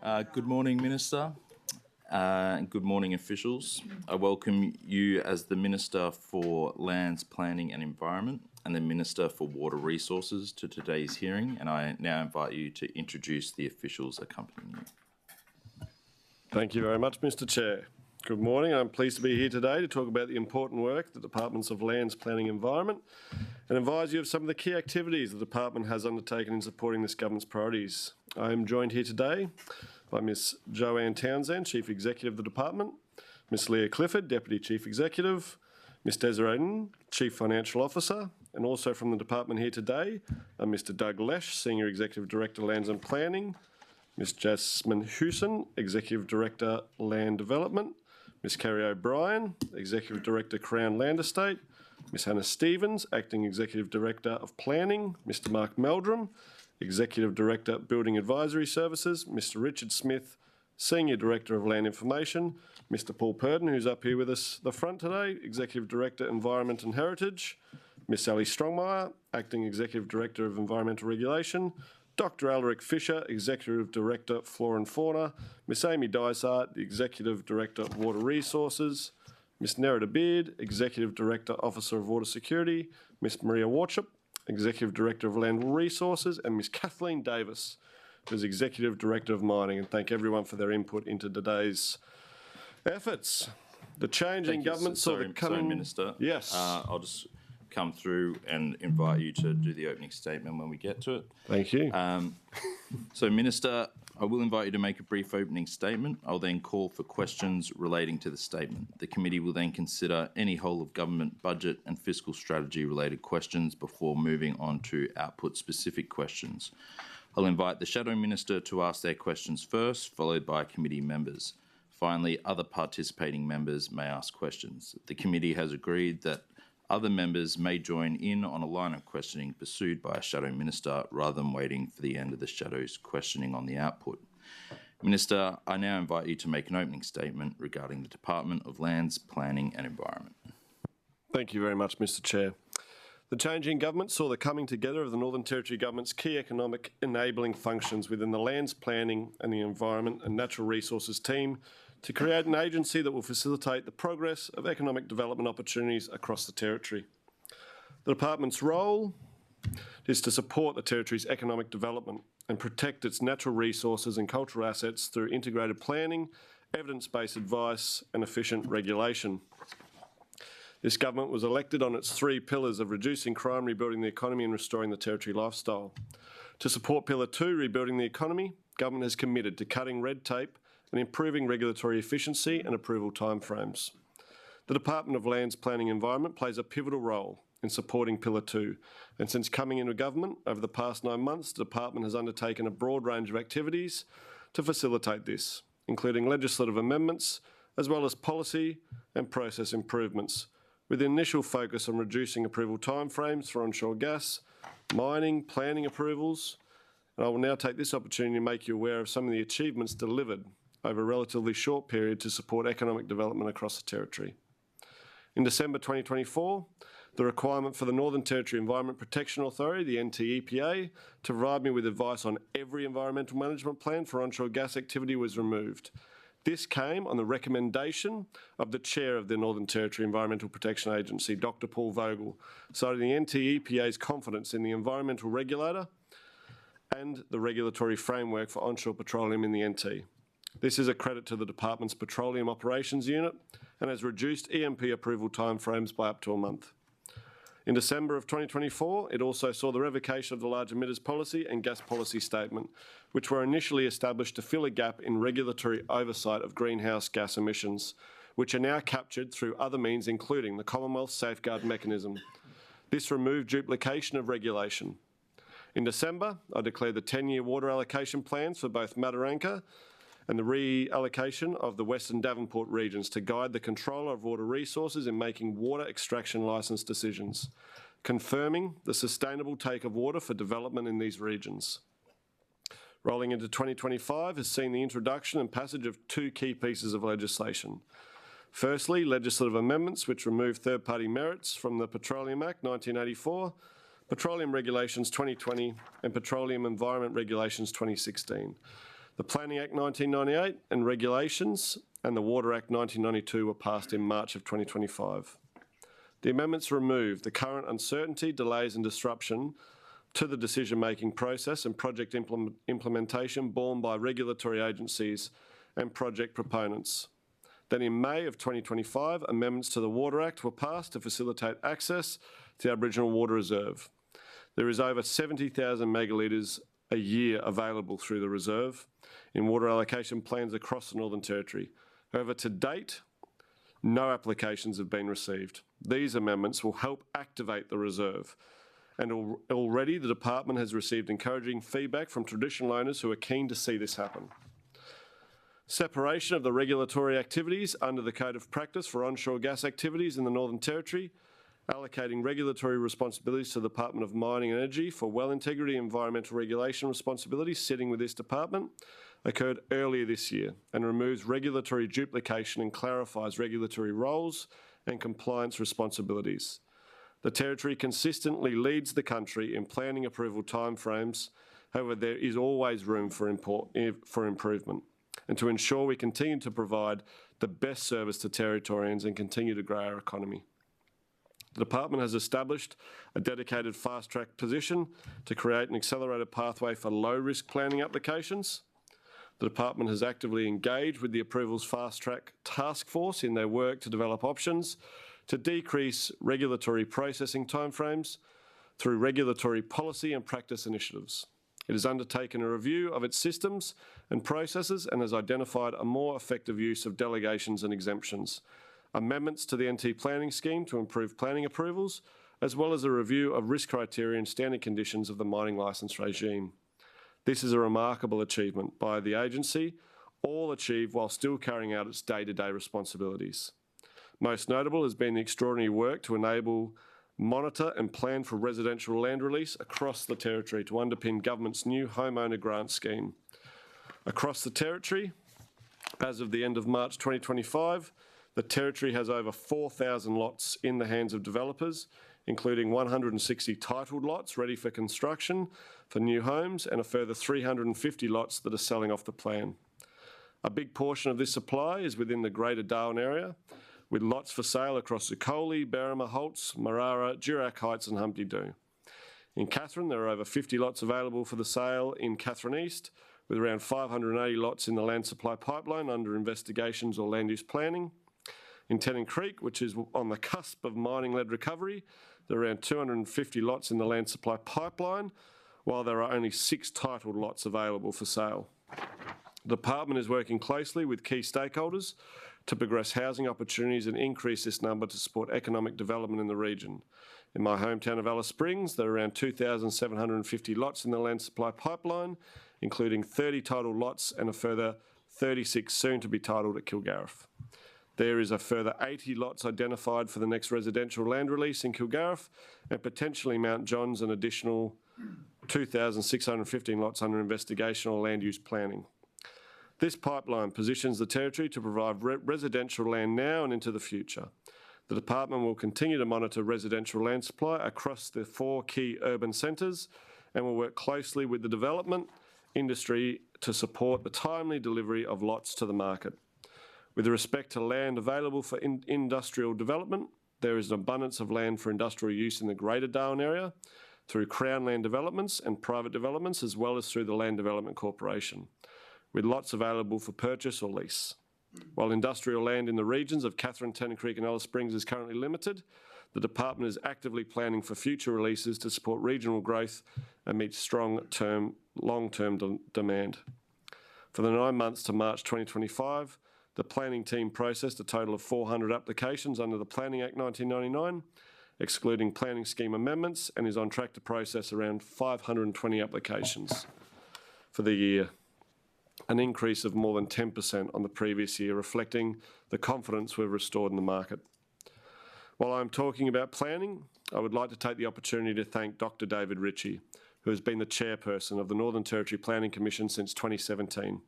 Good morning, Minister, and good morning, officials. I welcome you as the Minister for Lands, Planning and Environment and the Minister for Water Resources to today's hearing, and I now invite you to introduce the officials accompanying you. Thank you very much, Mr. Chair. Good morning. I'm pleased to be here today to talk about the important work the Departments of Lands, Planning and Environment and advise you of some of the key activities the Department has undertaken in supporting this Government's priorities. I am joined here today by Ms Joanne Townsend, Chief Executive of the Department, Ms Leah Clifford, Deputy Chief Executive, Ms Desiree, Chief Financial Officer, and also from the Department here today are Mr Doug Lesh, Senior Executive Director, Lands and Planning, Ms Jasmine Husson, Executive Director, Land Development, Ms Kerri O'Brien, Executive Director, Crown Land Estate, Ms Hanna Steevens, Acting Executive Director of Planning, Mr Mark Meldrun, Executive Director, Building Advisory Services, Mr Richard Smith, Senior Director of Land Information, Mr Paul Purdon, who's up here with us at the front today, Executive Director, Environment and Heritage, Ms Sally Strongmire, Acting Executive Director of Environmental Regulation, Dr Alaric Fisher, Executive Director, Flora and Fauna, Ms Amy Dysart, the Executive Director, Water Resources, Ms Nerida Beard, Executive Director, Officer of Water Security, Ms Maria Warchip, Executive Director of Land Resources, and Ms Kathleen Davis, who's Executive Director of Mining, and thank everyone for their input into today's efforts. The change in government saw the coming... Sorry, Minister. Yes. I'll just come through and invite you to do the opening statement when we get to it. Thank you. So, Minister, I will invite you to make a brief opening statement. I'll then call for questions relating to the statement. The committee will then consider any whole-of-government budget and fiscal strategy-related questions before moving on to output-specific questions. I'll invite the Shadow Minister to ask their questions first, followed by committee members. Finally, other participating members may ask questions. The committee has agreed that other members may join in on a line of questioning pursued by a Shadow Minister rather than waiting for the end of the Shadow's questioning on the output. Minister, I now invite you to make an opening statement regarding the Department of Lands, Planning and Environment. Thank you very much, Mr Chair. The change in government saw the coming together of the Northern Territory Government's key economic enabling functions within the Lands, Planning and the Environment and Natural Resources team to create an agency that will facilitate the progress of economic development opportunities across the Territory. The Department's role is to support the Territory's economic development and protect its natural resources and cultural assets through integrated planning, evidence-based advice and efficient regulation. This government was elected on its three pillars of reducing crime, rebuilding the economy and restoring the Territory lifestyle. To support Pillar 2, rebuilding the economy, government has committed to cutting red tape and improving regulatory efficiency and approval timeframes. The Department of Lands, Planning and Environment plays a pivotal role in supporting Pillar 2, and since coming into government over the past 9 months, the Department has undertaken a broad range of activities to facilitate this, including legislative amendments, as well as policy and process improvements, with an initial focus on reducing approval timeframes for onshore gas, mining, planning approvals, and I will now take this opportunity to make you aware of some of the achievements delivered over a relatively short period to support economic development across the Territory. In December 2024, the requirement for the Northern Territory Environment Protection Authority, the NTEPA, to provide me with advice on every environmental management plan for onshore gas activity was removed. This came on the recommendation of the Chair of the Northern Territory Environmental Protection Agency, Dr Paul Vogel, citing the NTEPA's confidence in the environmental regulator and the regulatory framework for onshore petroleum in the NT. This is a credit to the Department's Petroleum Operations Unit and has reduced EMP approval timeframes by up to a month. In December of 2024, it also saw the revocation of the Large Emitters Policy and Gas Policy Statement, which were initially established to fill a gap in regulatory oversight of greenhouse gas emissions, which are now captured through other means, including the Commonwealth Safeguard Mechanism. This removed duplication of regulation. In December, I declared the 10-year water allocation plans for both Mataranka and the reallocation of the Western Davenport regions to guide the controller of water resources in making water extraction licence decisions, confirming the sustainable take of water for development in these regions. Rolling into 2025 has seen the introduction and passage of two key pieces of legislation. Firstly, legislative amendments which remove third-party merits from the Petroleum Act 1984, Petroleum Regulations 2020 and Petroleum Environment Regulations 2016. The Planning Act 1998 and regulations and the Water Act 1992 were passed in March of 2025. The amendments remove the current uncertainty, delays and disruption to the decision-making process and project implementation borne by regulatory agencies and project proponents. Then in May of 2025, amendments to the Water Act were passed to facilitate access to the Aboriginal Water Reserve. There is over 70,000 megalitres a year available through the reserve in water allocation plans across the Northern Territory. However, to date, no applications have been received. These amendments will help activate the reserve, and already the department has received encouraging feedback from traditional owners who are keen to see this happen. Separation of the regulatory activities under the Code of Practice for onshore gas activities in the Northern Territory, allocating regulatory responsibilities to the Department of Mining and Energy for well integrity and environmental regulation responsibilities sitting with this department, occurred earlier this year and removes regulatory duplication and clarifies regulatory roles and compliance responsibilities. The Territory consistently leads the country in planning approval timeframes. However, there is always room for improvement and to ensure we continue to provide the best service to Territorians and continue to grow our economy. The department has established a dedicated fast-track position to create an accelerated pathway for low-risk planning applications. The department has actively engaged with the Approvals Fast-Track Task Force in their work to develop options to decrease regulatory processing timeframes through regulatory policy and practice initiatives. It has undertaken a review of its systems and processes and has identified a more effective use of delegations and exemptions, amendments to the NT planning scheme to improve planning approvals, as well as a review of risk criteria and standard conditions of the mining licence regime. This is a remarkable achievement by the agency, all achieved while still carrying out its day-to-day responsibilities. Most notable has been the extraordinary work to enable, monitor and plan for residential land release across the Territory to underpin government's new homeowner grant scheme. Across the Territory, as of the end of March 2025, the Territory has over 4,000 lots in the hands of developers, including 160 titled lots ready for construction for new homes and a further 350 lots that are selling off the plan. A big portion of this supply is within the Greater Darwin area, with lots for sale across the Coley, Berrima, Holtz, Marara, Durack Heights and Humpty Doo. In Katherine, there are over 50 lots available for the sale in Katherine East, with around 580 lots in the land supply pipeline under investigations or land use planning. In Tennant Creek, which is on the cusp of mining-led recovery, there are around 250 lots in the land supply pipeline, while there are only 6 titled lots available for sale. The department is working closely with key stakeholders to progress housing opportunities and increase this number to support economic development in the region. In my hometown of Alice Springs, there are around 2,750 lots in the land supply pipeline, including 30 titled lots and a further 36 soon to be titled at Kilgariff. There is a further 80 lots identified for the next residential land release in Kilgariff and potentially Mount John's an additional 2,615 lots under investigation or land use planning. This pipeline positions the Territory to provide residential land now and into the future. The department will continue to monitor residential land supply across the 4 key urban centres and will work closely with the development industry to support the timely delivery of lots to the market. With respect to land available for industrial development, there is an abundance of land for industrial use in the Greater Darwin area through Crown Land Developments and private developments, as well as through the Land Development Corporation, with lots available for purchase or lease. While industrial land in the regions of Katherine, Tennant Creek and Alice Springs is currently limited, the department is actively planning for future releases to support regional growth and meet strong long-term demand. For the 9 months to March 2025, the planning team processed a total of 400 applications under the Planning Act 1999, excluding planning scheme amendments, and is on track to process around 520 applications for the year, an increase of more than 10% on the previous year, reflecting the confidence we've restored in the market. While I'm talking about planning, I would like to take the opportunity to thank Dr. David Ritchie, who has been the chairperson of the Northern Territory Planning Commission since 2017.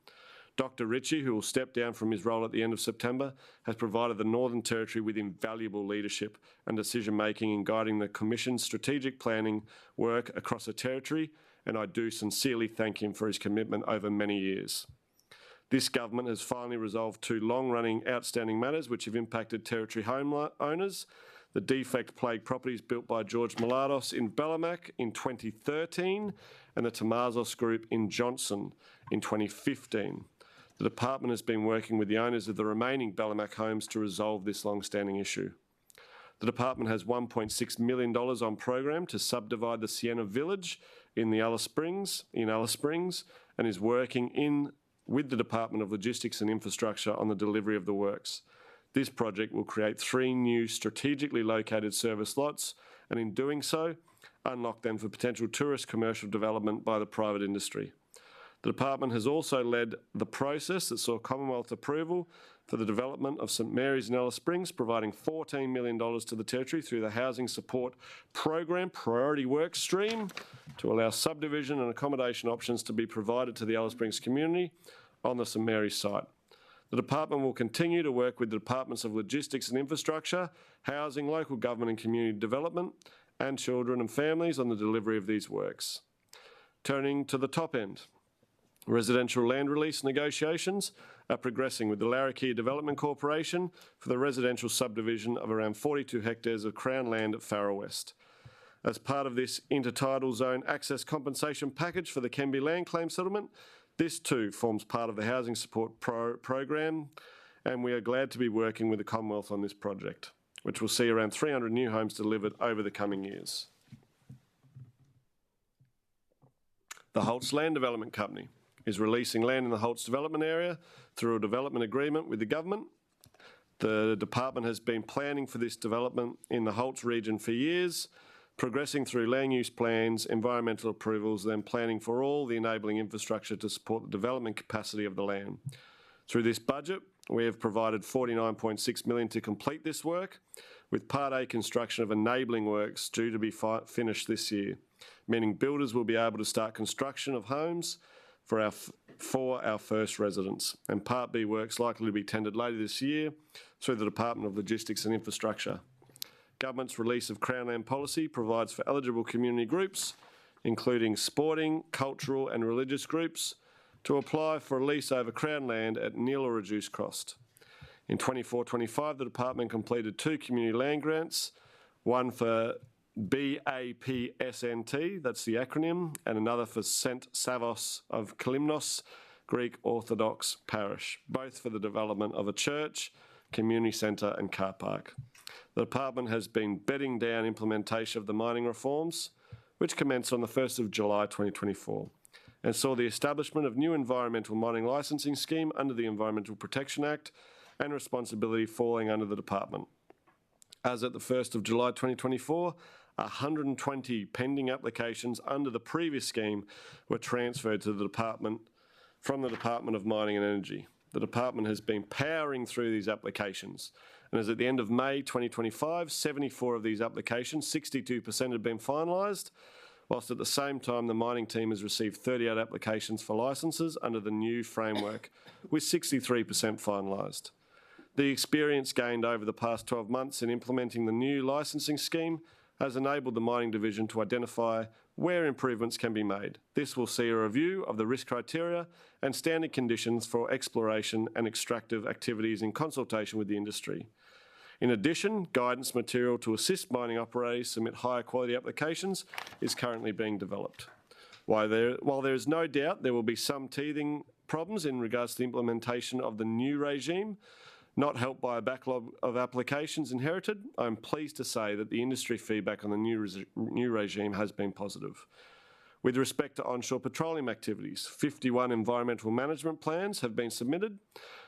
Dr. Ritchie, who will step down from his role at the end of September, has provided the Northern Territory with invaluable leadership and decision-making in guiding the Commission's strategic planning work across the Territory, and I do sincerely thank him for his commitment over many years. This government has finally resolved two long-running outstanding matters which have impacted Territory home owners: the defect-plagued properties built by George Malados in Bellamac in 2013 and the Tomazos Group in Johnson in 2015. The department has been working with the owners of the remaining Bellamac homes to resolve this long-standing issue. The department has $1.6 million on program to subdivide the Sienna Village in Alice Springs, and is working with the Department of Logistics and Infrastructure on the delivery of the works. This project will create 3 new strategically located service lots, and in doing so, unlock them for potential tourist commercial development by the private industry. The department has also led the process that saw Commonwealth approval for the development of St Mary's in Alice Springs, providing $14 million to the Territory through the Housing Support Program Priority Work Stream to allow subdivision and accommodation options to be provided to the Alice Springs community on the St Mary's site. The department will continue to work with the Departments of Logistics and Infrastructure, Housing, Local Government and Community Development, and Children and Families on the delivery of these works. Turning to the top end. Residential land release negotiations are progressing with the Larrakia Development Corporation for the residential subdivision of around 42 hectares of Crown land at Farrer West. As part of this intertidal zone access compensation package for the Kenby land claim settlement, this too forms part of the Housing Support Program, and we are glad to be working with the Commonwealth on this project, which will see around 300 new homes delivered over the coming years. The Holtz Land Development Company is releasing land in the Holtz development area through a development agreement with the government. The department has been planning for this development in the Holtz region for years, progressing through land use plans, environmental approvals, then planning for all the enabling infrastructure to support the development capacity of the land. Through this budget, we have provided $49.6 million to complete this work, with Part A construction of enabling works due to be finished this year, meaning builders will be able to start construction of homes for our first residents, and Part B works likely to be tendered later this year through the Department of Logistics and Infrastructure. Government's release of Crown Land policy provides for eligible community groups, including sporting, cultural and religious groups, to apply for a lease over Crown land at nil or reduced cost. In 24-25, the department completed 2 community land grants, one for BAPSNT, that's the acronym, and another for St Savos of Kalymnos, Greek Orthodox Parish, both for the development of a church, community centre and car park. The department has been bedding down implementation of the mining reforms, which commenced on the 1st of July 2024, and saw the establishment of new environmental mining licensing scheme under the Environmental Protection Act and responsibility falling under the department. As at the 1st of July 2024, 120 pending applications under the previous scheme were transferred to the department from the Department of Mining and Energy. The department has been powering through these applications, and as at the end of May 2025, 74 of these applications, 62% had been finalised, whilst at the same time the mining team has received 38 applications for licences under the new framework, with 63% finalised. The experience gained over the past 12 months in implementing the new licensing scheme has enabled the mining division to identify where improvements can be made. This will see a review of the risk criteria and standard conditions for exploration and extractive activities in consultation with the industry. In addition, guidance material to assist mining operators submit higher quality applications is currently being developed. While there is no doubt there will be some teething problems in regards to the implementation of the new regime, not helped by a backlog of applications inherited, I'm pleased to say that the industry feedback on the new regime has been positive. With respect to onshore petroleum activities, 51 environmental management plans have been submitted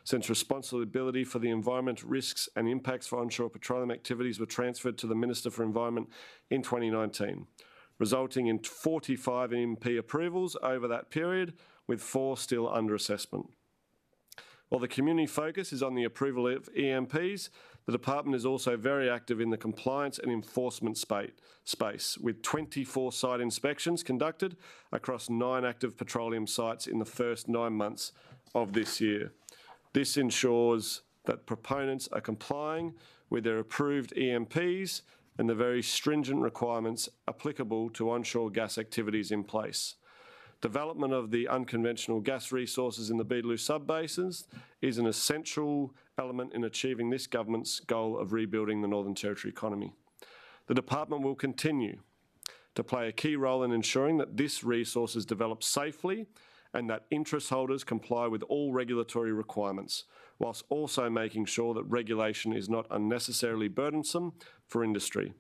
since responsibility for the environmental risks and impacts for onshore petroleum activities were transferred to the Minister for Environment in 2019, resulting in 45 MP approvals over that period, with 4 still under assessment. While the community focus is on the approval of EMPs, the department is also very active in the compliance and enforcement space, with 24 site inspections conducted across 9 active petroleum sites in the first 9 months of this year. This ensures that proponents are complying with their approved EMPs and the very stringent requirements applicable to onshore gas activities in place. Development of the unconventional gas resources in the Beetaloo subbasins is an essential element in achieving this government's goal of rebuilding the Northern Territory economy. The department will continue to play a key role in ensuring that this resource is developed safely and that interest holders comply with all regulatory requirements, whilst also making sure that regulation is not unnecessarily burdensome for industry.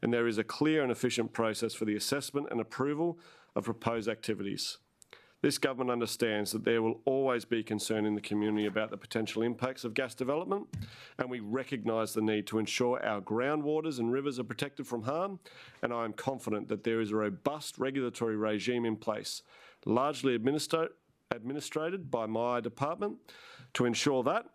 And there is a clear and efficient process for the assessment and approval of proposed activities. This government understands that there will always be concern in the community about the potential impacts of gas development, and we recognise the need to ensure our groundwaters and rivers are protected from harm, and I am confident that there is a robust regulatory regime in place, largely administrated by my department, to ensure that.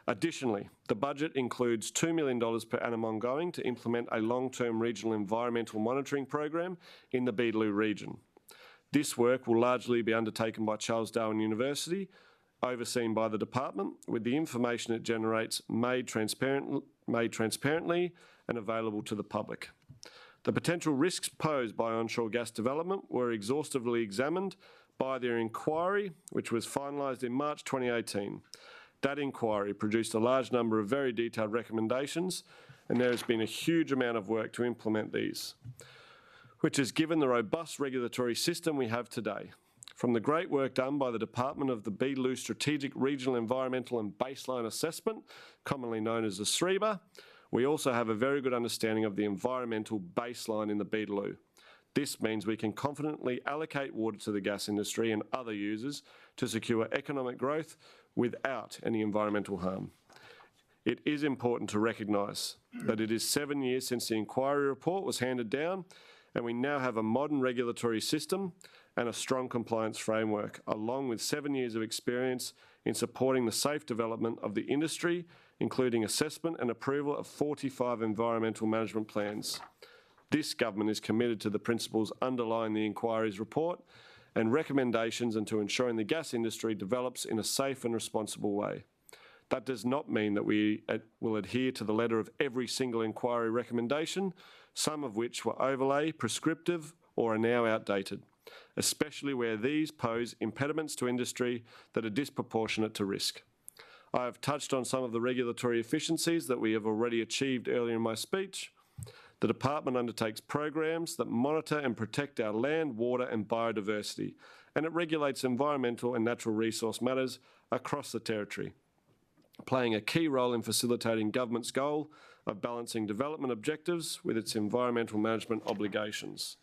Additionally, the budget includes $2 million per annum ongoing to implement a long-term regional environmental monitoring program in the Beetaloo region. This work will largely be undertaken by Charles Darwin University, overseen by the department, with the information it generates made transparently and available to the public. The potential risks posed by onshore gas development were exhaustively examined by their inquiry, which was finalised in March 2018. That inquiry produced a large number of very detailed recommendations, and there has been a huge amount of work to implement these, which has given the robust regulatory system we have today. From the great work done by the Department of the Beetaloo Strategic Regional Environmental and Baseline Assessment, commonly known as the SREBA, we also have a very good understanding of the environmental baseline in the Beetaloo. This means we can confidently allocate water to the gas industry and other users to secure economic growth without any environmental harm. It is important to recognise that it is 7 years since the inquiry report was handed down, and we now have a modern regulatory system and a strong compliance framework, along with 7 years of experience in supporting the safe development of the industry, including assessment and approval of 45 environmental management plans. This government is committed to the principles underlying the inquiry's report and recommendations, and to ensuring the gas industry develops in a safe and responsible way. That does not mean that we will adhere to the letter of every single inquiry recommendation, some of which were overlay, prescriptive, or are now outdated, especially where these pose impediments to industry that are disproportionate to risk. I have touched on some of the regulatory efficiencies that we have already achieved earlier in my speech. The department undertakes programs that monitor and protect our land, water and biodiversity, and it regulates environmental and natural resource matters across the territory, playing a key role in facilitating government's goal of balancing development objectives with its environmental management obligations.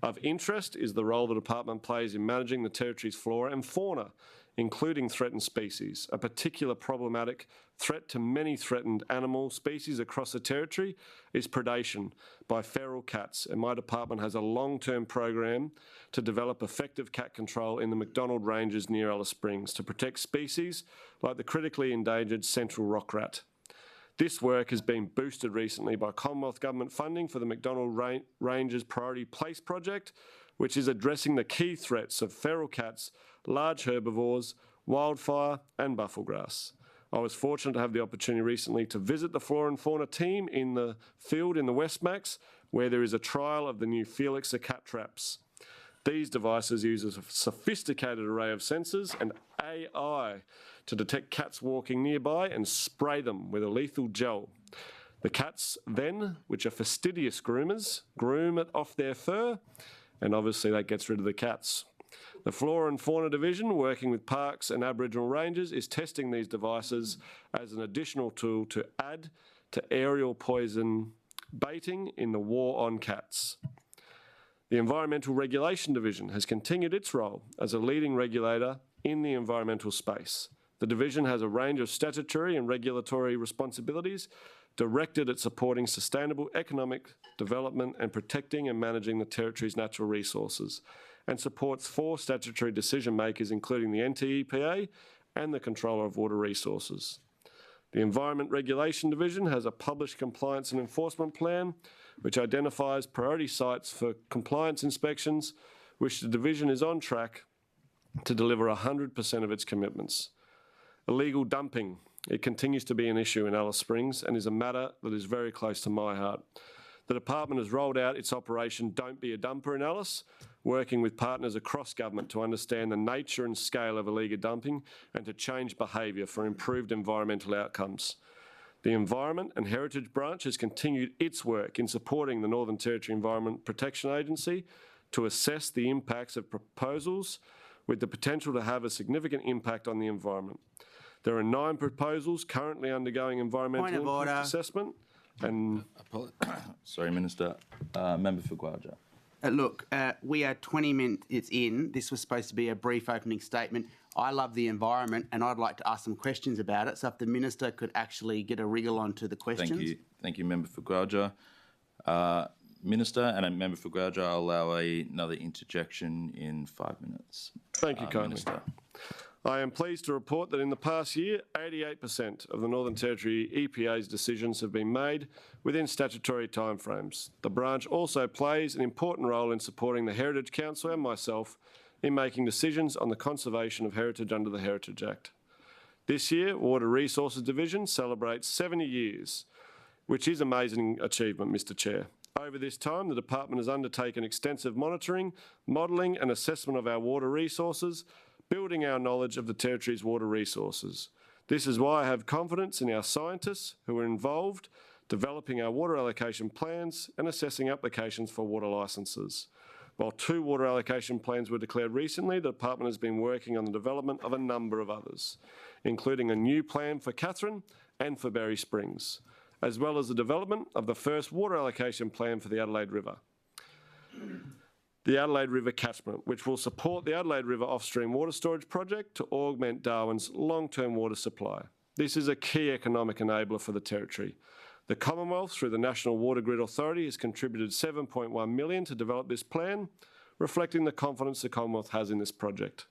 Of interest is the role the department plays in managing the territory's flora and fauna, including threatened species. A particular problematic threat to many threatened animal species across the territory is predation by feral cats, and my department has a long-term program to develop effective cat control in the McDonald Ranges near Alice Springs to protect species like the critically endangered central rock rat. This work has been boosted recently by Commonwealth Government funding for the McDonald Ranges Priority Place project, which is addressing the key threats of feral cats, large herbivores, wildfire and bufflegrass. I was fortunate to have the opportunity recently to visit the flora and fauna team in the field in the Westmacs, where there is a trial of the new Felixer cat traps. These devices use a sophisticated array of sensors and AI to detect cats walking nearby and spray them with a lethal gel. The cats then, which are fastidious groomers, groom it off their fur, and obviously that gets rid of the cats. The Flora and Fauna Division, working with parks and Aboriginal rangers, is testing these devices as an additional tool to add to aerial poison baiting in the war on cats. The Environmental Regulation Division has continued its role as a leading regulator in the environmental space. The division has a range of statutory and regulatory responsibilities directed at supporting sustainable economic development and protecting and managing the territory's natural resources, and supports 4 statutory decision makers, including the NTEPA and the Controller of Water Resources. The Environment Regulation Division has a published compliance and enforcement plan which identifies priority sites for compliance inspections, which the division is on track to deliver 100% of its commitments. Illegal dumping. It continues to be an issue in Alice Springs and is a matter that is very close to my heart. The department has rolled out its operation Don't Be a Dumper in Alice, working with partners across government to understand the nature and scale of illegal dumping and to change behaviour for improved environmental outcomes. The Environment and Heritage Branch has continued its work in supporting the Northern Territory Environment Protection Agency to assess the impacts of proposals with the potential to have a significant impact on the environment. There are 9 proposals currently undergoing environmental impact assessment. And sorry, Minister. Member for Guyula. Look, we are 20 minutes in. This was supposed to be a brief opening statement. I love the environment and I'd like to ask some questions about it. So if the Minister could actually get a wriggle onto the questions. Thank you. Thank you, Member for Guyula. Minister and a Member for Guyula, I'll allow another interjection in 5 minutes. Thank you kindly. Minister. I am pleased to report that in the past year, 88% of the Northern Territory EPA's decisions have been made within statutory timeframes. The branch also plays an important role in supporting the Heritage Council and myself in making decisions on the conservation of heritage under the Heritage Act. This year, Water Resources Division celebrates 70 years, which is an amazing achievement, Mr Chair. Over this time, the department has undertaken extensive monitoring, modelling and assessment of our water resources, building our knowledge of the Territory's water resources. This is why I have confidence in our scientists who are involved developing our water allocation plans and assessing applications for water licences. While 2 water allocation plans were declared recently, the department has been working on the development of a number of others, including a new plan for Katherine and for Berry Springs, as well as the development of the first water allocation plan for the Adelaide River. The Adelaide River catchment, which will support the Adelaide River off-stream water storage project to augment Darwin's long-term water supply. This is a key economic enabler for the Territory. The Commonwealth, through the National Water Grid Authority, has contributed $7.1 million to develop this plan, reflecting the confidence the Commonwealth has in this project.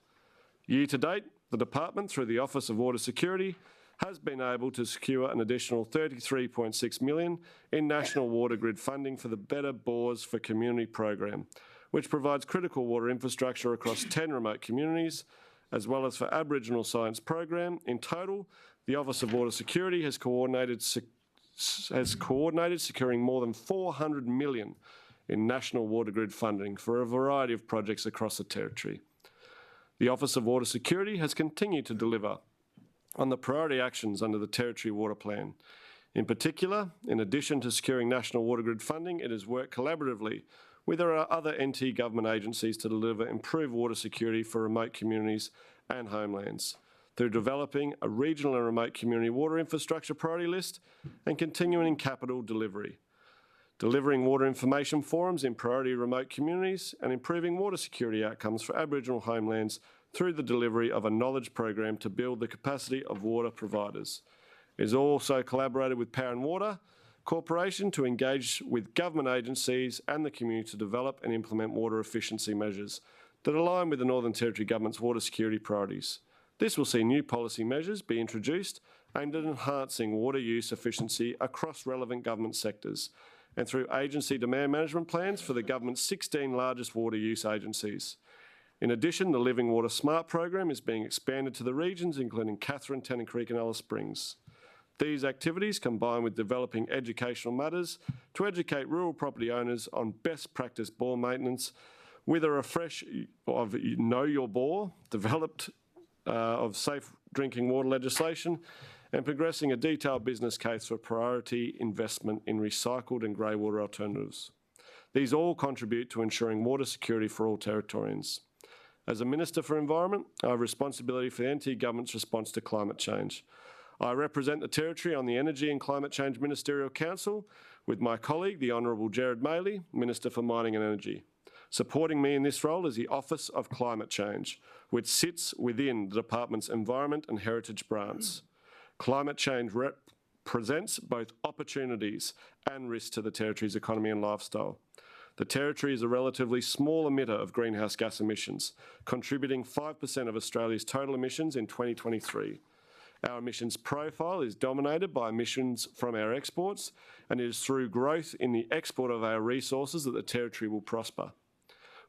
Year to date, the department, through the Office of Water Security, has been able to secure an additional $33.6 million in National Water Grid funding for the Better Bores for Community program, which provides critical water infrastructure across 10 remote communities, as well as for Aboriginal Science program. In total, the Office of Water Security has coordinated securing more than $400 million in National Water Grid funding for a variety of projects across the Territory. The Office of Water Security has continued to deliver on the priority actions under the Territory Water Plan. In particular, in addition to securing National Water Grid funding, it has worked collaboratively with our other NT government agencies to deliver improved water security for remote communities and homelands, through developing a regional and remote community water infrastructure priority list and continuing capital delivery, delivering water information forums in priority remote communities and improving water security outcomes for Aboriginal homelands through the delivery of a knowledge program to build the capacity of water providers. It has also collaborated with Power and Water Corporation to engage with government agencies and the community to develop and implement water efficiency measures that align with the Northern Territory Government's water security priorities. This will see new policy measures be introduced aimed at enhancing water use efficiency across relevant government sectors and through agency demand management plans for the government's 16 largest water use agencies. In addition, the Living Water Smart program is being expanded to the regions, including Katherine, Tennant Creek and Alice Springs. These activities, combined with developing educational matters to educate rural property owners on best practice bore maintenance, with a refresh of Know Your Bore, developed of safe drinking water legislation, and progressing a detailed business case for priority investment in recycled and grey water alternatives. These all contribute to ensuring water security for all Territorians. As a Minister for Environment, I have responsibility for the NT Government's response to climate change. I represent the Territory on the Energy and Climate Change Ministerial Council with my colleague, the Honourable Gerard Maley, Minister for Mining and Energy. Supporting me in this role is the Office of Climate Change, which sits within the Department's Environment and Heritage branch. Climate change represents both opportunities and risks to the Territory's economy and lifestyle. The Territory is a relatively small emitter of greenhouse gas emissions, contributing 5% of Australia's total emissions in 2023. Our emissions profile is dominated by emissions from our exports, and it is through growth in the export of our resources that the Territory will prosper.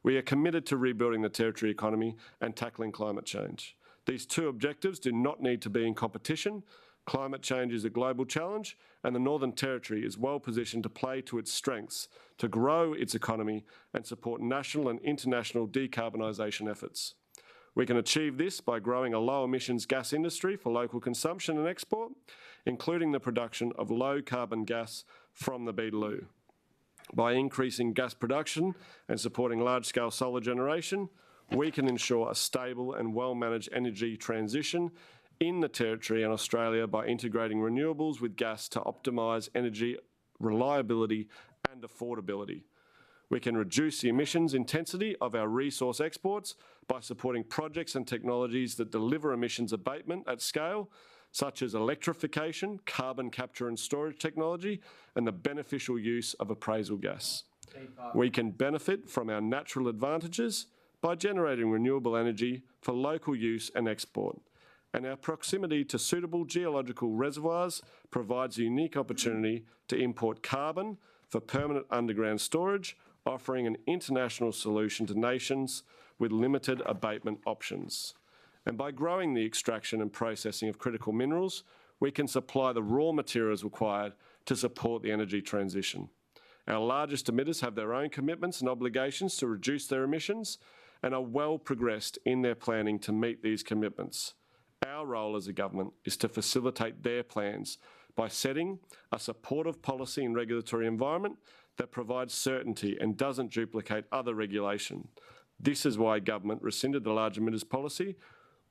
We are committed to rebuilding the Territory economy and tackling climate change. These two objectives do not need to be in competition. Climate change is a global challenge, and the Northern Territory is well positioned to play to its strengths, to grow its economy and support national and international decarbonisation efforts. We can achieve this by growing a low-emissions gas industry for local consumption and export, including the production of low-carbon gas from the Beetaloo. By increasing gas production and supporting large-scale solar generation, we can ensure a stable and well-managed energy transition in the Territory and Australia by integrating renewables with gas to optimise energy reliability and affordability. We can reduce the emissions intensity of our resource exports by supporting projects and technologies that deliver emissions abatement at scale, such as electrification, carbon capture and storage technology, and the beneficial use of appraisal gas. We can benefit from our natural advantages by generating renewable energy for local use and export. And our proximity to suitable geological reservoirs provides a unique opportunity to import carbon for permanent underground storage, offering an international solution to nations with limited abatement options. And by growing the extraction and processing of critical minerals, we can supply the raw materials required to support the energy transition. Our largest emitters have their own commitments and obligations to reduce their emissions and are well progressed in their planning to meet these commitments. Our role as a government is to facilitate their plans by setting a supportive policy and regulatory environment that provides certainty and doesn't duplicate other regulation. This is why government rescinded the large emitters policy,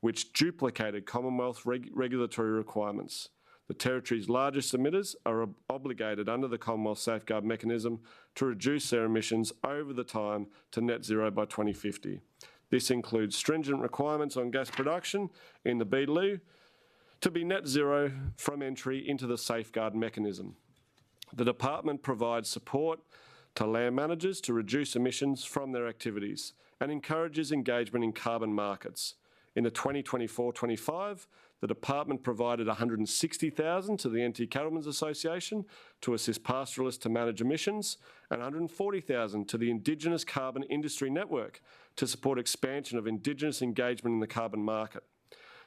which duplicated Commonwealth regulatory requirements. The Territory's largest emitters are obligated under the Commonwealth Safeguard Mechanism to reduce their emissions over the time to net zero by 2050. This includes stringent requirements on gas production in the Beetaloo to be net zero from entry into the Safeguard Mechanism. The Department provides support to land managers to reduce emissions from their activities and encourages engagement in carbon markets. In the 2024-25, the Department provided $160,000 to the NT Cattlemen's Association to assist pastoralists to manage emissions and $140,000 to the Indigenous Carbon Industry Network to support expansion of Indigenous engagement in the carbon market.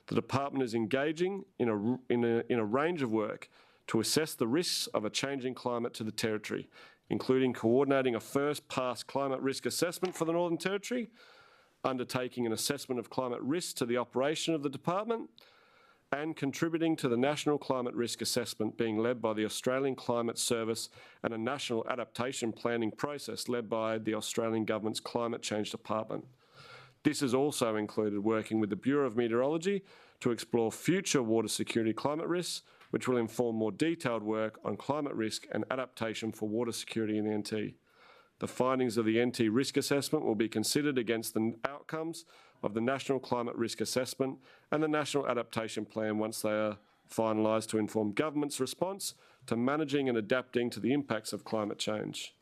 The Department is engaging in a range of work to assess the risks of a changing climate to the Territory, including coordinating a first-pass climate risk assessment for the Northern Territory, undertaking an assessment of climate risks to the operation of the Department, and contributing to the National Climate Risk Assessment being led by the Australian Climate Service and a national adaptation planning process led by the Australian Government's Climate Change Department. This has also included working with the Bureau of Meteorology to explore future water security climate risks, which will inform more detailed work on climate risk and adaptation for water security in the NT. The findings of the NT risk assessment will be considered against the outcomes of the National Climate Risk Assessment and the National Adaptation Plan once they are finalised to inform government's response to managing and adapting to the impacts of climate change.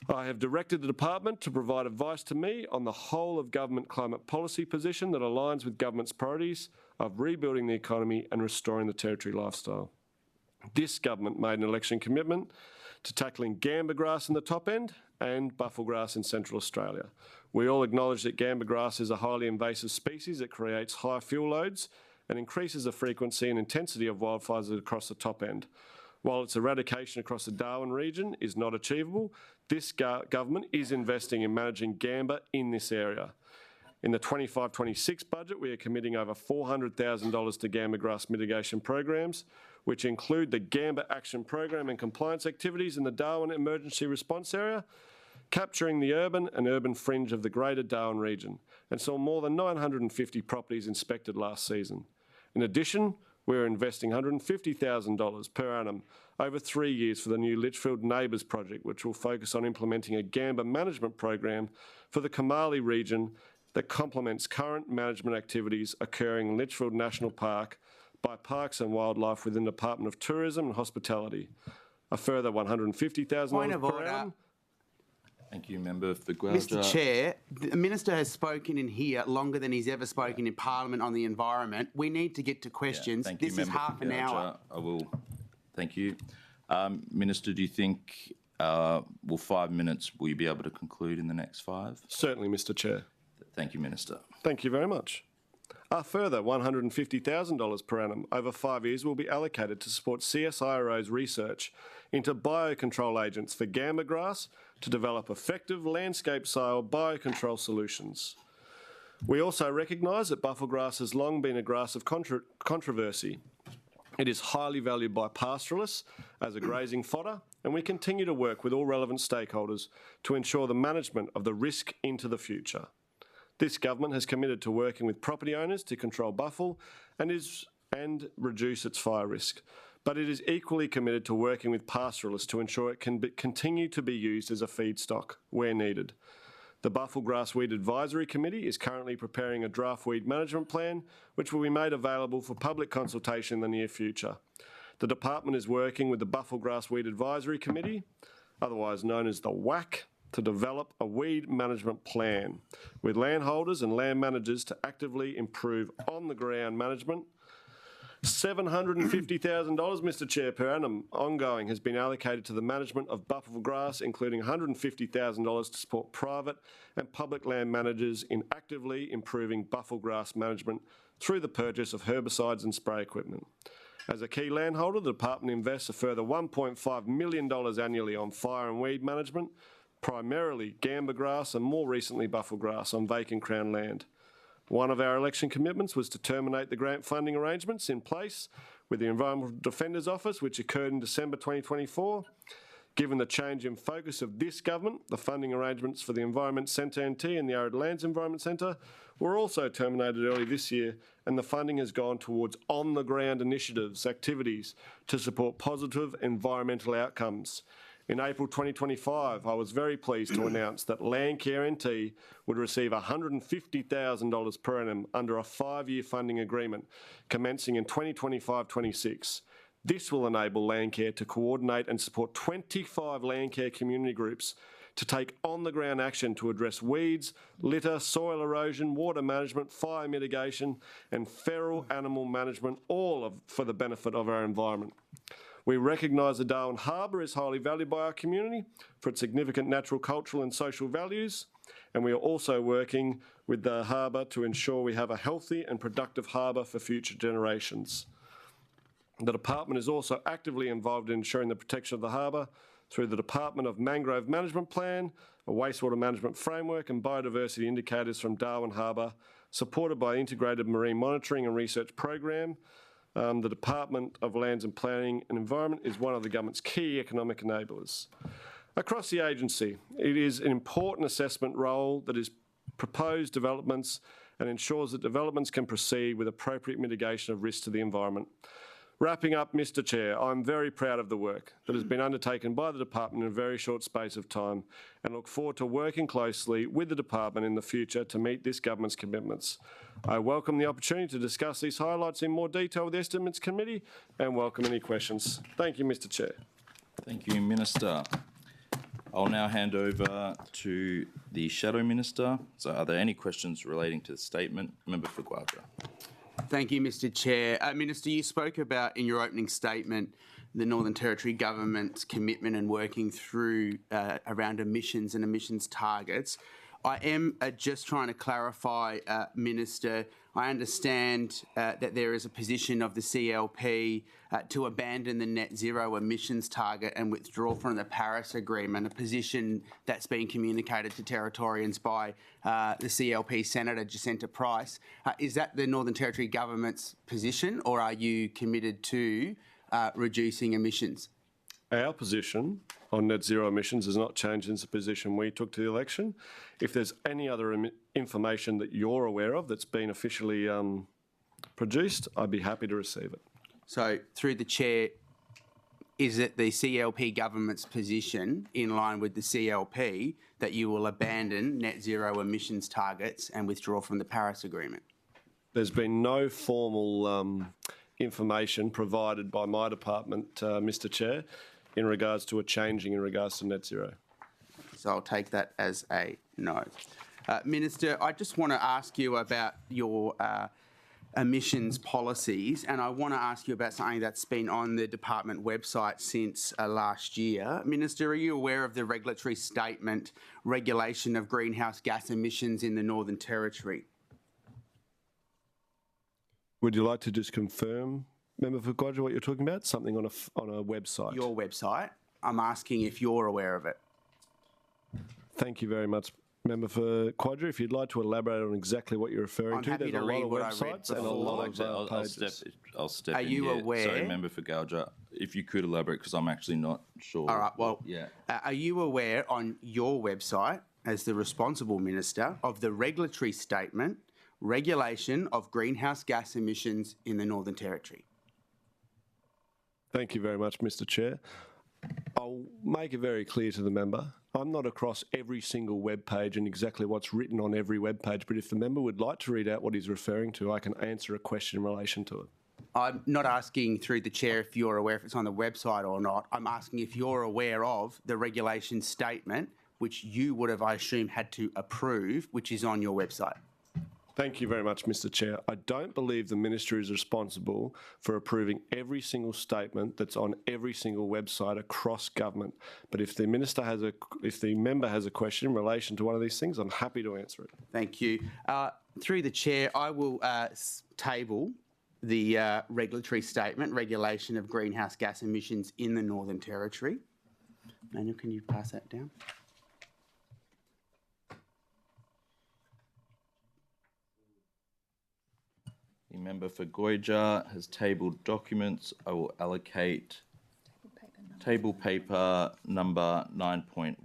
I have directed the Department to provide advice to me on the whole of government climate policy position that aligns with government's priorities of rebuilding the economy and restoring the Territory lifestyle. This government made an election commitment to tackling gamba grass in the top end and buffel grass in Central Australia. We all acknowledge that gamba grass is a highly invasive species that creates high fuel loads and increases the frequency and intensity of wildfires across the top end. While its eradication across the Darwin region is not achievable, this government is investing in managing gamba in this area. In the 25-26 budget, we are committing over $400,000 to gamba grass mitigation programs, which include the Gamba Action Program and compliance activities in the Darwin Emergency Response Area, capturing the urban and urban fringe of the Greater Darwin region, and saw more than 950 properties inspected last season. In addition, we're investing $150,000 per annum over 3 years for the new Litchfield Neighbours project, which will focus on implementing a gamba management program for the Kamali region that complements current management activities occurring in Litchfield National Park by Parks and Wildlife within the Department of Tourism and Hospitality. A further $150,000 per annum. Thank you, Member for Guyula. Mr. Chair, the Minister has spoken in here longer than he's ever spoken in Parliament on the environment. We need to get to questions. Thank you, this is Member half for an hour. I will. Thank you. Minister, do you think, 5 minutes, will you be able to conclude in the next 5? Certainly, Mr. Chair. Thank you, Minister. Thank you very much. A further $150,000 per annum over 5 years will be allocated to support CSIRO's research into biocontrol agents for gamba grass to develop effective landscape-style biocontrol solutions. We also recognise that buffel grass has long been a grass of controversy. It is highly valued by pastoralists as a grazing fodder, and we continue to work with all relevant stakeholders to ensure the management of the risk into the future. This government has committed to working with property owners to control buffel and reduce its fire risk, but it is equally committed to working with pastoralists to ensure it can continue to be used as a feedstock where needed. The Buffel Grass Weed Advisory Committee is currently preparing a draft weed management plan, which will be made available for public consultation in the near future. The department is working with the Buffel Grass Weed Advisory Committee, otherwise known as the WAC, to develop a weed management plan with landholders and land managers to actively improve on-the-ground management. $750,000, Mr Chair, per annum ongoing has been allocated to the management of buffel grass, including $150,000 to support private and public land managers in actively improving buffel grass management through the purchase of herbicides and spray equipment. As a key landholder, the department invests a further $1.5 million annually on fire and weed management, primarily gamba grass and more recently buffel grass on vacant Crown land. One of our election commitments was to terminate the grant funding arrangements in place with the Environmental Defender's Office, which occurred in December 2024. Given the change in focus of this government, the funding arrangements for the Environment Centre NT and the Arid Lands Environment Centre were also terminated early this year, and the funding has gone towards on-the-ground initiatives, activities to support positive environmental outcomes. In April 2025, I was very pleased to announce that Landcare NT would receive $150,000 per annum under a 5-year funding agreement commencing in 2025-26. This will enable Landcare to coordinate and support 25 Landcare community groups to take on-the-ground action to address weeds, litter, soil erosion, water management, fire mitigation and feral animal management, for the benefit of our environment. We recognise the Darwin Harbour is highly valued by our community for its significant natural, cultural and social values, and we are also working with the harbour to ensure we have a healthy and productive harbour for future generations. The department is also actively involved in ensuring the protection of the harbour through the Department of Mangrove Management Plan, a wastewater management framework and biodiversity indicators from Darwin Harbour, supported by Integrated Marine Monitoring and Research Program. The Department of Lands and Planning and Environment is one of the government's key economic enablers. Across the agency, it is an important assessment role that is proposed developments and ensures that developments can proceed with appropriate mitigation of risk to the environment. Wrapping up, Mr Chair, I'm very proud of the work that has been undertaken by the department in a very short space of time and look forward to working closely with the department in the future to meet this government's commitments. I welcome the opportunity to discuss these highlights in more detail with the Estimates Committee and welcome any questions. Thank you, Mr Chair. Thank you, Minister. I'll now hand over to the Shadow Minister. So are there any questions relating to the statement? Member for Guyula. Thank you, Mr Chair. Minister, you spoke about in your opening statement the Northern Territory Government's commitment and working through around emissions and emissions targets. I am just trying to clarify, Minister, I understand that there is a position of the CLP to abandon the net zero emissions target and withdraw from the Paris Agreement, a position that's been communicated to Territorians by the CLP Senator Jacinta Price. Is that the Northern Territory Government's position, or are you committed to reducing emissions? Our position on net zero emissions has not changed since the position we took to the election. If there's any other information that you're aware of that's been officially produced, I'd be happy to receive it. So, through the Chair, is it the CLP government's position, in line with the CLP, that you will abandon net zero emissions targets and withdraw from the Paris Agreement? There's been no formal information provided by my department, Mr Chair, in regards to in regards to net zero. So I'll take that as a no. Minister, I just want to ask you about your emissions policies, and I want to ask you about something that's been on the department website since last year. Minister, are you aware of the regulatory statement, Regulation of Greenhouse Gas Emissions in the Northern Territory? Would you like to just confirm, Member for Quadra, what you're talking about? Something on a website? Your website. I'm asking if you're aware of it. Thank you very much, Member for Quadra. If you'd like to elaborate on exactly what you're referring I'm to, happy there's to a lot read of what I read websites and a before. lot of pages. I'll step Are in you here. aware- Sorry, Member for Gouger, if you could elaborate, because I'm actually not sure. All right, well, Yeah. Are you aware on your website, as the responsible minister, of the regulatory statement, regulation of greenhouse gas emissions in the Northern Territory? Thank you very much, Mr. Chair. I'll make it very clear to the member. I'm not across every single web page and exactly what's written on every web page, but if the member would like to read out what he's referring to, I can answer a question in relation to it. I'm not asking through the chair if you're aware if it's on the website or not. I'm asking if you're aware of the regulation statement, which you would have, I assume, had to approve, which is on your website. Thank you very much, Mr. Chair. I don't believe the Minister is responsible for approving every single statement that's on every single website across government. But if the member has a question in relation to one of these things, I'm happy to answer it. Thank you. Through the chair, I will table the regulatory statement, regulation of greenhouse gas emissions in the Northern Territory. Manuel, can you pass that down? The member for Goyja has tabled documents. I will allocate table paper number 9.1.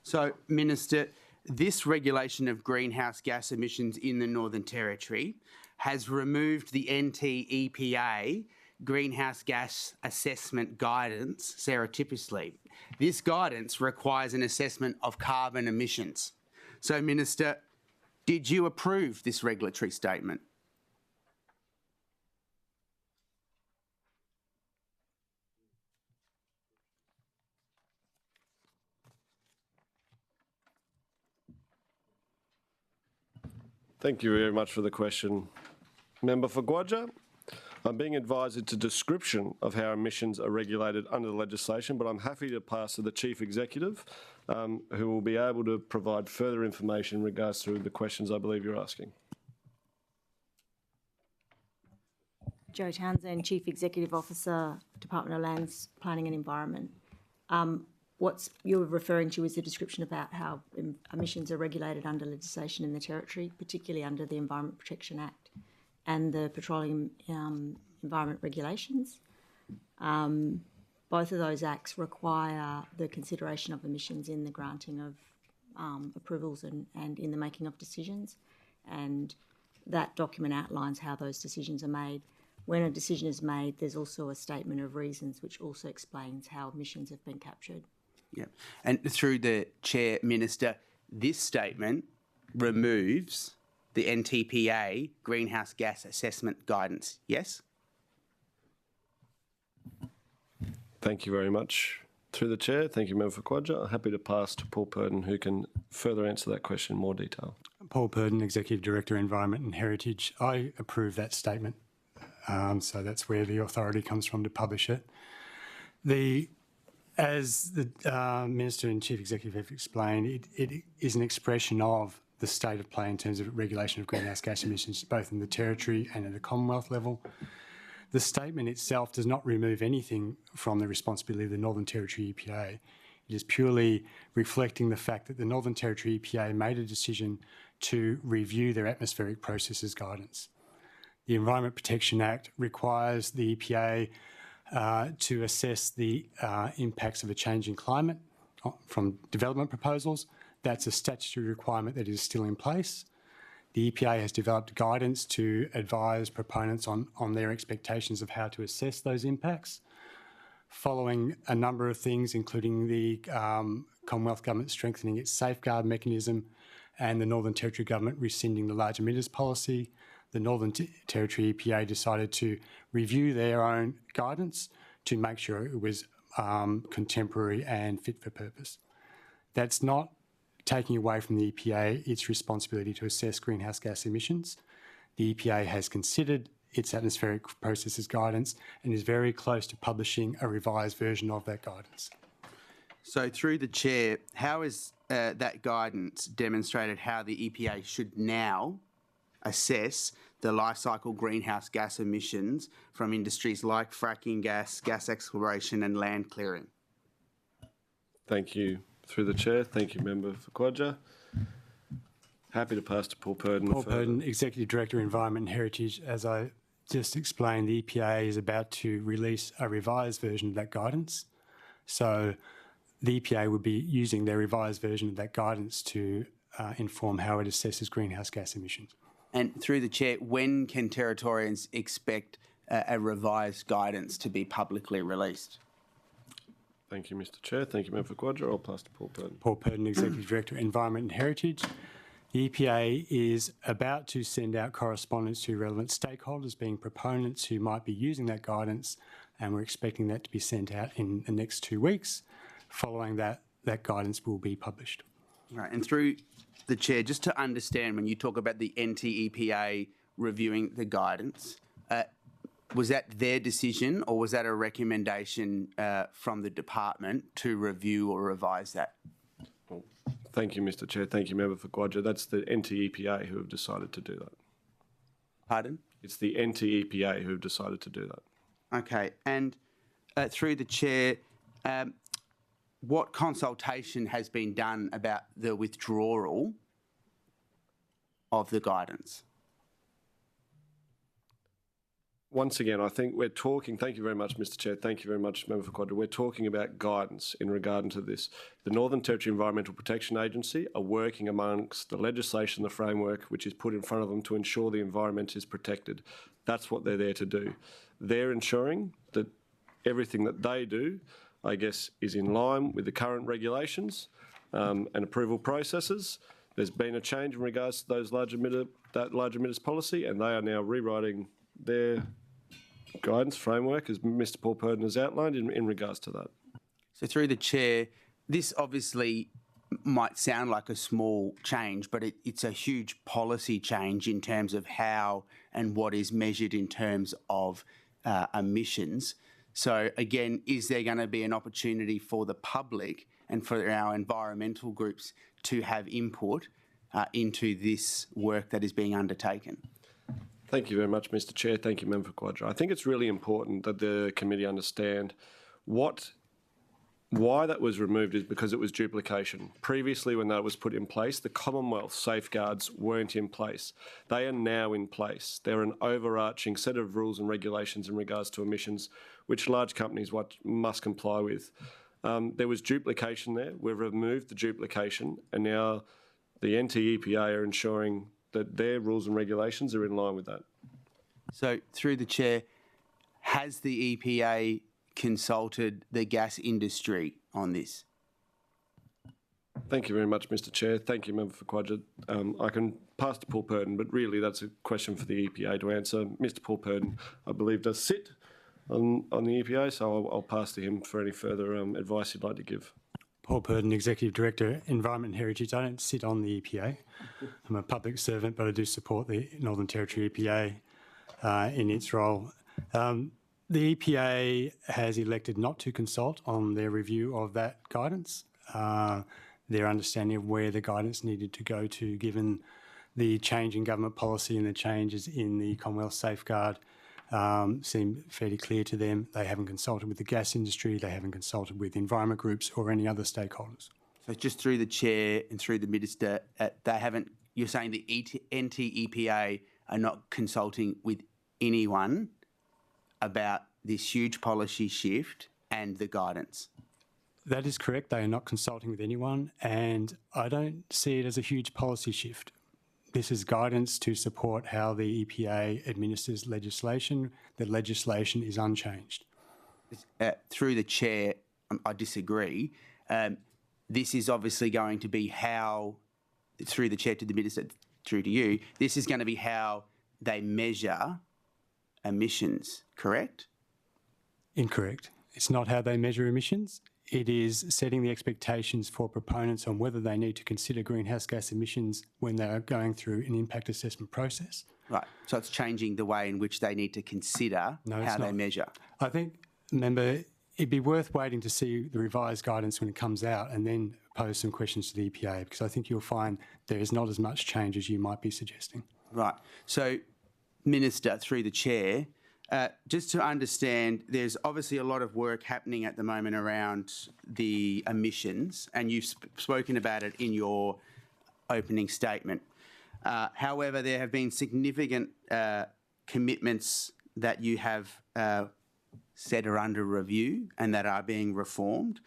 So, Minister, this regulation of greenhouse gas emissions in the Northern Territory has removed the NT-EPA greenhouse gas assessment guidance surreptitiously. This guidance requires an assessment of carbon emissions. So, Minister, did you approve this regulatory statement? Thank you very much for the question. Member for Gouger, I'm being advised it's a description of how emissions are regulated under the legislation, but I'm happy to pass to the Chief Executive, who will be able to provide further information in regards to the questions I believe you're asking. Jo Townsend, Chief Executive Officer, Department of Lands, Planning and Environment. What you're referring to is a description about how emissions are regulated under legislation in the Territory, particularly under the Environment Protection Act and the Petroleum Environment Regulations. Both of those acts require the consideration of emissions in the granting of approvals and in the making of decisions. And that document outlines how those decisions are made. When a decision is made, there's also a statement of reasons which also explains how emissions have been captured. Yeah. And through the chair, Minister, this statement removes the NTPA greenhouse gas assessment guidance, yes? Thank you very much. Through the chair, thank you, Member for Quadra. I'm happy to pass to Paul Purdon, who can further answer that question in more detail. Paul Purdon, Executive Director, Environment and Heritage. I approve that statement. So that's where the authority comes from to publish it. As the Minister and Chief Executive have explained, it is an expression of the state of play in terms of regulation of greenhouse gas emissions, both in the Territory and at the Commonwealth level. The statement itself does not remove anything from the responsibility of the Northern Territory EPA. It is purely reflecting the fact that the Northern Territory EPA made a decision to review their atmospheric processes guidance. The Environment Protection Act requires the EPA to assess the impacts of a changing climate from development proposals. That's a statutory requirement that is still in place. The EPA has developed guidance to advise proponents on their expectations of how to assess those impacts. Following a number of things, including the Commonwealth Government strengthening its safeguard mechanism and the Northern Territory Government rescinding the large emitters policy, the Northern Territory EPA decided to review their own guidance to make sure it was contemporary and fit for purpose. That's not taking away from the EPA its responsibility to assess greenhouse gas emissions. The EPA has considered its atmospheric processes guidance and is very close to publishing a revised version of that guidance. So through the chair, how has that guidance demonstrated how the EPA should now assess the life cycle greenhouse gas emissions from industries like fracking gas, gas exploration and land clearing. Thank you. Through the chair, thank you, Member for Quadra. Happy to pass to Paul Purdon. Paul Purdon, Executive Director, Environment and Heritage. As I just explained, the EPA is about to release a revised version of that guidance. So the EPA would be using their revised version of that guidance to inform how it assesses greenhouse gas emissions. And through the chair, when can Territorians expect a revised guidance to be publicly released? Thank you, Mr. Chair. Thank you, Member for Quadra. I'll pass to Paul Purdon. Paul Purdon, Executive Director, Environment and Heritage. The EPA is about to send out correspondence to relevant stakeholders, being proponents who might be using that guidance, and we're expecting that to be sent out in the next 2 weeks. Following that, that guidance will be published. Right, and through the chair, just to understand, when you talk about the NT-EPA reviewing the guidance, was that their decision or was that a recommendation from the department to review or revise that? Well, thank you, Mr. Chair. Thank you, Member for Quadra. That's the NT-EPA who have decided to do that. Pardon? It's the NT-EPA who have decided to do that. Okay, and through the chair, what consultation has been done about the withdrawal of the guidance? Once again, I think we're talking, thank you very much, Mr. Chair, thank you very much, Member for Quadra. We're talking about guidance in regard to this. The Northern Territory Environmental Protection Agency are working amongst the legislation, the framework, which is put in front of them to ensure the environment is protected. That's what they're there to do. They're ensuring that everything that they do, I guess, is in line with the current regulations and approval processes. There's been a change in regards to those large emitters policy, and they are now rewriting their guidance framework, as Mr. Paul Purdon has outlined, in regards to that. So through the chair, this obviously might sound like a small change, but it's a huge policy change in terms of how and what is measured in terms of emissions. So again, is there going to be an opportunity for the public and for our environmental groups to have input into this work that is being undertaken? Thank you very much, Mr. Chair. Thank you, Member for Quadra. I think it's really important that the committee understand why that was removed is because it was duplication. Previously, when that was put in place, the Commonwealth safeguards weren't in place. They are now in place. They're an overarching set of rules and regulations in regards to emissions, which large companies must comply with. There was duplication there. We've removed the duplication, and now the NT-EPA are ensuring that their rules and regulations are in line with that. So through the chair, has the EPA consulted the gas industry on this? Thank you very much, Mr. Chair. Thank you, Member for Quadra. I can pass to Paul Purdon, but really that's a question for the EPA to answer. Mr. Paul Purdon, I believe, does sit on the EPA, so I'll pass to him for any further advice he'd like to give. Paul Purdon, Executive Director, Environment and Heritage. I don't sit on the EPA. I'm a public servant, but I do support the Northern Territory EPA in its role. The EPA has elected not to consult on their review of that guidance. Their understanding of where the guidance needed to go to, given the change in government policy and the changes in the Commonwealth safeguard, seem fairly clear to them. They haven't consulted with the gas industry, they haven't consulted with environment groups or any other stakeholders. So just through the chair and through the minister, they haven't, you're saying the NT-EPA are not consulting with anyone about this huge policy shift and the guidance? That is correct. They are not consulting with anyone, and I don't see it as a huge policy shift. This is guidance to support how the EPA administers legislation. The legislation is unchanged. Through the chair, I disagree. This is obviously going to be how, through the chair to the minister, through to you, this is going to be how they measure emissions, correct? Incorrect. It's not how they measure emissions. It is setting the expectations for proponents on whether they need to consider greenhouse gas emissions when they are going through an impact assessment process. Right. So it's changing the way in which they need to consider how they measure. I think, member, it'd be worth waiting to see the revised guidance when it comes out and then pose some questions to the EPA, because I think you'll find there is not as much change as you might be suggesting. Right. So Minister, through the chair, just to understand, there's obviously a lot of work happening at the moment around the emissions, and you've spoken about it in your opening statement. However, there have been significant commitments that you have said are under review and that are being reformed.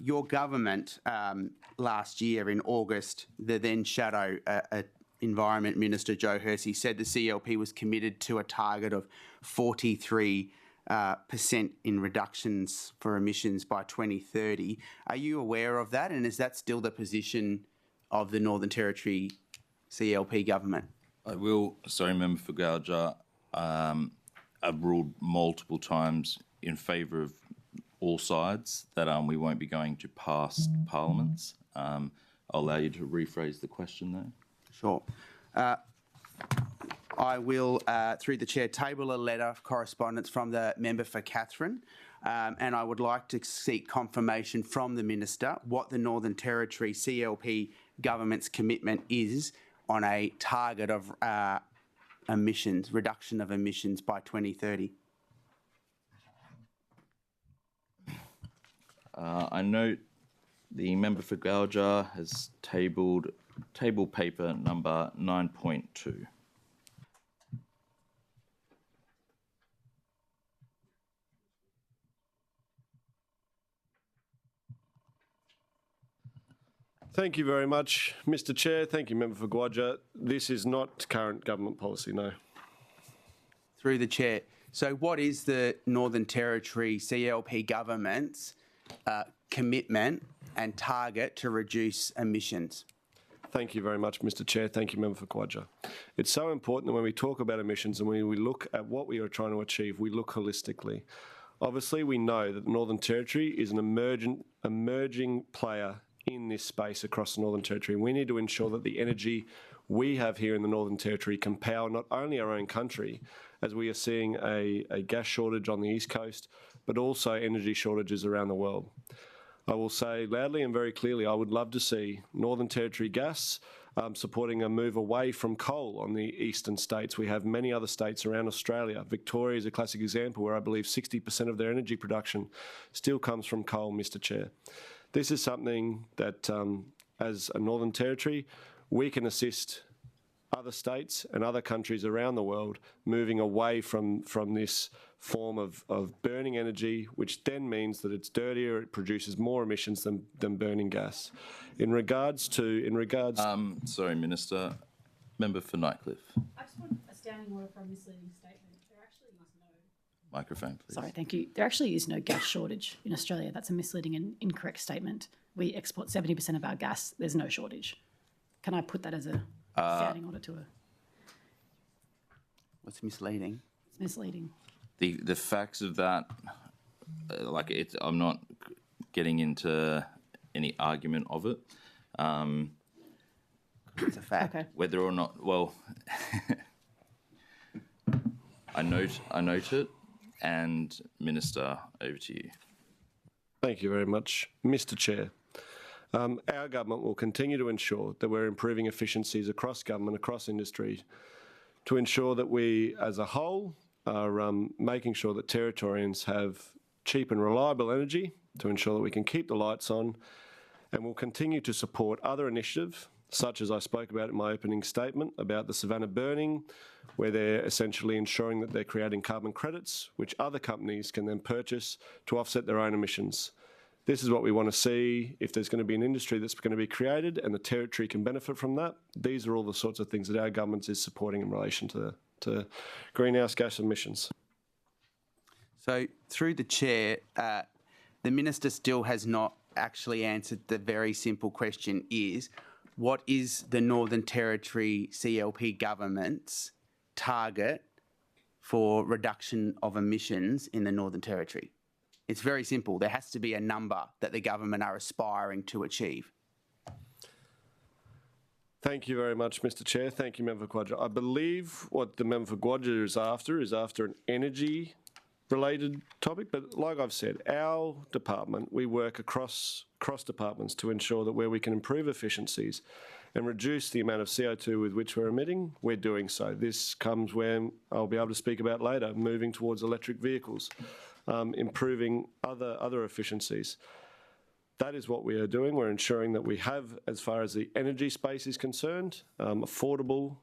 Your government last year in August, the then shadow Environment Minister Joe Hersey said the CLP was committed to a target of 43% in reductions for emissions by 2030. Are you aware of that, and is that still the position of the Northern Territory CLP government? I will, sorry, Member for Guyula, I've ruled multiple times in favour of all sides that we won't be going to past parliaments. I'll allow you to rephrase the question though. Sure. I will, through the chair, table a letter of correspondence from the member for Katherine, and I would like to seek confirmation from the Minister what the Northern Territory CLP government's commitment is on a target of emissions, reduction of emissions by 2030. I note the member for Guyula has tabled table paper number 9.2. Thank you very much, Mr. Chair. Thank you, Member for Guyula. This is not current government policy, no. Through the chair. So what is the Northern Territory CLP government's commitment and target to reduce emissions? Thank you very much, Mr. Chair. Thank you, Member for Guyula. It's so important that when we talk about emissions and when we look at what we are trying to achieve, we look holistically. Obviously, we know that the Northern Territory is an emerging player in this space across the Northern Territory. And we need to ensure that the energy we have here in the Northern Territory can power not only our own country, as we are seeing a gas shortage on the East Coast, but also energy shortages around the world. I will say loudly and very clearly, I would love to see Northern Territory Gas supporting a move away from coal on the eastern states. We have many other states around Australia. Victoria is a classic example where I believe 60% of their energy production still comes from coal, Mr. Chair. This is something that, as a Northern Territory, we can assist other states and other countries around the world moving away from this form of burning energy, which then means that it's dirtier, it produces more emissions than burning gas. Sorry, Minister. Member for Nightcliff. I just want a standing order for a misleading statement. There actually is no... Microphone, please. Sorry, thank you. There actually is no gas shortage in Australia. That's a misleading and incorrect statement. We export 70% of our gas. There's no shortage. Can I put that as a standing order to a... What's misleading? It's misleading. The facts of that, I'm not getting into any argument of it. It's a fact. Okay. Whether or not, well, I note it, and Minister, over to you. Thank you very much, Mr. Chair. Our government will continue to ensure that we're improving efficiencies across government, across industry, to ensure that we, as a whole, are making sure that Territorians have cheap and reliable energy to ensure that we can keep the lights on, and we'll continue to support other initiatives, such as I spoke about in my opening statement about the Savannah burning, where they're essentially ensuring that they're creating carbon credits, which other companies can then purchase to offset their own emissions. This is what we want to see if there's going to be an industry that's going to be created and the Territory can benefit from that. These are all the sorts of things that our government is supporting in relation to greenhouse gas emissions. So, through the chair, the Minister still has not actually answered the very simple question is, what is the Northern Territory CLP government's target for reduction of emissions in the Northern Territory? It's very simple. There has to be a number that the government are aspiring to achieve. Thank you very much, Mr. Chair. Thank you, Member for Guyula. I believe what the Member for Guyula is after an energy-related topic, but like I've said, our department, we work across departments to ensure that where we can improve efficiencies and reduce the amount of CO2 with which we're emitting, we're doing so. This comes where I'll be able to speak about later, moving towards electric vehicles, improving other efficiencies. That is what we are doing. We're ensuring that we have, as far as the energy space is concerned, affordable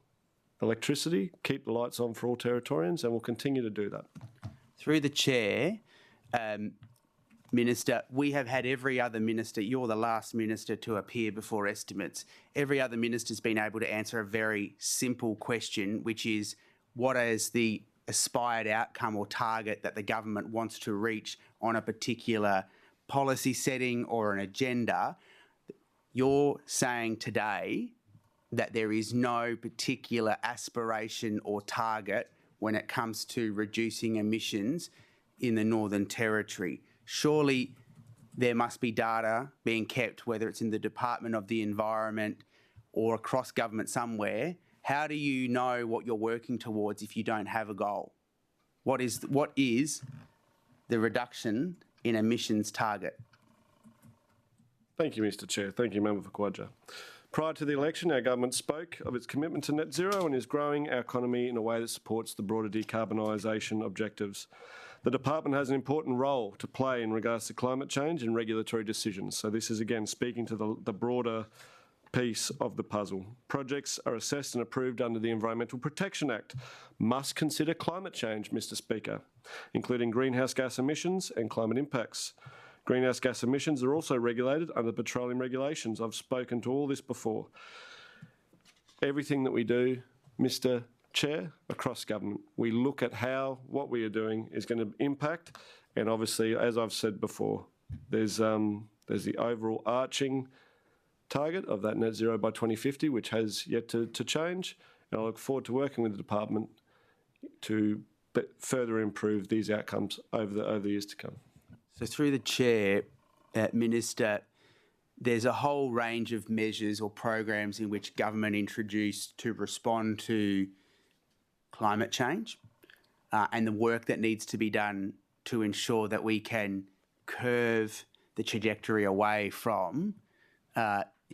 electricity, keep the lights on for all Territorians, and we'll continue to do that. Through the chair, Minister, we have had every other minister, you're the last minister to appear before estimates. Every other minister's been able to answer a very simple question, which is what is the aspired outcome or target that the government wants to reach on a particular policy setting or an agenda. You're saying today that there is no particular aspiration or target when it comes to reducing emissions in the Northern Territory. Surely there must be data being kept, whether it's in the Department of the Environment or across government somewhere. How do you know what you're working towards if you don't have a goal? What is the reduction in emissions target? Thank you, Mr Chair. Thank you, Member for Quadra. Prior to the election, our government spoke of its commitment to net zero and is growing our economy in a way that supports the broader decarbonisation objectives. The department has an important role to play in regards to climate change and regulatory decisions. So this is, again, speaking to the broader piece of the puzzle. Projects are assessed and approved under the Environmental Protection Act, must consider climate change, Mr Speaker, including greenhouse gas emissions and climate impacts. Greenhouse gas emissions are also regulated under petroleum regulations. I've spoken to all this before. Everything that we do, Mr Chair, across government, we look at how what we are doing is going to impact, and obviously, as I've said before, there's the overall arching target of that net zero by 2050, which has yet to change, and I look forward to working with the department to further improve these outcomes over the years to come. So through the chair, Minister, there's a whole range of measures or programs in which government introduced to respond to climate change and the work that needs to be done to ensure that we can curve the trajectory away from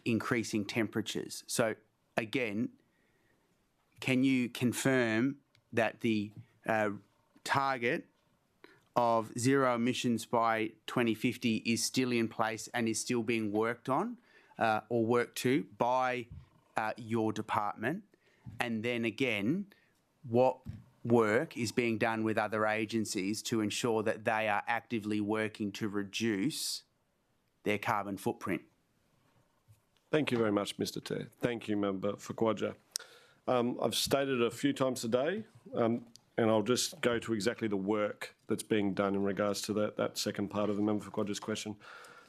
increasing temperatures. So again, can you confirm that the target of zero emissions by 2050 is still in place and is still being worked on or worked to by your department? And then again, what work is being done with other agencies to ensure that they are actively working to reduce their carbon footprint? Thank you very much, Mr Chair. Thank you, Member for Quadra. I've stated a few times today, and I'll just go to exactly the work that's being done in regards to that second part of the Member for Quadra's question.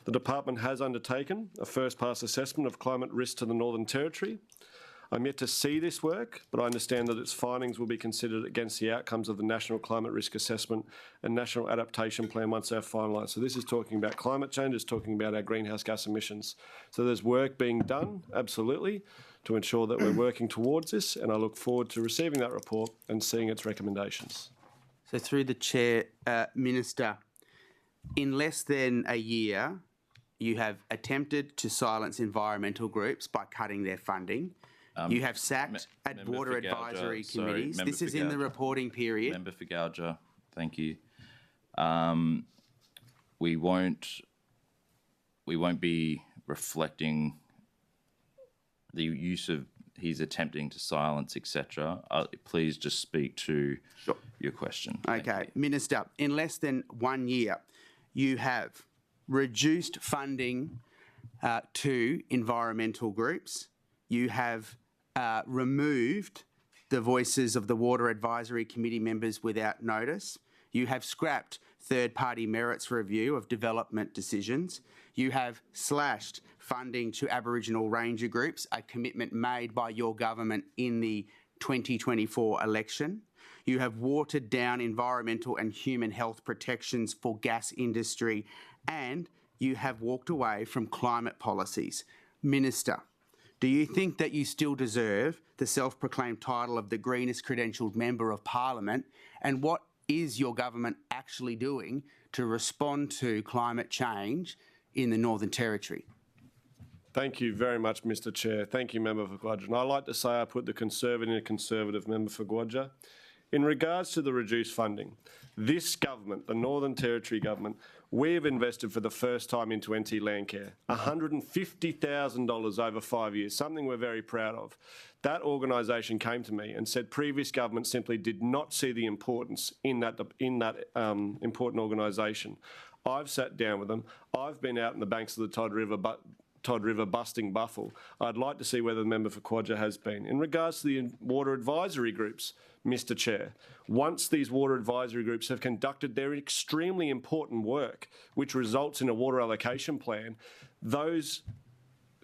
The department has undertaken a first-pass assessment of climate risk to the Northern Territory. I'm yet to see this work, but I understand that its findings will be considered against the outcomes of the National Climate Risk Assessment and National Adaptation Plan once they're finalised. So this is talking about climate change, it's talking about our greenhouse gas emissions. So there's work being done, absolutely, to ensure that we're working towards this, and I look forward to receiving that report and seeing its recommendations. So through the chair, Minister, in less than a year, you have attempted to silence environmental groups by cutting their funding. You have sacked at border advisory committees. This is in the reporting period. Member for Gouger, thank you. We won't be reflecting the use of he's attempting to silence, etc. Please just speak to your question. Okay, Minister, in less than 1 year, you have reduced funding to environmental groups. You have removed the voices of the Water Advisory Committee members without notice. You have scrapped third-party merits review of development decisions. You have slashed funding to Aboriginal Ranger groups, a commitment made by your government in the 2024 election. You have watered down environmental and human health protections for gas industry, and you have walked away from climate policies. Minister, do you think that you still deserve the self-proclaimed title of the greenest credentialed member of Parliament? And what is your government actually doing to respond to climate change in the Northern Territory? Thank you very much, Mr Chair. Thank you, Member for Gwadja. And I like to say I put the Conservative in a Conservative, Member for Gwadja. In regards to the reduced funding, this government, the Northern Territory government, we have invested for the first time into NT Landcare, $150,000 over 5 years, something we're very proud of. That organisation came to me and said previous government simply did not see the importance in that important organisation. I've sat down with them. I've been out in the banks of the Todd River busting buffle. I'd like to see whether the member for Quadja has been. In regards to the water advisory groups, Mr Chair, once these water advisory groups have conducted their extremely important work, which results in a water allocation plan, those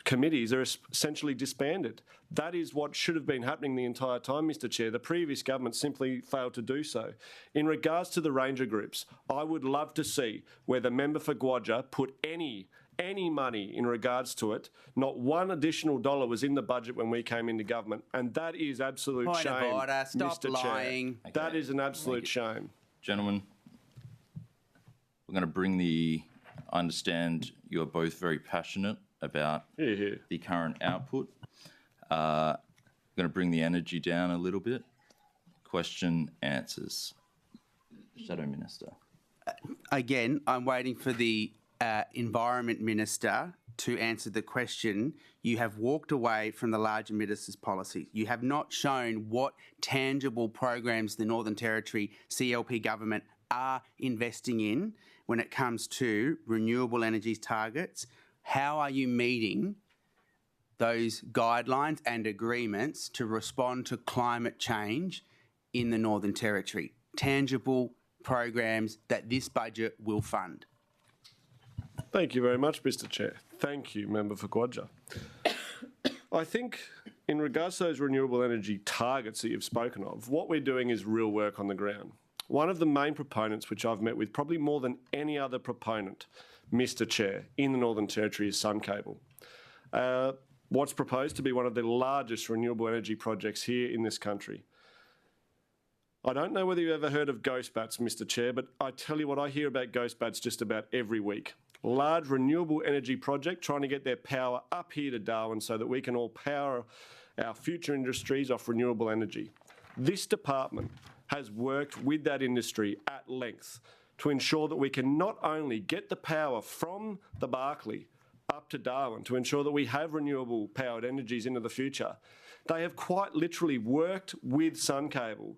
committees are essentially disbanded. That is what should have been happening the entire time, Mr Chair. The previous government simply failed to do so. In regards to the ranger groups, I would love to see where the member for Quadja put any money in regards to it. Not one additional dollar was in the budget when we came into government, and that is absolute shame. Point of order. Stop Mr. lying. Chair. That is an absolute shame. Gentlemen, we're going to bring the... I understand you're both very passionate about the current output. Going to bring the energy down a little bit. Question, answers. Shadow Minister. Again, I'm waiting for the Environment Minister to answer the question. You have walked away from the large emitters policy. You have not shown what tangible programs the Northern Territory CLP government are investing in when it comes to renewable energies targets. How are you meeting those guidelines and agreements to respond to climate change in the Northern Territory? Tangible programs that this budget will fund. Thank you very much, Mr Chair. Thank you, Member for Quadja. I think in regards to those renewable energy targets that you've spoken of, what we're doing is real work on the ground. One of the main proponents, which I've met with probably more than any other proponent, Mr Chair, in the Northern Territory is Suncable. What's proposed to be one of the largest renewable energy projects here in this country. I don't know whether you've ever heard of ghost bats, Mr Chair, but I tell you what, I hear about ghost bats just about every week. Large renewable energy project trying to get their power up here to Darwin so that we can all power our future industries off renewable energy. This department has worked with that industry at length to ensure that we can not only get the power from the Barkly up to Darwin to ensure that we have renewable powered energies into the future. They have quite literally worked with Suncable,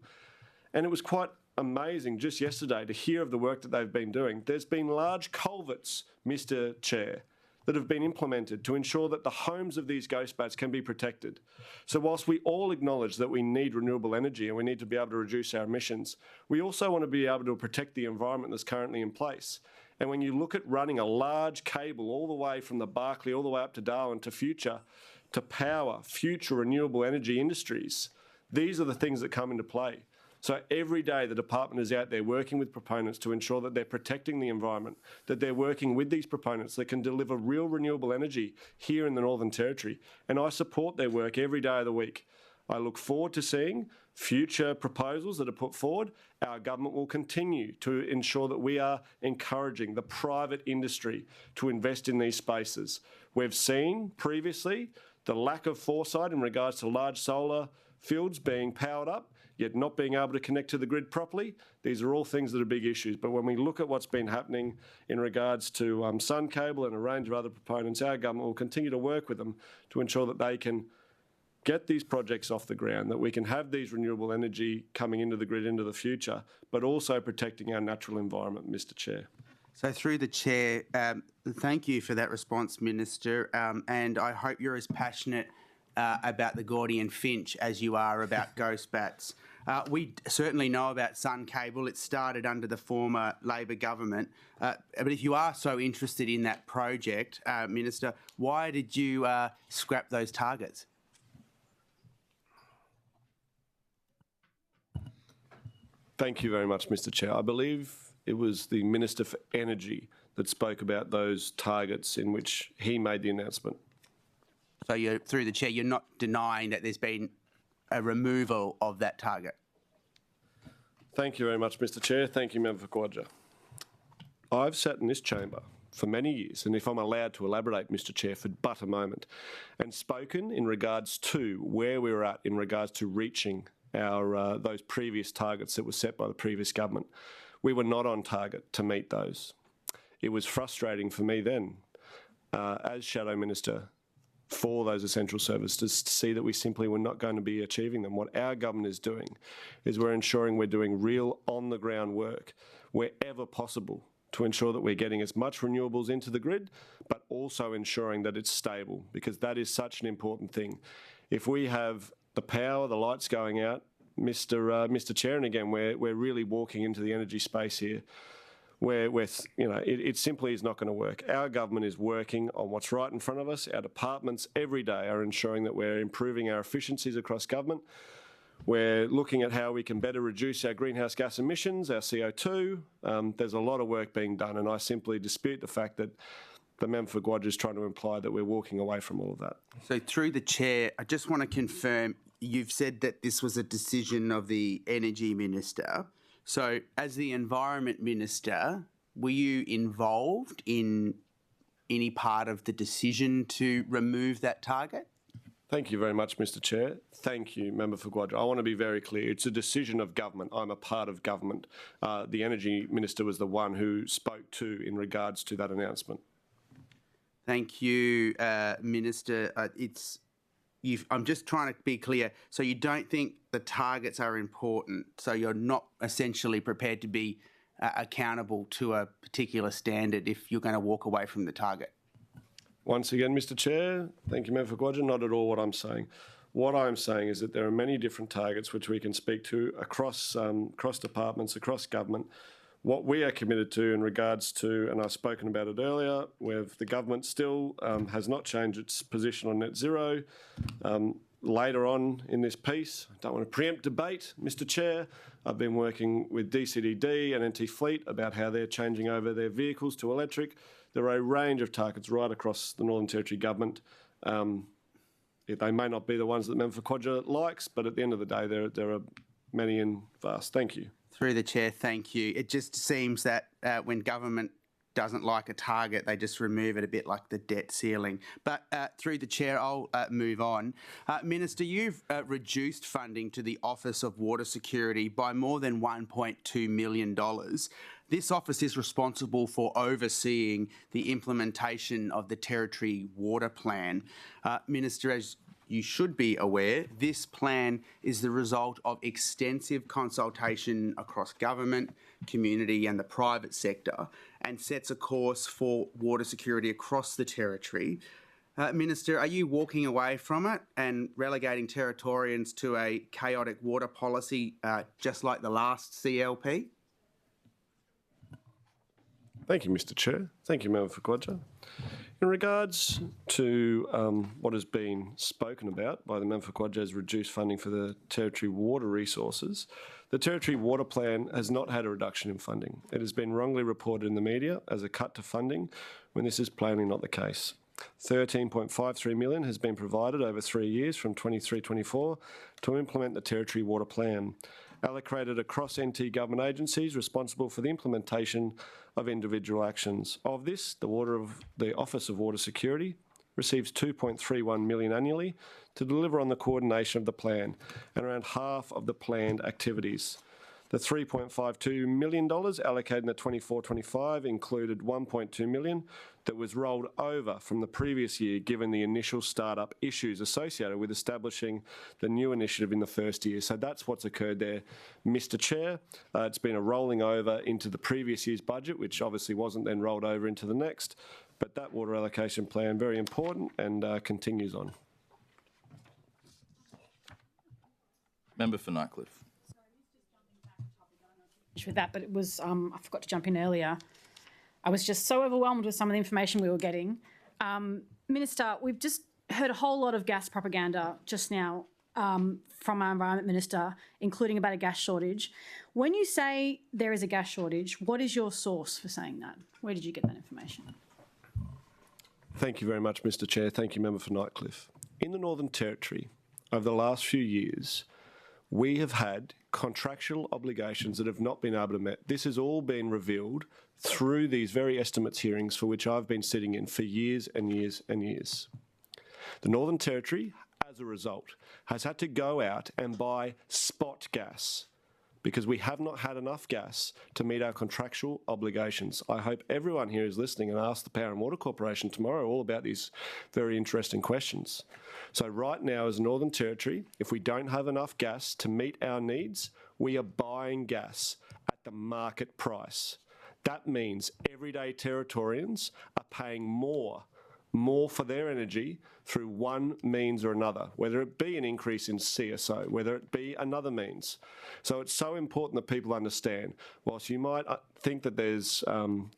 and it was quite amazing just yesterday to hear of the work that they've been doing. There's been large culverts, Mr Chair, that have been implemented to ensure that the homes of these ghost bats can be protected. So whilst we all acknowledge that we need renewable energy and we need to be able to reduce our emissions, we also want to be able to protect the environment that's currently in place. And when you look at running a large cable all the way from the Barkly all the way up to Darwin to power future renewable energy industries, these are the things that come into play. So every day the department is out there working with proponents to ensure that they're protecting the environment, that they're working with these proponents that can deliver real renewable energy here in the Northern Territory. And I support their work every day of the week. I look forward to seeing future proposals that are put forward. Our government will continue to ensure that we are encouraging the private industry to invest in these spaces. We've seen previously the lack of foresight in regards to large solar fields being powered up, yet not being able to connect to the grid properly. These are all things that are big issues. But when we look at what's been happening in regards to Suncable and a range of other proponents, our government will continue to work with them to ensure that they can get these projects off the ground, that we can have these renewable energy coming into the grid into the future, but also protecting our natural environment, Mr Chair. So through the chair, thank you for that response, Minister, and I hope you're as passionate about the Gordian Finch as you are about ghost bats. We certainly know about Suncable. It started under the former Labor government. But if you are so interested in that project, Minister, why did you scrap those targets? Thank you very much, Mr Chair. I believe it was the Minister for Energy that spoke about those targets in which he made the announcement. So you're, through the chair, you're not denying that there's been a removal of that target? Thank you very much, Mr Chair. Thank you, Member for Quadja. I've sat in this chamber for many years, and if I'm allowed to elaborate, Mr Chair, for but a moment, and spoken in regards to where we were at in regards to reaching our those previous targets that were set by the previous government. We were not on target to meet those. It was frustrating for me then, as Shadow Minister, for those essential services to see that we simply were not going to be achieving them. What our government is doing is we're ensuring we're doing real on-the-ground work wherever possible to ensure that we're getting as much renewables into the grid, but also ensuring that it's stable, because that is such an important thing. If we have the power, the lights going out, Mr. Chair, and again, we're really walking into the energy space here, where it simply is not going to work. Our government is working on what's right in front of us. Our departments every day are ensuring that we're improving our efficiencies across government. We're looking at how we can better reduce our greenhouse gas emissions, our CO2. There's a lot of work being done, and I simply dispute the fact that the member for Gwadja is trying to imply that we're walking away from all of that. So through the chair, I just want to confirm, you've said that this was a decision of the Energy Minister. So as the Environment Minister, were you involved in any part of the decision to remove that target? Thank you very much, Mr Chair. Thank you, Member for Gwadja. I want to be very clear. It's a decision of government. I'm a part of government. The Energy Minister was the one who spoke to in regards to that announcement. Thank you, Minister. I'm just trying to be clear. So you don't think the targets are important, so you're not essentially prepared to be accountable to a particular standard if you're going to walk away from the target? Once again, Mr Chair, thank you, Member for Gwadja, not at all what I'm saying. What I'm saying is that there are many different targets which we can speak to across departments, across government. What we are committed to in regards to, and I've spoken about it earlier, where the government still has not changed its position on net zero. Later on in this piece, I don't want to preempt debate, Mr Chair, I've been working with DCDD and NT Fleet about how they're changing over their vehicles to electric. There are a range of targets right across the Northern Territory government. They may not be the ones that Member for Gwadja likes, but at the end of the day, there are many and vast. Thank you. Through the chair, thank you. It just seems that when government doesn't like a target, they just remove it, a bit like the debt ceiling. But through the chair, I'll move on. Minister, you've reduced funding to the Office of Water Security by more than $1.2 million. This office is responsible for overseeing the implementation of the Territory Water Plan. Minister, as you should be aware, this plan is the result of extensive consultation across government, community and the private sector, and sets a course for water security across the Territory. Minister, are you walking away from it and relegating Territorians to a chaotic water policy just like the last CLP? Thank you, Mr Chair. Thank you, Member for Gwadja. In regards to what has been spoken about by the Member for Gwadja as reduced funding for the Territory water resources, the Territory Water Plan has not had a reduction in funding. It has been wrongly reported in the media as a cut to funding when this is plainly not the case. $13.53 million has been provided over 3 years from 23-24 to implement the Territory Water Plan, allocated across NT government agencies responsible for the implementation of individual actions. Of this, the Office of Water Security receives $2.31 million annually to deliver on the coordination of the plan and around half of the planned activities. The $3.52 million allocated in the 24-25 included $1.2 million that was rolled over from the previous year given the initial startup issues associated with establishing the new initiative in the first year. So that's what's occurred there, Mr Chair. It's been a rolling over into the previous year's budget, which obviously wasn't then rolled over into the next. But that water allocation plan, very important and continues on. Member for Nightcliff. With that, but it was I forgot to jump in earlier. I was just so overwhelmed with some of the information we were getting. Minister, we've just heard a whole lot of gas propaganda just now from our Environment Minister, including about a gas shortage. When you say there is a gas shortage, what is your source for saying that? Where did you get that information? Thank you very much, Mr Chair. Thank you, Member for Nightcliff. In the Northern Territory, over the last few years, we have had contractual obligations that have not been able to met. This has all been revealed through these very estimates hearings for which I've been sitting in for years and years and years. The Northern Territory, as a result, has had to go out and buy spot gas because we have not had enough gas to meet our contractual obligations. I hope everyone here is listening and ask the Power and Water Corporation tomorrow all about these very interesting questions. So right now, as Northern Territory, if we don't have enough gas to meet our needs, we are buying gas at the market price. That means everyday Territorians are paying more for their energy through one means or another, whether it be an increase in CSO, whether it be another means. So it's so important that people understand, whilst you might think that there's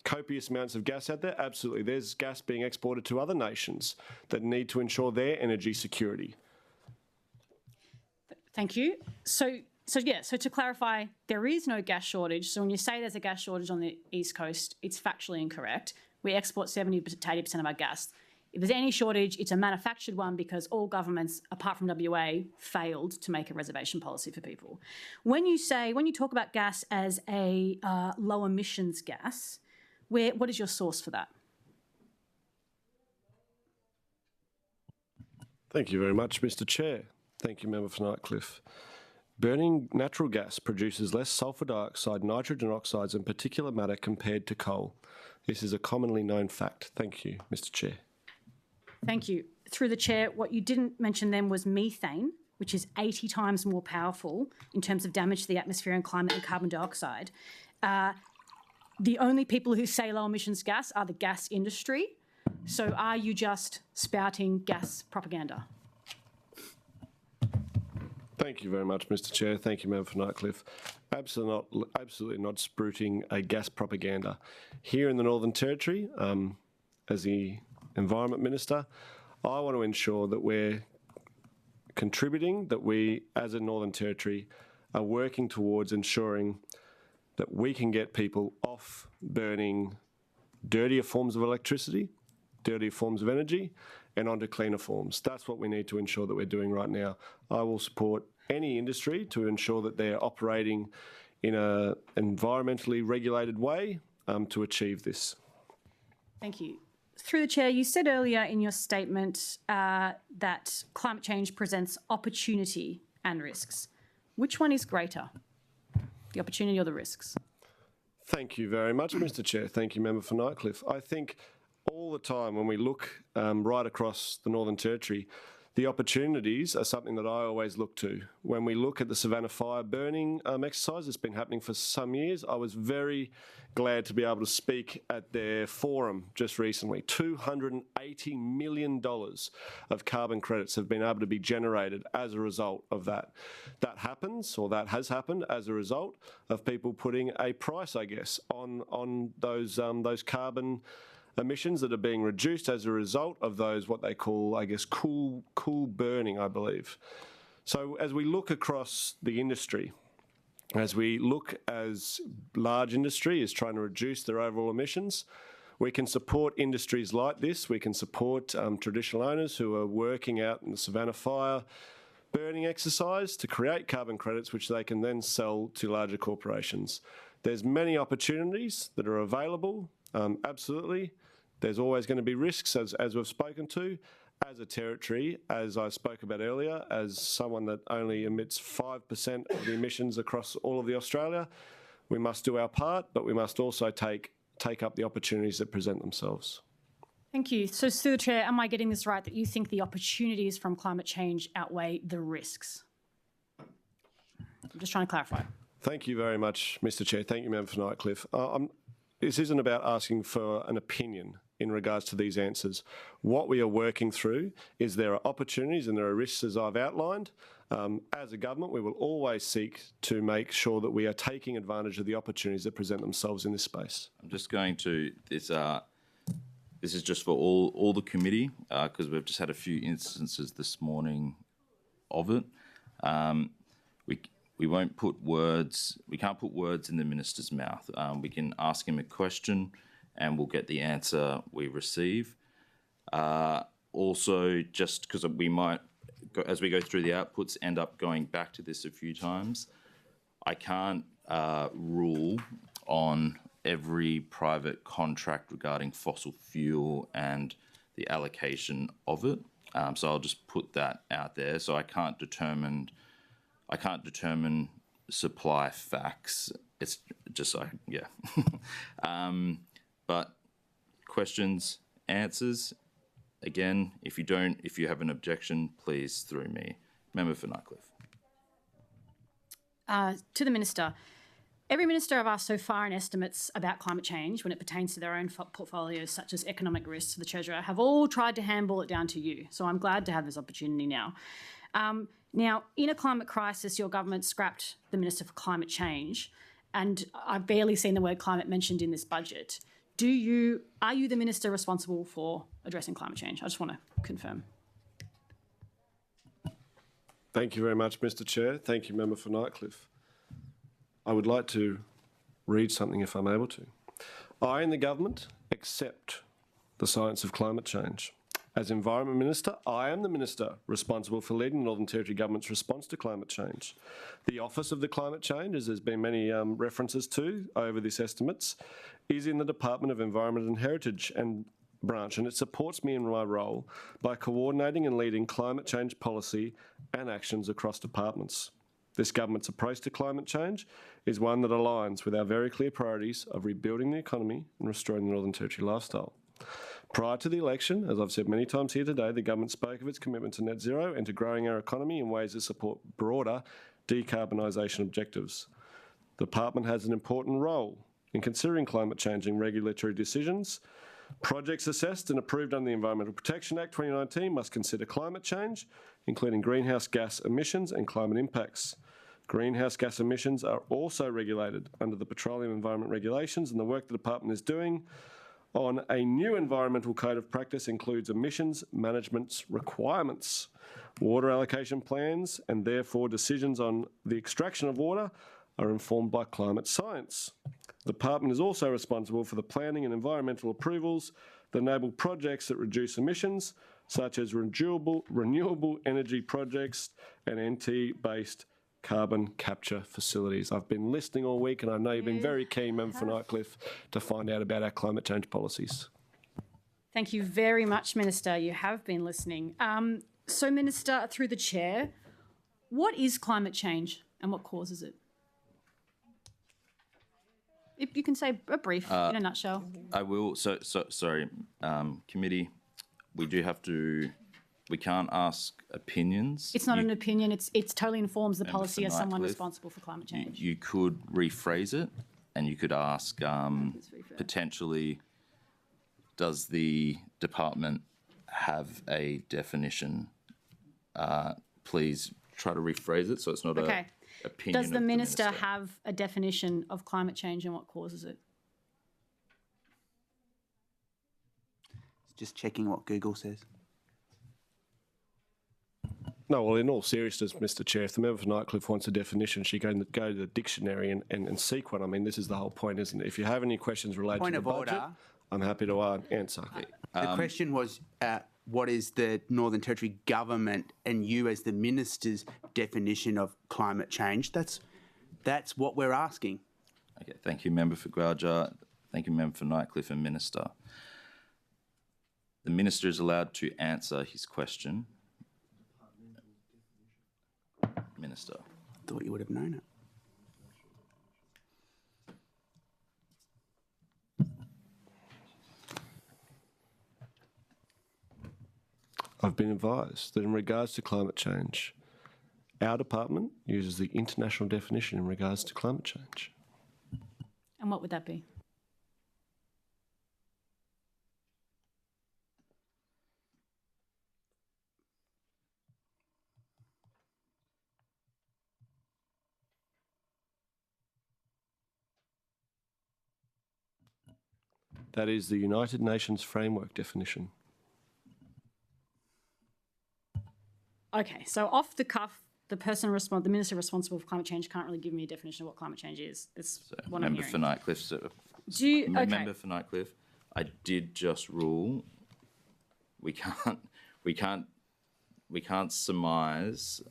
copious amounts of gas out there, absolutely, there's gas being exported to other nations that need to ensure their energy security. Thank you. So to clarify, there is no gas shortage. So when you say there's a gas shortage on the East Coast, it's factually incorrect. We export 70 to 80% of our gas. If there's any shortage, it's a manufactured one because all governments, apart from WA, failed to make a reservation policy for people. When you talk about gas as a low emissions gas, what is your source for that? Thank you very much, Mr. Chair. Thank you, Member for Nightcliff. Burning natural gas produces less sulphur dioxide, nitrogen oxides and particulate matter compared to coal. This is a commonly known fact. Thank you, Mr. Chair. Thank you. Through the chair, what you didn't mention then was methane, which is 80 times more powerful in terms of damage to the atmosphere and climate than carbon dioxide. The only people who say low emissions gas are the gas industry. So are you just spouting gas propaganda? Thank you very much, Mr. Chair. Thank you, Member for Nightcliff. Absolutely not spruiting a gas propaganda. Here in the Northern Territory, as the Environment Minister, I want to ensure that we're contributing, that we, as a Northern Territory, are working towards ensuring that we can get people off burning dirtier forms of electricity, dirtier forms of energy, and onto cleaner forms. That's what we need to ensure that we're doing right now. I will support any industry to ensure that they're operating in an environmentally regulated way to achieve this. Thank you. Through the chair, you said earlier in your statement that climate change presents opportunity and risks. Which one is greater, the opportunity or the risks? Thank you very much, Mr. Chair. Thank you, Member for Nightcliff. I think all the time when we look right across the Northern Territory, the opportunities are something that I always look to. When we look at the Savannah fire burning exercise that's been happening for some years, I was very glad to be able to speak at their forum just recently. $280 million of carbon credits have been able to be generated as a result of that. That happens, or that has happened, as a result of people putting a price, I guess, on those carbon emissions that are being reduced as a result of those, what they call, I guess, cool burning, I believe. So as we look across the industry, as we look as large industry is trying to reduce their overall emissions, we can support industries like this. We can support traditional owners who are working out in the Savannah fire burning exercise to create carbon credits, which they can then sell to larger corporations. There's many opportunities that are available, absolutely. There's always going to be risks, as we've spoken to. As a territory, as I spoke about earlier, as someone that only emits 5% of the emissions across all of the Australia, we must do our part, but we must also take up the opportunities that present themselves. Thank you. So, through the chair, am I getting this right, that you think the opportunities from climate change outweigh the risks? I'm just trying to clarify. Thank you very much, Mr. Chair. Thank you, Member for Nightcliff. This isn't about asking for an opinion in regards to these answers. What we are working through is there are opportunities and there are risks, as I've outlined. As a government, we will always seek to make sure that we are taking advantage of the opportunities that present themselves in this space. I'm just going to, this is just for all the committee, because we've just had a few instances this morning of it. We won't put words, we can't put words in the minister's mouth. We can ask him a question and we'll get the answer we receive. Also, just because we might, as we go through the outputs, end up going back to this a few times. I can't rule on every private contract regarding fossil fuel and the allocation of it. So I'll just put that out there. So I can't determine supply facts. It's just yeah. But questions, answers. Again, if you have an objection, please through me. Member for Nightcliff. To the Minister, every minister I've asked so far in estimates about climate change when it pertains to their own portfolios, such as economic risks to the Treasurer, have all tried to handball it down to you. So I'm glad to have this opportunity now. Now, in a climate crisis, your government scrapped the Minister for Climate Change, and I've barely seen the word climate mentioned in this budget. Are you the minister responsible for addressing climate change? I just want to confirm. Thank you very much, Mr. Chair. Thank you, Member for Nightcliff. I would like to read something if I'm able to. I and the government accept the science of climate change. As Environment Minister, I am the Minister responsible for leading the Northern Territory Government's response to climate change. The Office of the Climate Change, as there's been many references to over these estimates, is in the Department of Environment and Heritage and branch, and it supports me in my role by coordinating and leading climate change policy and actions across departments. This government's approach to climate change is one that aligns with our very clear priorities of rebuilding the economy and restoring the Northern Territory lifestyle. Prior to the election, as I've said many times here today, the government spoke of its commitment to net zero and to growing our economy in ways that support broader decarbonisation objectives. The department has an important role in considering climate change in regulatory decisions. Projects assessed and approved under the Environmental Protection Act 2019 must consider climate change, including greenhouse gas emissions and climate impacts. Greenhouse gas emissions are also regulated under the Petroleum Environment Regulations, and the work the department is doing on a new environmental code of practice includes emissions management requirements, water allocation plans, and therefore decisions on the extraction of water are informed by climate science. The department is also responsible for the planning and environmental approvals that enable projects that reduce emissions, such as renewable energy projects and NT-based carbon capture facilities. I've been listening all week, and I know you've been very keen, Member for Nightcliff, to find out about our climate change policies. Thank you very much, Minister. You have been listening. So, Minister, through the chair, what is climate change and what causes it? If you can say a brief, in a nutshell. I will. Sorry, committee. We can't ask opinions. It's not an opinion. It's totally informs the policy as someone responsible for climate change. You could rephrase it, and you could ask potentially, does the department have a definition? Please try to rephrase it so it's not a opinion. Does the minister have a definition of climate change and what causes it? Just checking what Google says. No, well, in all seriousness, Mr. Chair, if the member for Nightcliff wants a definition, she can go to the dictionary and seek one. I mean, this is the whole point, isn't it? If you have any questions related to the budget, I'm happy to answer. The question was, what is the Northern Territory Government and you as the minister's definition of climate change? That's what we're asking. Okay, thank you, Member for Guyula. Thank you, Member for Nightcliff and Minister. The Minister is allowed to answer his question. Minister. Thought you would have known it. I've been advised that in regards to climate change, our department uses the international definition in regards to climate change. And what would that be? That is the United Nations Framework definition. Okay, so off the cuff, the minister responsible for climate change can't really give me a definition of what climate change is. That's what I'm hearing. Member for Nightcliff. Member for Nightcliff, I did just rule. We can't surmise.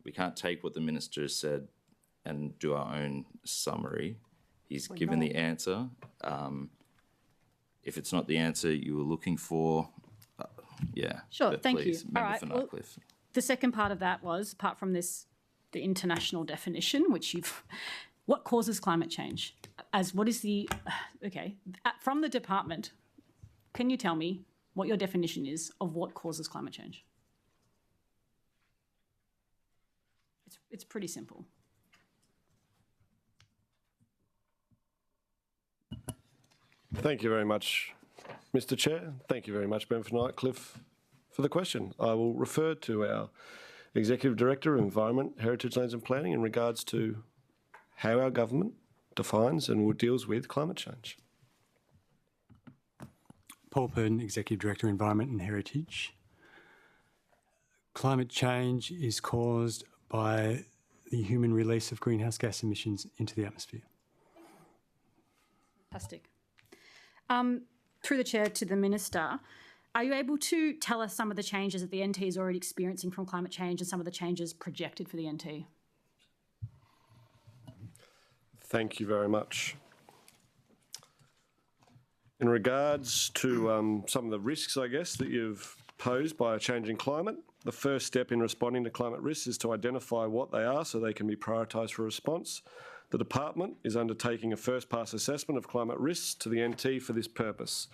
We can't take what the minister has said and do our own summary. He's given the answer. If it's not the answer you were looking for, yeah. Sure, but thank please, you. Member All right, for well, Nightcliff. the second part of that was, apart from this, the international definition, which you've, what causes climate change? As what is the, okay, from the department, can you tell me what your definition is of what causes climate change? It's pretty simple. Thank you very much, Mr. Chair. Thank you very much, Member for Nightcliff, for the question. I will refer to our Executive Director of Environment, Heritage Lands and Planning in regards to how our government defines and deals with climate change. Paul Purdon, Executive Director, Environment and Heritage. Climate change is caused by the human release of greenhouse gas emissions into the atmosphere. Fantastic. Through the chair to the minister, are you able to tell us some of the changes that the NT is already experiencing from climate change and some of the changes projected for the NT? Thank you very much. In regards to some of the risks, I guess, that you've posed by a changing climate, the first step in responding to climate risks is to identify what they are so they can be prioritised for response. The department is undertaking a first-pass assessment of climate risks to the NT for this purpose.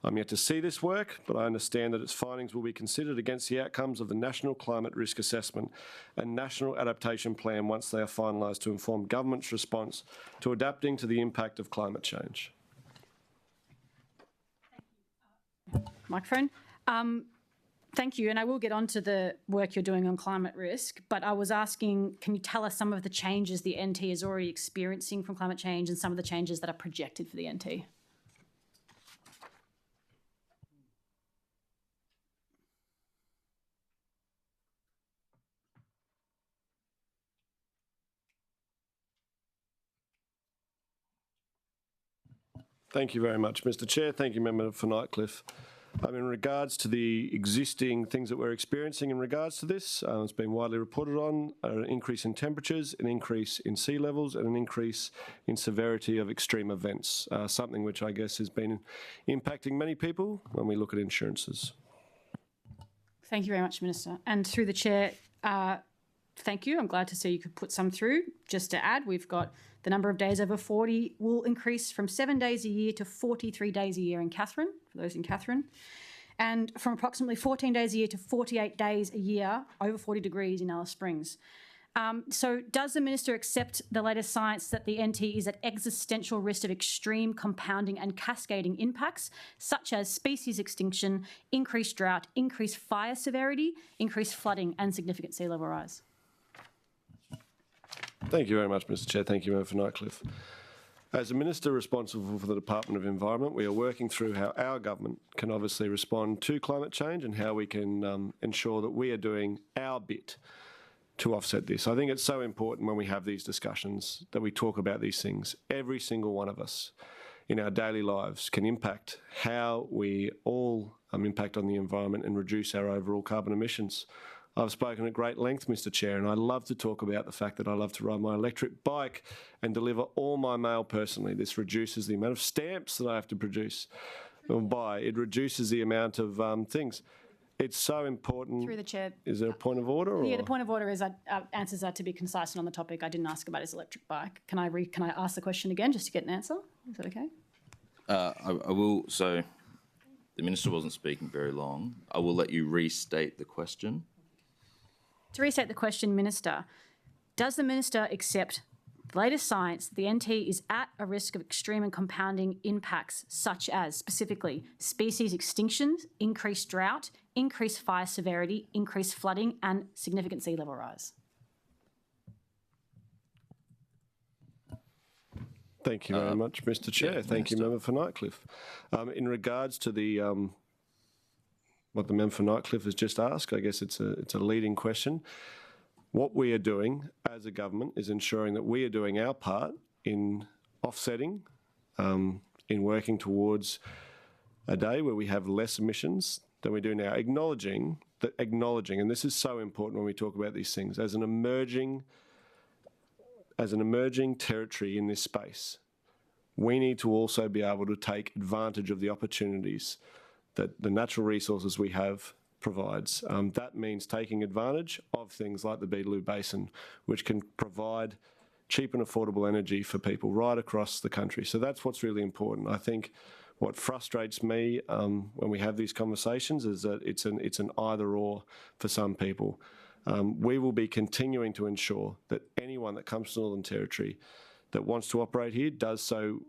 I'm yet to see this work, but I understand that its findings will be considered against the outcomes of the National Climate Risk Assessment and National Adaptation Plan once they are finalised to inform government's response to adapting to the impact of climate change. Microphone. Thank you, and I will get on to the work you're doing on climate risk, but I was asking, can you tell us some of the changes the NT is already experiencing from climate change and some of the changes that are projected for the NT? Thank you very much, Mr. Chair. Thank you, Member for Nightcliff. In regards to the existing things that we're experiencing in regards to this, it's been widely reported on an increase in temperatures, an increase in sea levels and an increase in severity of extreme events, something which I guess has been impacting many people when we look at insurances. Thank you very much, Minister. And through the chair, thank you. I'm glad to see you could put some through. Just to add, we've got the number of days over 40 will increase from 7 days a year to 43 days a year in Katherine, for those in Katherine, and from approximately 14 days a year to 48 days a year over 40 degrees in Alice Springs. So does the Minister accept the latest science that the NT is at existential risk of extreme compounding and cascading impacts, such as species extinction, increased drought, increased fire severity, increased flooding and significant sea level rise? Thank you very much, Mr. Chair. Thank you, Member for Nightcliff. As a Minister responsible for the Department of Environment, we are working through how our government can obviously respond to climate change and how we can ensure that we are doing our bit to offset this. I think it's so important when we have these discussions that we talk about these things. Every single one of us in our daily lives can impact how we all impact on the environment and reduce our overall carbon emissions. I've spoken at great length, Mr. Chair, and I love to talk about the fact that I love to ride my electric bike and deliver all my mail personally. This reduces the amount of stamps that I have to produce or buy. It reduces the amount of things. It's so important. Through the chair. Is there a point of order? Yeah, the point of order is answers are to be concise and on the topic. I didn't ask about his electric bike. Can I ask the question again just to get an answer? Is that okay? I will. So the Minister wasn't speaking very long. I will let you restate the question. To restate the question, Minister, does the Minister accept the latest science that the NT is at a risk of extreme and compounding impacts such as, specifically, species extinctions, increased drought, increased fire severity, increased flooding and significant sea level rise? Thank you very much, Mr. Chair. Thank you, Member for Nightcliff. In regards to the what the Member for Nightcliff has just asked, I guess it's a leading question. What we are doing as a government is ensuring that we are doing our part in offsetting, in working towards a day where we have less emissions than we do now, acknowledging, and this is so important when we talk about these things, as an emerging as an emerging territory in this space, we need to also be able to take advantage of the opportunities that the natural resources we have provides. That means taking advantage of things like the Beetaloo Basin, which can provide cheap and affordable energy for people right across the country. So that's what's really important. I think what frustrates me when we have these conversations is that it's an either or for some people. We will be continuing to ensure that anyone that comes to Northern Territory that wants to operate here does so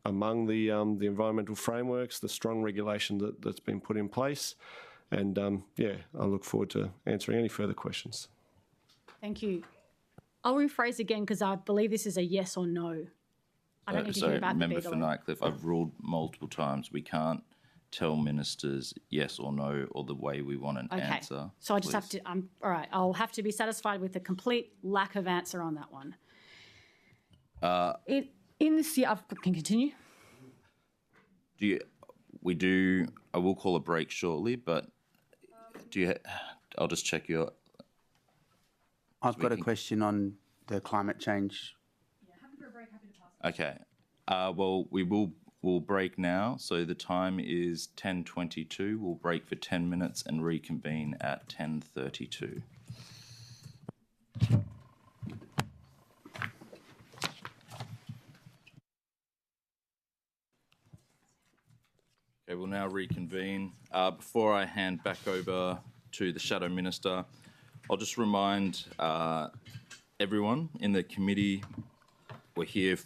among the environmental frameworks, the strong regulation that's been put in place. And I look forward to answering any further questions. Thank you. I'll rephrase again because I believe this is a yes or no. I don't need to hear about the member for Beetaloo. Nightcliff, I've ruled multiple times we can't tell ministers yes or no or the way we want an answer. So I just have to, all right, I'll have to be satisfied with the complete lack of answer on that one. In this year, I can continue. I will call a break shortly, but I'll just check your. I've got a question on the climate change. Yeah, happy for a break, happy to pass. Okay. Well, we'll break now. So the time is 10:22. We'll break for 10 minutes and reconvene at 10:32. Okay, we'll now reconvene. Before I hand back over to the Shadow Minister, I'll just remind everyone in the committee we're here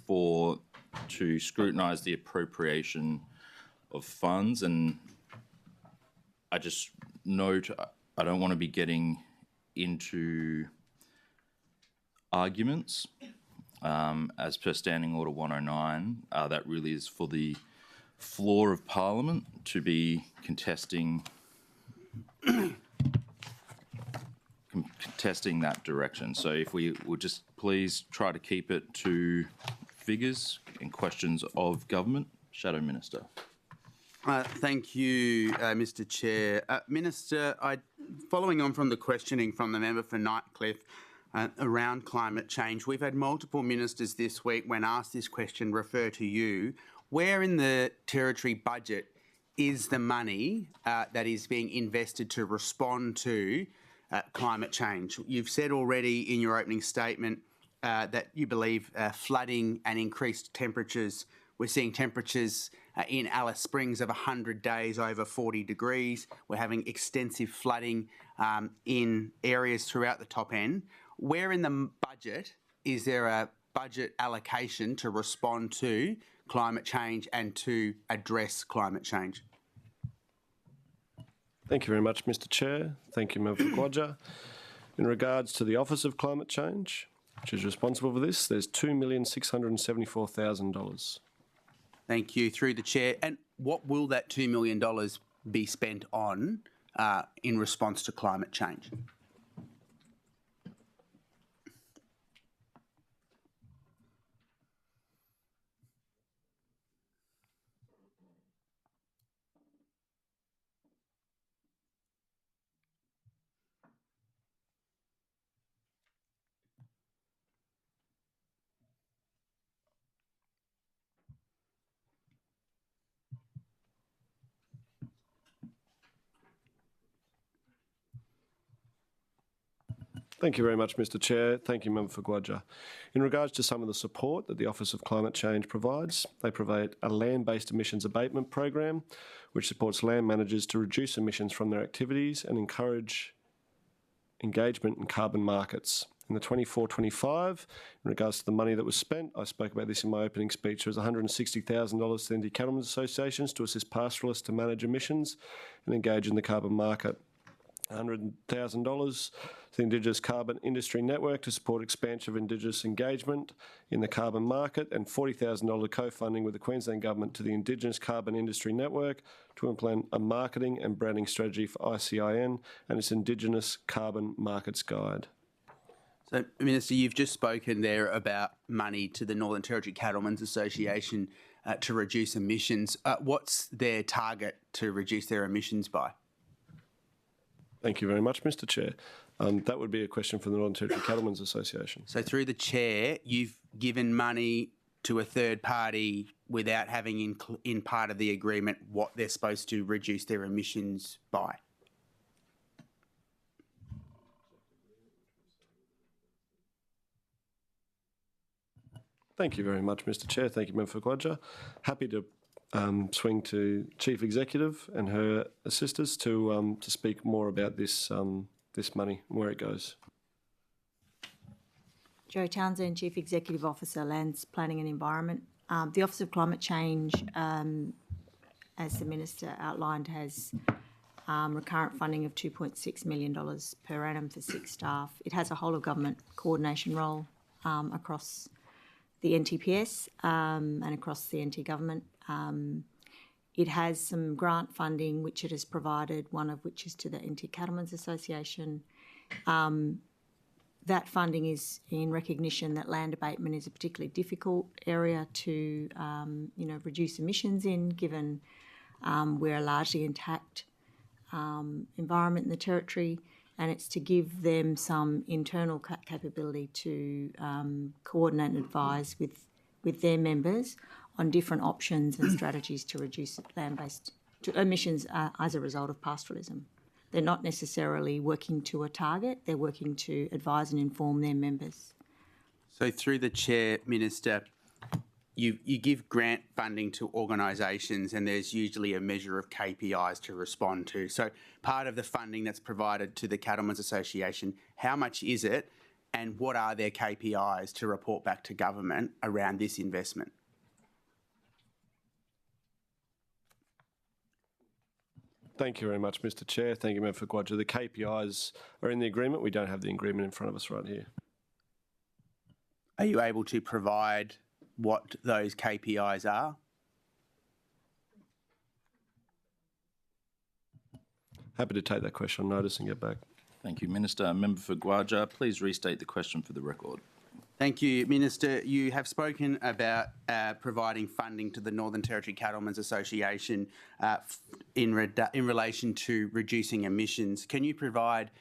to scrutinise the appropriation of funds, and I just note I don't want to be getting into arguments. As per Standing Order 109, that really is for the floor of Parliament to be contesting that direction. So if we would just please try to keep it to figures and questions of government. Shadow Minister. Thank you, Mr. Chair. Minister, following on from the questioning from the member for Nightcliff around climate change, we've had multiple ministers this week, when asked this question, refer to you. Where in the Territory budget is the money that is being invested to respond to climate change? You've said already in your opening statement that you believe flooding and increased temperatures, we're seeing temperatures in Alice Springs of 100 days over 40 degrees. We're having extensive flooding in areas throughout the top end. Where in the budget is there a budget allocation to respond to climate change and to address climate change? Thank you very much, Mr. Chair. Thank you, Member for Quadja. In regards to the Office of Climate Change, which is responsible for this, there's $2,674,000. Thank you. Through the Chair. And what will that $2 million be spent on in response to climate change? Thank you very much, Mr. Chair. Thank you, Member for Quadja. In regards to some of the support that the Office of Climate Change provides, they provide a land-based emissions abatement program, which supports land managers to reduce emissions from their activities and encourage engagement in carbon markets. In the 24-25, in regards to the money that was spent, I spoke about this in my opening speech, there was $160,000 to the cattlemen's associations to assist pastoralists to manage emissions and engage in the carbon market. $100,000 to the Indigenous Carbon Industry Network to support expansion of Indigenous engagement in the carbon market, and $40,000 co-funding with the Queensland Government to the Indigenous Carbon Industry Network to implement a marketing and branding strategy for ICIN and its Indigenous Carbon Markets Guide. So, Minister, you've just spoken there about money to the Northern Territory Cattlemen's Association to reduce emissions. What's their target to reduce their emissions by? Thank you very much, Mr. Chair. That would be a question for the Northern Territory Cattlemen's Association. So through the chair, you've given money to a third party without having in part of the agreement what they're supposed to reduce their emissions by. Thank you very much, Mr. Chair. Thank you, Member for Quadra. Happy to swing to Chief Executive and her assistants to speak more about this this money and where it goes. Joe Townsend, Chief Executive Officer, Lands, Planning and Environment. The Office of Climate Change, as the Minister outlined, has recurrent funding of $2.6 million per annum for 6 staff. It has a whole of government coordination role across the NTPS and across the NT government. It has some grant funding which it has provided, one of which is to the NT Cattlemen's Association. That funding is in recognition that land abatement is a particularly difficult area to reduce emissions in, given we're a largely intact environment in the Territory, and it's to give them some internal capability to coordinate and advise with their members on different options and strategies to reduce land-based emissions as a result of pastoralism. They're not necessarily working to a target, they're working to advise and inform their members. So through the chair, Minister, you give grant funding to organisations and there's usually a measure of KPIs to respond to. So part of the funding that's provided to the Cattlemen's Association, how much is it and what are their KPIs to report back to government around this investment? Thank you very much, Mr. Chair. Thank you, Member for Quadra. The KPIs are in the agreement. We don't have the agreement in front of us right here. Are you able to provide what those KPIs are? Happy to take that question on notice and get back. Thank you, Minister. Member for Guyula, please restate the question for the record. Thank you, Minister. You have spoken about providing funding to the Northern Territory Cattlemen's Association in relation to reducing emissions. Can you provide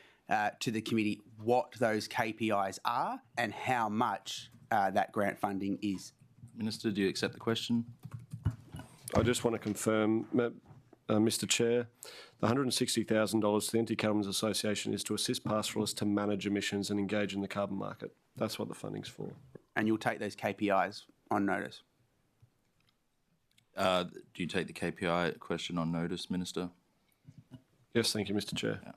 to the committee what those KPIs are and how much that grant funding is? Minister, do you accept the question? I just want to confirm, Mr. Chair, the $160,000 to the NT Cattlemen's Association is to assist pastoralists to manage emissions and engage in the carbon market. That's what the funding's for. And you'll take those KPIs on notice? Do you take the KPI question on notice, Minister? Yes, thank you, Mr. Chair. Yeah.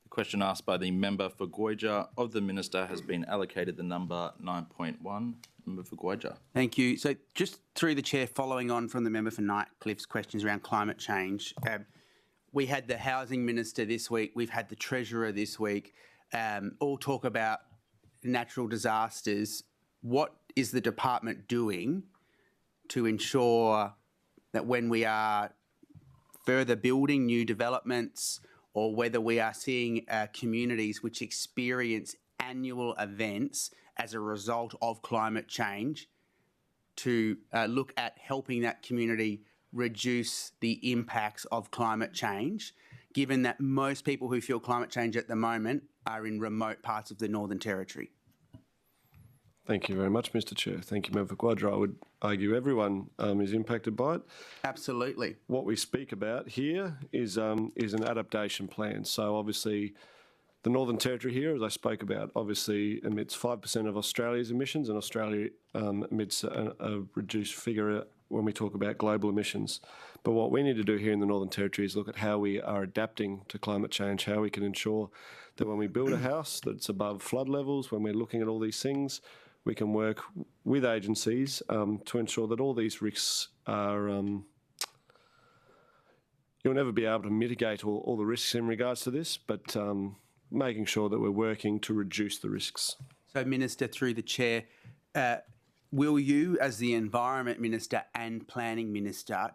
The question asked by the member for Guyula of the Minister has been allocated the number 9.1. Member for Guyula. Thank you. So just through the chair, following on from the member for Nightcliffe's questions around climate change, we had the Housing Minister this week, we've had the Treasurer this week, all talk about natural disasters. What is the department doing to ensure that when we are further building new developments or whether we are seeing communities which experience annual events as a result of climate change, to look at helping that community reduce the impacts of climate change, given that most people who feel climate change at the moment are in remote parts of the Northern Territory? Thank you very much, Mr. Chair. Thank you, Member for Quadra. I would argue everyone is impacted by it. Absolutely. What we speak about here is an adaptation plan. So obviously, the Northern Territory here, as I spoke about, obviously emits 5% of Australia's emissions, and Australia emits a reduced figure when we talk about global emissions. But what we need to do here in the Northern Territory is look at how we are adapting to climate change, how we can ensure that when we build a house that's above flood levels, when we're looking at all these things, we can work with agencies to ensure that all these risks are... you'll never be able to mitigate all the risks in regards to this, but making sure that we're working to reduce the risks. So, Minister, through the chair, will you, as the Environment Minister and Planning Minister,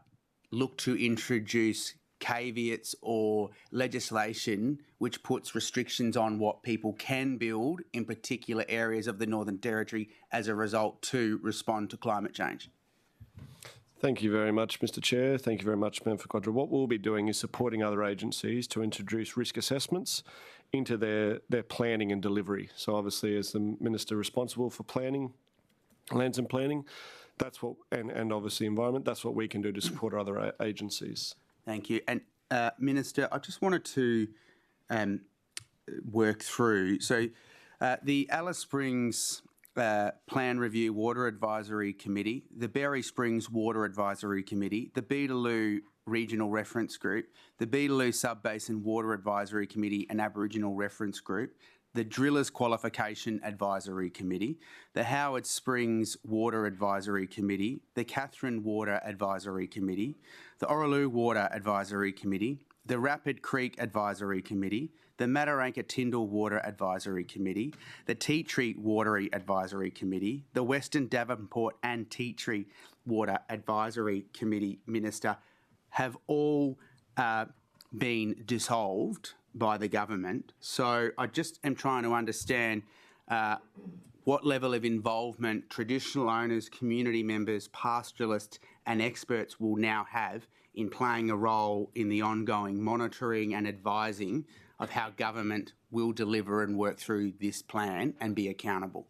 look to introduce caveats or legislation which puts restrictions on what people can build in particular areas of the Northern Territory as a result to respond to climate change? Thank you very much, Mr Chair. Thank you very much, Member Quadra. What we'll be doing is supporting other agencies to introduce risk assessments into their planning and delivery. So obviously, as the Minister responsible for planning, lands and planning, that's what, and obviously environment, that's what we can do to support other agencies. Thank you. And Minister, I just wanted to work through. So the Alice Springs Plan Review Water Advisory Committee, the Berry Springs Water Advisory Committee, the Beetaloo Regional Reference Group, the Beetaloo Sub-Basin Water Advisory Committee and Aboriginal Reference Group, the Drillers Qualification Advisory Committee, the Howard Springs Water Advisory Committee, the Catherine Water Advisory Committee, the Oraloo Water Advisory Committee, the Rapid Creek Advisory Committee, the Mataranka Tyndall Water Advisory Committee, the Tea Tree Watery Advisory Committee, the Western Davenport and Tea Tree Water Advisory Committee, Minister, have all been dissolved by the government. So I just am trying to understand what level of involvement traditional owners, community members, pastoralists and experts will now have in playing a role in the ongoing monitoring and advising of how government will deliver and work through this plan and be accountable.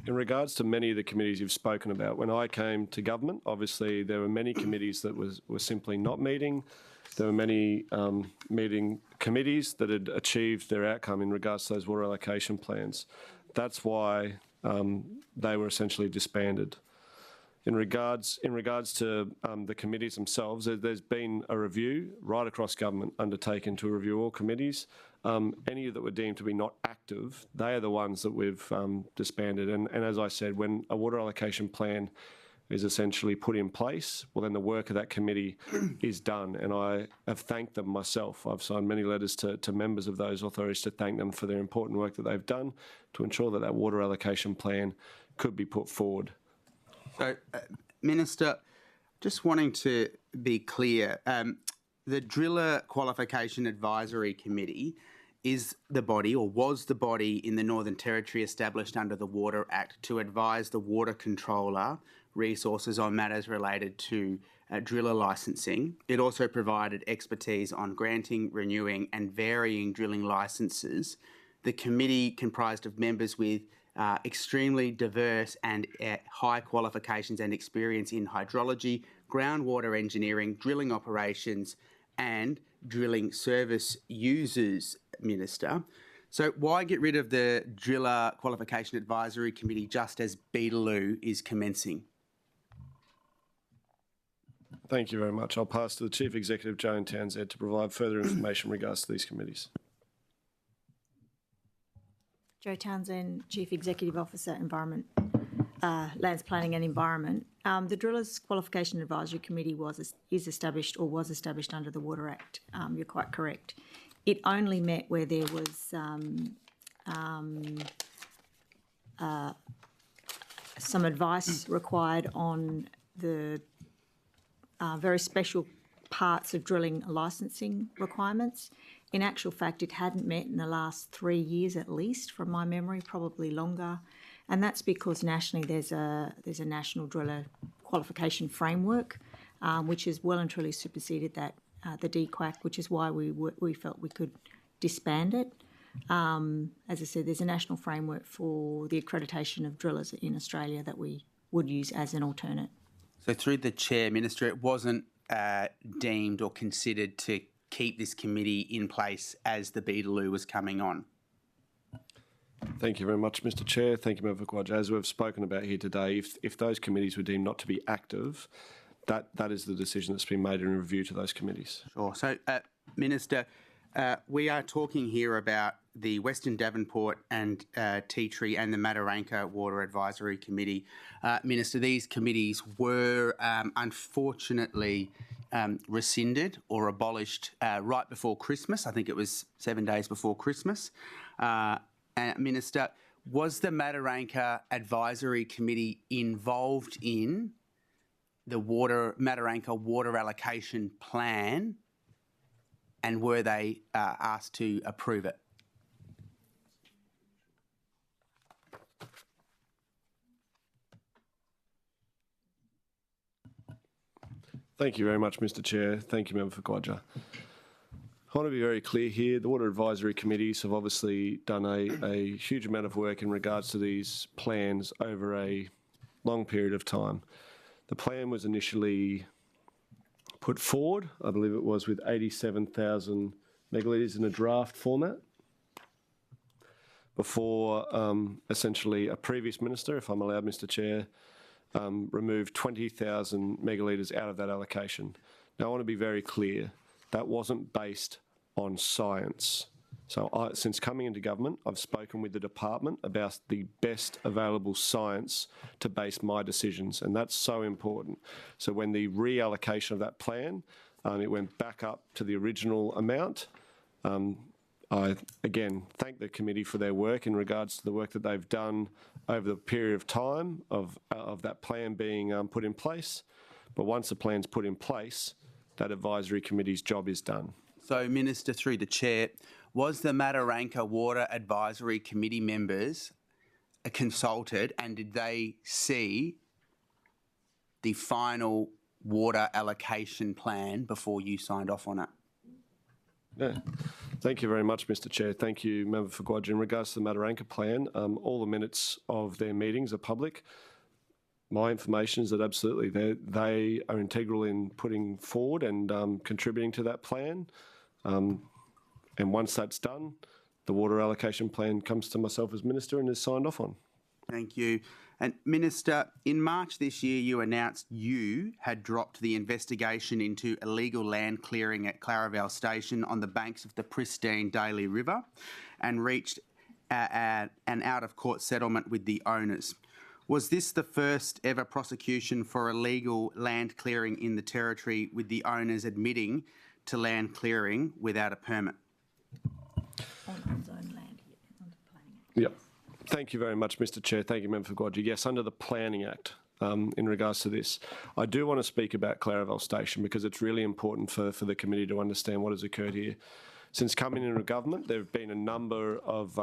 In regards to many of the committees you've spoken about, when I came to government, obviously there were many committees that were simply not meeting. There were many meeting committees that had achieved their outcome in regards to those water allocation plans. That's why they were essentially disbanded. In regards to the committees themselves, there's been a review right across government undertaken to review all committees. Any that were deemed to be not active, they are the ones that we've disbanded. And as I said, when a water allocation plan is essentially put in place, well, then the work of that committee is done. And I have thanked them myself. I've signed many letters to members of those authorities to thank them for their important work that they've done to ensure that that water allocation plan could be put forward. So, Minister, just wanting to be clear, the Driller Qualification Advisory Committee is the body, or was the body in the Northern Territory established under the Water Act to advise the water controller resources on matters related to driller licensing. It also provided expertise on granting, renewing and varying drilling licenses. The committee comprised of members with extremely diverse and high qualifications and experience in hydrology, groundwater engineering, drilling operations and drilling service users, Minister. So why get rid of the Driller Qualification Advisory Committee just as Beetaloo is commencing? Thank you very much. I'll pass to the Chief Executive, Joanne Townsend, to provide further information in regards to these committees. Jo Townsend, Chief Executive Officer, Environment, Lands Planning and Environment. The Drillers Qualification Advisory Committee is established or was established under the Water Act. You're quite correct. It only met where there was some advice required on the very special parts of drilling licensing requirements. In actual fact, it hadn't met in the last 3 years at least, from my memory, probably longer. And that's because nationally there's a national driller qualification framework, which has well and truly superseded that, the DQAC, which is why we felt we could disband it. As I said, there's a national framework for the accreditation of drillers in Australia that we would use as an alternate. So through the Chair, Minister, it wasn't deemed or considered to keep this committee in place as the Beetaloo was coming on? Thank you very much, Mr Chair. Thank you, Member Quadra. As we've spoken about here today, if those committees were deemed not to be active, that is the decision that's been made in review to those committees. Sure. So, Minister, we are talking here about the Western Davenport and Tea Tree and the Mataranka Water Advisory Committee. Minister, these committees were unfortunately rescinded or abolished right before Christmas. I think it was 7 days before Christmas. Minister, was the Mataranka Advisory Committee involved in the Mataranka water allocation plan and were they asked to approve it? Thank you very much, Mr Chair. Thank you, Member for Guyula. I want to be very clear here. The Water Advisory Committees have obviously done a huge amount of work in regards to these plans over a long period of time. The plan was initially put forward, I believe it was with 87,000 megalitres in a draft format, before essentially a previous minister, if I'm allowed, Mr Chair, removed 20,000 megalitres out of that allocation. Now, I want to be very clear, that wasn't based on science. So since coming into government, I've spoken with the department about the best available science to base my decisions, and that's so important. So when the reallocation of that plan, it went back up to the original amount. I, again, thank the committee for their work in regards to the work that they've done over the period of time of that plan being put in place. But once the plan's put in place, that advisory committee's job is done. So, Minister, through the chair, was the Mataranka Water Advisory Committee members consulted, and did they see the final water allocation plan before you signed off on it? Yeah. Thank you very much, Mr Chair. Thank you, Member for Guyula. In regards to the Mataranka plan, all the minutes of their meetings are public. My information is that absolutely they are integral in putting forward and contributing to that plan. And once that's done, the water allocation plan comes to myself as Minister and is signed off on. Thank you. And Minister, in March this year, you announced you had dropped the investigation into illegal land clearing at Claravale Station on the banks of the pristine Daly River and reached an out-of-court settlement with the owners. Was this the first ever prosecution for illegal land clearing in the Territory, with the owners admitting to land clearing without a permit? On his own land, under planning. Yep. Thank you very much, Mr Chair. Thank you, Member for Guyula. Yes, under the Planning Act, in regards to this, I do want to speak about Claravale Station because it's really important for the committee to understand what has occurred here. Since coming into government, there have been a number of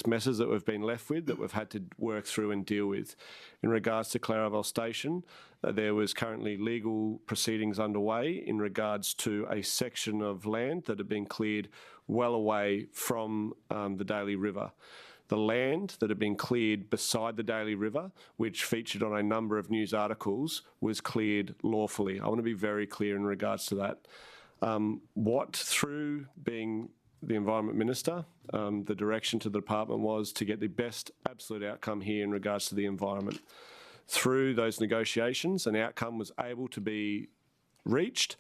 messes that we've been left with that we've had to work through and deal with. In regards to Claravale Station, there was currently legal proceedings underway in regards to a section of land that had been cleared well away from the Daly River. The land that had been cleared beside the Daly River, which featured on a number of news articles, was cleared lawfully. I want to be very clear in regards to that. Through being the Environment Minister, the direction to the department was to get the best absolute outcome here in regards to the environment. Through those negotiations, an outcome was able to be reached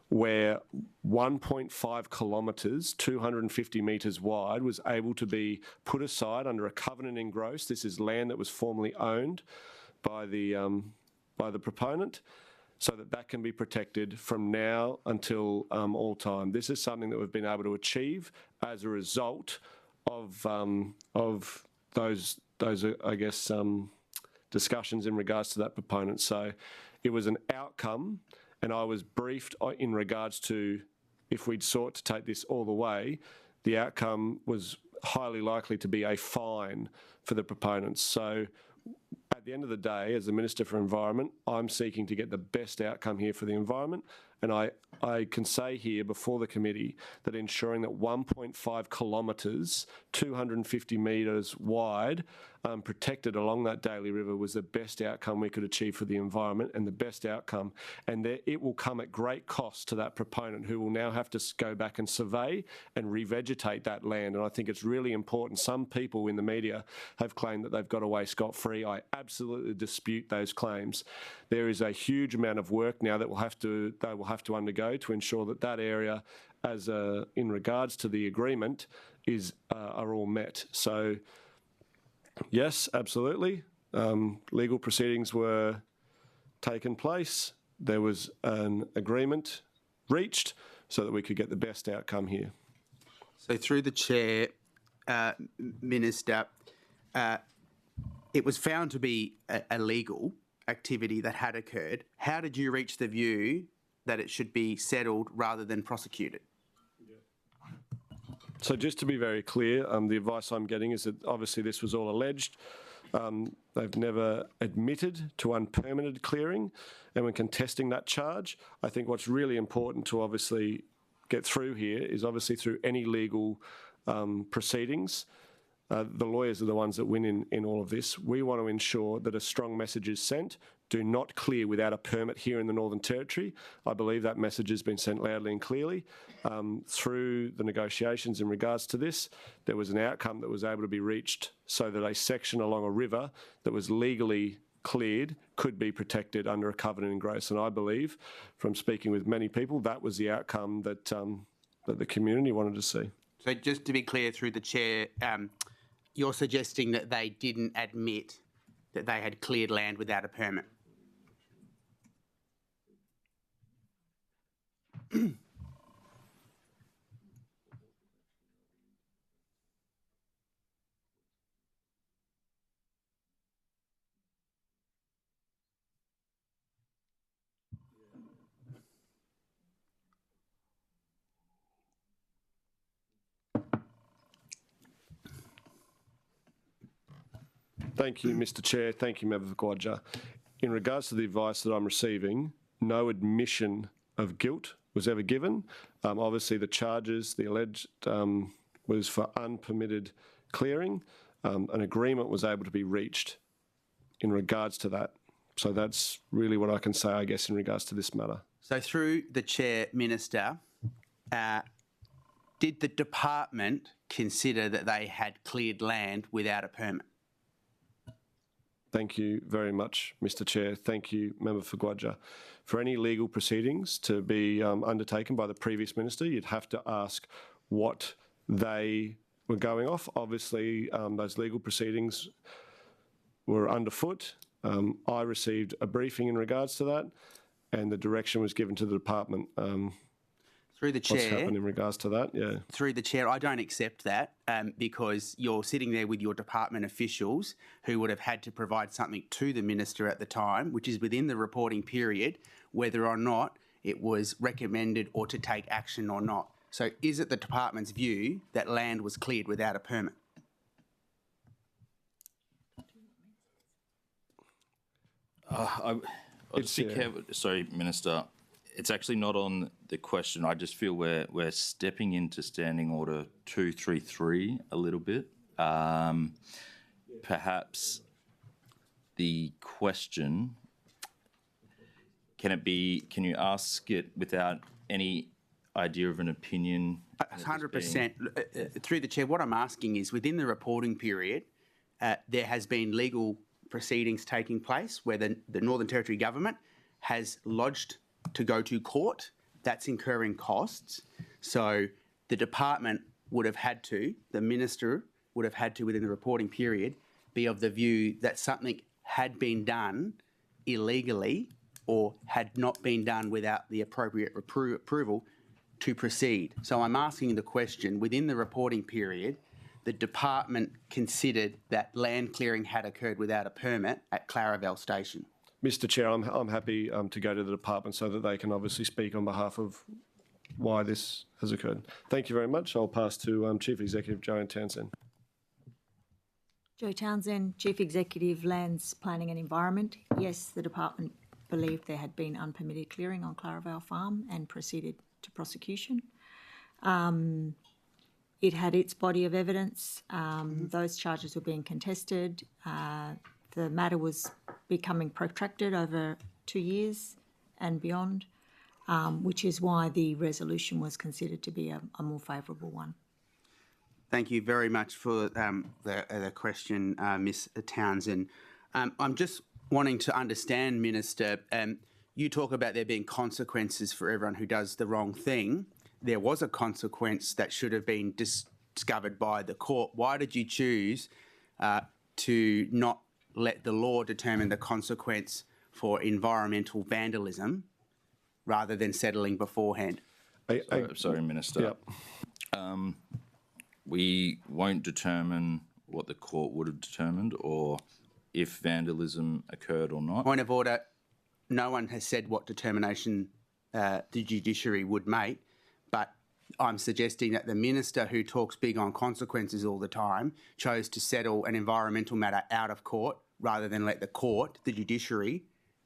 where 1.5 kilometres, 250 metres wide, was able to be put aside under a covenant in gross. This is land that was formerly owned by the proponent, so that can be protected from now until all time. This is something that we've been able to achieve as a result of those discussions in regards to that proponent. So it was an outcome, and I was briefed in regards to if we'd sought to take this all the way, the outcome was highly likely to be a fine for the proponents. So at the end of the day, as the Minister for Environment, I'm seeking to get the best outcome here for the environment. And I can say here before the committee that ensuring that 1.5 kilometres, 250 metres wide, protected along that Daly River was the best outcome we could achieve for the environment and the best outcome. And it will come at great cost to that proponent, who will now have to go back and survey and revegetate that land. And I think it's really important. Some people in the media have claimed that they've got away scot-free. I absolutely dispute those claims. There is a huge amount of work now that they will have to undergo to ensure that that area, in regards to the agreement, are all met. So yes, absolutely. Legal proceedings were taken place. There was an agreement reached so that we could get the best outcome here. So through the chair, Minister, it was found to be a legal activity that had occurred. How did you reach the view that it should be settled rather than prosecuted? So just to be very clear, the advice I'm getting is that obviously this was all alleged. They've never admitted to unpermitted clearing, and when contesting that charge, I think what's really important to obviously get through here is obviously through any legal proceedings. The lawyers are the ones that win in all of this. We want to ensure that a strong message is sent. Do not clear without a permit here in the Northern Territory. I believe that message has been sent loudly and clearly. Through the negotiations in regards to this, there was an outcome that was able to be reached so that a section along a river that was legally cleared could be protected under a covenant in grace. And I believe, from speaking with many people, that was the outcome that, that the community wanted to see. So just to be clear through the chair, you're suggesting that they didn't admit that they had cleared land without a permit? Thank you, Mr Chair. Thank you, Member for Guyula. In regards to the advice that I'm receiving, no admission of guilt was ever given. Obviously, the charges, the alleged, was for unpermitted clearing. An agreement was able to be reached in regards to that. So that's really what I can say, I guess, in regards to this matter. So through the chair, Minister, did the department consider that they had cleared land without a permit? Thank you very much, Mr Chair. Thank you, Member for Guyula. For any legal proceedings to be undertaken by the previous minister, you'd have to ask what they were going off. Obviously, those legal proceedings were underfoot. I received a briefing in regards to that, and the direction was given to the department. Through the chair, what's happened in regards to that, yeah. Through the chair, I don't accept that because you're sitting there with your department officials who would have had to provide something to the minister at the time, which is within the reporting period, whether or not it was recommended or to take action or not. So is it the department's view that land was cleared without a permit? I'll just be careful. Sorry, Minister. It's actually not on the question. I just feel we're stepping into Standing Order 233 a little bit. Perhaps the question, can you ask it without any idea of an opinion? 100%. Through the chair, what I'm asking is within the reporting period, there has been legal proceedings taking place where the Northern Territory Government has lodged to go to court. That's incurring costs. So the department would have had to, the minister would have had to, within the reporting period, be of the view that something had been done illegally or had not been done without the appropriate approval to proceed. So I'm asking the question, within the reporting period, the department considered that land clearing had occurred without a permit at Claravale Station. Mr Chair, I'm happy to go to the department so that they can obviously speak on behalf of why this has occurred. Thank you very much. I'll pass to Chief Executive Joanne Townsend. Jo Townsend, Chief Executive, Lands, Planning and Environment. Yes, the department believed there had been unpermitted clearing on Claravale Farm and proceeded to prosecution. It had its body of evidence. Those charges were being contested. The matter was becoming protracted over 2 years and beyond, which is why the resolution was considered to be a more favourable one. Thank you very much for the question, Ms Townsend. I'm just wanting to understand, Minister, you talk about there being consequences for everyone who does the wrong thing. There was a consequence that should have been discovered by the court. Why did you choose to not let the law determine the consequence for environmental vandalism rather than settling beforehand? Sorry, Minister. Yep. We won't determine what the court would have determined or if vandalism occurred or not. Point of order, no one has said what determination the judiciary would make, but I'm suggesting that the minister, who talks big on consequences all the time, chose to settle an environmental matter out of court rather than let the court, the judiciary,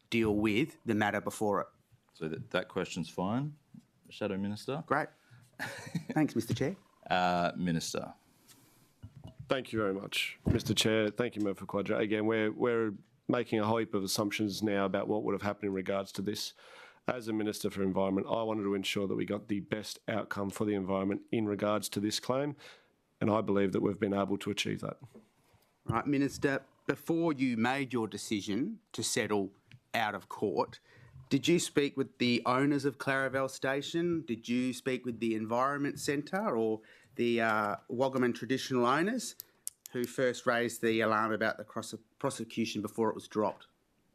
deal with the matter before it. So that question's fine. Shadow Minister. Great. Thanks, Mr. Chair. Minister. Thank you very much, Mr. Chair. Thank you, Member for Quadra. Again, we're making a whole heap of assumptions now about what would have happened in regards to this. As a Minister for Environment, I wanted to ensure that we got the best outcome for the environment in regards to this claim, and I believe that we've been able to achieve that. Right, Minister, before you made your decision to settle out of court, did you speak with the owners of Claravale Station? Did you speak with the Environment Centre or the Waggaman traditional owners who first raised the alarm about the prosecution before it was dropped?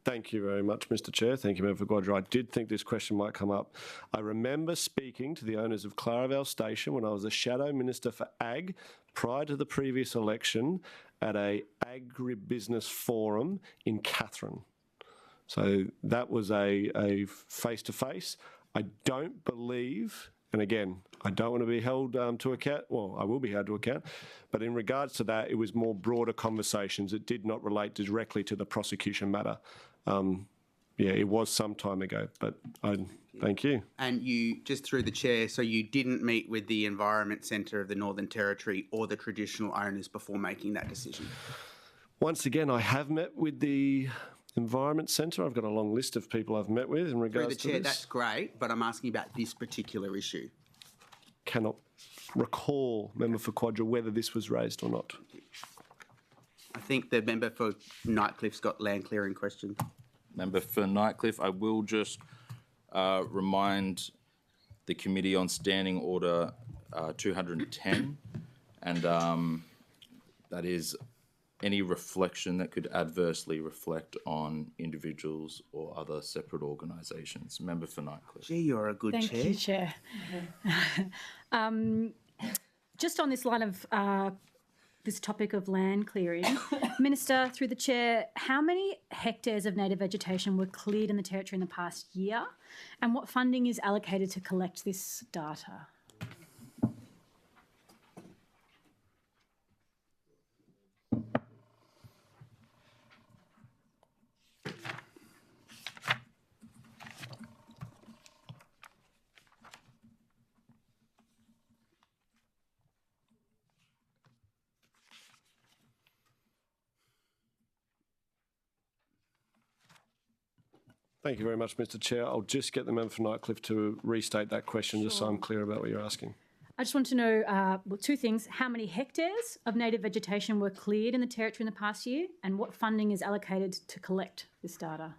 Thank you very much, Mr. Chair. Thank you, Member for Quadra. I did think this question might come up. I remember speaking to the owners of Claravale Station when I was a Shadow Minister for Ag prior to the previous election at a agribusiness forum in Katherine. So that was a face-to-face. I don't believe, and again, I don't want to be held to account. Well, I will be held to account. But in regards to that, it was more broader conversations. It did not relate directly to the prosecution matter. Yeah, it was some time ago, but thank you. And you, just through the chair, so you didn't meet with the Environment Centre of the Northern Territory or the traditional owners before making that decision? Once again, I have met with the Environment Centre. I've got a long list of people I've met with in regards to Through the chair, this. that's great, but I'm asking about this particular issue. Cannot recall, Member for Quadra, whether this was raised or not. I think the member for Nightcliffe's got land clearing question. Member for Nightcliff, I will just remind the Committee on Standing Order 210, and that is any reflection that could adversely reflect on individuals or other separate organisations. Member for Nightcliff. Gee, you're a good Thank chair. you, Chair. Just on this line of this topic of land clearing, Minister, through the Chair, how many hectares of native vegetation were cleared in the Territory in the past year, and what funding is allocated to collect this data? Thank you very much, Mr. Chair. I'll just get the member for Nightcliff to restate that question just so I'm clear about what you're asking. I just want to know, well, two things. How many hectares of native vegetation were cleared in the Territory in the past year, and what funding is allocated to collect this data?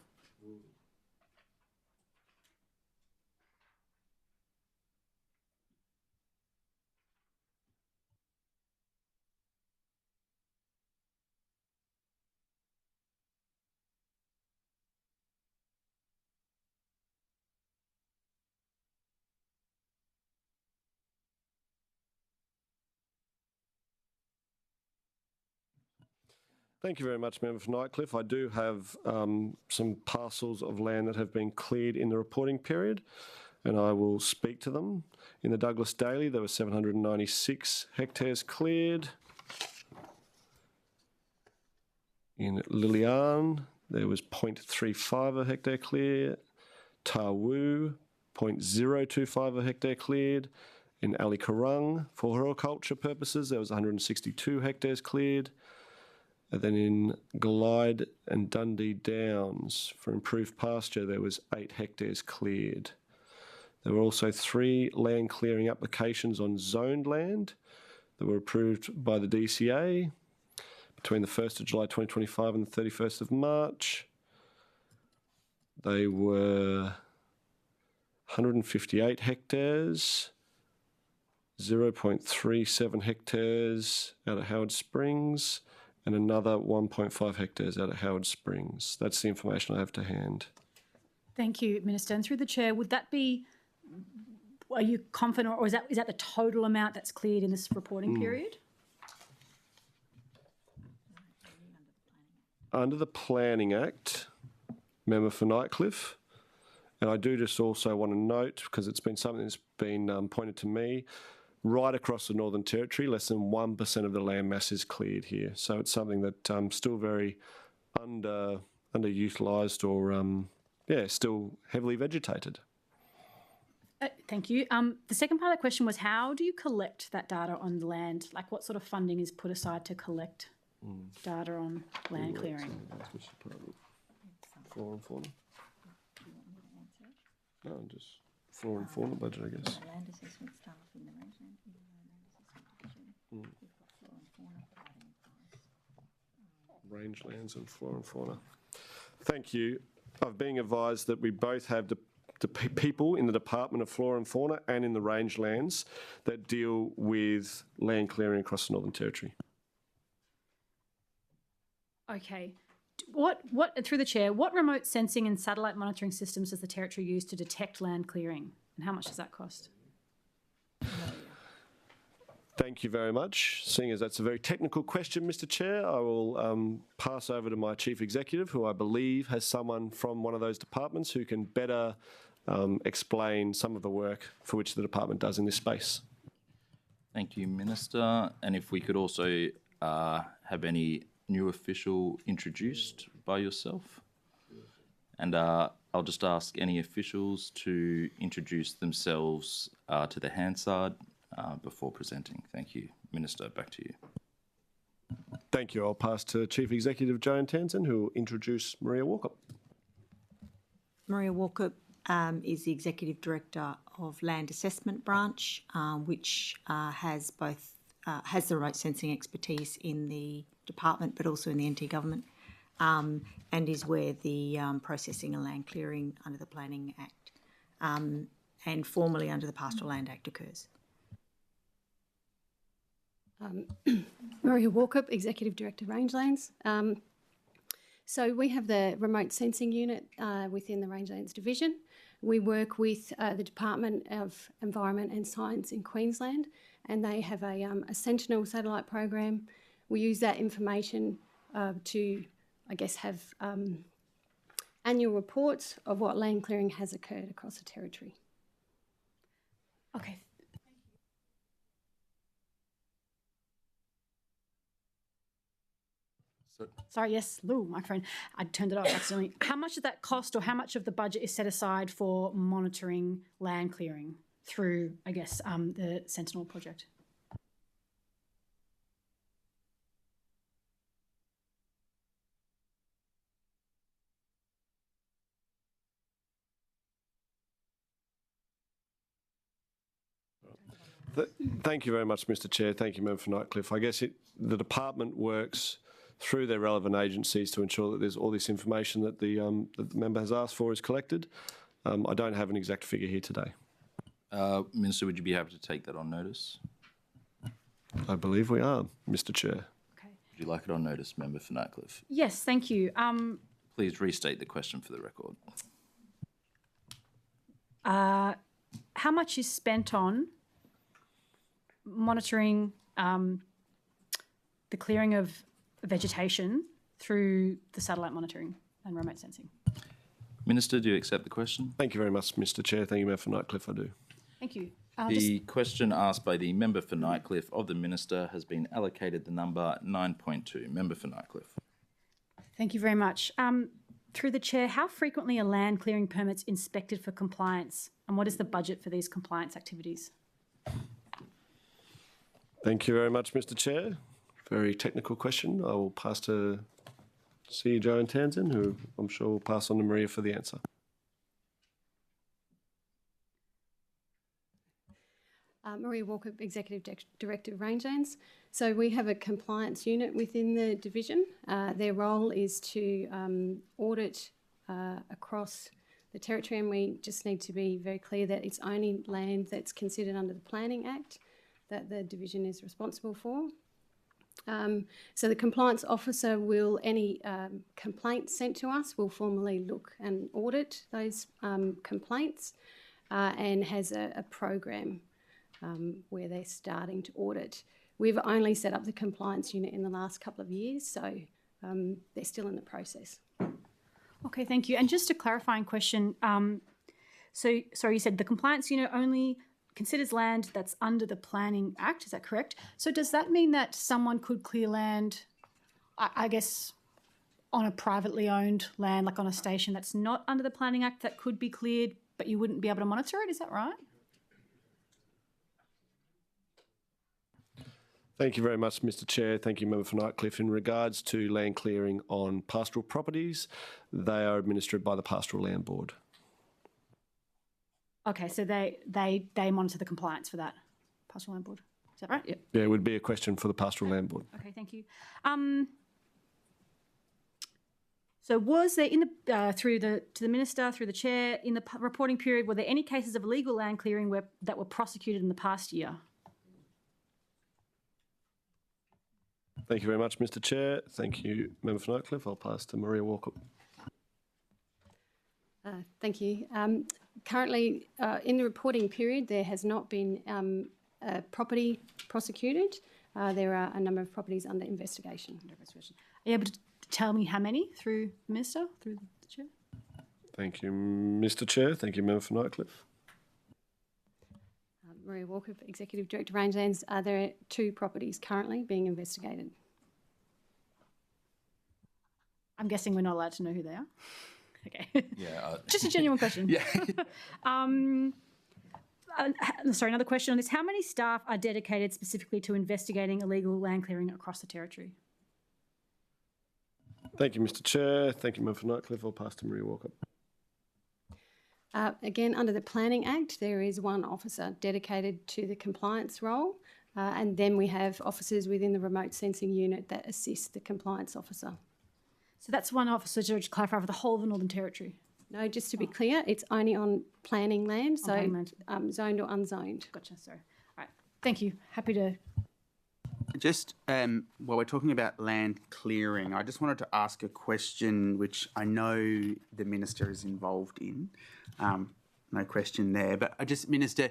Thank you very much, Member for Nightcliff. I do have some parcels of land that have been cleared in the reporting period, and I will speak to them. In the Douglas Daily, there were 796 hectares cleared. In Lilian, there was 0.35 a hectare clear. Tawu, 0.025 a hectare cleared. In Ali Karung, for horticulture purposes, there was 162 hectares cleared. And then in Glide and Dundee Downs, for improved pasture, there was 8 hectares cleared. There were also 3 land clearing applications on zoned land that were approved by the DCA between the 1st of July 2025 and the 31st of March. They were 158 hectares, 0.37 hectares out of Howard Springs, and another 1.5 hectares out of Howard Springs. That's the information I have to hand. Thank you, Minister. And through the Chair, would that be, are you confident, or is that the total amount that's cleared in this reporting period? Under the Planning Act, Member for Nightcliff, and I do just also want to note, because it's been something that's been pointed to me. Right across the Northern Territory, less than 1% of the land mass is cleared here. So it's something that still very underutilised or, still heavily vegetated. Thank you. The second part of the question was, how do you collect that data on the land? Like, what sort of funding is put aside to collect data on land clearing? Flora and fauna? No, just flora and fauna budget, I guess. Land assessment staff in the rangeland division. We've got flora and fauna providing advice. Rangelands and flora and fauna. Thank you. I've been advised that we both have the people in the Department of Flora and Fauna and in the rangelands that deal with land clearing across the Northern Territory. Okay. What through the chair, what remote sensing and satellite monitoring systems does the Territory use to detect land clearing, and how much does that cost? Thank you very much. Seeing as that's a very technical question, Mr. Chair, I will pass over to my Chief Executive, who I believe has someone from one of those departments who can better explain some of the work for which the department does in this space. Thank you, Minister. And if we could also have any new official introduced by yourself. And I'll just ask any officials to introduce themselves to the Hansard before presenting. Thank you. Minister, back to you. Thank you. I'll pass to Chief Executive Joanne Townsend, who will introduce Maria Walkup. Maria Walkup is the Executive Director of Land Assessment Branch, which has both has the remote sensing expertise in the department, but also in the NT government, and is where the processing and land clearing under the Planning Act and formally under the Pastoral Land Act occurs. Maria Walkup, Executive Director, Rangelands. So we have the remote sensing unit within the Rangelands Division. We work with the Department of Environment and Science in Queensland, and they have a Sentinel satellite program. We use that information to, I guess, have annual reports of what land clearing has occurred across the Territory. Okay. Sorry, yes, Lou, microphone. I turned it off accidentally. How much does that cost, or how much of the budget is set aside for monitoring land clearing through, I guess, the Sentinel project? Thank you very much, Mr. Chair. Thank you, Member for Nightcliff. I guess the department works through their relevant agencies to ensure that there's all this information that the member has asked for is collected. I don't have an exact figure here today. Minister, would you be happy to take that on notice? I believe we are, Mr. Chair. Okay. Would you like it on notice, Member for Nightcliff? Yes, thank you. Please restate the question for the record. How much is spent on monitoring the clearing of vegetation through the satellite monitoring and remote sensing? Minister, do you accept the question? Thank you very much, Mr. Chair. Thank you, Member for Nightcliff. I do. Thank you. The question asked by the Member for Nightcliff of the Minister has been allocated the number 9.2. Member for Nightcliff. Thank you very much. Through the Chair, how frequently are land clearing permits inspected for compliance, and what is the budget for these compliance activities? Thank you very much, Mr. Chair. Very technical question. I will pass to CEO Joanne Townsend, who I'm sure will pass on to Maria for the answer. Maria Walkup, Executive Director of Rangelands. So we have a compliance unit within the division. Their role is to audit across the Territory, and we just need to be very clear that it's only land that's considered under the Planning Act that the division is responsible for. So the compliance officer will, any complaints sent to us, will formally look and audit those complaints and has a program where they're starting to audit. We've only set up the compliance unit in the last couple of years, so they're still in the process. Okay, thank you. And just a clarifying question. So, sorry, you said the compliance unit only considers land that's under the Planning Act. Is that correct? So does that mean that someone could clear land, I guess, on a privately owned land, like on a station that's not under the Planning Act, that could be cleared, but you wouldn't be able to monitor it? Is that right? Thank you very much, Mr Chair. Thank you, Member for Nightcliff. In regards to land clearing on pastoral properties, they are administered by the Pastoral Land Board. Okay, so they monitor the compliance for that Pastoral Land Board. Is that right? Yep. Yeah, it would be a question for the Pastoral Land Board. Okay, thank you. So was there to the Minister, through the Chair, in the reporting period, were there any cases of illegal land clearing that were prosecuted in the past year? Thank you very much, Mr Chair. Thank you, Member for Nightcliff. I'll pass to Maria Walker. Thank you. Currently, in the reporting period, there has not been a property prosecuted. There are a number of properties under investigation. Are you able to tell me how many through the Minister, through the Chair? Thank you, Mr Chair. Thank you, Member for Nightcliff. Maria Walker, Executive Director, Rangelands. There are 2 properties currently being investigated. I'm guessing we're not allowed to know who they are. Okay. Yeah. Just a genuine question. Yeah. Sorry, another question on this. How many staff are dedicated specifically to investigating illegal land clearing across the Territory? Thank you, Mr Chair. Thank you, Member for Nightcliff. I'll pass to Maria Walker. Again, under the Planning Act, there is 1 officer dedicated to the compliance role, and then we have officers within the remote sensing unit that assist the compliance officer. So that's 1 officer to clarify for the whole of the Northern Territory? No, just to be clear, it's only on planning land, so zoned or unzoned. Gotcha, sorry. All right, thank you. Happy to... Just while we're talking about land clearing, I just wanted to ask a question which I know the Minister is involved in. No question there. But Minister,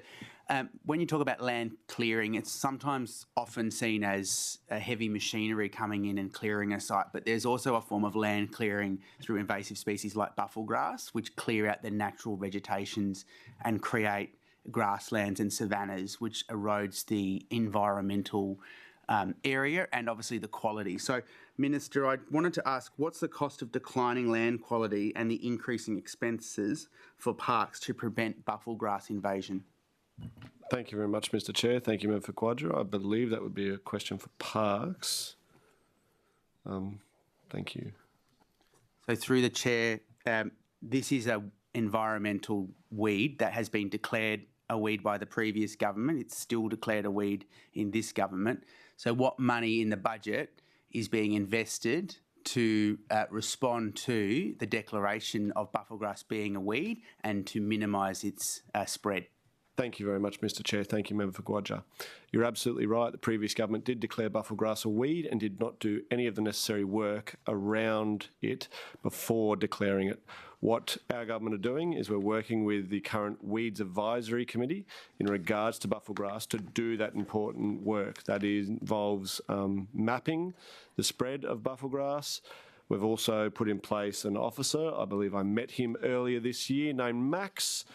when you talk about land clearing, it's sometimes often seen as a heavy machinery coming in and clearing a site, but there's also a form of land clearing through invasive species like bufflegrass, which clear out the natural vegetations and create grasslands and savannas, which erodes the environmental area and obviously the quality. So, Minister, I wanted to ask, what's the cost of declining land quality and the increasing expenses for parks to prevent bufflegrass invasion? Thank you very much, Mr Chair. Thank you, Member for Quadra. I believe that would be a question for parks. Thank you. So through the Chair, this is an environmental weed that has been declared a weed by the previous government. It's still declared a weed in this government. So what money in the budget is being invested to respond to the declaration of bufflegrass being a weed and to minimise its spread? Thank you very much, Mr Chair. Thank you, Member for Quadra. You're absolutely right. The previous government did declare bufflegrass a weed and did not do any of the necessary work around it before declaring it. What our government are doing is we're working with the current Weeds Advisory Committee in regards to bufflegrass to do that important work. That involves mapping the spread of bufflegrass. We've also put in place an officer, I believe I met him earlier this year, named Max.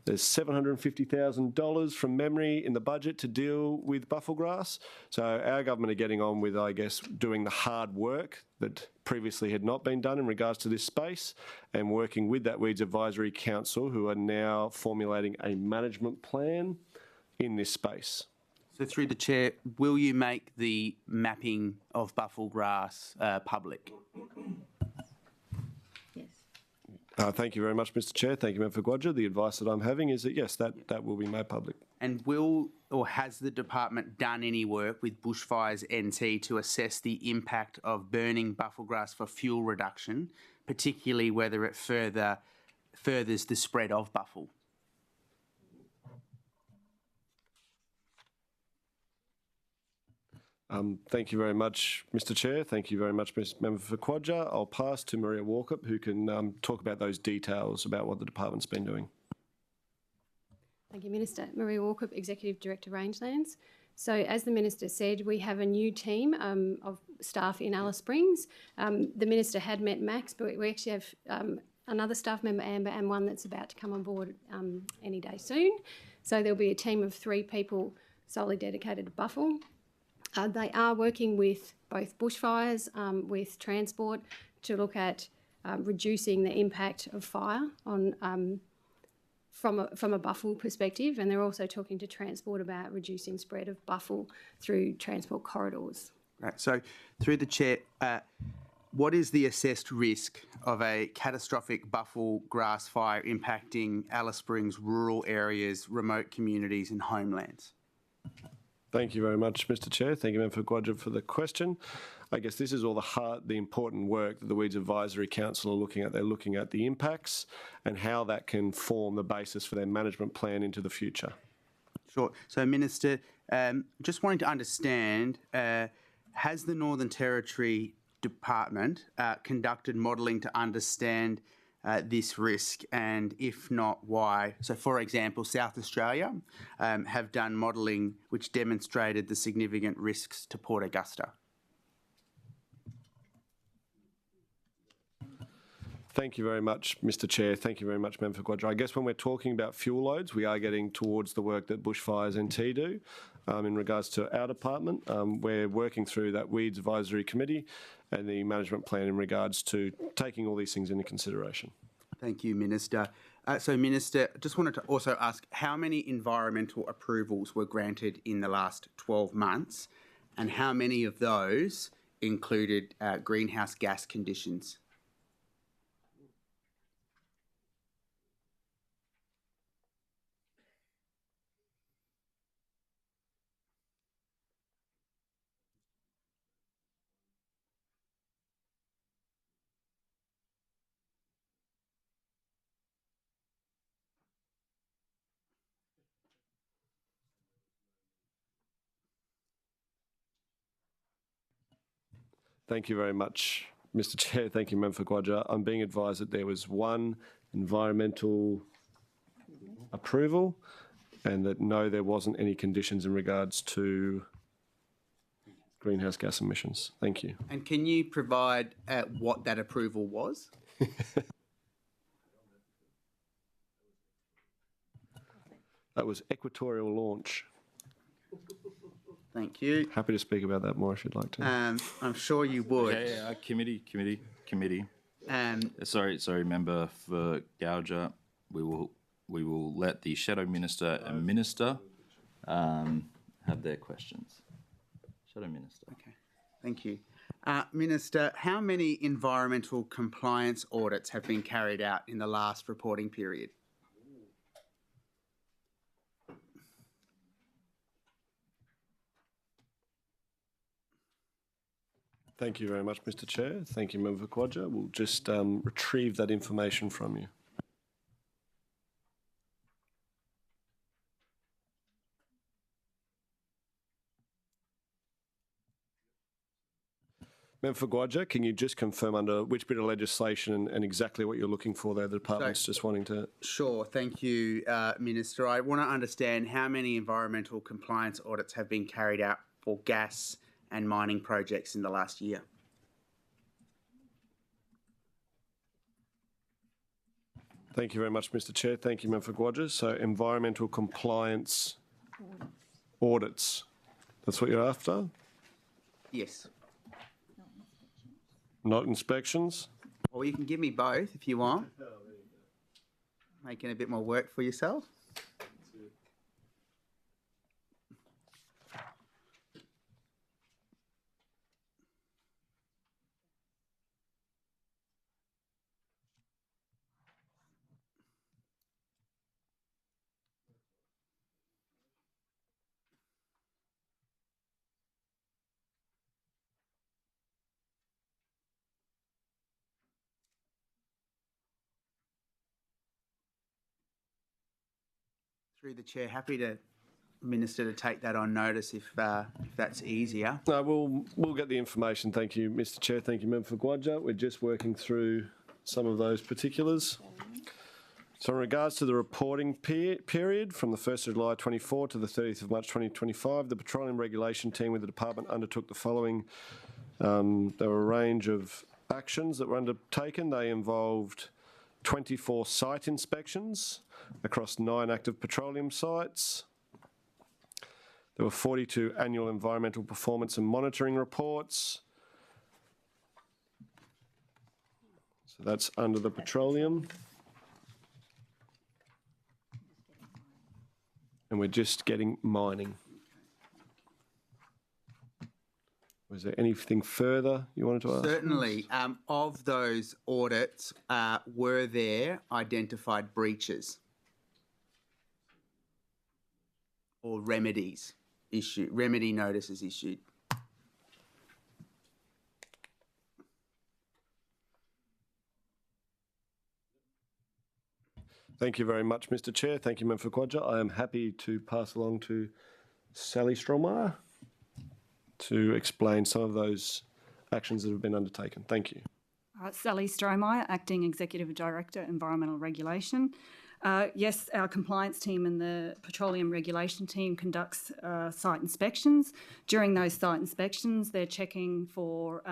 There's $750,000 from memory in the budget to deal with bufflegrass. So our government are getting on with, I guess, doing the hard work that previously had not been done in regards to this space and working with that Weeds Advisory Council, who are now formulating a management plan in this space. So through the Chair, will you make the mapping of bufflegrass public? Thank you very much, Mr Chair. Thank you, Member for Quadra. The advice that I'm having is that, yes, that will be made public. And has the department done any work with Bushfires NT to assess the impact of burning bufflegrass for fuel reduction, particularly whether it furthers the spread of buffle? Thank you very much, Mr Chair. Thank you very much, Member for Quadra. I'll pass to Maria Walkup, who can talk about those details about what the department's been doing. Thank you, Minister. Maria Walkup, Executive Director, Rangelands. So as the Minister said, we have a new team of staff in Alice Springs. The Minister had met Max, but we actually have another staff member, Amber, and one that's about to come on board any day soon. So there'll be a team of 3 people solely dedicated to buffel. They are working with both bushfires, with transport, to look at reducing the impact of fire on from a buffel perspective, and they're also talking to transport about reducing spread of buffel through transport corridors. Right. So, through the chair, what is the assessed risk of a catastrophic buffel grass fire impacting Alice Springs rural areas, remote communities and homelands? Thank you very much, Mr Chair. Thank you, Member Quadra, for the question. I guess this is all the important work that the Weeds Advisory Council are looking at. They're looking at the impacts and how that can form the basis for their management plan into the future. Sure. So, Minister, just wanting to understand, has the Northern Territory Department conducted modelling to understand this risk, and if not, why? So, for example, South Australia have done modelling which demonstrated the significant risks to Port Augusta. Thank you very much, Mr Chair. Thank you very much, Member Quadra. I guess when we're talking about fuel loads, we are getting towards the work that Bushfires NT do. In regards to our department, we're working through that Weeds Advisory Committee and the management plan in regards to taking all these things into consideration. Thank you, Minister. So, Minister, just wanted to also ask how many environmental approvals were granted in the last 12 months, and how many of those included greenhouse gas conditions? Thank you very much, Mr Chair. Thank you, Member Quadra. I'm being advised that there was one environmental approval and that no, there wasn't any conditions in regards to greenhouse gas emissions. Thank you. And can you provide what that approval was? That was Equatorial Launch. Thank you. Happy to speak about that more if you'd like to. I'm sure you would. Yeah, committee. Sorry, member for Gouger. We will let the Shadow Minister and Minister have their questions. Shadow Minister. Okay, thank you. Minister, how many environmental compliance audits have been carried out in the last reporting period? Thank you very much, Mr Chair. Thank you, Member Quadra. We'll just retrieve that information from you. Member Quadra, can you just confirm under which bit of legislation and exactly what you're looking for there? The department's just wanting to... Sure, thank you, Minister. I want to understand how many environmental compliance audits have been carried out for gas and mining projects in the last year. Thank you very much, Mr Chair. Thank you, Member Quadra. So environmental compliance audits, that's what you're after? Yes. Not inspections? Well, you can give me both if you want. Making a bit more work for yourself. Through the chair, happy to, Minister, to take that on notice if that's easier. No, we'll get the information. Thank you, Mr Chair. Thank you, Member Quadra. We're just working through some of those particulars. So in regards to the reporting period from the 1st of July 24 to the 30th of March 2025, the Petroleum Regulation Team with the department undertook the following. There were a range of actions that were undertaken. They involved 24 site inspections across 9 active petroleum sites. There were 42 annual environmental performance and monitoring reports. So that's under the petroleum. And we're just getting mining. Was there anything further you wanted to ask? Certainly. Of those audits, were there identified breaches or remedy notices issued? Thank you very much, Mr. Chair. Thank you, Member for Quadra. I am happy to pass along to Sally Strohmeyer to explain some of those actions that have been undertaken. Thank you. Sally Strohmeyer, Acting Executive Director, Environmental Regulation. Yes, our compliance team and the Petroleum Regulation team conducts site inspections. During those site inspections, they're checking for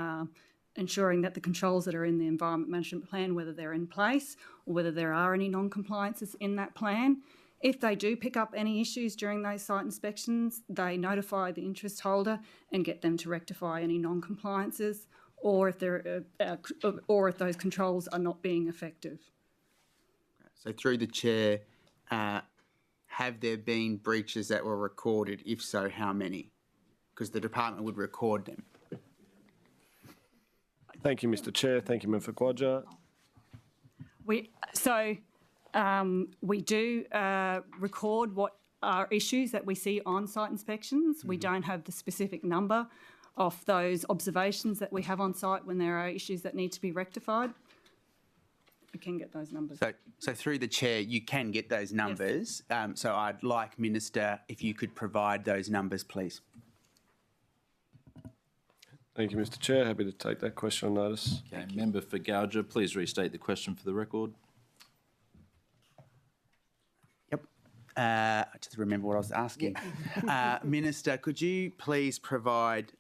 ensuring that the controls that are in the Environment Management Plan, whether they're in place or whether there are any non-compliances in that plan. If they do pick up any issues during those site inspections, they notify the interest holder and get them to rectify any non-compliances, or if those controls are not being effective. So through the chair, have there been breaches that were recorded? If so, how many? Because the department would record them. Thank you, Mr. Chair. Thank you, Member for Quadra. We do record what are issues that we see on site inspections. We don't have the specific number of those observations that we have on site when there are issues that need to be rectified. We can get those numbers. So through the chair, you can get those numbers. Yes. So I'd like, Minister, if you could provide those numbers, please. Thank you, Mr. Chair. Happy to take that question on notice. Okay, Member for Gouger, please restate the question for the record. Yep. I just remember what I was asking. Minister, could you please provide,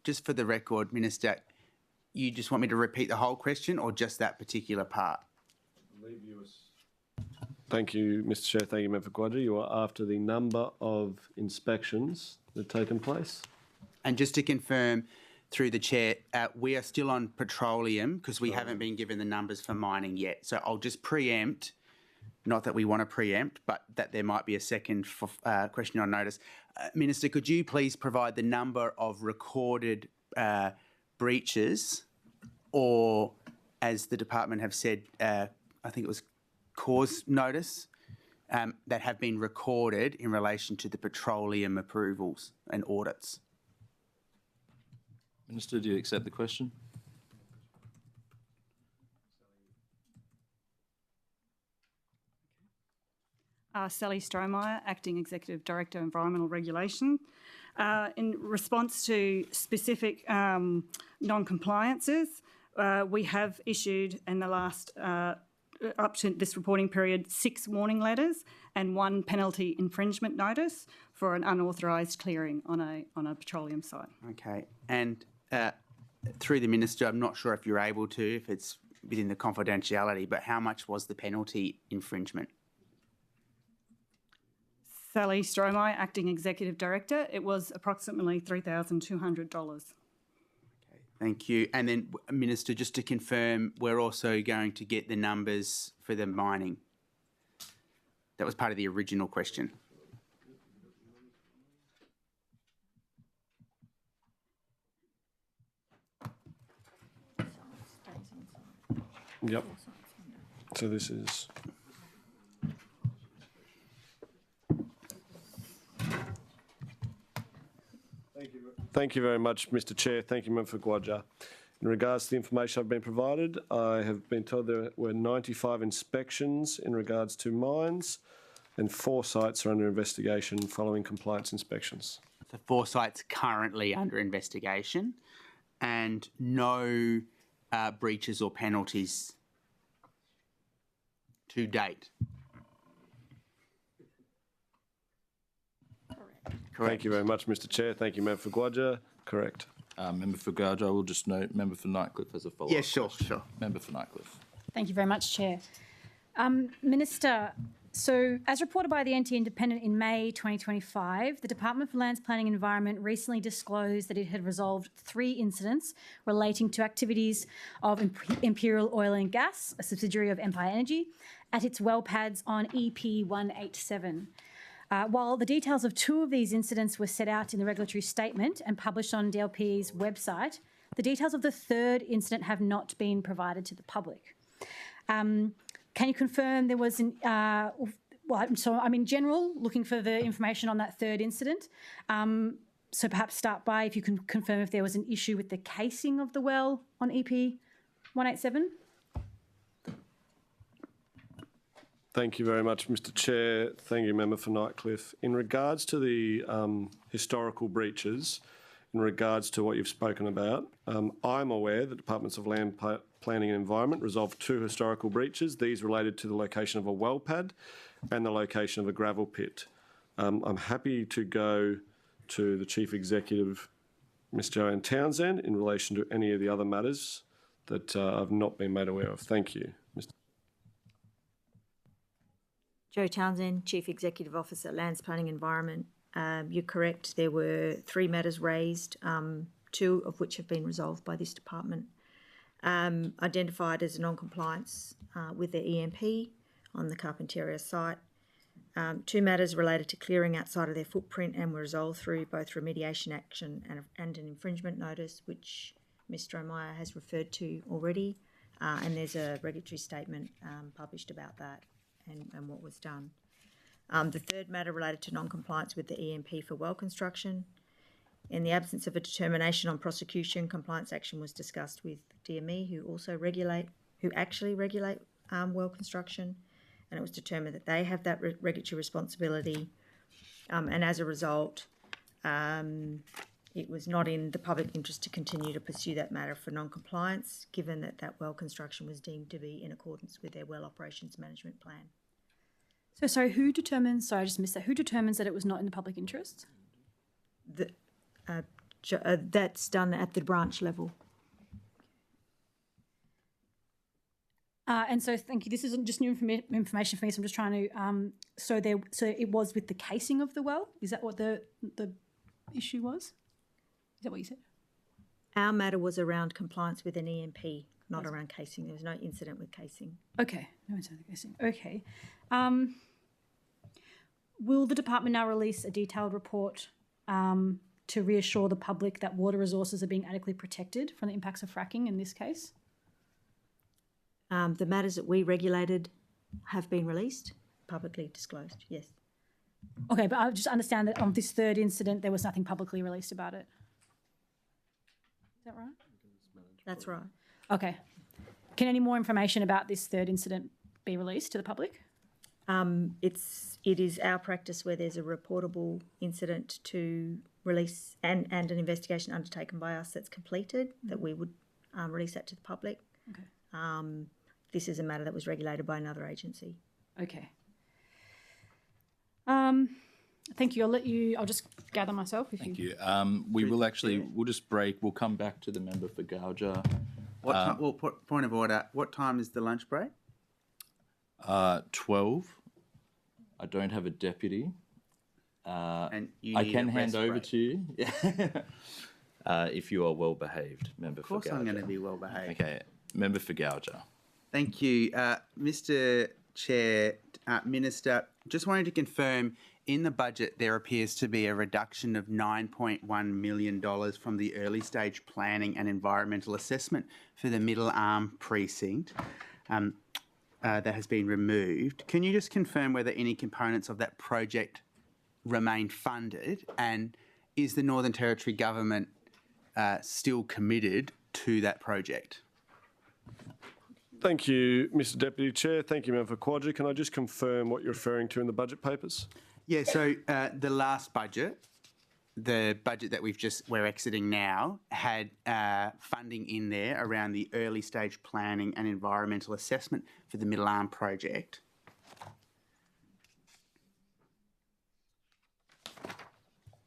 just for the record, Minister, you just want me to repeat the whole question or just that particular part? Thank you, Mr. Chair. Thank you, Member for Quadra. You are after the number of inspections that have taken place. And just to confirm, through the chair, we are still on petroleum because we haven't been given the numbers for mining yet. So I'll just preempt, not that we want to preempt, but that there might be a second question on notice. Minister, could you please provide the number of recorded breaches, or as the department have said, I think it was cause notice, that have been recorded in relation to the petroleum approvals and audits? Minister, do you accept the question? Sally Strohmeyer, Acting Executive Director, Environmental Regulation. In response to specific non-compliances, we have issued in the last, up to this reporting period, 6 warning letters and 1 penalty infringement notice for an unauthorised clearing on a petroleum site. Okay, and through the Minister, I'm not sure if you're able to, if it's within the confidentiality, but how much was the penalty infringement? Sally Strohmeyer, Acting Executive Director. It was approximately $3,200. Okay, thank you. And then, Minister, just to confirm, we're also going to get the numbers for the mining. That was part of the original question. Yep. So this is... Thank you very much, Mr. Chair. Thank you, Member for Quadra. In regards to the information I've been provided, I have been told there were 95 inspections in regards to mines, and 4 sites are under investigation following compliance inspections. So 4 sites currently under investigation, and no breaches or penalties to date. Correct. Thank you very much, Mr. Chair. Thank you, Member for Quadra. Correct. Member for Gouger, I will just note, Member for Nightcliff has a follow-up. Yeah, sure. Member for Nightcliff. Thank you very much, Chair. Minister, so as reported by the NT Independent in May 2025, the Department for Lands, Planning and Environment recently disclosed that it had resolved 3 incidents relating to activities of Imperial Oil and Gas, a subsidiary of Empire Energy, at its well pads on EP 187. While the details of 2 of these incidents were set out in the regulatory statement and published on DLP's website, the details of the 3rd incident have not been provided to the public. Can you confirm there was so I'm in general looking for the information on that 3rd incident. So perhaps start by if you can confirm if there was an issue with the casing of the well on EP 187. Thank you very much, Mr Chair. Thank you, Member for Nightcliff. In regards to the historical breaches, in regards to what you've spoken about, I'm aware that Departments of Land, Planning and Environment resolved 2 historical breaches. These related to the location of a well pad and the location of a gravel pit. I'm happy to go to the Chief Executive, Ms Joanne Townsend, in relation to any of the other matters that I've not been made aware of. Thank you, Mr. Joe Townsend, Chief Executive Officer, Lands, Planning Environment. You're correct, there were 3 matters raised, 2 of which have been resolved by this department. Identified as a non-compliance with the EMP on the Carpentaria site. 2 matters related to clearing outside of their footprint and were resolved through both remediation action and an infringement notice, which Ms Strohmeyer has referred to already, and there's a regulatory statement published about that and what was done. The 3rd matter related to non-compliance with the EMP for well construction. In the absence of a determination on prosecution, compliance action was discussed with DME, who actually regulate well construction, and it was determined that they have that regulatory responsibility. And as a result, it was not in the public interest to continue to pursue that matter for non-compliance, given that that well construction was deemed to be in accordance with their well operations management plan. So sorry, who determines, sorry I just missed that, who determines that it was not in the public interest? That's done at the branch level. And so, thank you. This isn't just new information for me. So I'm just trying to. So it was with the casing of the well. Is that what the issue was? Is that what you said? Our matter was around compliance with an EMP, not around casing. There was no incident with casing. Okay, no incident with casing. Okay. Will the department now release a detailed report to reassure the public that water resources are being adequately protected from the impacts of fracking in this case? The matters that we regulated have been released, publicly disclosed, yes. Okay, but I just understand that on this 3rd incident, there was nothing publicly released about it. Is that right? That's right. Okay. Can any more information about this 3rd incident be released to the public? It is our practice where there's a reportable incident to release and an investigation undertaken by us that's completed, that we would release that to the public. Okay. This is a matter that was regulated by another agency. Okay. Thank you. I'll just gather myself. Thank you. We'll just break. We'll come back to the member for Guyula. What time, well, point of order, what time is the lunch break? 12. I don't have a deputy. And you I need can a hand rest over break. to you if you are well behaved, member for Guyula. Of course I'm going to be well behaved. Okay, member for Guyula. Thank you. Mr Chair, Minister, just wanted to confirm, in the budget there appears to be a reduction of $9.1 million from the early stage planning and environmental assessment for the Middle Arm precinct that has been removed. Can you just confirm whether any components of that project remain funded, and is the Northern Territory Government still committed to that project? Thank you, Mr Deputy Chair. Thank you, Member for Quadri. Can I just confirm what you're referring to in the budget papers? Yeah, so the last budget, the budget that we're exiting now, had funding in there around the early stage planning and environmental assessment for the Middle Arm project.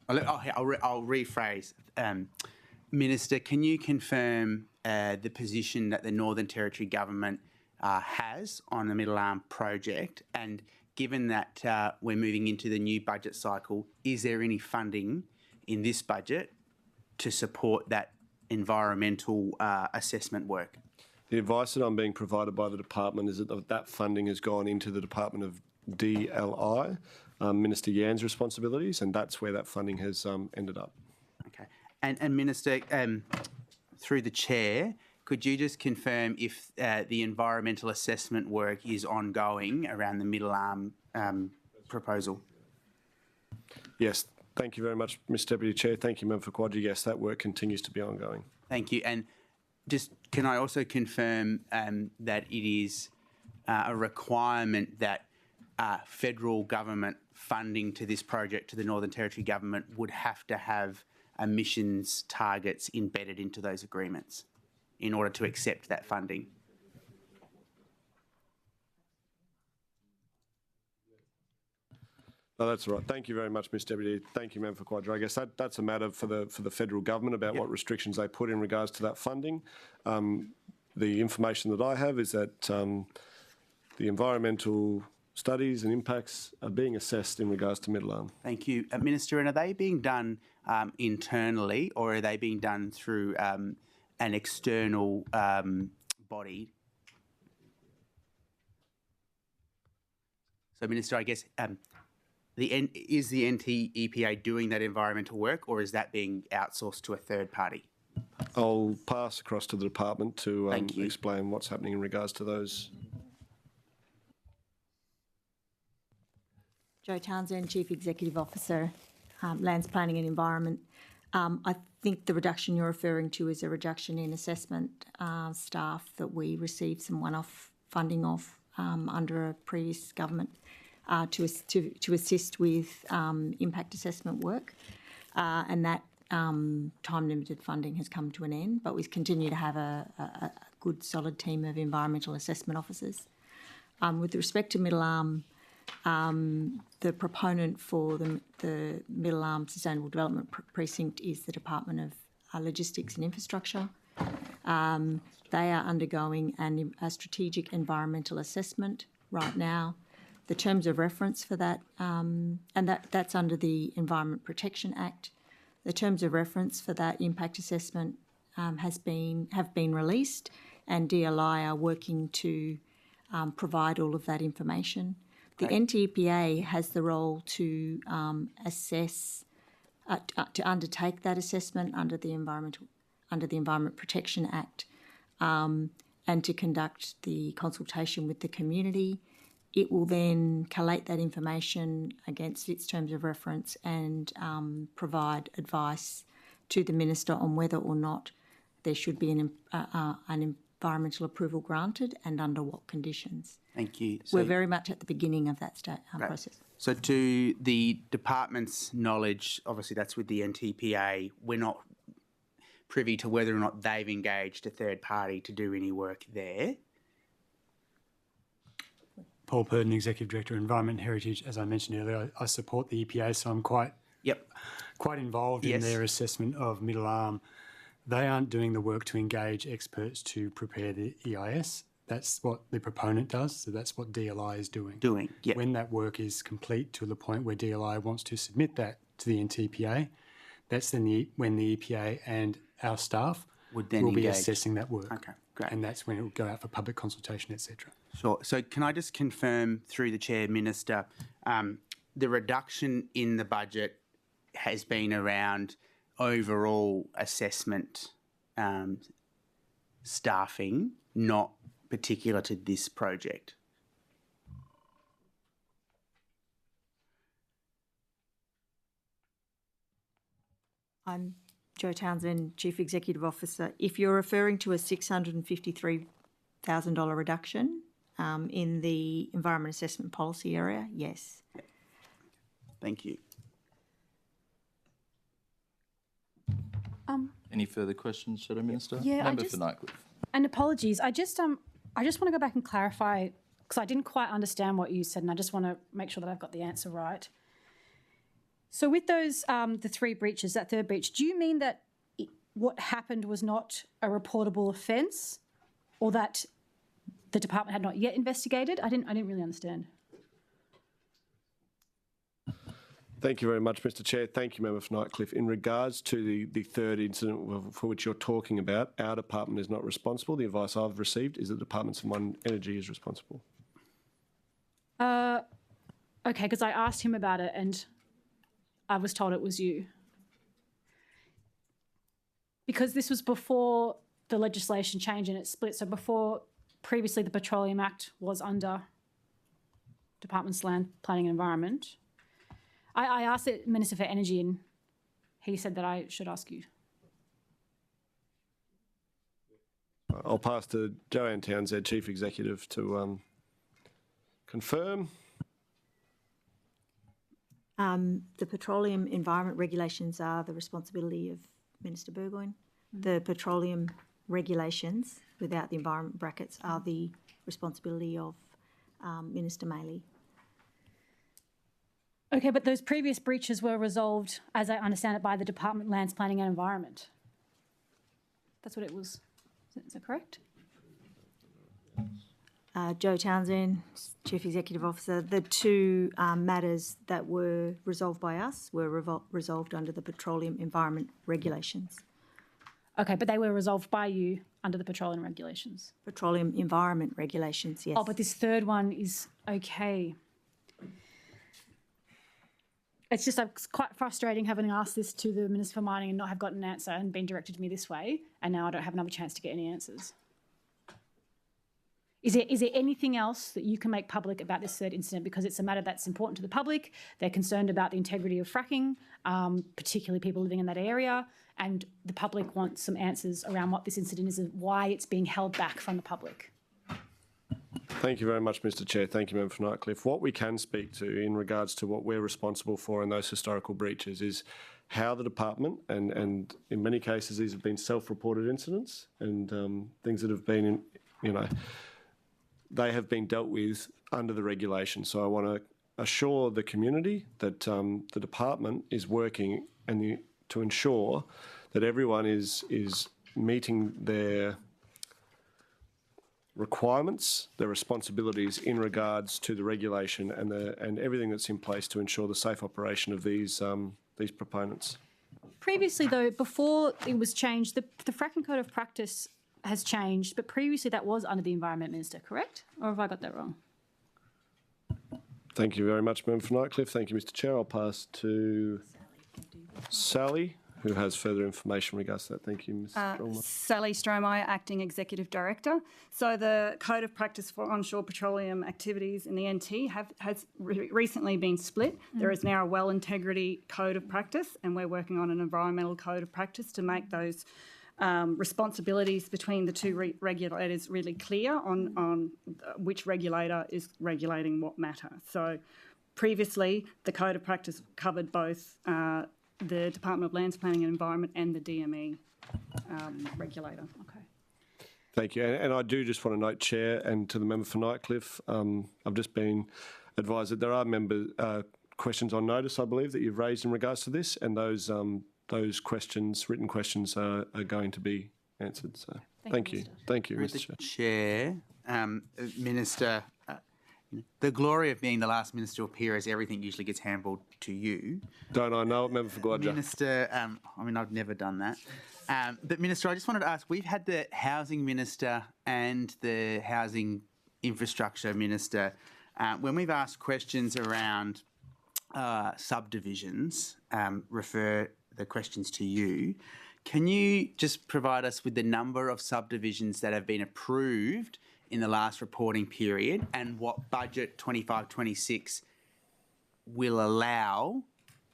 I'll rephrase. Minister, can you confirm the position that the Northern Territory Government has on the Middle Arm project? And given that we're moving into the new budget cycle, is there any funding in this budget to support that environmental assessment work? The advice that I'm being provided by the department is that that funding has gone into the Department of DLI, Minister Yan's responsibilities, and that's where that funding has ended up. Okay. And Minister, through the chair, could you just confirm if the environmental assessment work is ongoing around the Middle Arm proposal? Yes, thank you very much, Mr Deputy Chair. Thank you, Member for Quadri. Yes, that work continues to be ongoing. Thank you. And just can I also confirm that it is a requirement that federal government funding to this project, to the Northern Territory Government, would have to have emissions targets embedded into those agreements in order to accept that funding? No, that's right. Thank you very much, Mr Deputy. Thank you, Member for Quadri. I guess that's a matter for the federal government about what restrictions they put in regards to that funding. The information that I have is that the environmental studies and impacts are being assessed in regards to Middle Arm. Thank you. Minister, and are they being done internally, or are they being done through an external body? So, Minister, I guess is the NT-EPA doing that environmental work, or is that being outsourced to a third party? I'll pass across to the department to Thank you. explain what's happening in regards to those. Joe Townsend, Chief Executive Officer, Lands Planning and Environment. I think the reduction you're referring to is a reduction in assessment staff that we received some one-off funding of under a previous government to assist with impact assessment work, and that time-limited funding has come to an end, but we continue to have a good, solid team of environmental assessment officers. With respect to Middle Arm, the proponent for the Middle Arm Sustainable Development Precinct is the Department of Logistics and Infrastructure. They are undergoing a strategic environmental assessment right now. The terms of reference for that, and that's under the Environment Protection Act. The terms of reference for that impact assessment have been released, and DLI are working to provide all of that information. The NT-EPA has the role to assess, to undertake that assessment under the Environment Protection Act, and to conduct the consultation with the community. It will then collate that information against its terms of reference and provide advice to the Minister on whether or not there should be an environmental approval granted and under what conditions. Thank you. We're very much at the beginning of that process. So to the department's knowledge, obviously that's with the NTPA, we're not privy to whether or not they've engaged a third party to do any work there. Paul Purdon, Executive Director of Environment and Heritage. As I mentioned earlier, I support the EPA, so I'm quite involved in their assessment of Middle Arm. They aren't doing the work to engage experts to prepare the EIS. That's what the proponent does, so that's what DLI is doing. When that work is complete to the point where DLI wants to submit that to the NTPA, that's then when the EPA and our staff will be assessing that work. Okay, great. And that's when it will go out for public consultation, etc. Sure. So can I just confirm through the Chair, Minister, the reduction in the budget has been around overall assessment staffing, not particular to this project? I'm Joe Townsend, Chief Executive Officer. If you're referring to a $653,000 reduction in the Environment Assessment Policy area, yes. Thank you. Any further questions, Shadow Minister? Yeah, Member for Nightcliff. And apologies, I just want to go back and clarify, because I didn't quite understand what you said, and I just want to make sure that I've got the answer right. So with those, the three breaches, that third breach, do you mean that what happened was not a reportable offence, or that the department had not yet investigated? I didn't really understand. Thank you very much, Mr Chair. Thank you, Member for Nightcliff. In regards to the third incident for which you're talking about, our department is not responsible. The advice I've received is that the Department of One Energy is responsible. Okay, because I asked him about it and I was told it was you. Because this was before the legislation changed and it split, so before previously the Petroleum Act was under Department's Land Planning and Environment. I asked the Minister for Energy and he said that I should ask you. I'll pass to Joanne Townsend, Chief Executive, to confirm. The petroleum environment regulations are the responsibility of Minister Burgoyne. The petroleum regulations, without the environment brackets, are the responsibility of Minister Maley. Okay, but those previous breaches were resolved, as I understand it, by the Department of Lands Planning and Environment. That's what it was. Is that correct? Joe Townsend, Chief Executive Officer, the two matters that were resolved by us were resolved under the Petroleum Environment Regulations. Okay, but they were resolved by you under the Petroleum Regulations? Petroleum Environment Regulations, yes. Oh, but this third one is okay. It's just quite frustrating having asked this to the Minister for Mining and not have gotten an answer and been directed to me this way, and now I don't have another chance to get any answers. Is there anything else that you can make public about this third incident? Because it's a matter that's important to the public. They're concerned about the integrity of fracking, particularly people living in that area, and the public wants some answers around what this incident is and why it's being held back from the public. Thank you very much, Mr Chair. Thank you, Member for Nightcliff. What we can speak to in regards to what we're responsible for in those historical breaches is how the department, and in many cases these have been self-reported incidents and things that have been, they have been dealt with under the regulation. So I want to assure the community that the department is working to ensure that everyone is meeting their requirements, their responsibilities in regards to the regulation and everything that's in place to ensure the safe operation of these proponents. Previously, though, before it was changed, the fracking code of practice has changed, but previously that was under the Environment Minister, correct? Or have I got that wrong? Thank you very much, Member for Nightcliff. Thank you, Mr Chair. I'll pass to Sally, who has further information in regards to that. Thank you, Ms. Stromeyer. Sally Stromeyer, Acting Executive Director. So the Code of Practice for Onshore Petroleum Activities in the NT has recently been split. There is now a Well Integrity Code of Practice, and we're working on an Environmental Code of Practice to make those responsibilities between the two regulators really clear on which regulator is regulating what matter. So previously, the Code of Practice covered both the Department of Lands Planning and Environment and the DME regulator. Okay. Thank you. And I do just want to note, Chair, and to the Member for Nightcliff, I've just been advised that there are questions on notice, I believe, that you've raised in regards to this, and those questions, written questions, are going to be answered. So thank you. Thank you, Mr. Chair. Minister, the glory of being the last minister to appear is everything usually gets handballed to you. Don't I know it, Member for Guyula? Minister, I've never done that. But Minister, I just wanted to ask, we've had the Housing Minister and the Housing Infrastructure Minister, when we've asked questions around subdivisions, refer the questions to you. Can you just provide us with the number of subdivisions that have been approved in the last reporting period and what budget 25-26 will allow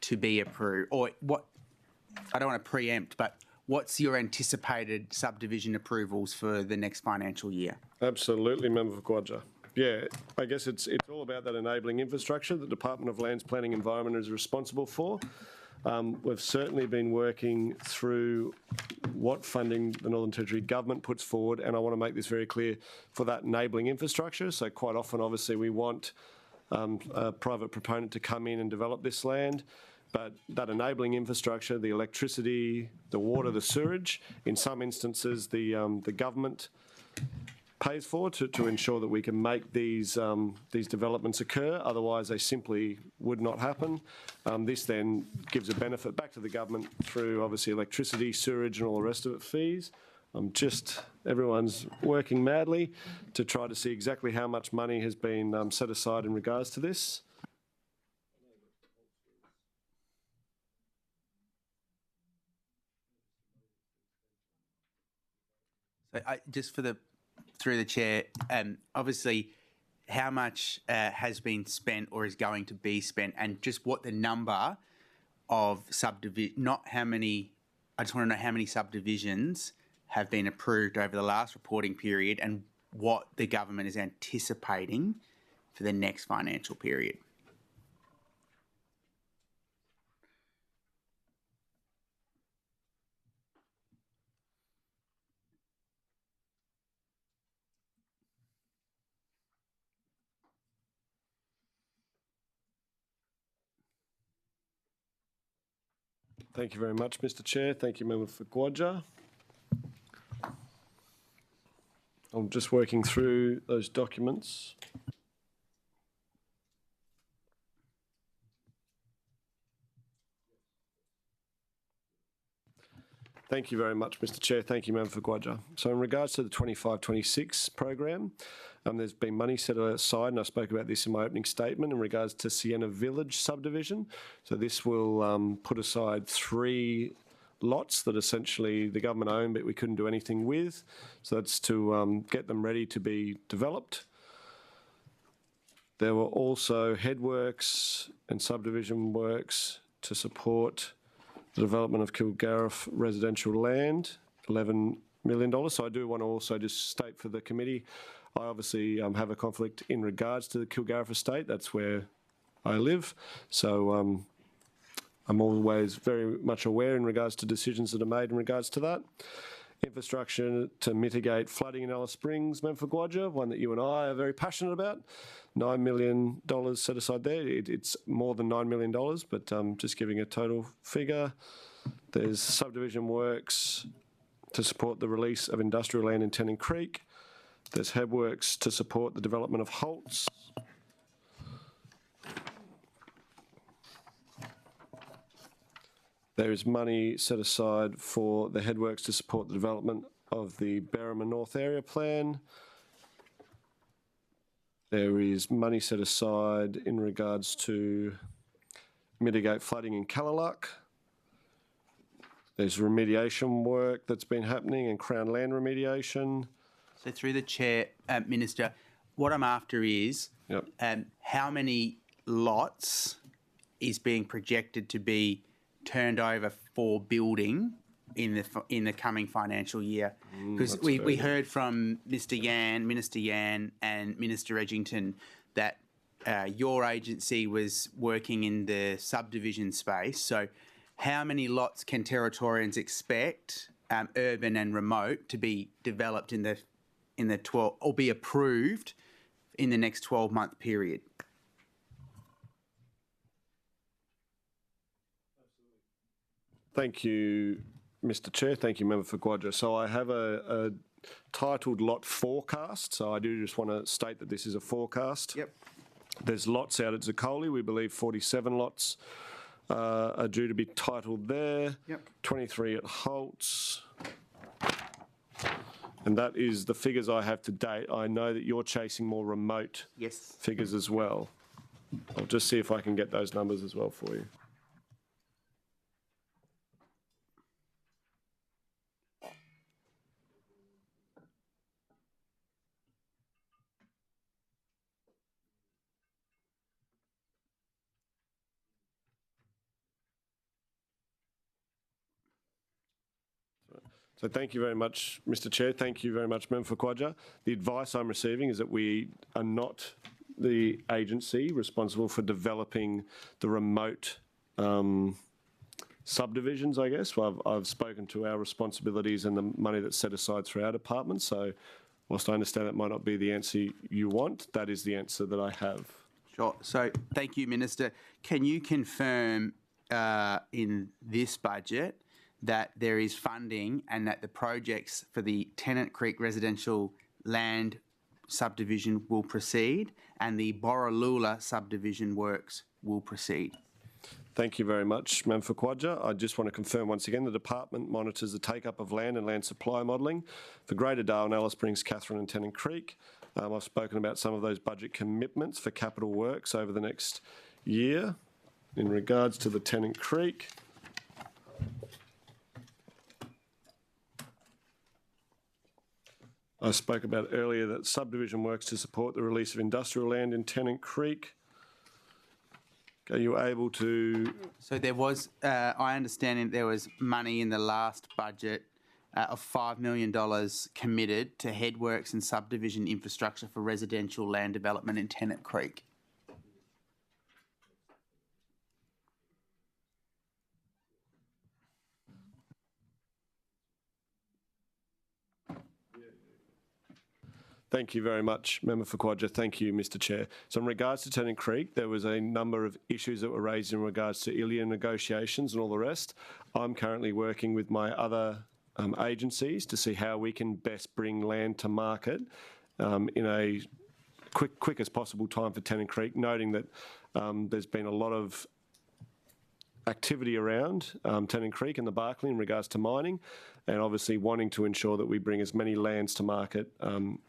to be approved? Or what, I don't want to preempt, but what's your anticipated subdivision approvals for the next financial year? Absolutely, Member for Guyula. Yeah, I guess it's all about that enabling infrastructure that the Department of Lands Planning and Environment is responsible for. We've certainly been working through what funding the Northern Territory Government puts forward, and I want to make this very clear, for that enabling infrastructure. So quite often, obviously, we want a private proponent to come in and develop this land, but that enabling infrastructure, the electricity, the water, the sewerage, in some instances, the government pays for to ensure that we can make these developments occur. Otherwise, they simply would not happen. This then gives a benefit back to the government through obviously electricity, sewerage, and all the rest of it fees. Everyone's working madly to try to see exactly how much money has been set aside in regards to this. So just through the chair, obviously, how much has been spent or is going to be spent, and just what the number of subdivision, not how many. I just want to know how many subdivisions have been approved over the last reporting period, and what the government is anticipating for the next financial period. Thank you very much, Mr. Chair. Thank you, Member for Gwadja. I'm just working through those documents. Thank you very much, Mr. Chair. Thank you, Member for Gwadja. So in regards to the 25-26 program, there's been money set aside, and I spoke about this in my opening statement, in regards to Sienna Village subdivision. So this will put aside 3 lots that essentially the government owned but we couldn't do anything with. So that's to get them ready to be developed. There were also headworks and subdivision works to support the development of Kilgarriff residential land, $11 million. So I do want to also just state for the committee, I obviously have a conflict in regards to the Kilgarriff estate. That's where I live. So I'm always very much aware in regards to decisions that are made in regards to that. Infrastructure to mitigate flooding in Alice Springs, Memphis Gwadja, one that you and I are very passionate about. $9 million set aside there. It's more than $9 million, but just giving a total figure. There's subdivision works to support the release of industrial land in Tennant Creek. There's headworks to support the development of Holtz. There is money set aside for the headworks to support the development of the Berrima North Area Plan. There is money set aside in regards to mitigate flooding in Kallaluk. There's remediation work that's been happening and Crown land remediation. So through the chair, Minister, what I'm after is how many lots is being projected to be turned over for building in the coming financial year? Because we heard from Minister Yan and Minister Edgington that your agency was working in the subdivision space. So how many lots can Territorians expect, urban and remote, to be developed in the 12 or be approved in the next 12-month period? Thank you, Mr. Chair. Thank you, Member for Gwadja. So I have a titled lot forecast. So I do just want to state that this is a forecast. Yep. There's lots out at Zuccoli. We believe 47 lots are due to be titled there. Yep. 23 at Holtz. And that is the figures I have to date. I know that you're chasing more remote figures as well. I'll just see if I can get those numbers as well for you. So thank you very much, Mr. Chair. Thank you very much, Member for Gwadja. The advice I'm receiving is that we are not the agency responsible for developing the remote subdivisions, I guess. Well, I've spoken to our responsibilities and the money that's set aside through our department. So whilst I understand that might not be the answer you want, that is the answer that I have. Sure. So thank you, Minister. Can you confirm in this budget that there is funding and that the projects for the Tennant Creek residential land subdivision will proceed and the Borroloola subdivision works will proceed. Thank you very much, Member for Quadra. I just want to confirm once again the department monitors the take-up of land and land supply modelling for Greater Darwin, Alice Springs, Katherine and Tennant Creek. I've spoken about some of those budget commitments for capital works over the next year. In regards to the Tennant Creek, I spoke about earlier that subdivision works to support the release of industrial land in Tennant Creek. Are you able to... So there was, I understand that there was money in the last budget of $5 million committed to headworks and subdivision infrastructure for residential land development in Tennant Creek. Thank you very much, Member for Quadra. Thank you, Mr Chair. So in regards to Tennant Creek, there was a number of issues that were raised in regards to ILIA negotiations and all the rest. I'm currently working with my other agencies to see how we can best bring land to market in a quick as possible time for Tennant Creek, noting that there's been a lot of activity around Tennant Creek and the Barkly in regards to mining, and obviously wanting to ensure that we bring as many lands to market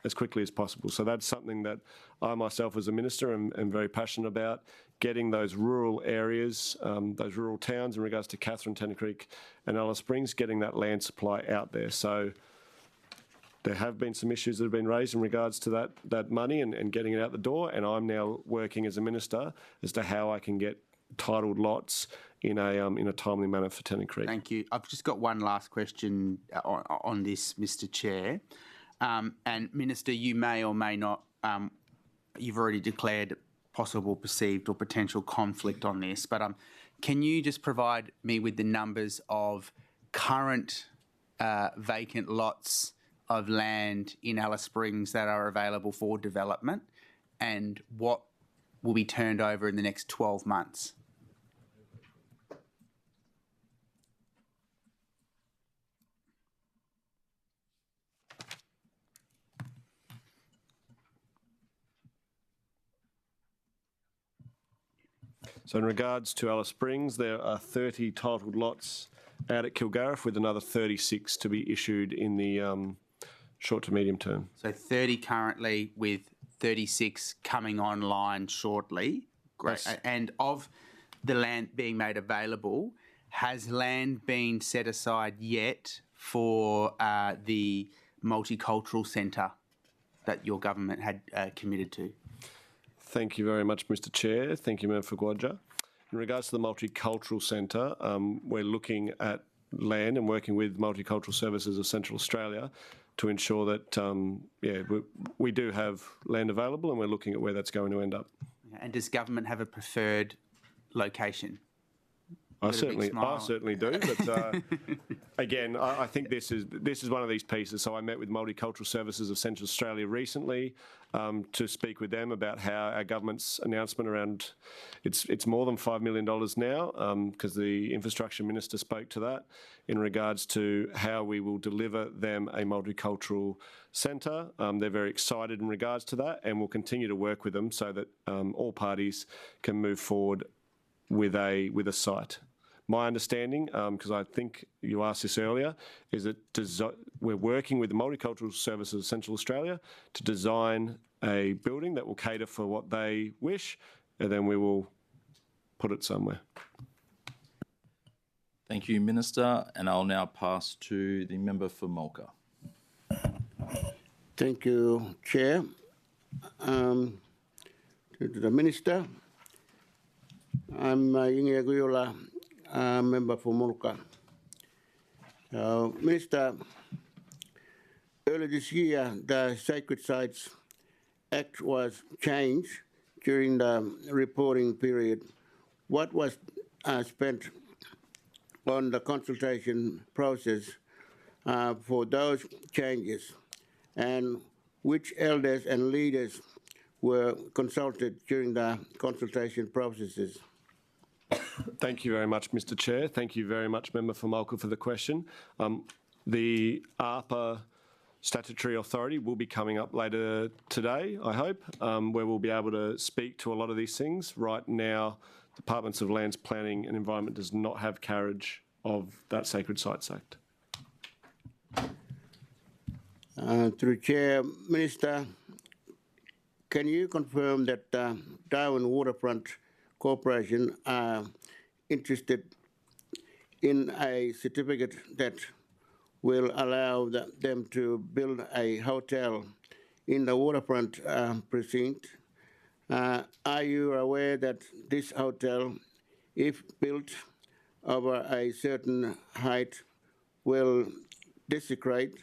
as quickly as possible. So that's something that I myself as a minister am very passionate about, getting those rural areas, those rural towns in regards to Katherine, Tennant Creek and Alice Springs, getting that land supply out there. So there have been some issues that have been raised in regards to that money and getting it out the door, and I'm now working as a minister as to how I can get titled lots in a timely manner for Tennant Creek. Thank you. I've just got one last question on this, Mr Chair. And Minister, you may or may not, you've already declared possible perceived or potential conflict on this, but can you just provide me with the numbers of current vacant lots of land in Alice Springs that are available for development and what will be turned over in the next 12 months? So in regards to Alice Springs, there are 30 titled lots out at Kilgariff with another 36 to be issued in the short to medium term. So 30 currently with 36 coming online shortly. Great. Yes. And of the land being made available, has land been set aside yet for the multicultural centre that your government had committed to? Thank you very much, Mr Chair. Thank you, Member for Quadra. In regards to the Multicultural Centre, we're looking at land and working with Multicultural Services of Central Australia to ensure that, we do have land available and we're looking at where that's going to end up. And does government have a preferred location? I certainly do, but again, I think this is one of these pieces. So I met with Multicultural Services of Central Australia recently to speak with them about how our government's announcement around it's more than $5 million now, because the infrastructure minister spoke to that in regards to how we will deliver them a multicultural centre. They're very excited in regards to that, and we'll continue to work with them so that all parties can move forward with a site. My understanding, because I think you asked this earlier, is that we're working with the Multicultural Services of Central Australia to design a building that will cater for what they wish, and then we will put it somewhere. Thank you, Minister. And I'll now pass to the member for Mulga. Thank you, Chair. To the Minister, I'm Yingiya Guyula, member for Mulga. Minister, earlier this year, the Sacred Sites Act was changed during the reporting period. What was spent on the consultation process for those changes, and which elders and leaders were consulted during the consultation processes? Thank you very much, Mr Chair. Thank you very much, Member for Mulga, for the question. The ARPA statutory authority will be coming up later today, I hope, where we'll be able to speak to a lot of these things. Right now, Departments of Lands, Planning and Environment does not have carriage of that Sacred Sites Act. Through Chair, Minister, can you confirm that Darwin Waterfront Corporation are interested in a certificate that will allow them to build a hotel in the waterfront precinct? Are you aware that this hotel, if built over a certain height, will desecrate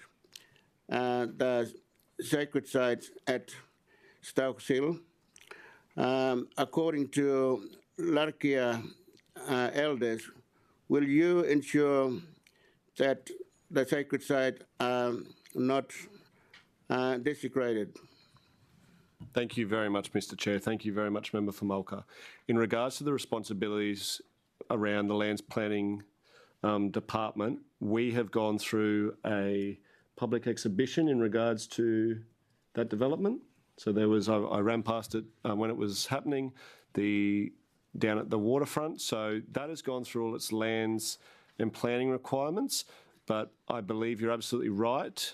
the sacred sites at Stokes Hill? According to Larkia elders, will you ensure that the sacred sites are not desecrated? Thank you very much, Mr Chair. Thank you very much, Member for Mulca. In regards to the responsibilities around the Lands Planning Department, we have gone through a public exhibition in regards to that development. So there was, I ran past it when it was happening, down at the waterfront. So that has gone through all its lands and planning requirements. But I believe you're absolutely right.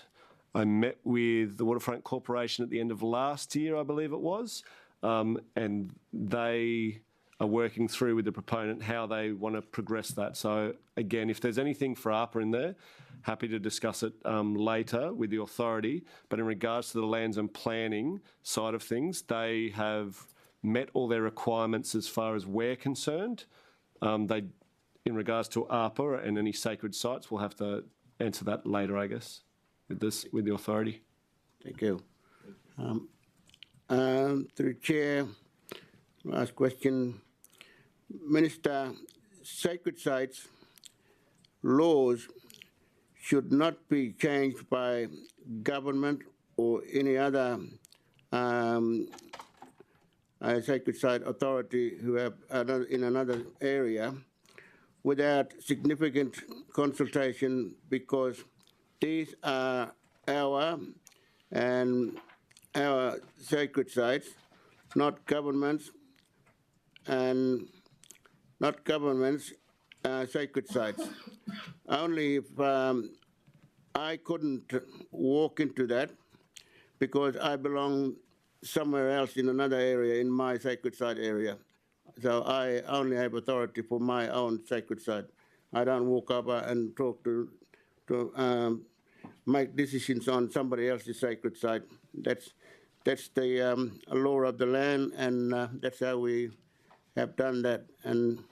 I met with the Waterfront Corporation at the end of last year, I believe it was, and they are working through with the proponent how they want to progress that. So again, if there's anything for ARPA in there, happy to discuss it later with the authority. But in regards to the lands and planning side of things, they have met all their requirements as far as we're concerned. In regards to ARPA and any sacred sites, we'll have to answer that later, I guess, with the authority. Thank you. Through Chair, last question. Minister, sacred sites laws should not be changed by government or any other sacred site authority who have in another area without significant consultation, because these are our sacred sites, not governments, and not governments' sacred sites. Only if I couldn't walk into that because I belong somewhere else in another area in my sacred site area. So I only have authority for my own sacred site. I don't walk up and talk to make decisions on somebody else's sacred site. That's the law of the land, and that's how we have done that. And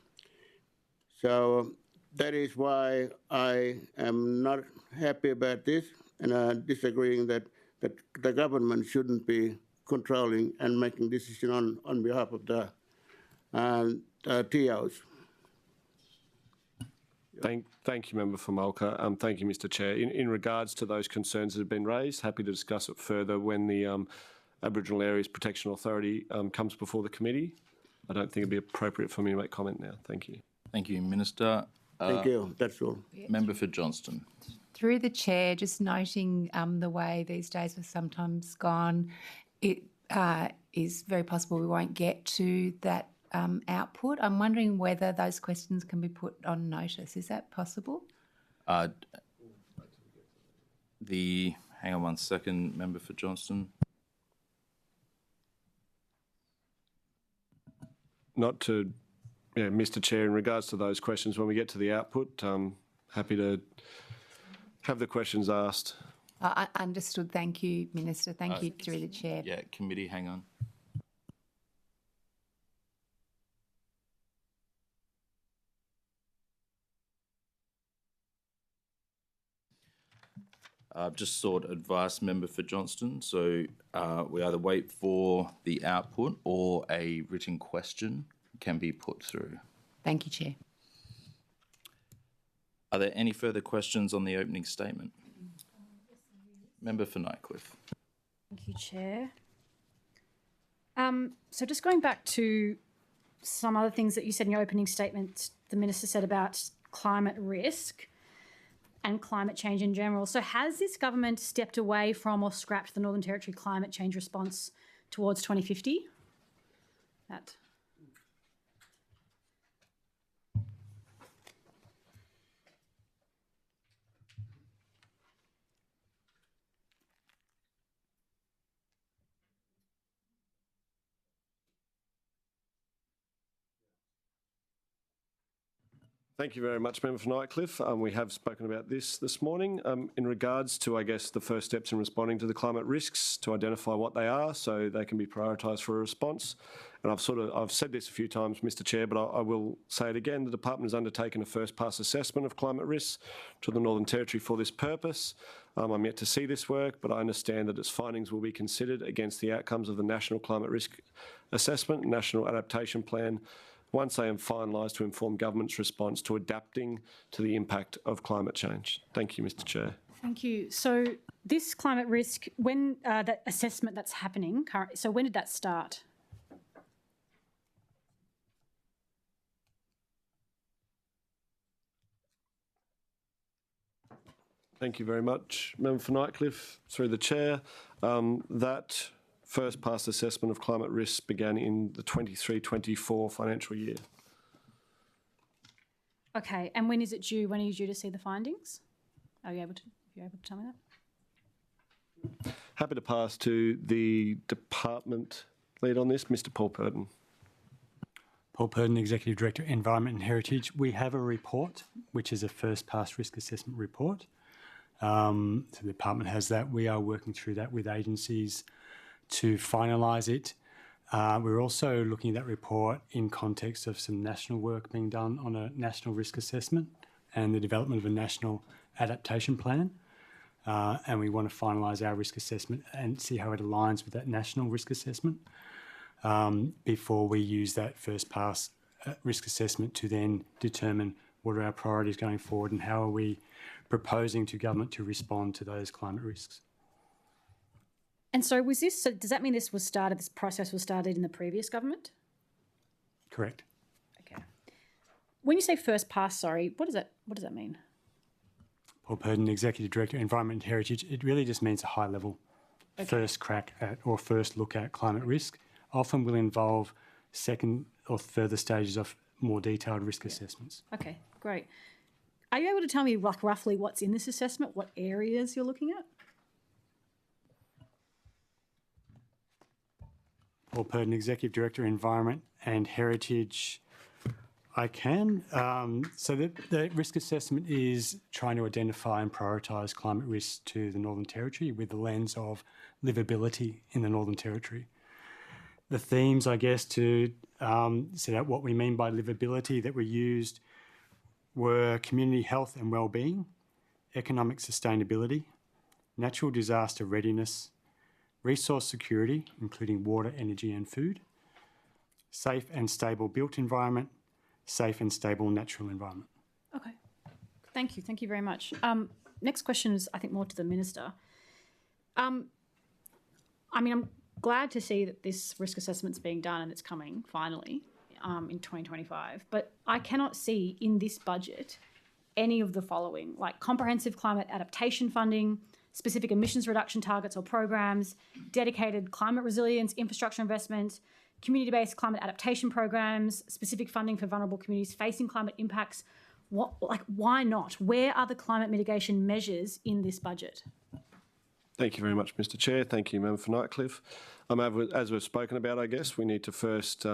so that is why I am not happy about this, and disagreeing that the government shouldn't be controlling and making decisions on behalf of the TOs. Thank you, Member for Mulca. Thank you, Mr Chair. In regards to those concerns that have been raised, happy to discuss it further when the Aboriginal Areas Protection Authority comes before the committee. I don't think it'd be appropriate for me to make comment now. Thank you. Thank you, Minister. Thank you. That's all. Member for Johnston. Through the Chair, just noting the way these days have sometimes gone, it is very possible we won't get to that output. I'm wondering whether those questions can be put on notice. Is that possible? Hang on one second, Member for Johnston. Mr Chair, in regards to those questions, when we get to the output, happy to have the questions asked. I understood. Thank you, Minister. Thank you, through the Chair. Yeah, committee, hang on. I've just sought advice, Member for Johnston. So we either wait for the output or a written question can be put through. Thank you, Chair. Are there any further questions on the opening statement? Member for Nightcliff. Thank you, Chair. So just going back to some other things that you said in your opening statement, the Minister said about climate risk. and climate change in general. So has this government stepped away from or scrapped the Northern Territory climate change response towards 2050? That. Thank you very much, Member for Nightcliff. We have spoken about this morning in regards to, I guess, the first steps in responding to the climate risks, to identify what they are so they can be prioritised for a response. And I've said this a few times, Mr. Chair, but I will say it again. The Department has undertaken a first pass assessment of climate risks to the Northern Territory for this purpose. I'm yet to see this work, but I understand that its findings will be considered against the outcomes of the National Climate Risk Assessment, National Adaptation Plan, once they are finalised, to inform government's response to adapting to the impact of climate change. Thank you, Mr. Chair. Thank you. So this climate risk, when that assessment that's happening, so when did that start? Thank you very much, Member for Nightcliff. Through the Chair, that first pass assessment of climate risks began in the 23-24 financial year. Okay, and when is it due? When are you due to see the findings? Are you able to tell me that? Happy to pass to the department lead on this, Mr. Paul Purden. Paul Purden, Executive Director, Environment and Heritage. We have a report, which is a first pass risk assessment report. So the department has that. We are working through that with agencies to finalise it. We're also looking at that report in context of some national work being done on a national risk assessment and the development of a national adaptation plan. And we want to finalise our risk assessment and see how it aligns with that national risk assessment before we use that first pass risk assessment to then determine what are our priorities going forward and how are we proposing to government to respond to those climate risks. And so does that mean this process was started in the previous government? Correct. Okay. When you say first pass, what does that mean? Paul Purden, Executive Director, Environment and Heritage. It really just means a high level first crack at or first look at climate risk. Often will involve second or further stages of more detailed risk assessments. Okay, great. Are you able to tell me roughly what's in this assessment, what areas you're looking at? Paul Purden, Executive Director, Environment and Heritage. I can. So the risk assessment is trying to identify and prioritise climate risks to the Northern Territory with the lens of livability in the Northern Territory. The themes, I guess, to set out what we mean by livability that were used were community health and wellbeing, economic sustainability, natural disaster readiness, resource security, including water, energy and food, safe and stable built environment, safe and stable natural environment. Okay, thank you. Thank you very much. Next question is, I think, more to the Minister. I'm glad to see that this risk assessment's being done and it's coming, finally, in 2025, but I cannot see in this budget any of the following, like comprehensive climate adaptation funding, specific emissions reduction targets or programs, dedicated climate resilience infrastructure investment, community-based climate adaptation programs, specific funding for vulnerable communities facing climate impacts. Why not? Where are the climate mitigation measures in this budget? Thank you very much, Mr. Chair. Thank you, Member for Nightcliff. As we've spoken about, I guess, we need to first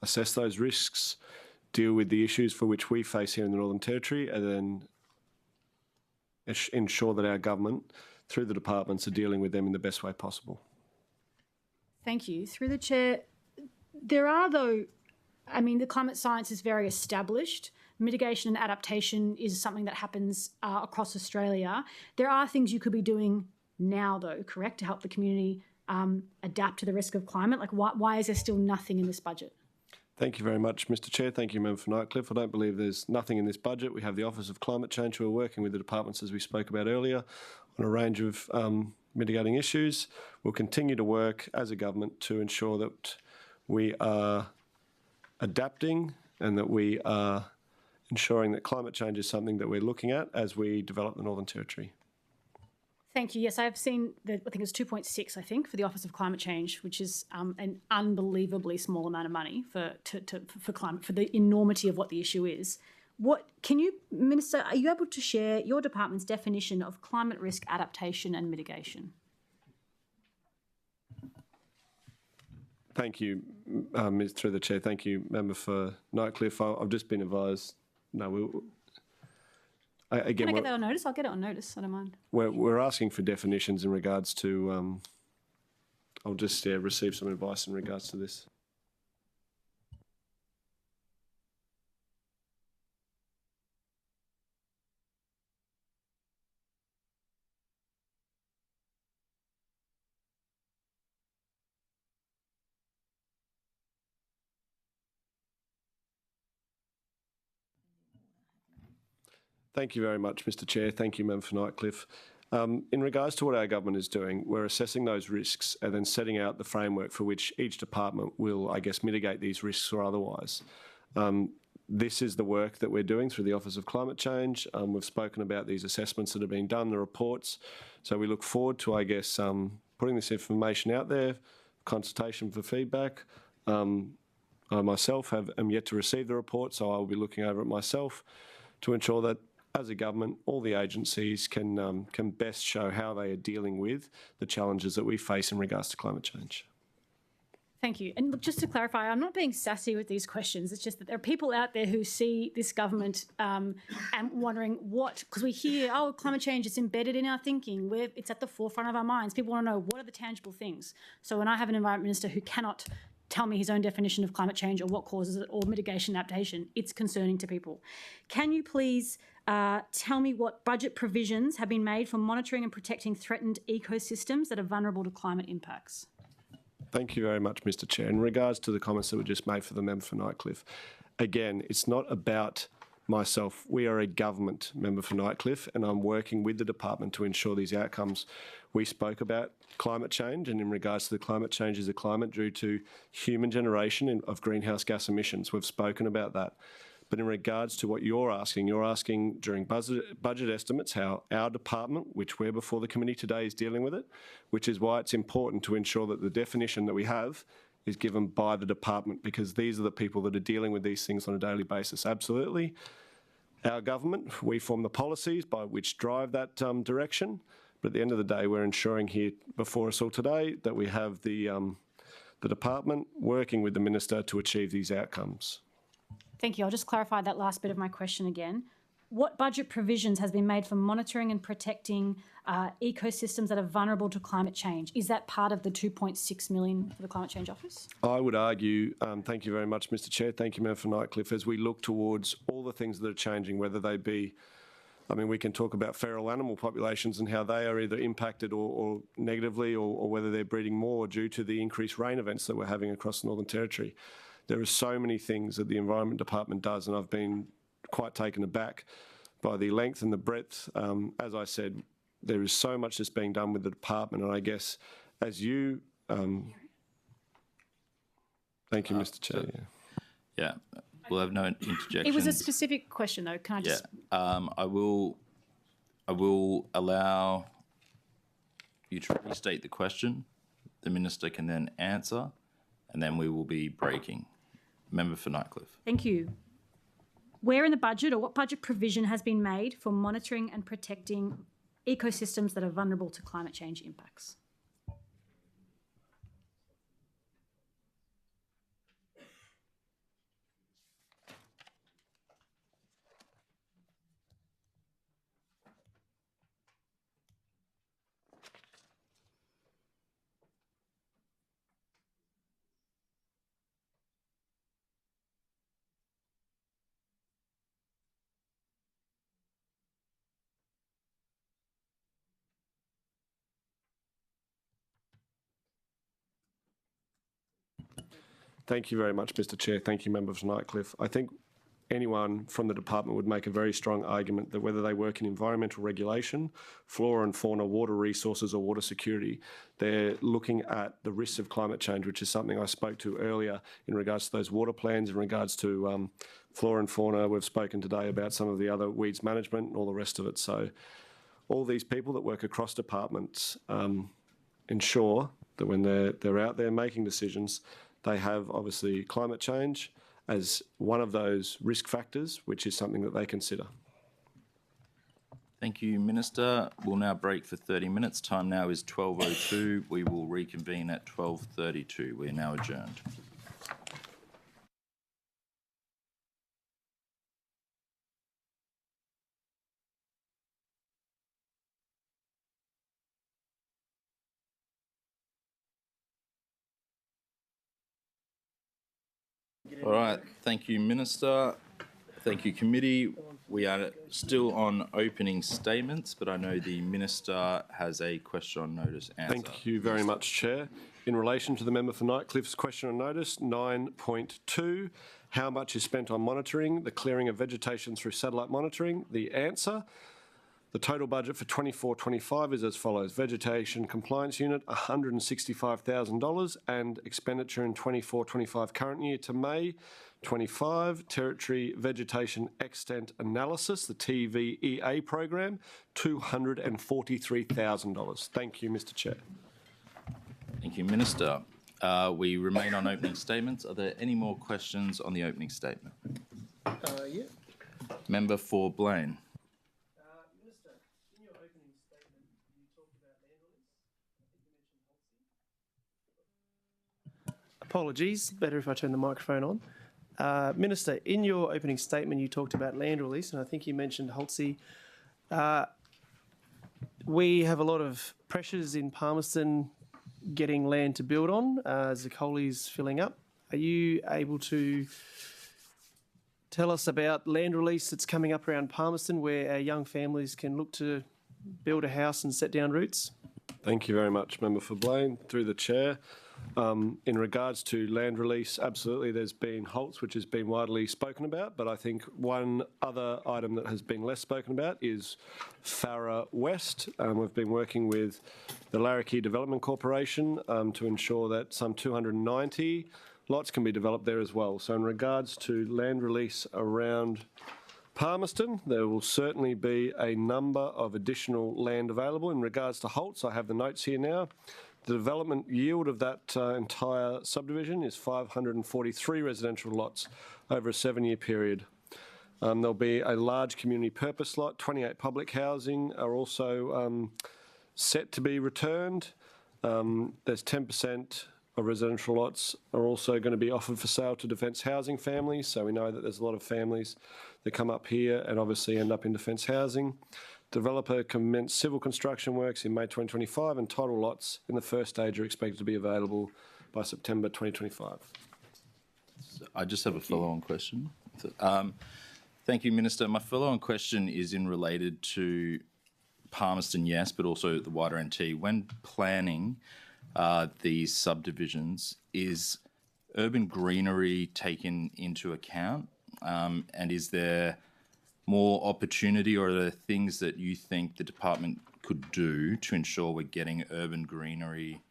assess those risks, deal with the issues for which we face here in the Northern Territory, and then ensure that our government, through the departments, are dealing with them in the best way possible. Thank you. Through the Chair, there are, though, the climate science is very established. Mitigation and adaptation is something that happens across Australia. There are things you could be doing now, though, correct, to help the community adapt to the risk of climate? Why is there still nothing in this budget? Thank you very much, Mr. Chair. Thank you, Member for Nightcliff. I don't believe there's nothing in this budget. We have the Office of Climate Change who are working with the departments, as we spoke about earlier, on a range of mitigating issues. We'll continue to work as a government to ensure that we are adapting and that we are ensuring that climate change is something that we're looking at as we develop the Northern Territory. Thank you. Yes, I've seen I think it's 2.6, I think, for the Office of Climate Change, which is an unbelievably small amount of money for climate, for the enormity of what the issue is. Minister, are you able to share your department's definition of climate risk adaptation and mitigation? Thank you, through the chair. Thank you, member for Nightcliff. I've just been advised. No, again, can I get that on notice? I'll get it on notice. I don't mind. We're asking for definitions in regards to. I'll just receive some advice in regards to this. Thank you very much, Mr Chair. Thank you, Member for Nightcliff. In regards to what our government is doing, we're assessing those risks and then setting out the framework for which each department will, I guess, mitigate these risks or otherwise. This is the work that we're doing through the Office of Climate Change. We've spoken about these assessments that have been done, the reports. So we look forward to, I guess, putting this information out there, consultation for feedback. I myself am yet to receive the report, so I'll be looking over it myself to ensure that as a government, all the agencies can best show how they are dealing with the challenges that we face in regards to climate change. Thank you. And look, just to clarify, I'm not being sassy with these questions. It's just that there are people out there who see this government and wondering because we hear, oh, climate change is embedded in our thinking. It's at the forefront of our minds. People want to know, what are the tangible things? So when I have an environment minister who cannot tell me his own definition of climate change or what causes it or mitigation adaptation, it's concerning to people. Can you please tell me what budget provisions have been made for monitoring and protecting threatened ecosystems that are vulnerable to climate impacts? Thank you very much, Mr Chair. In regards to the comments that were just made for the member for Nightcliff, again, it's not about myself. We are a government member for Nightcliff, and I'm working with the department to ensure these outcomes. We spoke about climate change, and in regards to the climate change is a climate due to human generation of greenhouse gas emissions. We've spoken about that. But in regards to what you're asking during budget estimates how our department, which we're before the committee today, is dealing with it, which is why it's important to ensure that the definition that we have is given by the department, because these are the people that are dealing with these things on a daily basis. Absolutely. Our government, we form the policies by which drive that direction. But at the end of the day, we're ensuring here before us all today that we have the department working with the minister to achieve these outcomes. Thank you. I'll just clarify that last bit of my question again. What budget provisions has been made for monitoring and protecting ecosystems that are vulnerable to climate change? Is that part of the 2.6 million for the Climate Change Office? I would argue, thank you very much, Mr Chair, thank you, Member for Nightcliff, as we look towards all the things that are changing, whether they be, we can talk about feral animal populations and how they are either impacted or negatively or whether they're breeding more due to the increased rain events that we're having across the Northern Territory. There are so many things that the Environment Department does, and I've been quite taken aback by the length and the breadth. As I said, there is so much that's being done with the department, and I guess as you... thank you, Mr Chair. Yeah, we'll have no interjections. It was a specific question, though. Can I just... Yeah, I will allow you to restate the question. The Minister can then answer, and then we will be breaking. Member for Nightcliff. Thank you. Where in the budget or what budget provision has been made for monitoring and protecting ecosystems that are vulnerable to climate change impacts? Thank you very much, Mr Chair. Thank you, Member for Nightcliff. I think anyone from the department would make a very strong argument that whether they work in environmental regulation, flora and fauna, water resources or water security, they're looking at the risks of climate change, which is something I spoke to earlier in regards to those water plans, in regards to flora and fauna. We've spoken today about some of the other weeds management and all the rest of it. So all these people that work across departments ensure that when they're out there making decisions, they have obviously climate change as one of those risk factors, which is something that they consider. Thank you, Minister. We'll now break for 30 minutes. Time now is 12:02. We will reconvene at 12:32. We are now adjourned. All right, thank you, Minister. Thank you, Committee. We are still on opening statements, but I know the Minister has a question on notice answer. Thank you very much, Chair. In relation to the member for Nightcliffe's question on notice, 9.2, how much is spent on monitoring the clearing of vegetation through satellite monitoring? The answer, the total budget for 24-25 is as follows. Vegetation Compliance Unit, $165,000 and expenditure in 24-25 current year to May 25, Territory Vegetation Extent Analysis, the TVEA program, $243,000. Thank you, Mr. Chair. Thank you, Minister. We remain on opening statements. Are there any more questions on the opening statement? Yeah. Member for Blaine. Minister, in your opening statement, you talked about land release. I think you mentioned Holsey. Apologies, better if I turn the microphone on. Minister, in your opening statement, you talked about land release, and I think you mentioned Holsey. We have a lot of pressures in Palmerston getting land to build on as the Coley's filling up. Are you able to tell us about land release that's coming up around Palmerston where our young families can look to build a house and set down roots? Thank you very much, Member for Blaine. Through the Chair, in regards to land release, absolutely there's been Holtz, which has been widely spoken about, but I think one other item that has been less spoken about is Farrer West. We've been working with the Larrakia Development Corporation to ensure that some 290 lots can be developed there as well. So in regards to land release around Palmerston, there will certainly be a number of additional land available. In regards to Holtz, I have the notes here now. The development yield of that entire subdivision is 543 residential lots over a 7-year period. There'll be a large community purpose lot, 28 public housing are also set to be returned. There's 10% of residential lots are also going to be offered for sale to defence housing families. So we know that there's a lot of families that come up here and obviously end up in defence housing. Developer commenced civil construction works in May 2025 and title lots in the first stage are expected to be available by September 2025. I just have a follow-on question. Thank you, Minister. My follow-on question is related to Palmerston, yes, but also the wider NT. When planning these subdivisions, is urban greenery taken into account? And is there more opportunity, or are there things that you think the department could do to ensure we're getting urban greenery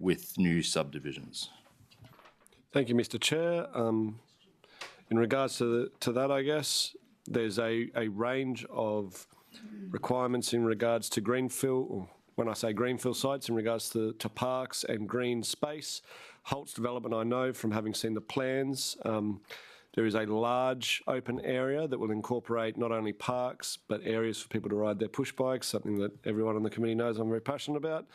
with new subdivisions? Thank you, Mr. Chair. In regards to that, I guess, there's a range of requirements in regards to greenfield, or when I say greenfield sites, in regards to parks and green space. Holtz development, I know from having seen the plans, there is a large open area that will incorporate not only parks, but areas for people to ride their push bikes, something that everyone on the committee knows I'm very passionate about.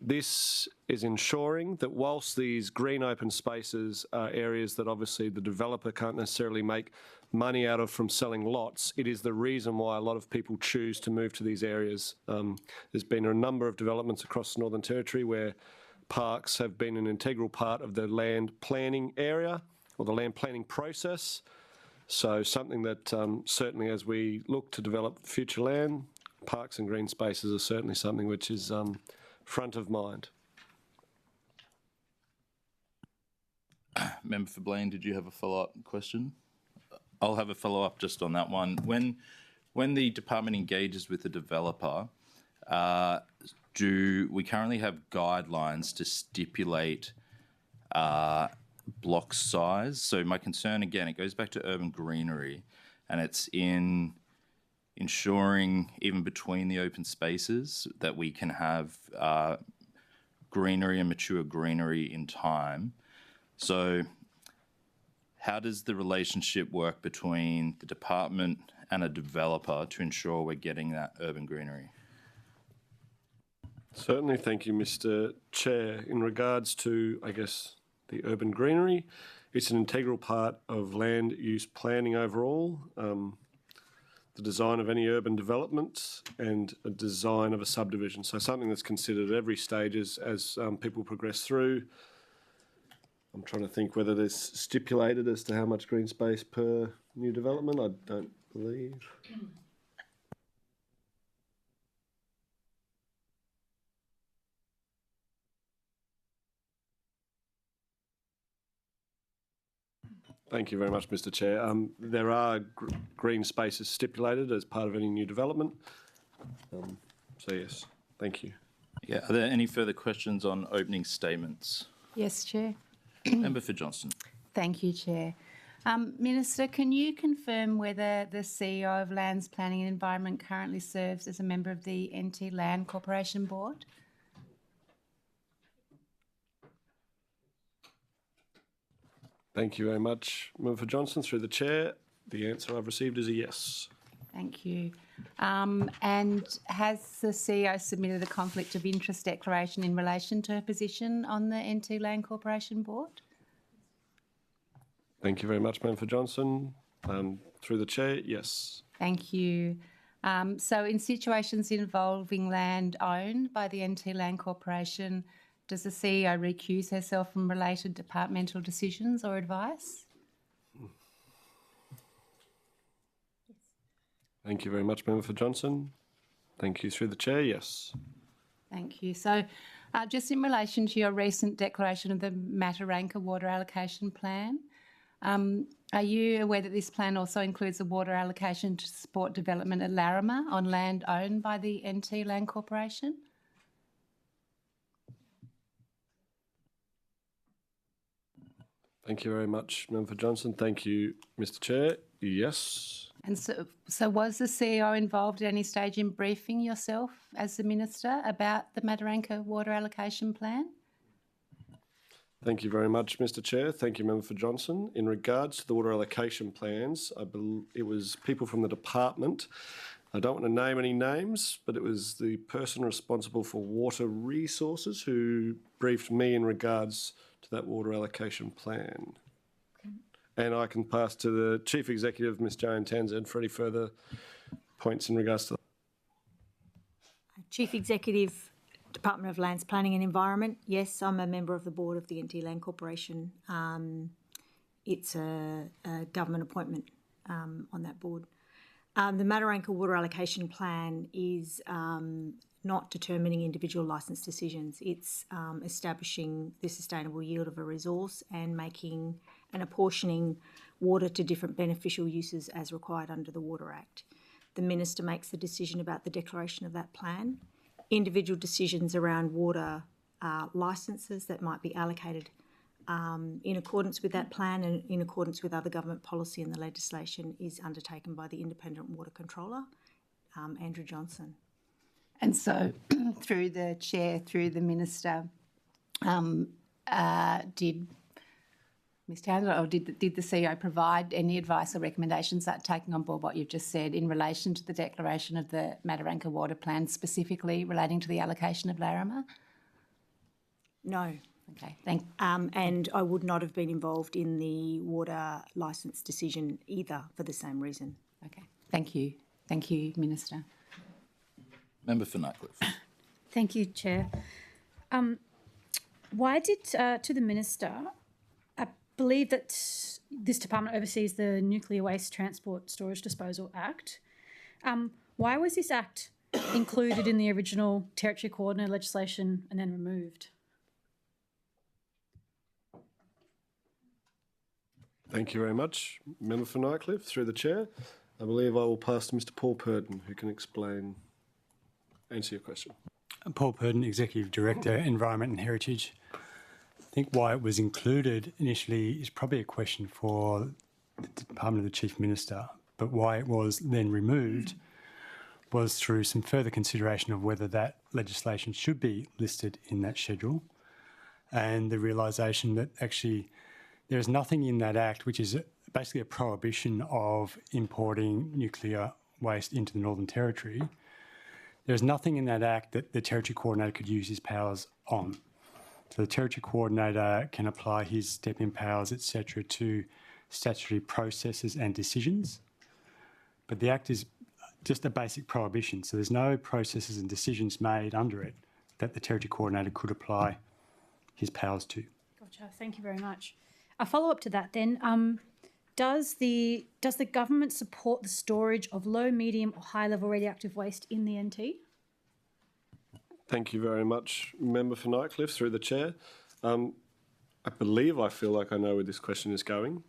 This is ensuring that whilst these green open spaces are areas that obviously the developer can't necessarily make money out of from selling lots, it is the reason why a lot of people choose to move to these areas. There's been a number of developments across the Northern Territory where parks have been an integral part of the land planning area or the land planning process. So something that certainly as we look to develop future land, parks and green spaces are certainly something which is front of mind. Member for Blaine, did you have a follow-up question? I'll have a follow-up just on that one. When the department engages with the developer, do we currently have guidelines to stipulate block size? So my concern, again, it goes back to urban greenery, and it's in ensuring, even between the open spaces, that we can have greenery and mature greenery in time. So how does the relationship work between the department and a developer to ensure we're getting that urban greenery? Certainly, thank you, Mr. Chair. In regards to, I guess, the urban greenery, it's an integral part of land use planning overall, the design of any urban development and a design of a subdivision. So something that's considered at every stage as people progress through. I'm trying to think whether there's stipulated as to how much green space per new development. I don't believe. Thank you very much, Mr. Chair. There are green spaces stipulated as part of any new development. So yes, thank you. Yeah, are there any further questions on opening statements? Yes, Chair. Member for Johnston. Thank you, Chair. Minister, can you confirm whether the CEO of Lands Planning and Environment currently serves as a member of the NT Land Corporation Board? Thank you very much, Member for Johnston. Through the Chair, the answer I've received is a yes. Thank you. And has the CEO submitted a conflict of interest declaration in relation to her position on the NT Land Corporation Board? Thank you very much, Member for Johnston. Through the Chair, yes. Thank you. So in situations involving land owned by the NT Land Corporation, does the CEO recuse herself from related departmental decisions or advice? Thank you very much, Member for Johnston. Thank you. Through the Chair, yes. Thank you. So just in relation to your recent declaration of the Mataranka Water Allocation Plan, are you aware that this plan also includes a water allocation to support development at Larrimah on land owned by the NT Land Corporation? Thank you very much, Member for Johnston. Thank you, Mr. Chair. Yes. And so was the CEO involved at any stage in briefing yourself as the Minister about the Mataranka Water Allocation Plan? Thank you very much, Mr. Chair. Thank you, Member for Johnston. In regards to the water allocation plans, I believe it was people from the department. I don't want to name any names, but it was the person responsible for water resources who briefed me in regards to that water allocation plan. And I can pass to the Chief Executive, Ms. Joanne Townsend, for any further points in regards to that. Chief Executive, Department of Lands, Planning and Environment. Yes, I'm a member of the board of the NT Land Corporation. It's a government appointment on that board. The Mataranka Water Allocation Plan is not determining individual licence decisions. It's establishing the sustainable yield of a resource and making and apportioning water to different beneficial uses as required under the Water Act. The Minister makes the decision about the declaration of that plan. Individual decisions around water licences that might be allocated in accordance with that plan and in accordance with other government policy and the legislation is undertaken by the Independent Water Controller, Andrew Johnson. And so, through the Chair, through the Minister, did Ms Townsend or did the CEO provide any advice or recommendations that taking on board what you've just said in relation to the declaration of the Mataranka Water Plan, specifically relating to the allocation of Larrimah? No. Okay, thank you. And I would not have been involved in the water licence decision either for the same reason. Okay, thank you. Thank you, Minister. Member for Nightcliff. Thank you, Chair. Why did, to the Minister, I believe that this department oversees the Nuclear Waste Transport Storage Disposal Act. Why was this act included in the original territory coordinator legislation and then removed? Thank you very much, Member for Nightcliff. Through the chair, I believe I will pass to Mr. Paul Purdon, who can answer your question. Paul Purdon, Executive Director, Environment and Heritage. I think why it was included initially is probably a question for the Department of the Chief Minister, but why it was then removed was through some further consideration of whether that legislation should be listed in that schedule, and the realisation that actually there is nothing in that Act which is basically a prohibition of importing nuclear waste into the Northern Territory. There's nothing in that Act that the Territory Coordinator could use his powers on. So the Territory Coordinator can apply his step-in powers, etc., to statutory processes and decisions. But the Act is just a basic prohibition, so there's no processes and decisions made under it that the Territory Coordinator could apply his powers to. Gotcha. Thank you very much. A follow-up to that then. Does the government support the storage of low, medium or high-level radioactive waste in the NT? Thank you very much, Member for Nightcliff, through the chair. I feel like I know where this question is going.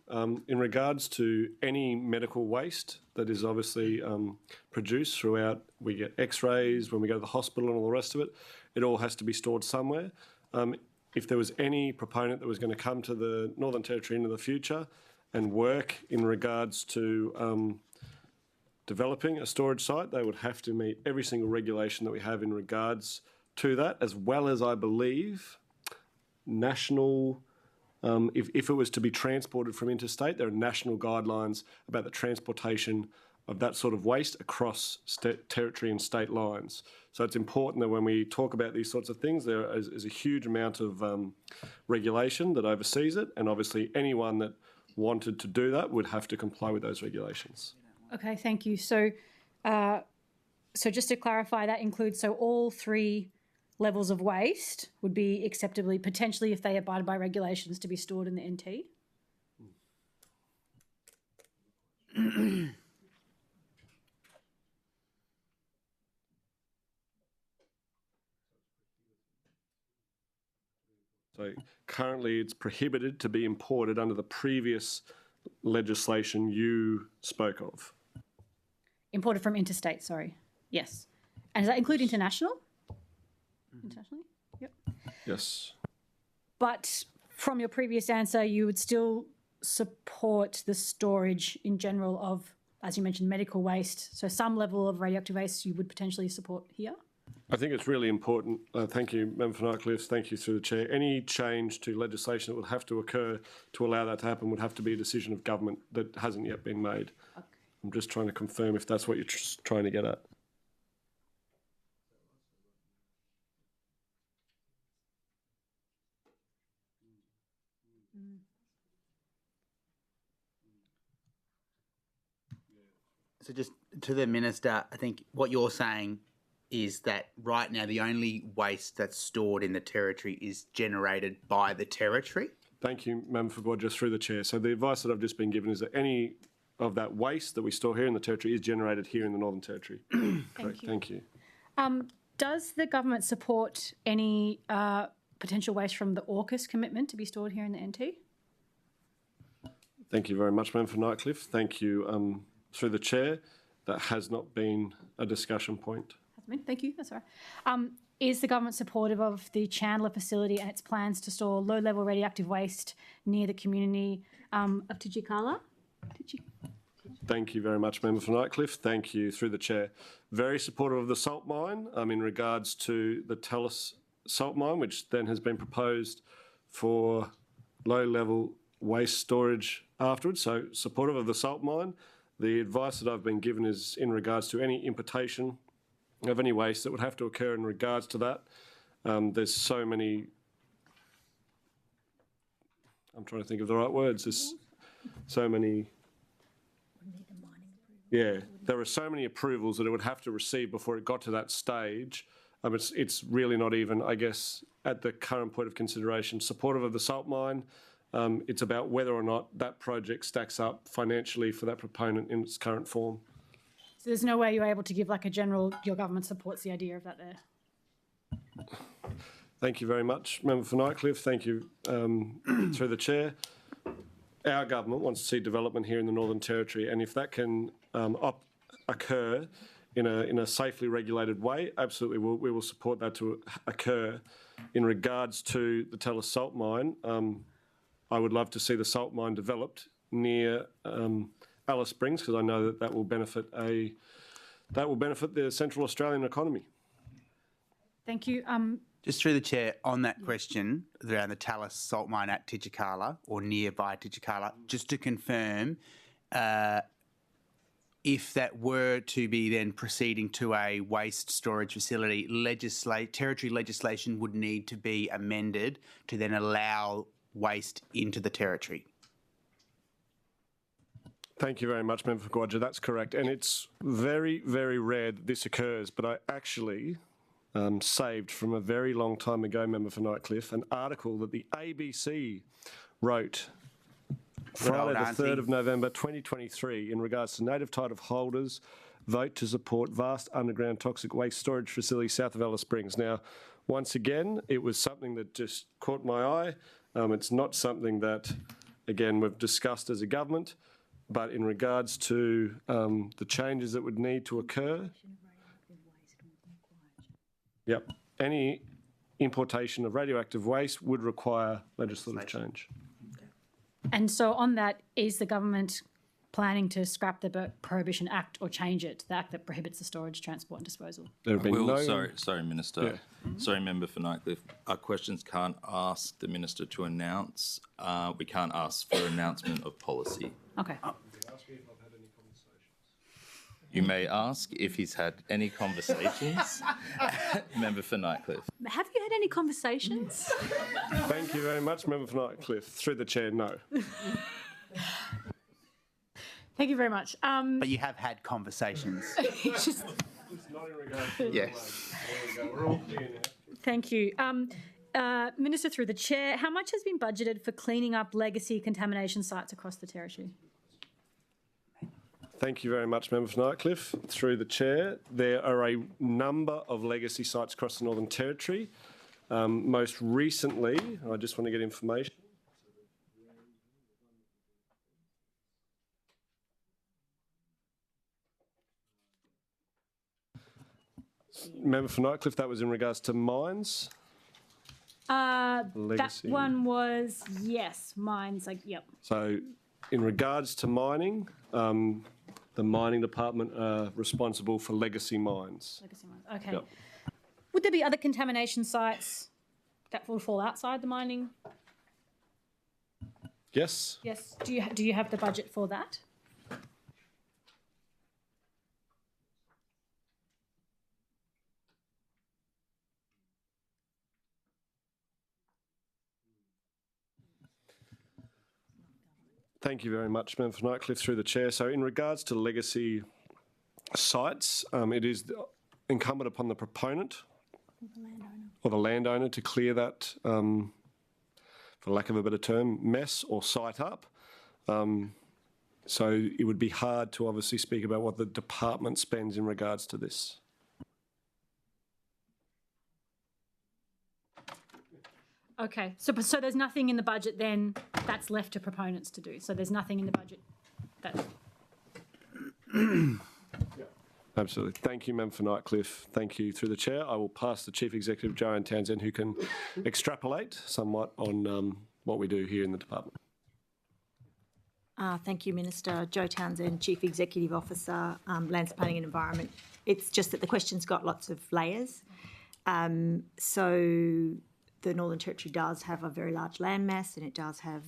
In regards to any medical waste that is obviously produced throughout, we get x-rays, when we go to the hospital and all the rest of it, it all has to be stored somewhere. If there was any proponent that was going to come to the Northern Territory into the future and work in regards to developing a storage site, they would have to meet every single regulation that we have in regards to that, as well as, I believe, national, if it was to be transported from interstate, there are national guidelines about the transportation of that sort of waste across territory and state lines. So it's important that when we talk about these sorts of things, there is a huge amount of regulation that oversees it, and obviously anyone that wanted to do that would have to comply with those regulations. Okay, thank you. So, so just to clarify, that includes, so all three levels of waste would be acceptably, potentially, if they abide by regulations, to be stored in the NT? So currently it's prohibited to be imported under the previous legislation you spoke of. Imported from interstate, sorry. Yes. And does that include international? Internationally? Yep. Yes. But from your previous answer, you would still support the storage in general of, as you mentioned, medical waste. So some level of radioactive waste you would potentially support here? I think it's really important. Thank you, Member for Nightcliff. Thank you through the chair. Any change to legislation that would have to occur to allow that to happen would have to be a decision of government that hasn't yet been made. Okay. I'm just trying to confirm if that's what you're trying to get at. So just to the Minister, I think what you're saying is that right now the only waste that's stored in the Territory is generated by the Territory? Thank you, Member for Gorges, through the chair. So the advice that I've just been given is that any of that waste that we store here in the Territory is generated here in the Northern Territory. Correct. Thank you. Does the government support any potential waste from the AUKUS commitment to be stored here in the NT? Thank you very much, Member for Nightcliff. Thank you. Through the chair, that has not been a discussion point. Thank you. That's all right. Is the government supportive of the Chandler facility and its plans to store low-level radioactive waste near the community of Tijikala? Thank you very much, Member for Nightcliff. Thank you, through the chair. Very supportive of the salt mine in regards to the Tallis salt mine, which then has been proposed for low-level waste storage afterwards. So supportive of the salt mine. The advice that I've been given is in regards to any importation of any waste that would have to occur in regards to that. There's so many, I'm trying to think of the right words, there's so many, there are so many approvals that it would have to receive before it got to that stage. It's really not even, I guess, at the current point of consideration, supportive of the salt mine. It's about whether or not that project stacks up financially for that proponent in its current form. So there's no way you're able to give like a general, your government supports the idea of that there? Thank you very much, Member for Nightcliff. Thank you through the chair. our government wants to see development here in the Northern Territory, and if that can occur in a safely regulated way, absolutely we will support that to occur. In regards to the Tallis salt mine, I would love to see the salt mine developed near Alice Springs, because I know that will benefit the Central Australian economy. Thank you. Just through the chair, on that question around the Tallis salt mine at Tijikala or nearby Tijikala, just to confirm, if that were to be then proceeding to a waste storage facility, territory legislation would need to be amended to then allow waste into the territory. Thank you very much, Member for Guyula. That's correct. And it's very, very rare that this occurs, but I actually saved from a very long time ago, Member for Nightcliff, an article that the ABC wrote Friday the 3rd of November 2023 in regards to native title holders vote to support vast underground toxic waste storage facility south of Alice Springs. Now, once again, it was something that just caught my eye. It's not something that, again, we've discussed as a government, but in regards to the changes that would need to occur, yep, any importation of radioactive waste would require legislative change. And so on that, is the government planning to scrap the Prohibition Act or change it, the act that prohibits the storage, transport and disposal? There have been Sorry, Minister. Yeah. Sorry, Member for Nightcliff. Our questions can't ask the Minister to announce. We can't ask for announcement of policy. Okay. You may ask if he's had any conversations. Member for Nightcliff. Have you had any conversations? Thank you very much, Member for Nightcliff. Through the chair, no. Thank you very much. But you have had conversations. Just, yes. We're all clear now. thank you. Minister, through the chair, how much has been budgeted for cleaning up legacy contamination sites across the territory? Thank you very much, Member for Nightcliff. Through the chair, there are a number of legacy sites across the Northern Territory. Most recently, I just want to get information. Member for Nightcliff, that was in regards to mines. That Legacy. one was, yes, mine's like, yep. So in regards to mining, the mining department are responsible for legacy mines. Legacy mines, okay. Yep. Would there be other contamination sites that will fall outside the mining? Yes. Yes. Do you have the budget for that? Thank you very much, Member for Nightcliff, through the chair. So in regards to legacy sites, it is incumbent upon the proponent or the landowner to clear that, for lack of a better term, mess or site up. So it would be hard to obviously speak about what the department spends in regards to this. Okay, so there's nothing in the budget then that's left to proponents to do. So there's nothing in the budget that. Absolutely. Thank you, Member for Nightcliff. Thank you. Through the chair, I will pass the Chief Executive, Joanne Townsend, who can extrapolate somewhat on what we do here in the department. Thank you, Minister. Jo Townsend, Chief Executive Officer, Lands Planning and Environment. It's just that the question's got lots of layers. So the Northern Territory does have a very large landmass, and it does have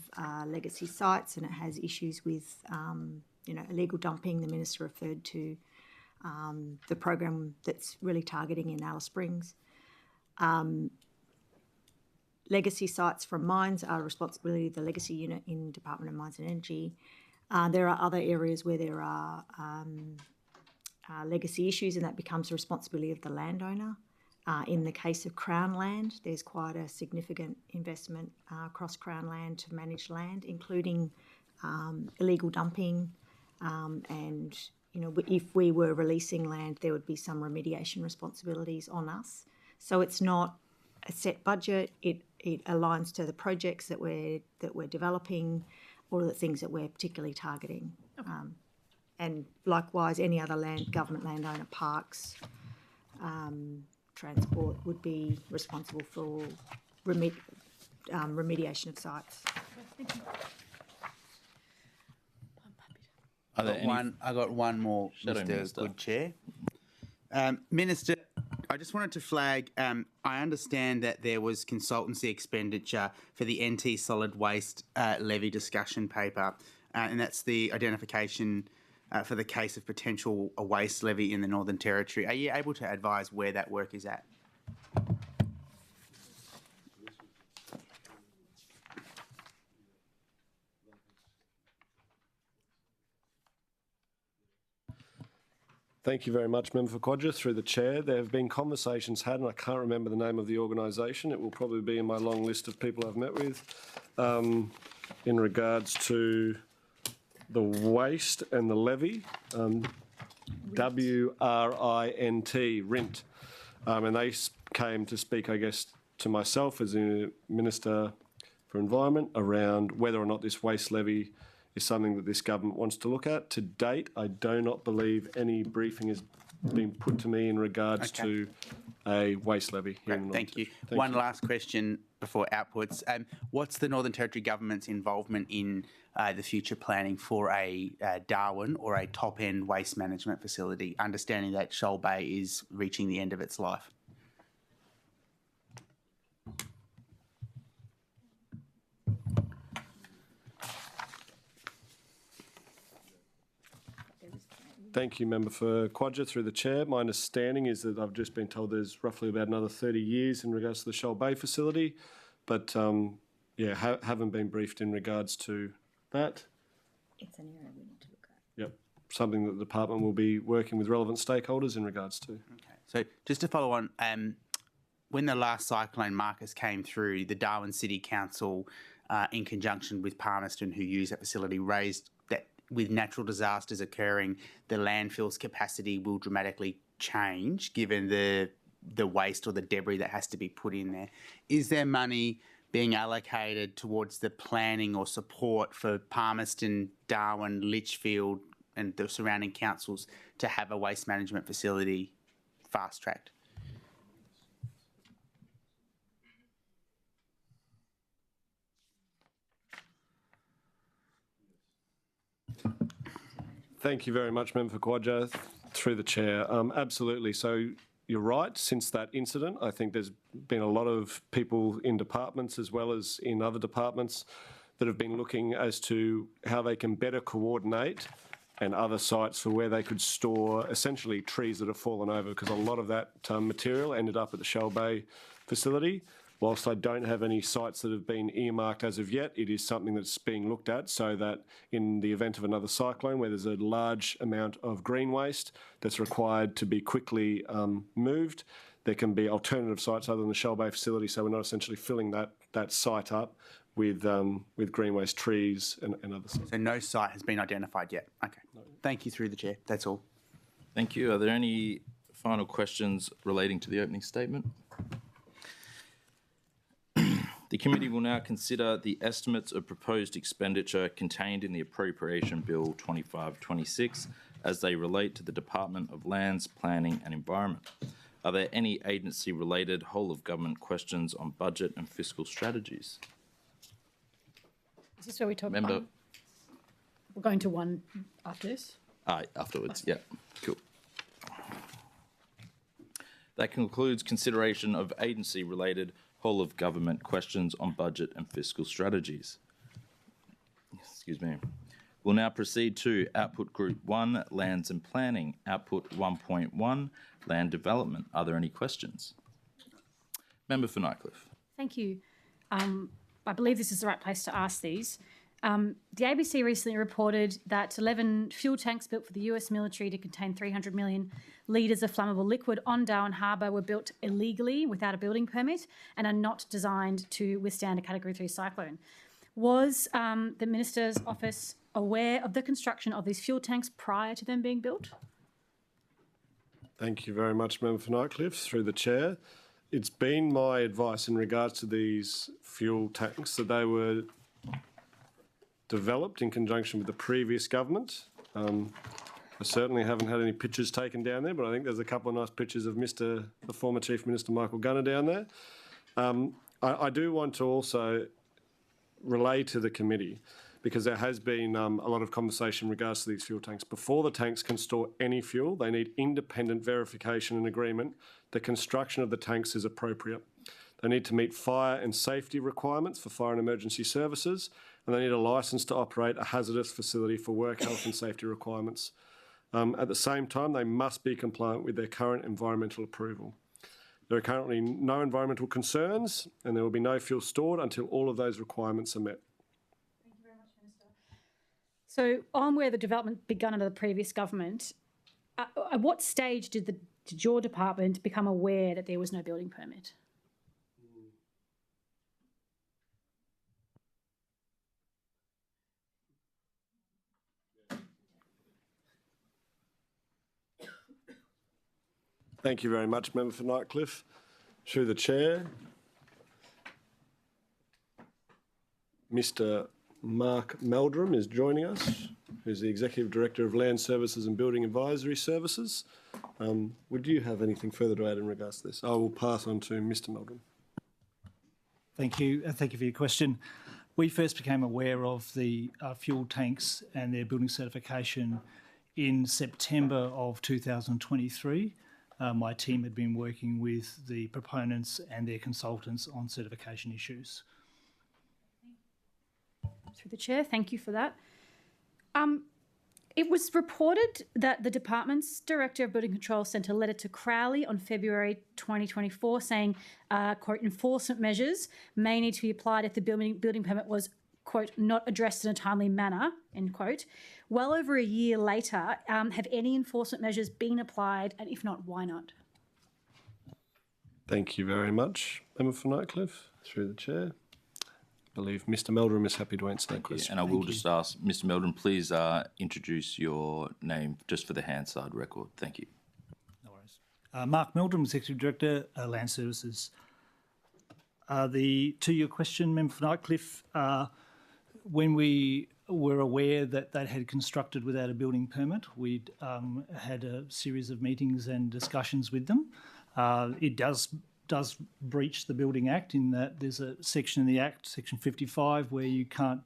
legacy sites, and it has issues with illegal dumping. The Minister referred to the program that's really targeting in Alice Springs. Legacy sites from mines are responsibility of the legacy unit in Department of Mines and Energy. There are other areas where there are legacy issues, and that becomes the responsibility of the landowner. In the case of Crown land, there's quite a significant investment across Crown land to manage land, including illegal dumping. And, if we were releasing land, there would be some remediation responsibilities on us. So it's not a set budget. It aligns to the projects that we're developing. all of the things that we're particularly targeting. And likewise, any other government landowner, parks, transport would be responsible for remediation of sites. Are there any I got one more, Shadow Mr. Minister. Good Chair. Minister, I just wanted to flag, I understand that there was consultancy expenditure for the NT solid waste levy discussion paper, and that's the identification for the case of potential a waste levy in the Northern Territory. Are you able to advise where that work is at? Thank you very much, Member for Quadra. Through the chair, there have been conversations had, and I can't remember the name of the organisation. It will probably be in my long list of people I've met with, in regards to the waste and the levy, WRINT, RINT. And they came to speak, I guess, to myself as a Minister for Environment around whether or not this waste levy is something that this government wants to look at. To date, I do not believe any briefing has been put to me in regards to a waste levy here in the Thank you. Thank One you. last question before outputs. What's the Northern Territory Government's involvement in the future planning for a Darwin or a top-end waste management facility, understanding that Shoal Bay is reaching the end of its life? Thank you, Member for Quadra. Through the chair, my understanding is that I've just been told there's roughly about another 30 years in regards to the Shoal Bay facility, but haven't been briefed in regards to that. It's an area we need to look at. Yep, something that the department will be working with relevant stakeholders in regards to. Okay. So just to follow on, when the last cyclone Marcus came through, the Darwin City Council, in conjunction with Palmerston, who use that facility, raised that with natural disasters occurring, the landfill's capacity will dramatically change given the waste or the debris that has to be put in there. Is there money being allocated towards the planning or support for Palmerston, Darwin, Litchfield and the surrounding councils to have a waste management facility fast-tracked? Thank you very much, Member for Quadra. Through the chair, absolutely. So you're right. Since that incident, I think there's been a lot of people in departments as well as in other departments that have been looking as to how they can better coordinate and other sites for where they could store essentially trees that have fallen over, because a lot of that material ended up at the Shoal Bay facility. Whilst I don't have any sites that have been earmarked as of yet, it is something that's being looked at so that in the event of another cyclone where there's a large amount of green waste that's required to be quickly moved, there can be alternative sites other than the Shoal Bay facility, so we're not essentially filling that site up with green waste trees and other stuff. So no site has been identified yet? Okay. No. Thank you, through the chair. That's all. Thank you. Are there any final questions relating to the opening statement? The committee will now consider the estimates of proposed expenditure contained in the Appropriation Bill 2526 as they relate to the Department of Lands, Planning and Environment. Are there any agency-related whole-of-government questions on budget and fiscal strategies? Is this where we talk Member, about? We're going to one after this. afterwards, yeah, cool. That concludes consideration of agency-related whole-of-government questions on budget and fiscal strategies. Excuse me. We'll now proceed to Output Group 1, Lands and Planning. Output 1.1, Land Development. Are there any questions? Member for Nycliffe. Thank you. I believe this is the right place to ask these. The ABC recently reported that 11 fuel tanks built for the US military to contain 300 million litres of flammable liquid on Darwin Harbour were built illegally without a building permit and are not designed to withstand a Category 3 cyclone. Was the Minister's office aware of the construction of these fuel tanks prior to them being built? Thank you very much, Member for Nycliffe. Through the chair, it's been my advice in regards to these fuel tanks that they were developed in conjunction with the previous government. I certainly haven't had any pictures taken down there, but I think there's a couple of nice pictures of the former Chief Minister Michael Gunner down there. I do want to also relay to the committee, because there has been a lot of conversation in regards to these fuel tanks. Before the tanks can store any fuel, they need independent verification and agreement the construction of the tanks is appropriate. They need to meet fire and safety requirements for fire and emergency services, and they need a licence to operate a hazardous facility for work health and safety requirements. At the same time, they must be compliant with their current environmental approval. There are currently no environmental concerns, and there will be no fuel stored until all of those requirements are met. Thank you very much, Minister. So, on where the development begun under the previous government, at what stage did your department become aware that there was no building permit? Thank you very much, Member for Nightcliff. Through the chair, Mr. Mark Meldrun is joining us, who's the Executive Director of Land Services and Building Advisory Services. Would you have anything further to add in regards to this? I will pass on to Mr. Meldrun. Thank you. Thank you for your question. We first became aware of the fuel tanks and their building certification in September of 2023. My team had been working with the proponents and their consultants on certification issues. Through the chair, thank you for that. It was reported that the department's Director of Building Control sent a letter to Crowley on February 2024 saying, quote, enforcement measures may need to be applied if the building permit was, quote, not addressed in a timely manner, end quote. Well over a year later, have any enforcement measures been applied, and if not, why not? Thank you very much, Member for Nightcliff. Through the chair, I believe Mr. Meldrum is happy to answer that question. And I will just ask, Mr. Meldrun, please introduce your name just for the Hansard record. Thank you. No worries. Mark Meldrum, Executive Director, Land Services. To your question, Member for Nightcliff, when we were aware that they had constructed without a building permit, we'd had a series of meetings and discussions with them. It does breach the Building Act in that there's a section in the Act, Section 55, where you can't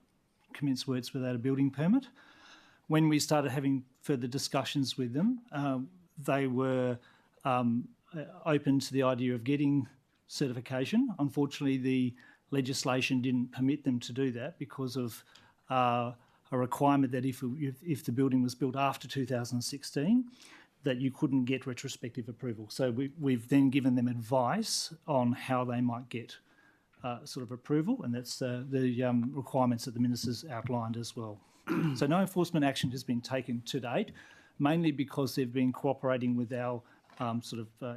commence works without a building permit. When we started having further discussions with them, they were open to the idea of getting certification. Unfortunately, the legislation didn't permit them to do that because of a requirement that if the building was built after 2016, that you couldn't get retrospective approval. So we've then given them advice on how they might get sort of approval, and that's the requirements that the Minister's outlined as well. So no enforcement action has been taken to date, mainly because they've been cooperating with our sort of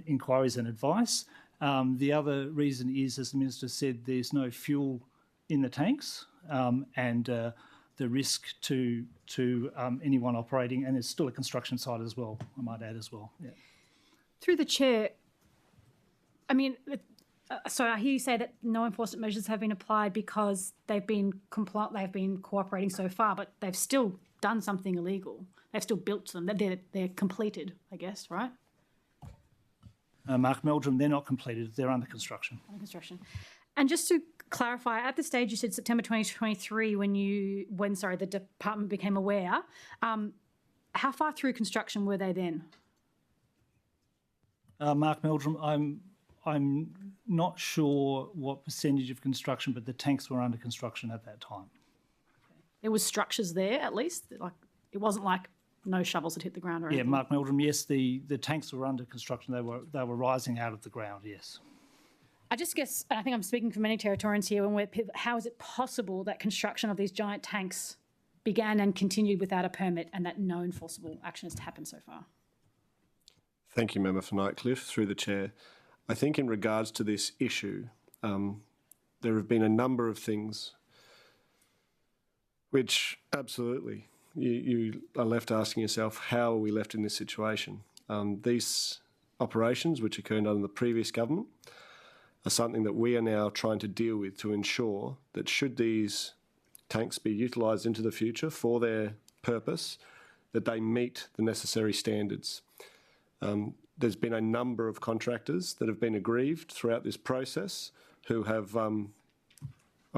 inquiries and advice. The other reason is, as the Minister said, there's no fuel in the tanks, and the risk to anyone operating, and it's still a construction site as well, I might add as well. Yeah. Through the chair, I mean, so I hear you say that no enforcement measures have been applied because they've been cooperating so far, but they've still done something illegal. They've still built them. They're completed, I guess, right? Mark Meldrum, they're not completed. They're under construction. Under construction. And just to clarify, at the stage you said September 2023 when the department became aware, how far through construction were they then? Mark Meldrum, I'm not sure what percentage of construction, but the tanks were under construction at that time. There was structures there at least? Like, it wasn't like no shovels had hit the ground or anything? Yeah, Mark Meldrum, yes, the tanks were under construction. They were rising out of the ground, yes. I just guess, and I think I'm speaking for many Territorians here, how is it possible that construction of these giant tanks began and continued without a permit and that no enforceable action has happened so far? Thank you, Member for Nightcliff. Through the chair, I think in regards to this issue, there have been a number of things which absolutely you are left asking yourself, how are we left in this situation? These operations, which occurred under the previous government, are something that we are now trying to deal with to ensure that should these tanks be utilised into the future for their purpose, that they meet the necessary standards. There's been a number of contractors that have been aggrieved throughout this process who have, I'm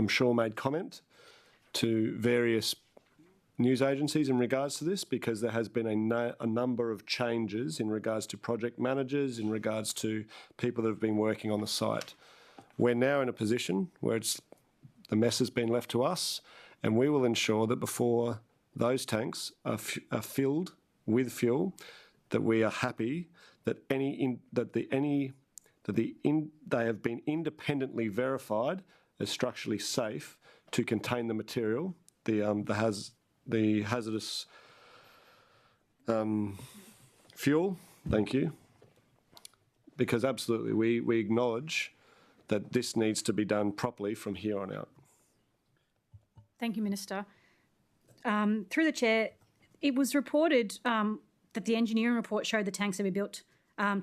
sure, made comment to various news agencies in regards to this, because there has been a number of changes in regards to project managers, in regards to people that have been working on the site. We're now in a position where the mess has been left to us, and we will ensure that before those tanks are filled with fuel, that we are happy that they have been independently verified as structurally safe to contain the material, the hazardous fuel. Thank you. Because absolutely, we acknowledge that this needs to be done properly from here on out. Thank you, Minister. Through the chair, it was reported that the engineering report showed the tanks had been built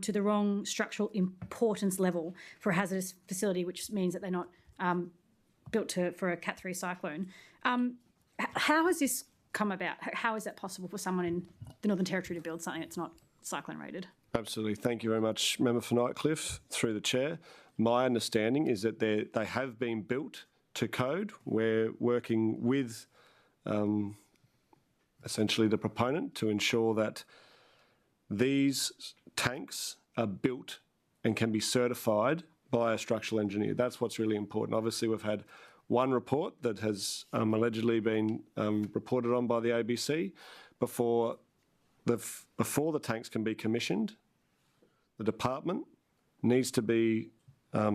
to the wrong structural importance level for a hazardous facility, which means that they're not built for a Cat 3 cyclone. How has this come about? How is that possible for someone in the Northern Territory to build something that's not cyclone rated? Absolutely. Thank you very much, Member for Nightcliff. Through the chair, my understanding is that they have been built to code. We're working with essentially the proponent to ensure that these tanks are built and can be certified by a structural engineer. That's what's really important. Obviously, we've had one report that has allegedly been reported on by the ABC. Before the tanks can be commissioned, the department needs to be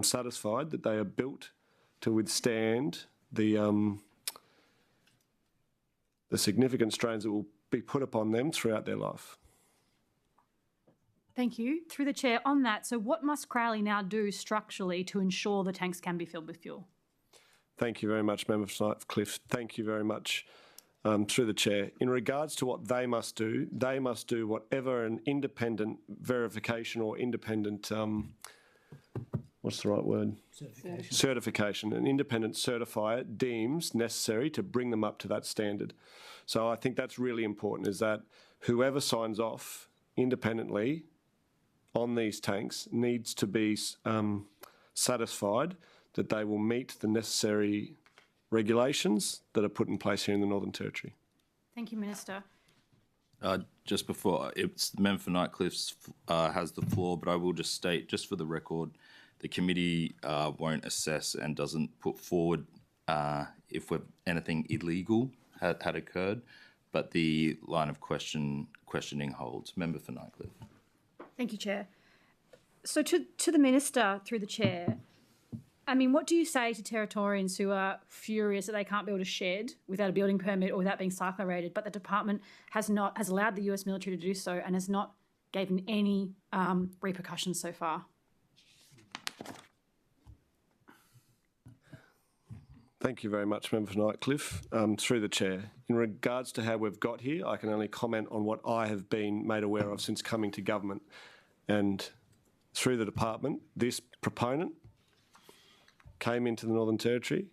satisfied that they are built to withstand the significant strains that will be put upon them throughout their life. Thank you. Through the chair, on that, so what must Crowley now do structurally to ensure the tanks can be filled with fuel? Thank you very much, Member for Nightcliff. Thank you very much. Through the chair, in regards to what they must do whatever an independent verification or independent, what's the right word? Certification. An independent certifier deems necessary to bring them up to that standard. So I think that's really important, is that whoever signs off independently on these tanks needs to be satisfied that they will meet the necessary regulations that are put in place here in the Northern Territory. Thank you, Minister. Just before, it's Member for Nightcliff has the floor, but I will just state, just for the record, the committee won't assess and doesn't put forward if anything illegal had occurred, but the line of questioning holds. Member for Nightcliff. Thank you, Chair. So to the Minister, through the chair, I mean, what do you say to Territorians who are furious that they can't build a shed without a building permit or without being cyclone rated, but the department has allowed the US military to do so and has not given any repercussions so far? Thank you very much, Member for Nightcliff. Through the chair, in regards to how we've got here, I can only comment on what I have been made aware of since coming to government. And through the department, this proponent came into the Northern Territory.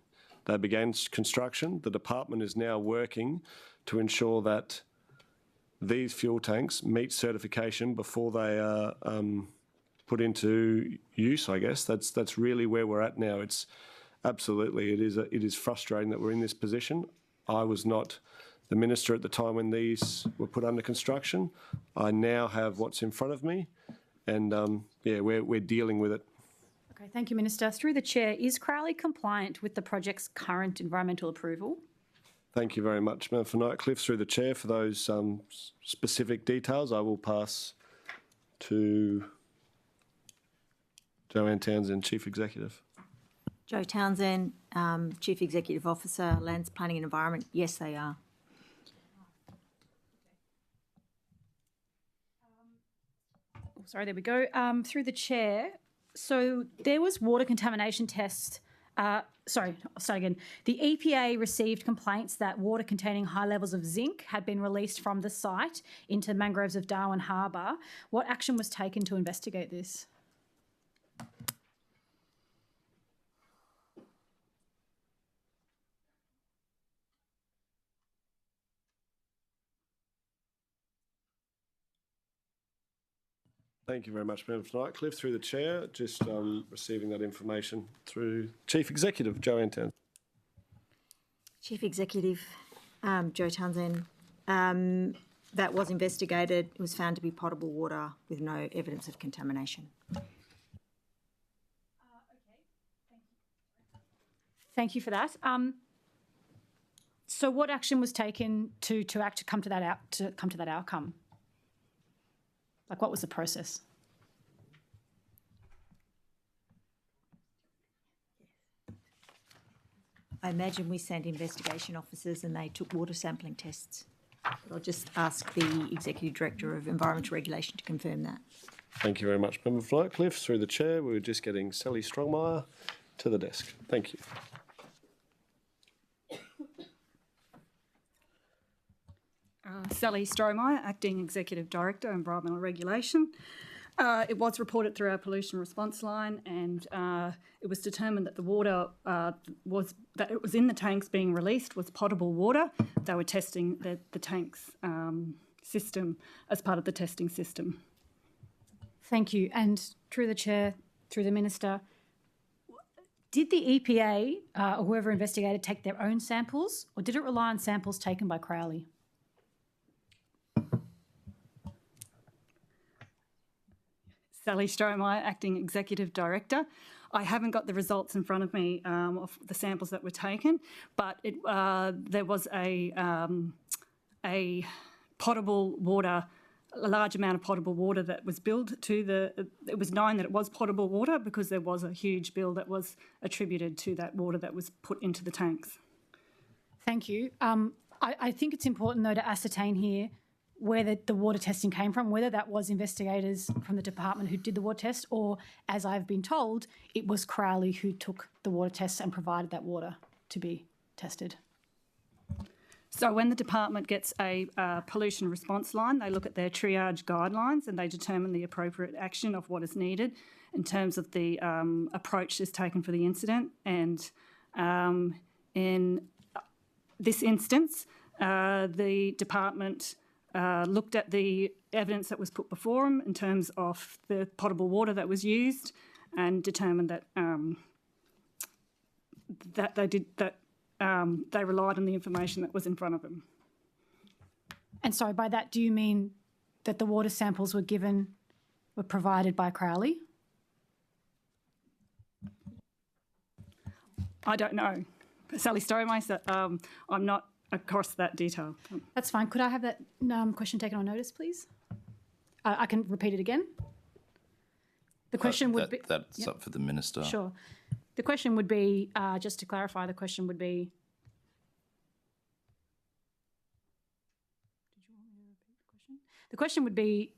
They began construction. The department is now working to ensure that these fuel tanks meet certification before they are put into use, I guess. That's really where we're at now. It's absolutely, it is frustrating that we're in this position. I was not the minister at the time when these were put under construction. I now have what's in front of me, and yeah, we're dealing with it. Okay, thank you, Minister. Through the chair, is Crowley compliant with the project's current environmental approval? Thank you very much, Member for Nightcliff. Through the chair, for those specific details, I will pass to Joanne Townsend, Chief Executive. Joe Townsend, Chief Executive Officer, Lands Planning and Environment. Yes, they are. Sorry, there we go. Through the chair, so there was water contamination tests. Sorry, I'll start again. The EPA received complaints that water containing high levels of zinc had been released from the site into mangroves of Darwin Harbour. What action was taken to investigate this? Thank you very much, Member for Nightcliff. Through the chair, just receiving that information through Chief Executive Joanne Townsend. Chief Executive Joe Townsend, that was investigated. It was found to be potable water with no evidence of contamination. Thank you for that. So, what action was taken to come to that outcome? Like, what was the process? I imagine we sent investigation officers and they took water sampling tests. But I'll just ask the Executive Director of Environmental Regulation to confirm that. Thank you very much, Member for Nightcliff. Through the chair, we were just getting Sally Strongmire to the desk. Thank you. Sally Strohmeyer, Acting Executive Director, Environmental Regulation. It was reported through our pollution response line, and it was determined that the water that was in the tanks being released was potable water. They were testing the tanks system as part of the testing system. Thank you. And through the chair, through the minister, did the EPA or whoever investigated take their own samples, or did it rely on samples taken by Crowley? Sally Strohmeyer, Acting Executive Director. I haven't got the results in front of me of the samples that were taken, but there was a potable water, a large amount of potable water that was billed to it was known that it was potable water because there was a huge bill that was attributed to that water that was put into the tanks. Thank you. I think it's important, though, to ascertain here where the water testing came from, whether that was investigators from the department who did the water test, or, as I've been told, it was Crowley who took the water tests and provided that water to be tested. So when the department gets a pollution response line, they look at their triage guidelines and they determine the appropriate action of what is needed in terms of the approach is taken for the incident. And in this instance, the department looked at the evidence that was put before them in terms of the potable water that was used and determined that they relied on the information that was in front of them. And sorry, by that, do you mean that the water samples were provided by Crowley? I don't know. Sally Strohmeyer, I'm not across that detail. That's fine. Could I have that question taken on notice, please? I can repeat it again. The question would be... That's up for the Minister. Sure. The question would be, just to clarify, the question would be... Did you want me to repeat the question? The question would be,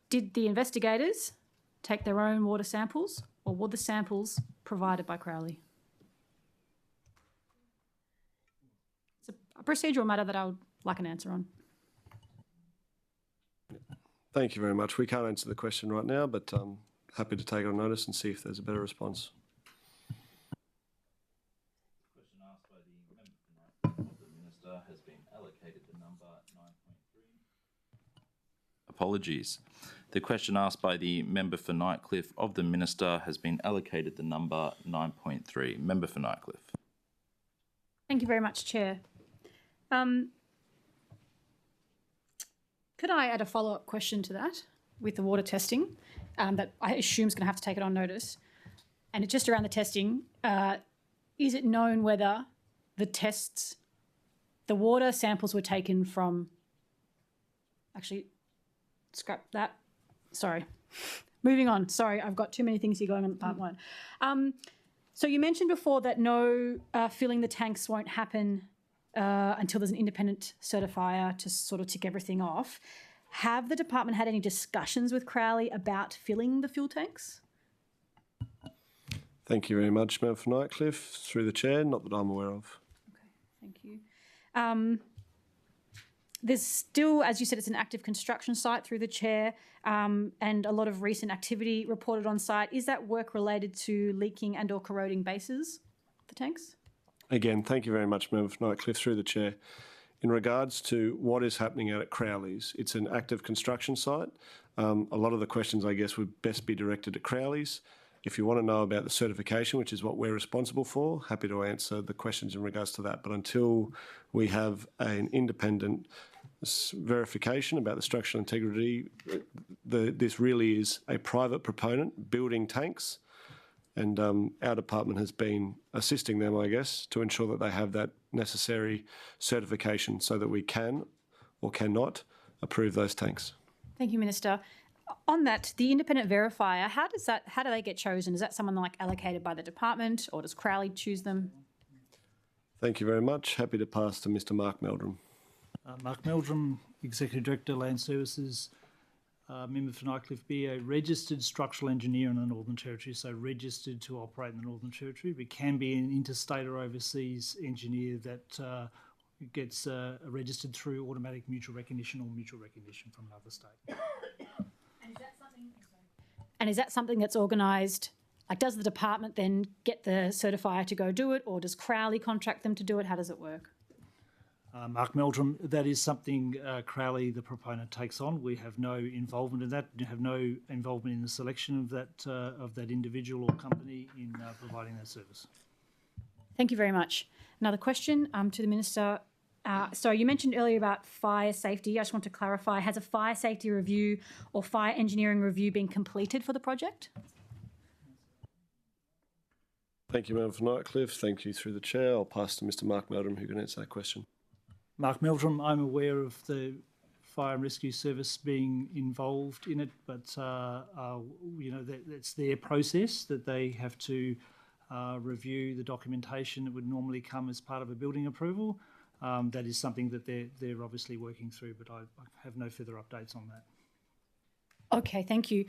did the investigators take their own water samples, or were the samples provided by Crowley? It's a procedural matter that I would like an answer on. Thank you very much. We can't answer the question right now, but happy to take it on notice and see if there's a better response. Question asked by the member of the Minister has been allocated the number 9.3. Apologies. The question asked by the member for Nightcliff of the Minister has been allocated the number 9.3. Member for Nightcliff. Thank you very much, Chair. Could I add a follow-up question to that with the water testing that I assume is going to have to take it on notice? And it's just around the testing. Is it known whether the water samples were taken from... Actually, scrap that. Sorry. Moving on. Sorry, I've got too many things here going on at part one. So you mentioned before that no filling the tanks won't happen until there's an independent certifier to sort of tick everything off. Have the department had any discussions with Crowley about filling the fuel tanks? Thank you very much, Member for Nightcliff. Through the chair, not that I'm aware of. Okay, thank you. There's still, as you said, it's an active construction site through the chair, and a lot of recent activity reported on site. Is that work related to leaking and or corroding bases, the tanks? Again, thank you very much, Member for Nightcliff. Through the chair. In regards to what is happening out at Crowley's, it's an active construction site. A lot of the questions, I guess, would best be directed at Crowley's. If you want to know about the certification, which is what we're responsible for, happy to answer the questions in regards to that. But until we have an independent verification about the structural integrity, this really is a private proponent building tanks, and our department has been assisting them, I guess, to ensure that they have that necessary certification so that we can or cannot approve those tanks. Thank you, Minister. On that, the independent verifier, how do they get chosen? Is that someone like allocated by the department, or does Crowley choose them? Thank you very much. Happy to pass to Mr. Mark Meldrun. Mark Meldrun, Executive Director, Land Services. Member for Nightcliff, be a registered structural engineer in the Northern Territory, so registered to operate in the Northern Territory. We can be an interstate or overseas engineer that gets registered through automatic mutual recognition or mutual recognition from another state. And is that something that's organised? Like, does the department then get the certifier to go do it, or does Crowley contract them to do it? How does it work? Mark Meldrum, that is something Crowley, the proponent, takes on. We have no involvement in that. We have no involvement in the selection of that individual or company in providing that service. Thank you very much. Another question to the Minister. So you mentioned earlier about fire safety. I just want to clarify, has a fire safety review or fire engineering review been completed for the project? Thank you, Member for Nightcliff. Thank you through the chair. I'll pass to Mr. Mark Meldrum, who can answer that question. Mark Meldrum, I'm aware of the Fire and Rescue Service being involved in it, but that's their process that they have to review the documentation that would normally come as part of a building approval. That is something that they're obviously working through, but I have no further updates on that. Okay, thank you.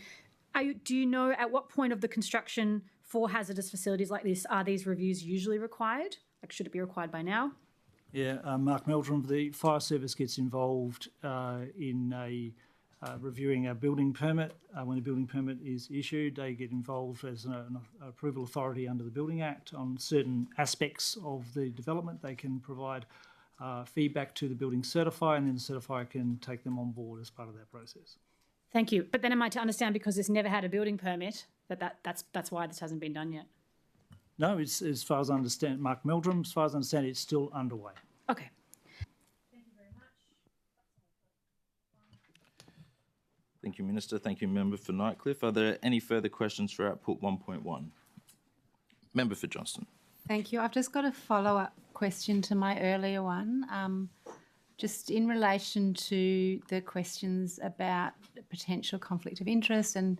Do you know at what point of the construction for hazardous facilities like this are these reviews usually required? Like, should it be required by now? Yeah, Mark Meldrum, the fire service gets involved in reviewing a building permit. When a building permit is issued, they get involved as an approval authority under the Building Act on certain aspects of the development. They can provide feedback to the building certifier, and then the certifier can take them on board as part of that process. Thank you. But then am I to understand, because this never had a building permit, that's why this hasn't been done yet? No, it's, as far as I understand, Mark Meldrum, as far as I understand, it's still underway. Okay. Thank you, Minister. Thank you, Member for Nightcliff. Are there any further questions for output 1.1? Member for Johnston. Thank you. I've just got a follow-up question to my earlier one, just in relation to the questions about potential conflict of interest, and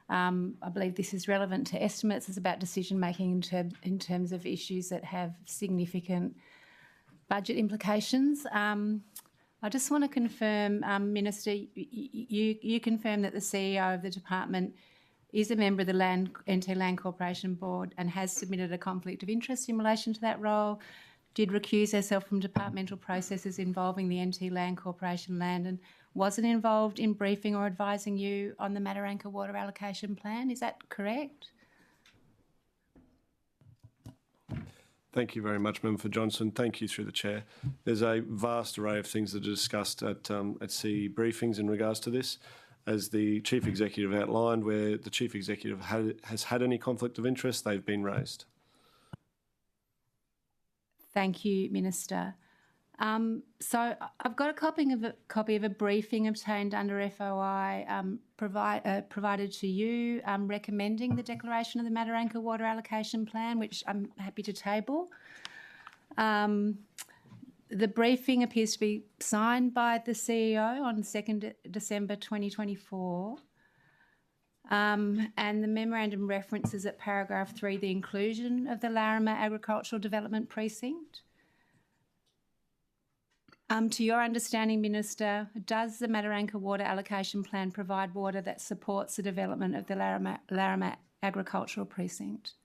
I believe this is relevant to estimates. It's about decision-making in terms of issues that have significant budget implications. I just want to confirm, Minister, you confirm that the CEO of the department is a member of the NT Land Corporation Board and has submitted a conflict of interest in relation to that role, did recuse herself from departmental processes involving the NT Land Corporation land, and wasn't involved in briefing or advising you on the Mataranka water allocation plan. Is that correct? Thank you very much, Member for Johnson. Thank you through the chair. There's a vast array of things that are discussed at CE briefings in regards to this. As the Chief Executive outlined, where the Chief Executive has had any conflict of interest, they've been raised. Thank you, Minister. So I've got a copy of a briefing obtained under FOI provided to you recommending the declaration of the Mataranka water allocation plan, which I'm happy to table. The briefing appears to be signed by the CEO on 2nd December 2024. And the memorandum references at paragraph 3 the inclusion of the Larrimah Agricultural Development Precinct. To your understanding, Minister, does the Mataranka water allocation plan provide water that supports the development of the Larrimah Agricultural Precinct?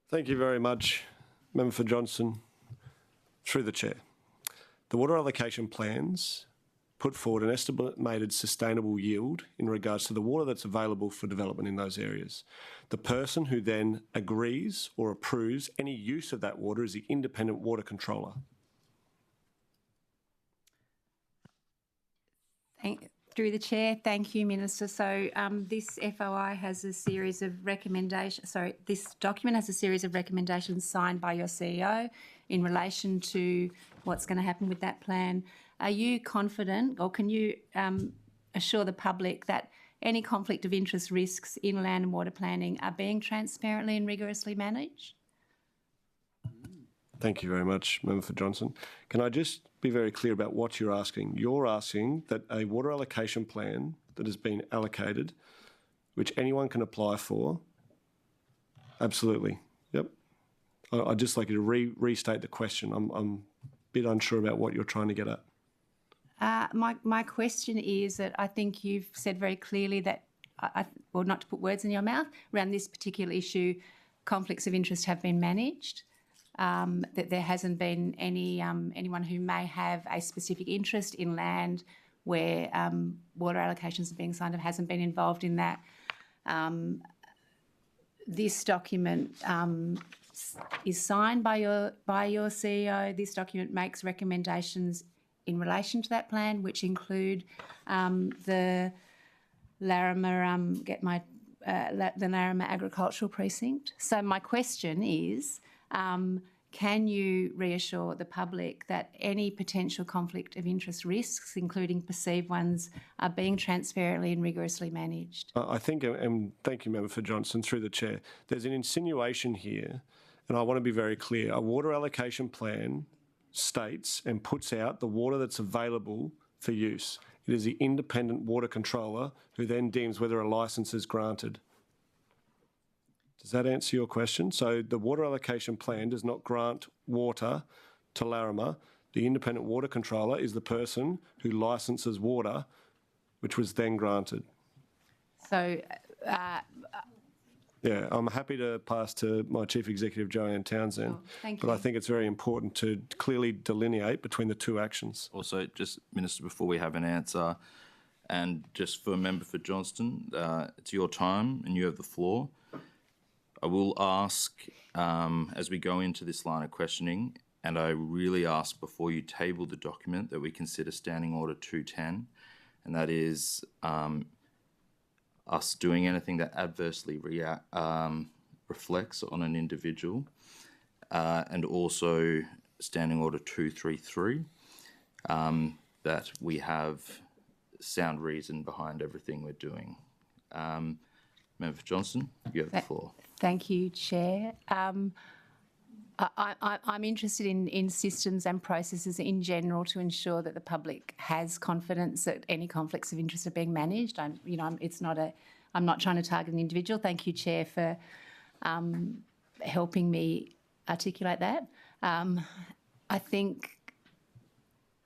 Thank you very much, Member for Johnson. Through the chair. The water allocation plans put forward an estimated sustainable yield in regards to the water that's available for development in those areas. The person who then agrees or approves any use of that water is the independent water controller. Through the chair, thank you, Minister. So this FOI has a series of recommendations. Sorry, this document has a series of recommendations signed by your CEO in relation to what's going to happen with that plan. Are you confident, or can you assure the public that any conflict of interest risks in land and water planning are being transparently and rigorously managed? Thank you very much, Member for Johnson. Can I just be very clear about what you're asking? You're asking that a water allocation plan that has been allocated, which anyone can apply for, absolutely, yep. I'd just like you to restate the question. I'm a bit unsure about what you're trying to get at. My question is that I think you've said very clearly that, well, not to put words in your mouth, around this particular issue, conflicts of interest have been managed. That there hasn't been anyone who may have a specific interest in land where water allocations are being signed up hasn't been involved in that. This document is signed by your CEO. This document makes recommendations in relation to that plan, which include the Larrimah the Larrimah Agricultural Precinct. So my question is, can you reassure the public that any potential conflict of interest risks, including perceived ones, are being transparently and rigorously managed? I think, and thank you, Member for Johnson, through the chair, there's an insinuation here, and I want to be very clear. A water allocation plan states and puts out the water that's available for use. It is the independent water controller who then deems whether a licence is granted. Does that answer your question? So the water allocation plan does not grant water to Larrimah. The independent water controller is the person who licenses water, which was then granted. So, yeah, I'm happy to pass to my Chief Executive, Joanne Townsend. Oh, thank but you. I think it's very important to clearly delineate between the two actions. Also, just, Minister, before we have an answer, and just for a member for Johnston, it's your time and you have the floor. I will ask, as we go into this line of questioning, and I really ask before you table the document that we consider Standing Order 210, and that is us doing anything that adversely reflects on an individual, and also Standing Order 233, that we have sound reason behind everything we're doing. Member for Johnson, you have the floor. Thank you, Chair. I'm interested in systems and processes in general to ensure that the public has confidence that any conflicts of interest are being managed. I'm not trying to target an individual. Thank you, Chair, for helping me articulate that. I think.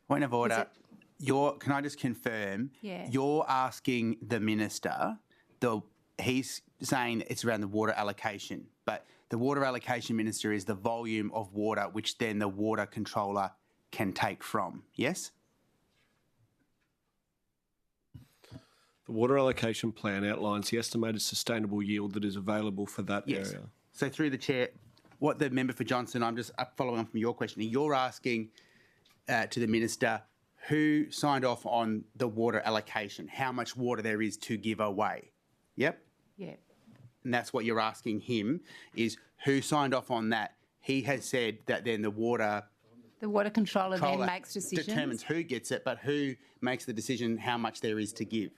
Point of order. Can I just confirm? Yeah. You're asking the minister. He's saying it's around the water allocation, but the water allocation, Minister, is the volume of water which then the water controller can take from, yes? The water allocation plan outlines the estimated sustainable yield that is available for that area. So through the chair, what the member for Johnson, I'm just following on from your question. You're asking to the minister who signed off on the water allocation, how much water there is to give away. Yep? Yeah. And that's what you're asking him, is who signed off on that. He has said that then the water controller then makes decisions. Determines who gets it, but who makes the decision how much there is to give.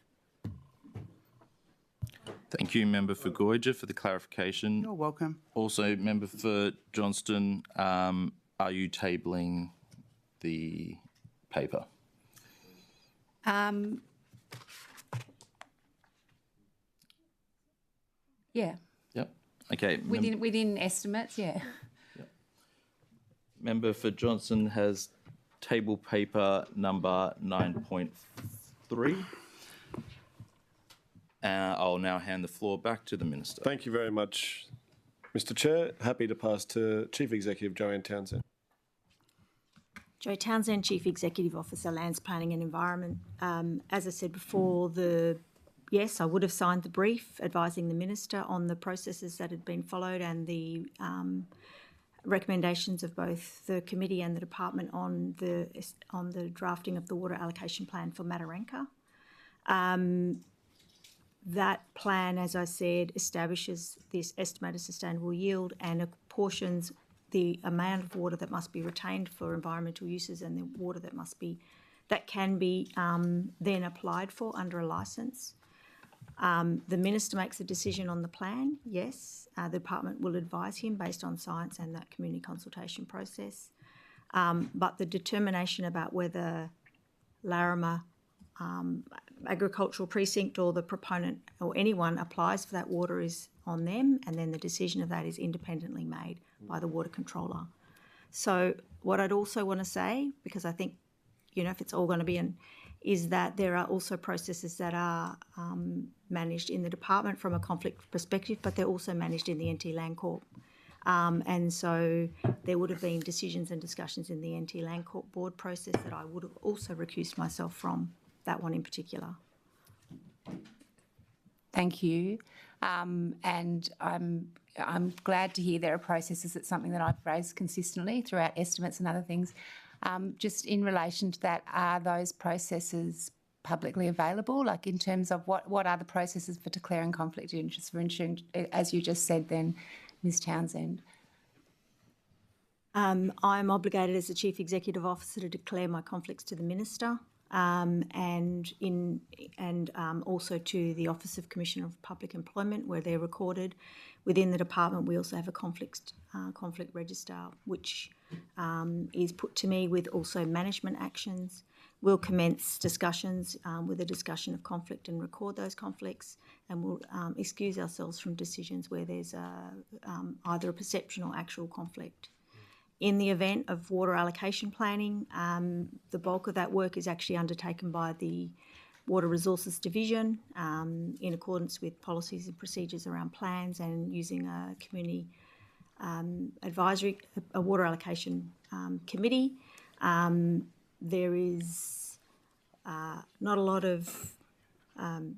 Thank you, Member for Guyula, for the clarification. You're welcome. Also, Member for Johnston, are you tabling the paper? Yeah. Yep. Okay. Within estimates, yeah. Yep. Member for Johnson has table paper number 9.3. I'll now hand the floor back to the Minister. Thank you very much, Mr. Chair. Happy to pass to Chief Executive Joanne Townsend. Joe Townsend, Chief Executive Officer, Lands Planning and Environment. As I said before, yes, I would have signed the brief advising the Minister on the processes that had been followed and the recommendations of both the committee and the department on the drafting of the water allocation plan for Mataranka. That plan, as I said, establishes this estimated sustainable yield and apportions the amount of water that must be retained for environmental uses and the water that can be then applied for under a licence. The Minister makes a decision on the plan, yes. The department will advise him based on science and that community consultation process. But the determination about whether Larrimah Agricultural Precinct or the proponent or anyone applies for that water is on them, and then the decision of that is independently made by the water controller. So what I'd also want to say, because I think, if it's all going to be is that there are also processes that are managed in the department from a conflict perspective, but they're also managed in the NT Land Corp. And so there would have been decisions and discussions in the NT Land Corp board process that I would have also recused myself from, that one in particular. Thank you. And I'm glad to hear there are processes. It's something that I've raised consistently throughout estimates and other things. Just in relation to that, are those processes publicly available? Like in terms of what are the processes for declaring conflict of interest, for ensuring, as you just said then, Ms Townsend? I'm obligated as the Chief Executive Officer to declare my conflicts to the Minister. And also to the Office of Commissioner of Public Employment, where they're recorded. Within the department, we also have a conflict register, which is put to me with also management actions. We'll commence discussions with a discussion of conflict and record those conflicts, and we'll excuse ourselves from decisions where there's either a perception or actual conflict. In the event of water allocation planning, the bulk of that work is actually undertaken by the Water Resources Division in accordance with policies and procedures around plans and using a community a water allocation committee. There is not a lot of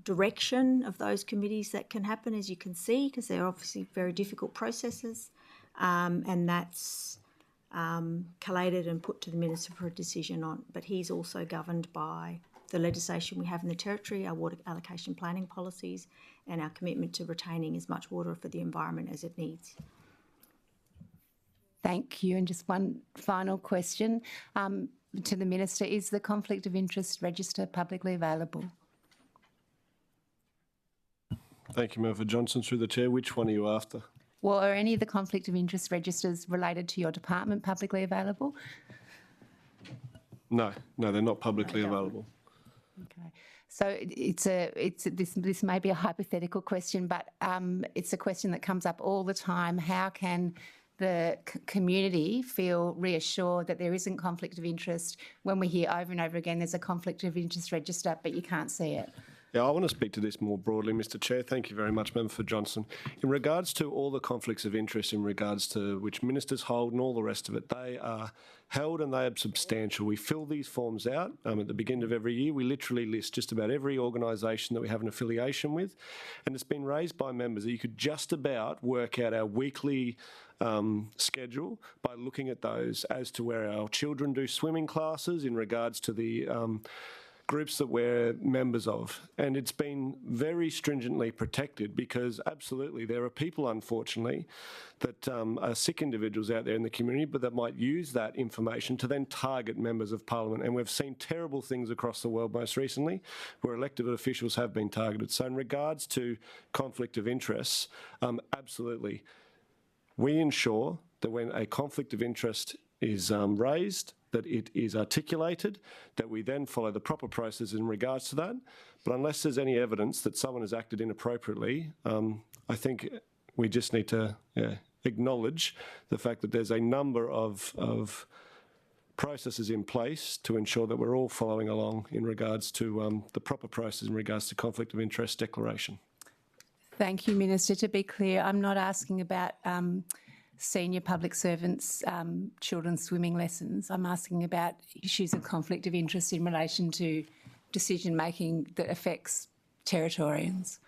direction of those committees that can happen, as you can see, because they're obviously very difficult processes, and that's collated and put to the Minister for a decision on, but he's also governed by the legislation we have in the Territory, our water allocation planning policies, and our commitment to retaining as much water for the environment as it needs. Thank you. And just one final question to the Minister. Is the Conflict of Interest Register publicly available? Thank you, Member Johnson. Through the Chair, which one are you after? Well, are any of the conflict of interest registers related to your department publicly available? No, they're not publicly available. Okay, so this may be a hypothetical question, but it's a question that comes up all the time. How can the community feel reassured that there isn't conflict of interest when we hear over and over again there's a conflict of interest register, but you can't see it? Yeah, I want to speak to this more broadly, Mr Chair. Thank you very much, Member for Johnson. In regards to all the conflicts of interest in regards to which ministers hold and all the rest of it, they are held and they are substantial. We fill these forms out at the beginning of every year. We literally list just about every organisation that we have an affiliation with, and it's been raised by members that you could just about work out our weekly schedule by looking at those as to where our children do swimming classes in regards to the groups that we're members of. And it's been very stringently protected because absolutely there are people, unfortunately, that are sick individuals out there in the community, but that might use that information to then target members of parliament. And we've seen terrible things across the world most recently where elected officials have been targeted. So in regards to conflict of interests, absolutely. We ensure that when a conflict of interest is raised, that it is articulated, that we then follow the proper process in regards to that. But unless there's any evidence that someone has acted inappropriately, I think we just need to acknowledge the fact that there's a number of processes in place to ensure that we're all following along in regards to the proper process in regards to conflict of interest declaration. Thank you, Minister. To be clear, I'm not asking about senior public servants' children's swimming lessons. I'm asking about issues of conflict of interest in relation to decision making that affects Territorians.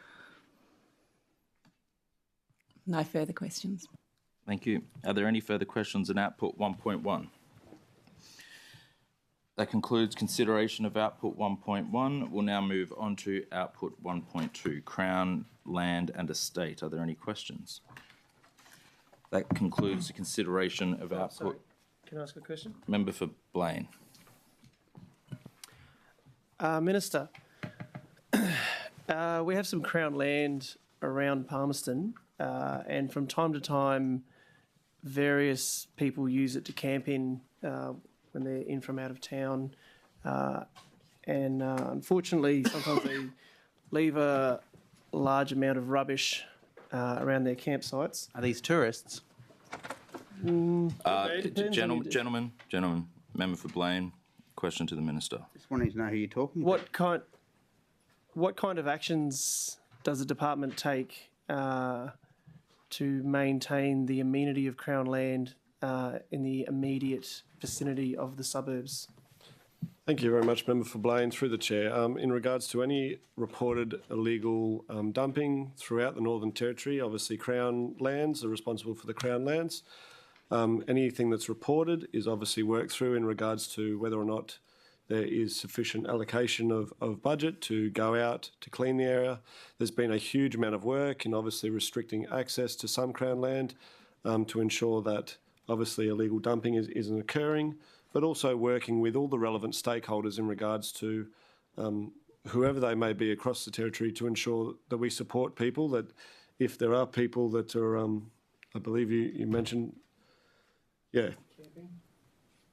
No further questions. Thank you. Are there any further questions on output 1.1? That concludes consideration of output 1.1. We'll now move on to output 1.2, Crown, Land and Estate. Are there any questions? That concludes the consideration of output. Sorry. Can I ask a question? Member for Blaine. Minister, we have some Crown land around Palmerston, and from time to time, various people use it to camp in when they're in from out of town. And unfortunately, sometimes they leave a large amount of rubbish around their campsites. Are these tourists? Gentlemen, member for Blaine, question to the Minister. Just wanting to know who you're talking about. What kind of actions does the department take to maintain the amenity of Crown land in the immediate vicinity of the suburbs? Thank you very much, Member for Blaine. Through the Chair, in regards to any reported illegal dumping throughout the Northern Territory, obviously Crown lands are responsible for the Crown lands. Anything that's reported is obviously worked through in regards to whether or not there is sufficient allocation of budget to go out to clean the area. There's been a huge amount of work in obviously restricting access to some Crown land to ensure that obviously illegal dumping isn't occurring, but also working with all the relevant stakeholders in regards to whoever they may be across the Territory to ensure that we support people, that if there are people that are, I believe you mentioned,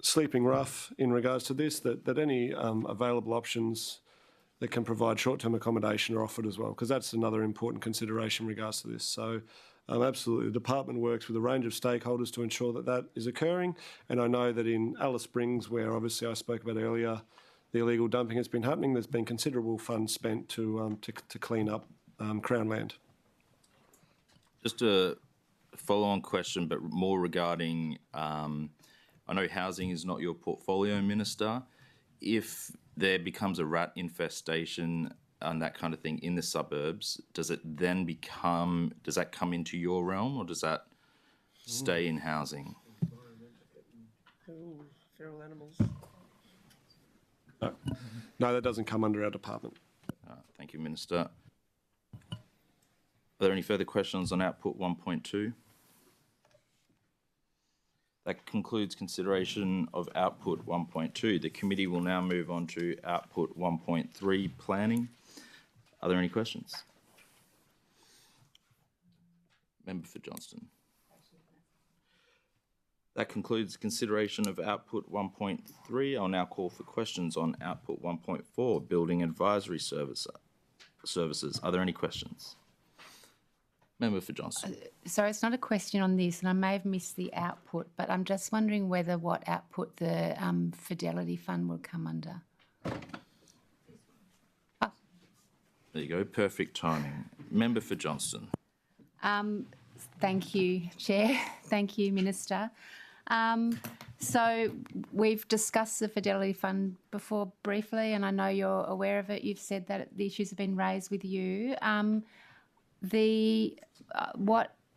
sleeping rough in regards to this, that any available options that can provide short-term accommodation are offered as well, because that's another important consideration in regards to this. So absolutely, the department works with a range of stakeholders to ensure that that is occurring. And I know that in Alice Springs, where obviously I spoke about earlier, the illegal dumping has been happening, there's been considerable funds spent to clean up Crown land. Just a follow-on question, but more regarding, I know housing is not your portfolio, Minister. If there becomes a rat infestation and that kind of thing in the suburbs, does that come into your realm, or does that stay in housing? Feral animals. No, that doesn't come under our department. Thank you, Minister. Are there any further questions on output 1.2? That concludes consideration of output 1.2. The committee will now move on to output 1.3, planning. Are there any questions? Member for Johnston. That concludes consideration of output 1.3. I'll now call for questions on output 1.4, building advisory services. Are there any questions? Member for Johnston. Sorry, it's not a question on this, and I may have missed the output, but I'm just wondering what output the Fidelity Fund will come under. Oh. There you go, perfect timing. Member for Johnston. Thank you, Chair. Thank you, Minister. So we've discussed the Fidelity Fund before briefly, and I know you're aware of it. You've said that the issues have been raised with you.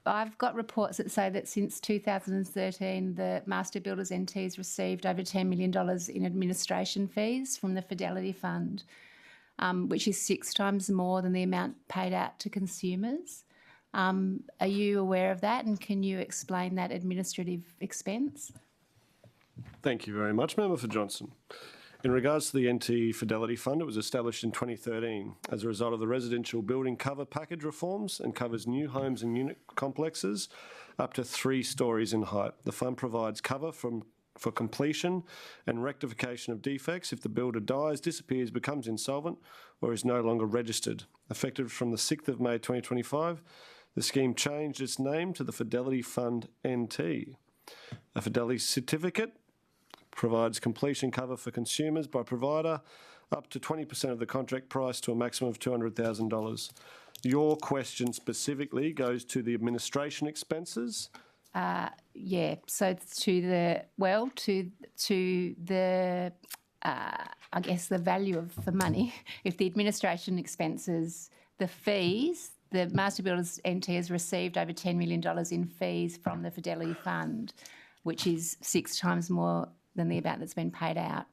I've got reports that say that since 2013, the Master Builders NT has received over $10 million in administration fees from the Fidelity Fund, which is 6 times more than the amount paid out to consumers. Are you aware of that, and can you explain that administrative expense? Thank you very much, Member for Johnston. In regards to the NT Fidelity Fund, it was established in 2013 as a result of the residential building cover package reforms and covers new homes and unit complexes up to 3 stories in height. The fund provides cover for completion and rectification of defects if the builder dies, disappears, becomes insolvent, or is no longer registered. Effective from the 6th of May 2025, the scheme changed its name to the Fidelity Fund NT. A Fidelity certificate provides completion cover for consumers by provider up to 20% of the contract price to a maximum of $200,000. Your question specifically goes to the administration expenses Yeah, so it's to the I guess the value of the money. If the administration expenses, the fees, the Master Builders NT has received over $10 million in fees from the Fidelity Fund, which is 6 times more than the amount that's been paid out.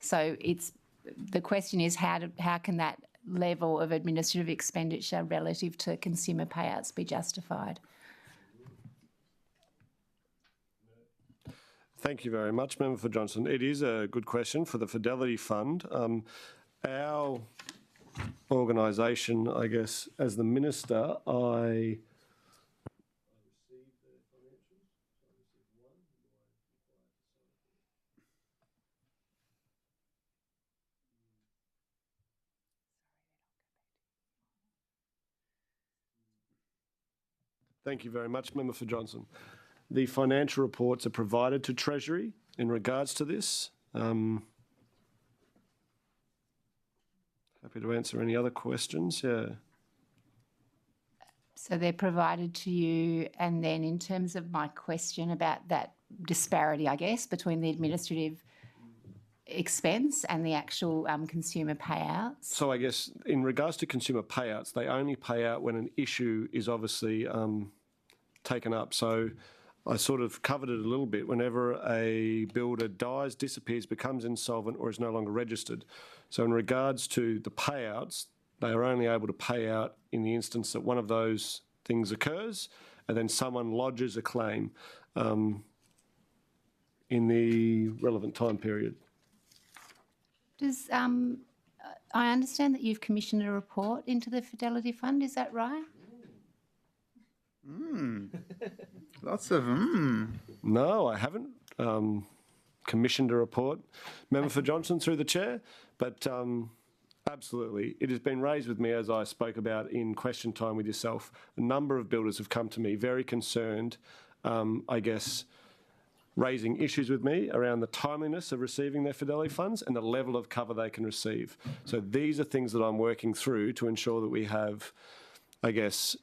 So the question is how can that level of administrative expenditure relative to consumer payouts be justified? Thank you very much, Member for Johnson. It is a good question for the Fidelity Fund. Our organisation, I guess, as the Minister, Thank you very much, Member for Johnson. The financial reports are provided to Treasury in regards to this. Happy to answer any other questions. Yeah. So they're provided to you, and then in terms of my question about that disparity, I guess, between the administrative expense and the actual consumer payouts. So I guess in regards to consumer payouts, they only pay out when an issue is obviously taken up. So I sort of covered it a little bit. Whenever a builder dies, disappears, becomes insolvent, or is no longer registered. So in regards to the payouts, they are only able to pay out in the instance that one of those things occurs and then someone lodges a claim in the relevant time period. Does I understand that you've commissioned a report into the Fidelity Fund, is that right? Lots of No, I haven't commissioned a report, Member for Johnson, through the chair, but absolutely. It has been raised with me, as I spoke about in question time with yourself. A number of builders have come to me very concerned, I guess, raising issues with me around the timeliness of receiving their Fidelity funds and the level of cover they can receive. So these are things that I'm working through to ensure that we have, I guess,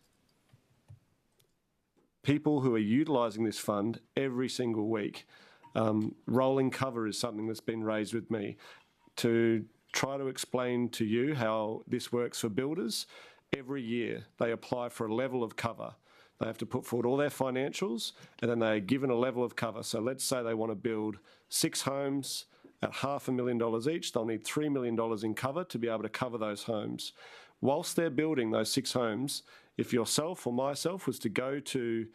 people who are utilising this fund every single week. Rolling cover is something that's been raised with me to try to explain to you how this works for builders. Every year they apply for a level of cover. They have to put forward all their financials and then they're given a level of cover. So let's say they want to build 6 homes at $500,000 each. They'll need $3 million in cover to be able to cover those homes. Whilst they're building those 6 homes, if yourself or myself was to go to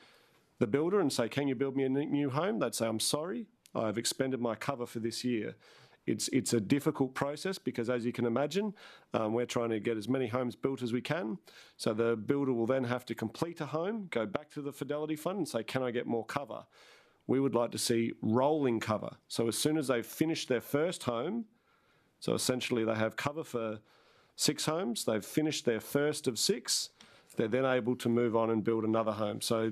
the builder and say, can you build me a new home? They'd say, I'm sorry, I've expended my cover for this year. It's a difficult process because, as you can imagine, we're trying to get as many homes built as we can. So the builder will then have to complete a home, go back to the Fidelity Fund and say, can I get more cover? We would like to see rolling cover. So as soon as they've finished their first home, so essentially they have cover for 6 homes, they've finished their first of 6, they're then able to move on and build another home. So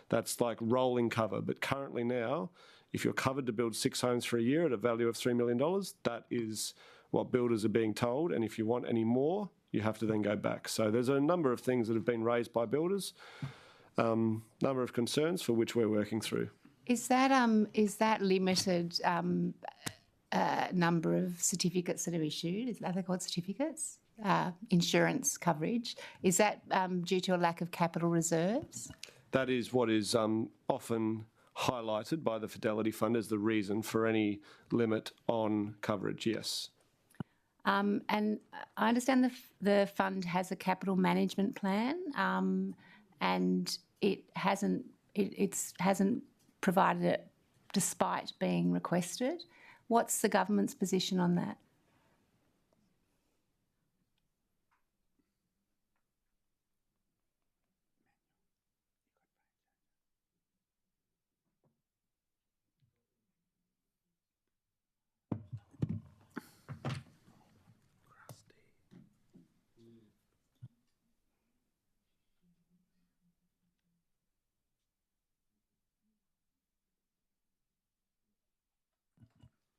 that's like rolling cover. But currently now, if you're covered to build 6 homes for a year at a value of $3 million, that is what builders are being told. And if you want any more, you have to then go back. So there's a number of things that have been raised by builders, number of concerns for which we're working through. Is that limited number of certificates that are issued? Are they called certificates? Insurance coverage. Is that due to a lack of capital reserves? That is what is often highlighted by the Fidelity Fund as the reason for any limit on coverage, yes. And I understand the fund has a capital management plan, and it hasn't provided it despite being requested. What's the government's position on that?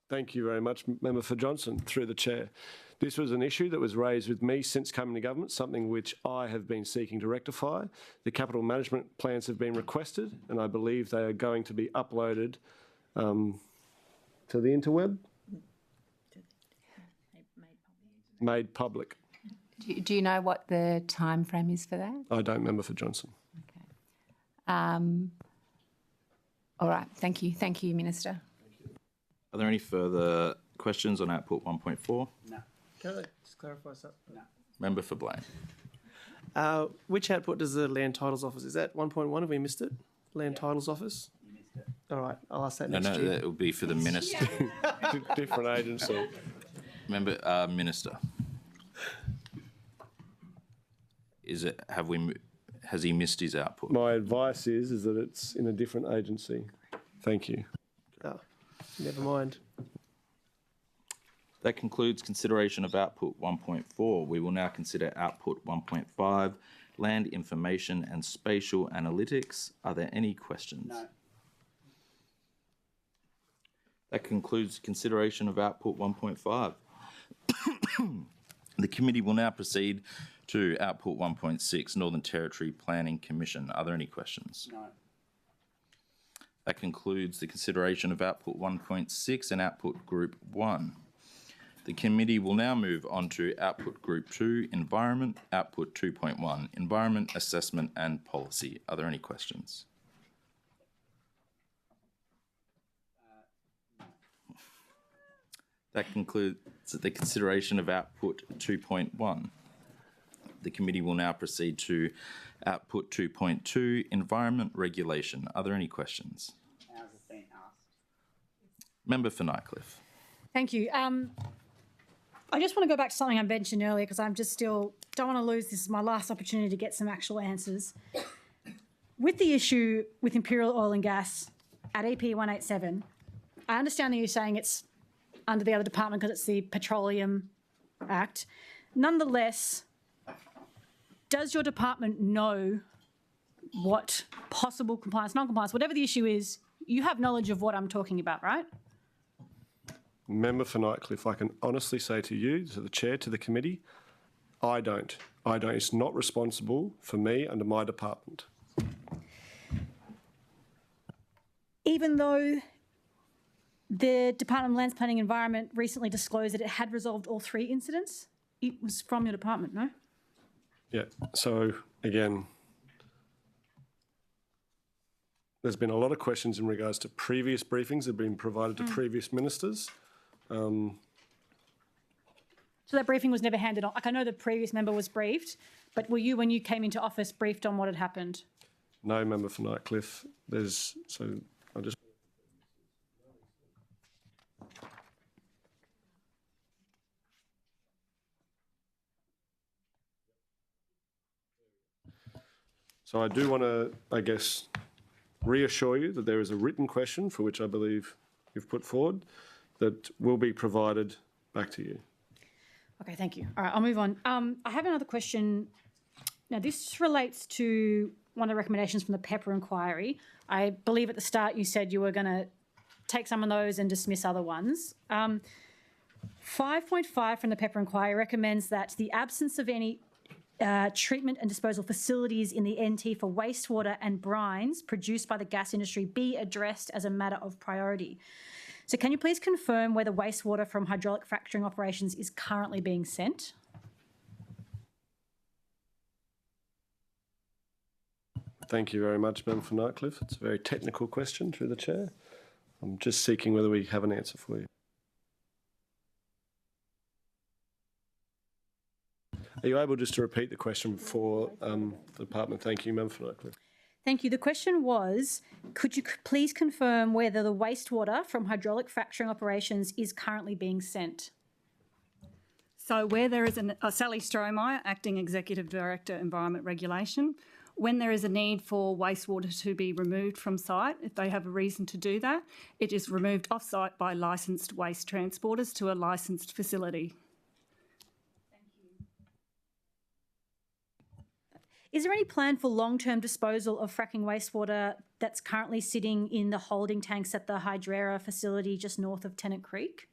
Thank you very much, Member for Johnson, through the chair. This was an issue that was raised with me since coming to government, something which I have been seeking to rectify. The capital management plans have been requested, and I believe they are going to be uploaded to the interweb. Made public. Do you know what the time frame is for that? I don't remember for Johnson. Okay. All right. Thank you. Thank you, Minister. Are there any further questions on output 1.4? No. Can I just clarify something? No. Member for Blaine. Which output does the Land Titles Office? Is that 1.1? Have we missed it? Land Titles Office? You missed it. All right. I'll ask that next year. No, that will be for the Minister. Different agency. Member, Minister. Has he missed his output? My advice is that it's in a different agency. Thank you. Oh, never mind. That concludes consideration of output 1.4. We will now consider output 1.5, land information and spatial analytics. Are there any questions? No. That concludes consideration of output 1.5. The committee will now proceed to output 1.6, Northern Territory Planning Commission. Are there any questions? No. That concludes the consideration of output 1.6 and output group 1. The committee will now move on to output group 2, environment, output 2.1, environment, assessment and policy. Are there any questions? That concludes the consideration of output 2.1. The committee will now proceed to output 2.2, environment regulation. Are there any questions? How's it been asked? Member for Nightcliff. Thank you. I just want to go back to something I mentioned earlier because I'm just still don't want to lose. This is my last opportunity to get some actual answers. With the issue with Imperial Oil and Gas at EP 187, I understand that you're saying it's under the other department because it's the Petroleum Act. Nonetheless, does your department know what possible compliance, non-compliance, whatever the issue is, you have knowledge of what I'm talking about, right? Member for Nightcliff, I can honestly say to you, to the chair, to the committee, I don't. It's not responsible for me under my department. Even though the Department of Lands, Planning and Environment recently disclosed that it had resolved all 3 incidents, it was from your department, no? Yeah, so again, there's been a lot of questions in regards to previous briefings that have been provided to previous ministers. So that briefing was never handed on. Like I know the previous member was briefed, but were you, when you came into office, briefed on what had happened? No, Member for Nightcliff. I just. So I do want to, I guess, reassure you that there is a written question for which I believe you've put forward that will be provided back to you. Okay, thank you. All right, I'll move on. I have another question. Now, this relates to one of the recommendations from the Pepper inquiry. I believe at the start you said you were going to take some of those and dismiss other ones. 5.5 from the Pepper inquiry recommends that the absence of any treatment and disposal facilities in the NT for wastewater and brines produced by the gas industry be addressed as a matter of priority. So can you please confirm whether wastewater from hydraulic fracturing operations is currently being sent? Thank you very much, Member for Nightcliff. It's a very technical question through the chair. I'm just seeking whether we have an answer for you. Are you able just to repeat the question for the department? Thank you, Member for Nightcliff. Thank you. The question was, could you please confirm whether the wastewater from hydraulic fracturing operations is currently being sent? So where there is Sally Strohmeyer, Acting Executive Director, Environment Regulation, when there is a need for wastewater to be removed from site, if they have a reason to do that, it is removed off-site by licensed waste transporters to a licensed facility. Is there any plan for long-term disposal of fracking wastewater that's currently sitting in the holding tanks at the Hydrara facility just north of Tennant Creek?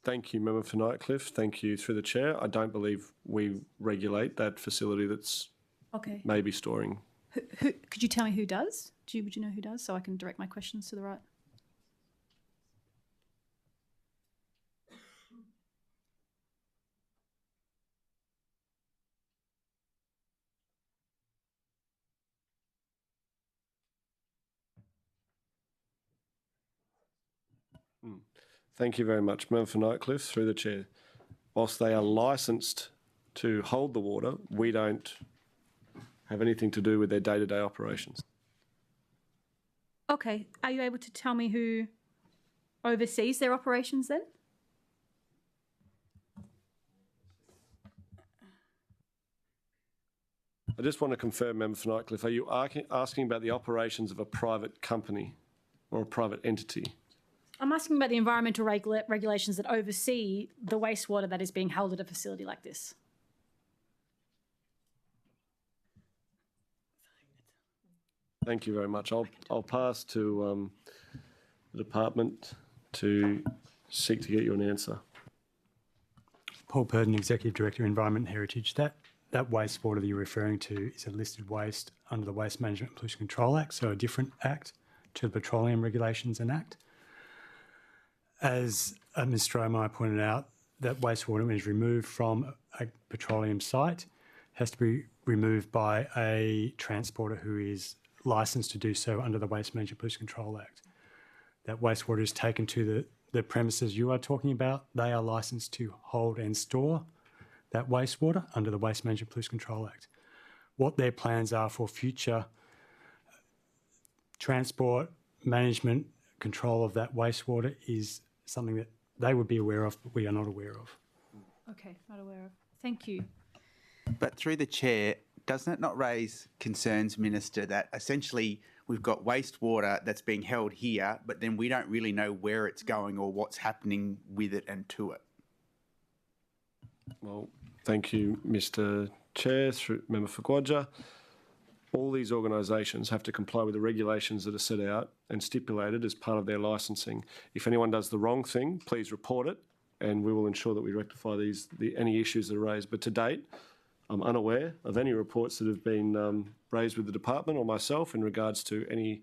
Thank you, Member for Nightcliff. Thank you through the chair. I don't believe we regulate that facility that's Okay. maybe storing. Who, could you tell me who does? Would you know who does, so I can direct my questions to the right? Thank you very much, Member for Nightcliff, through the chair. Whilst they are licensed to hold the water, we don't have anything to do with their day-to-day operations. Okay. Are you able to tell me who oversees their operations then? I just want to confirm, Member for Nightcliff, are you asking about the operations of a private company or a private entity? I'm asking about the environmental regulations that oversee the wastewater that is being held at a facility like this. Thank you very much. I'll pass to the department to seek to get you an answer. Paul Purdon, Executive Director, Environment and Heritage. That wastewater that you're referring to is a listed waste under the Waste Management and Pollution Control Act, so a different act to the Petroleum Regulations and Act. As Ms Stromeyer pointed out, that wastewater is removed from a petroleum site, has to be removed by a transporter who is licensed to do so under the Waste Management and Pollution Control Act. That wastewater is taken to the premises you are talking about. They are licensed to hold and store that wastewater under the Waste Management and Pollution Control Act. What their plans are for future transport, management, control of that wastewater is something that they would be aware of, but we are not aware of. Okay, not aware of. Thank you. But through the chair, doesn't it not raise concerns, Minister, that essentially we've got wastewater that's being held here, but then we don't really know where it's going or what's happening with it and to it? Well, thank you, Mr Chair, through Member for Quadja. All these organisations have to comply with the regulations that are set out and stipulated as part of their licensing. If anyone does the wrong thing, please report it, and we will ensure that we rectify any issues that are raised. But to date, I'm unaware of any reports that have been raised with the department or myself in regards to any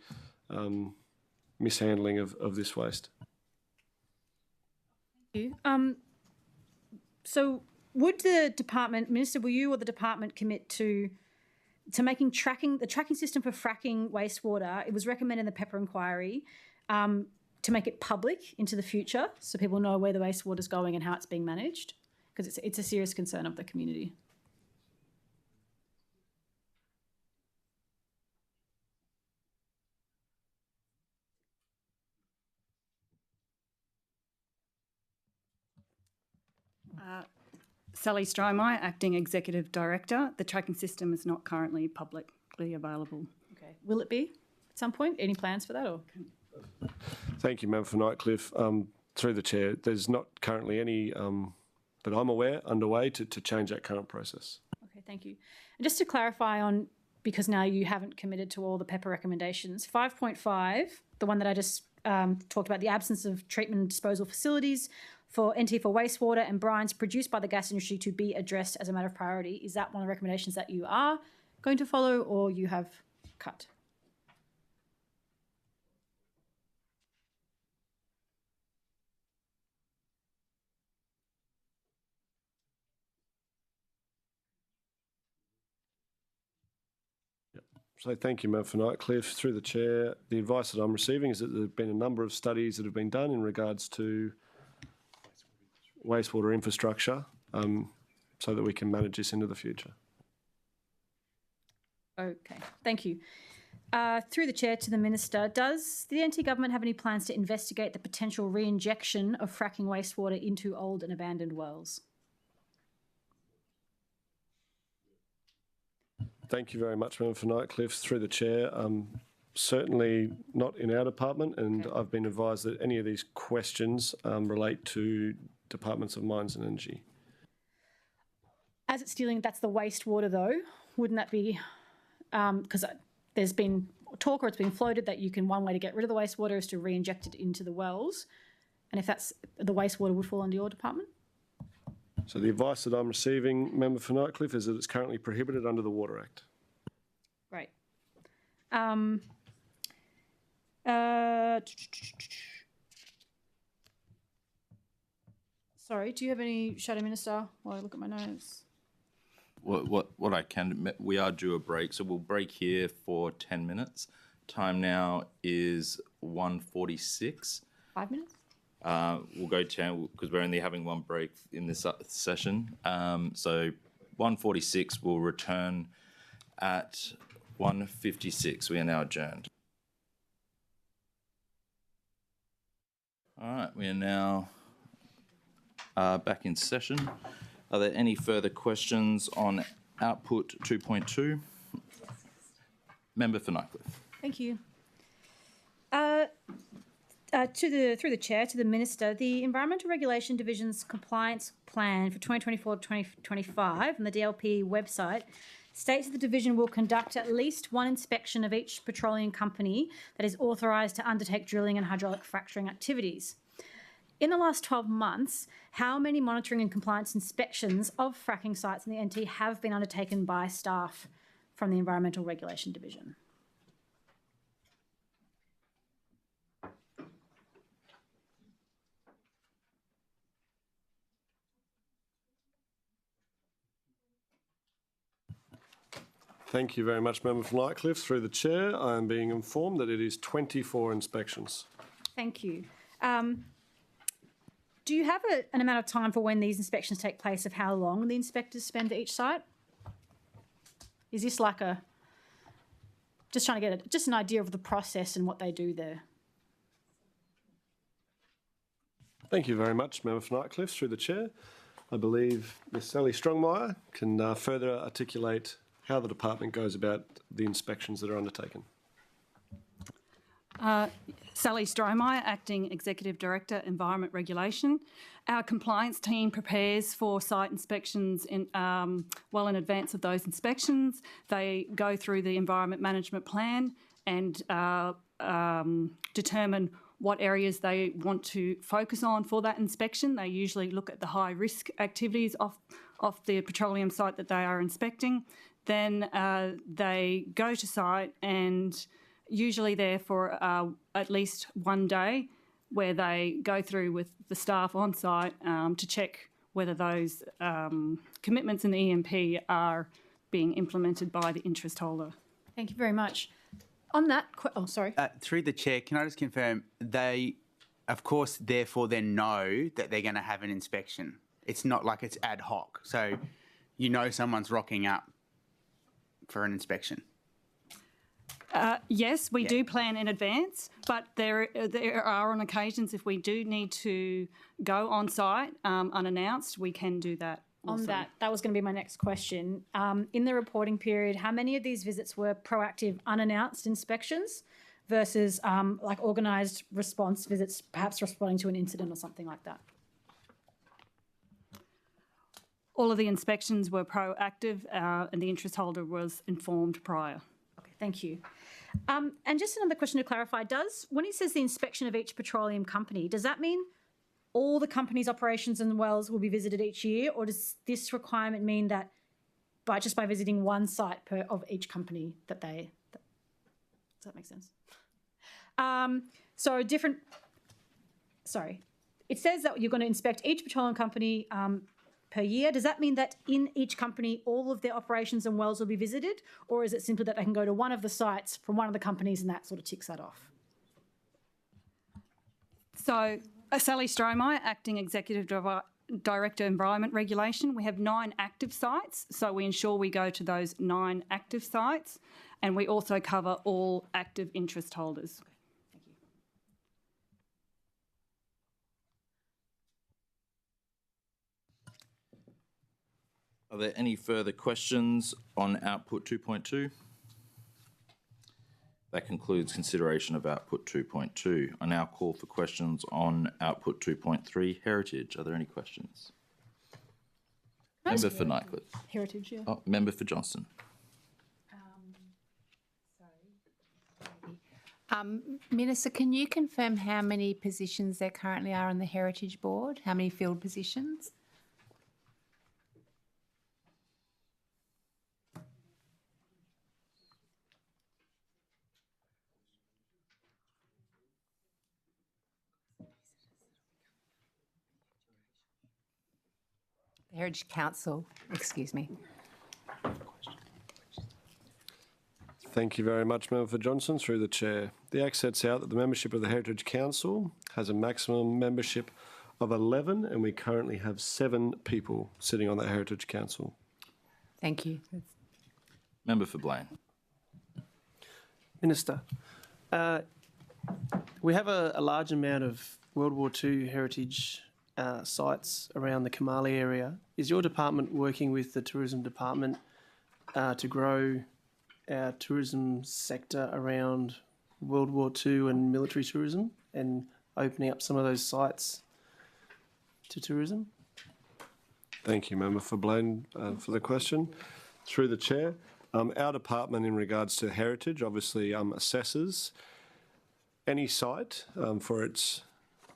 mishandling of this waste. Thank you. So would the department, Minister, will you or the department commit to making the tracking system for fracking wastewater? It was recommended in the Pepper inquiry to make it public into the future so people know where the wastewater is going and how it's being managed, because it's a serious concern of the community. Sally Stromeyer, Acting Executive Director. The tracking system is not currently publicly available. Okay. Will it be at some point? Any plans for that? Or? Thank you, Member for Nightcliff. Through the chair, there's not currently any that I'm aware underway to change that current process. Okay, thank you. And just to clarify on, because now you haven't committed to all the Pepper recommendations, 5.5, the one that I just talked about, the absence of treatment and disposal facilities for NT for wastewater and brines produced by the gas industry to be addressed as a matter of priority. Is that one of the recommendations that you are going to follow or you have cut? So thank you, Member for Nightcliff. Through the chair, the advice that I'm receiving is that there have been a number of studies that have been done in regards to wastewater infrastructure so that we can manage this into the future. Okay, thank you. Through the chair to the Minister, does the NT government have any plans to investigate the potential re-injection of fracking wastewater into old and abandoned wells? Thank you very much, Member for Nightcliff. Through the chair, certainly not in our department, and okay. I've been advised that any of these questions relate to Departments of Mines and Energy. As it's dealing, that's the wastewater though, wouldn't that be, because there's been talk or it's been floated that one way to get rid of the wastewater is to re-inject it into the wells. And if that's the wastewater would fall under your department? So the advice that I'm receiving, Member for Nightcliff, is that it's currently prohibited under the Water Act. Great. Sorry, do you have any, Shadow Minister, while I look at my notes? What I can, we are due a break, so we'll break here for 10 minutes. Time now is 1:46. 5 minutes? We'll go 10 because we're only having one break in this session. So 1:46 will return at 1:56. We are now adjourned. All right, we are now back in session. Are there any further questions on output 2.2? Member for Nightcliff. Thank you. Through the chair to the minister, the Environmental Regulation Division's compliance plan for 2024-2025 on the DLP website states that the division will conduct at least one inspection of each petroleum company that is authorised to undertake drilling and hydraulic fracturing activities. In the last 12 months, how many monitoring and compliance inspections of fracking sites in the NT have been undertaken by staff from the Environmental Regulation Division? Thank you very much, Member for Nightcliff. Through the chair, I am being informed that it is 24 inspections. Thank you. Do you have an amount of time for when these inspections take place, of how long the inspectors spend at each site? Is this like just trying to get an idea of the process and what they do there? Thank you very much, Member for Nightcliff. Through the chair, I believe Ms Sally Strongmire can further articulate how the department goes about the inspections that are undertaken. Sally Stromire, Acting Executive Director, Environment Regulation. Our compliance team prepares for site inspections well in advance of those inspections. They go through the Environment Management Plan and determine what areas they want to focus on for that inspection. They usually look at the high-risk activities off the petroleum site that they are inspecting. Then they go to site and usually there for at least one day where they go through with the staff on site to check whether those commitments in the EMP are being implemented by the interest holder. Thank you very much. On that, sorry. Through the chair, can I just confirm they, of course, therefore then know that they're going to have an inspection. It's not like it's ad hoc. So you know someone's rocking up for an inspection. Yes, we do plan in advance, but there are on occasions if we do need to go on site unannounced, we can do that. Also. On that was going to be my next question. In the reporting period, how many of these visits were proactive, unannounced inspections versus like organised response visits, perhaps responding to an incident or something like that? All of the inspections were proactive and the interest holder was informed prior. Okay, thank you. And just another question to clarify, when he says the inspection of each petroleum company, does that mean all the company's operations and wells will be visited each year, or does this requirement mean that just by visiting one site of each company does that make sense? It says that you're going to inspect each petroleum company per year. Does that mean that in each company all of their operations and wells will be visited, or is it simply that they can go to one of the sites from one of the companies and that sort of ticks that off? So, Sally Stromire, Acting Executive Director, Environment Regulation. We have 9 active sites, so we ensure we go to those 9 active sites, and we also cover all active interest holders. Okay, thank you. Are there any further questions on output 2.2? That concludes consideration of output 2.2. I now call for questions on output 2.3, heritage. Are there any questions? Member for Nightcliff. Heritage, yeah. Member for Johnston. Minister, can you confirm how many positions there currently are on the Heritage Board? How many field positions? The Heritage Council, excuse me. Thank you very much, Member for Johnson. Through the Chair. The Act sets out that the membership of the Heritage Council has a maximum membership of 11, and we currently have 7 people sitting on the Heritage Council. Thank you. Member for Blaine. Minister, we have a large amount of World War II heritage sites around the Kermali area. Is your department working with the Tourism Department to grow our tourism sector around World War II and military tourism and opening up some of those sites to tourism? Thank you, Member for Blaine, for the question. Through the Chair, our department in regards to heritage obviously assesses any site for its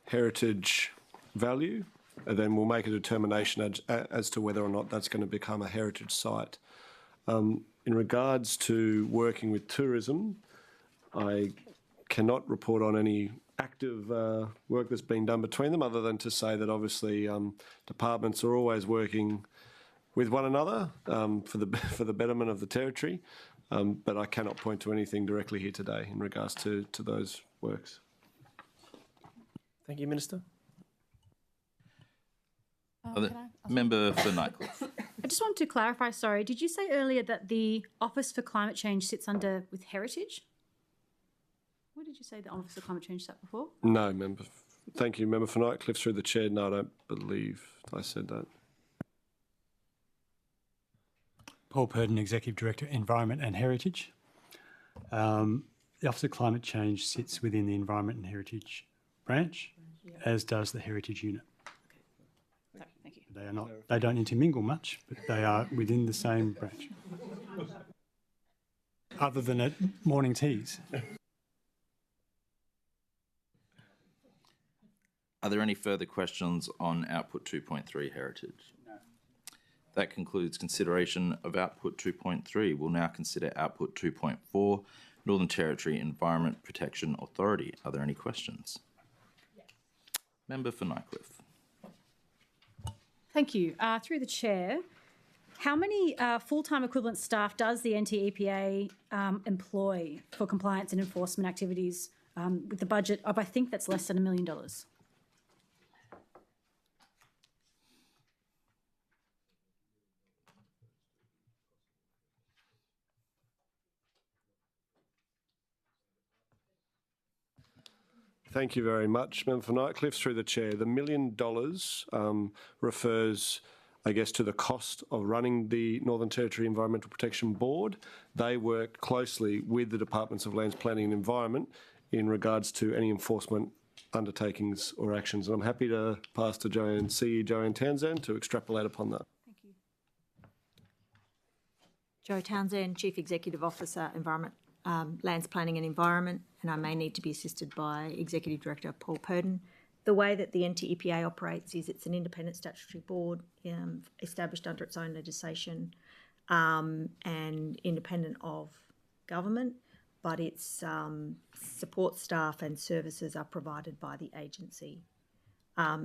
heritage value, and then we'll make a determination as to whether or not that's going to become a heritage site. In regards to working with tourism, I cannot report on any active work that's been done between them, other than to say that obviously departments are always working with one another for the betterment of the territory, but I cannot point to anything directly here today in regards to those works. Thank you, Minister. Member for Nightcliff. I just wanted to clarify, sorry, did you say earlier that the Office for Climate Change sits under with Heritage? Where did you say the Office for Climate Change sat before? No, Member. Thank you, Member for Nightcliff. Through the Chair, no, I don't believe I said that. Paul Purdon, Executive Director, Environment and Heritage. The Office of Climate Change sits within the Environment and Heritage branch, as does the Heritage Unit. Sorry, thank you. They are not. They don't intermingle much, but they are within the same branch. Other than at morning teas. Are there any further questions on Output 2.3 Heritage? No. That concludes consideration of Output 2.3. We'll now consider Output 2.4, Northern Territory Environment Protection Authority. Are there any questions? Yes. Member for Nightcliff. Thank you. Through the Chair, how many full-time equivalent staff does the NTEPA employ for compliance and enforcement activities with the budget of, I think that's less than $1 million? Thank you very much, Member for Nightcliff. Through the Chair, the $1 million refers, I guess, to the cost of running the Northern Territory Environmental Protection Board. They work closely with the Departments of Lands, Planning and Environment in regards to any enforcement undertakings or actions. And I'm happy to pass to Joanne, CEO Joanne Townsend, to extrapolate upon that. Thank you. Jo Townsend, Chief Executive Officer, Environment, Lands, Planning and Environment, and I may need to be assisted by Executive Director Paul Purdon. The way that the NTEPA operates is it's an independent statutory board established under its own legislation and independent of government, but its support staff and services are provided by the agency.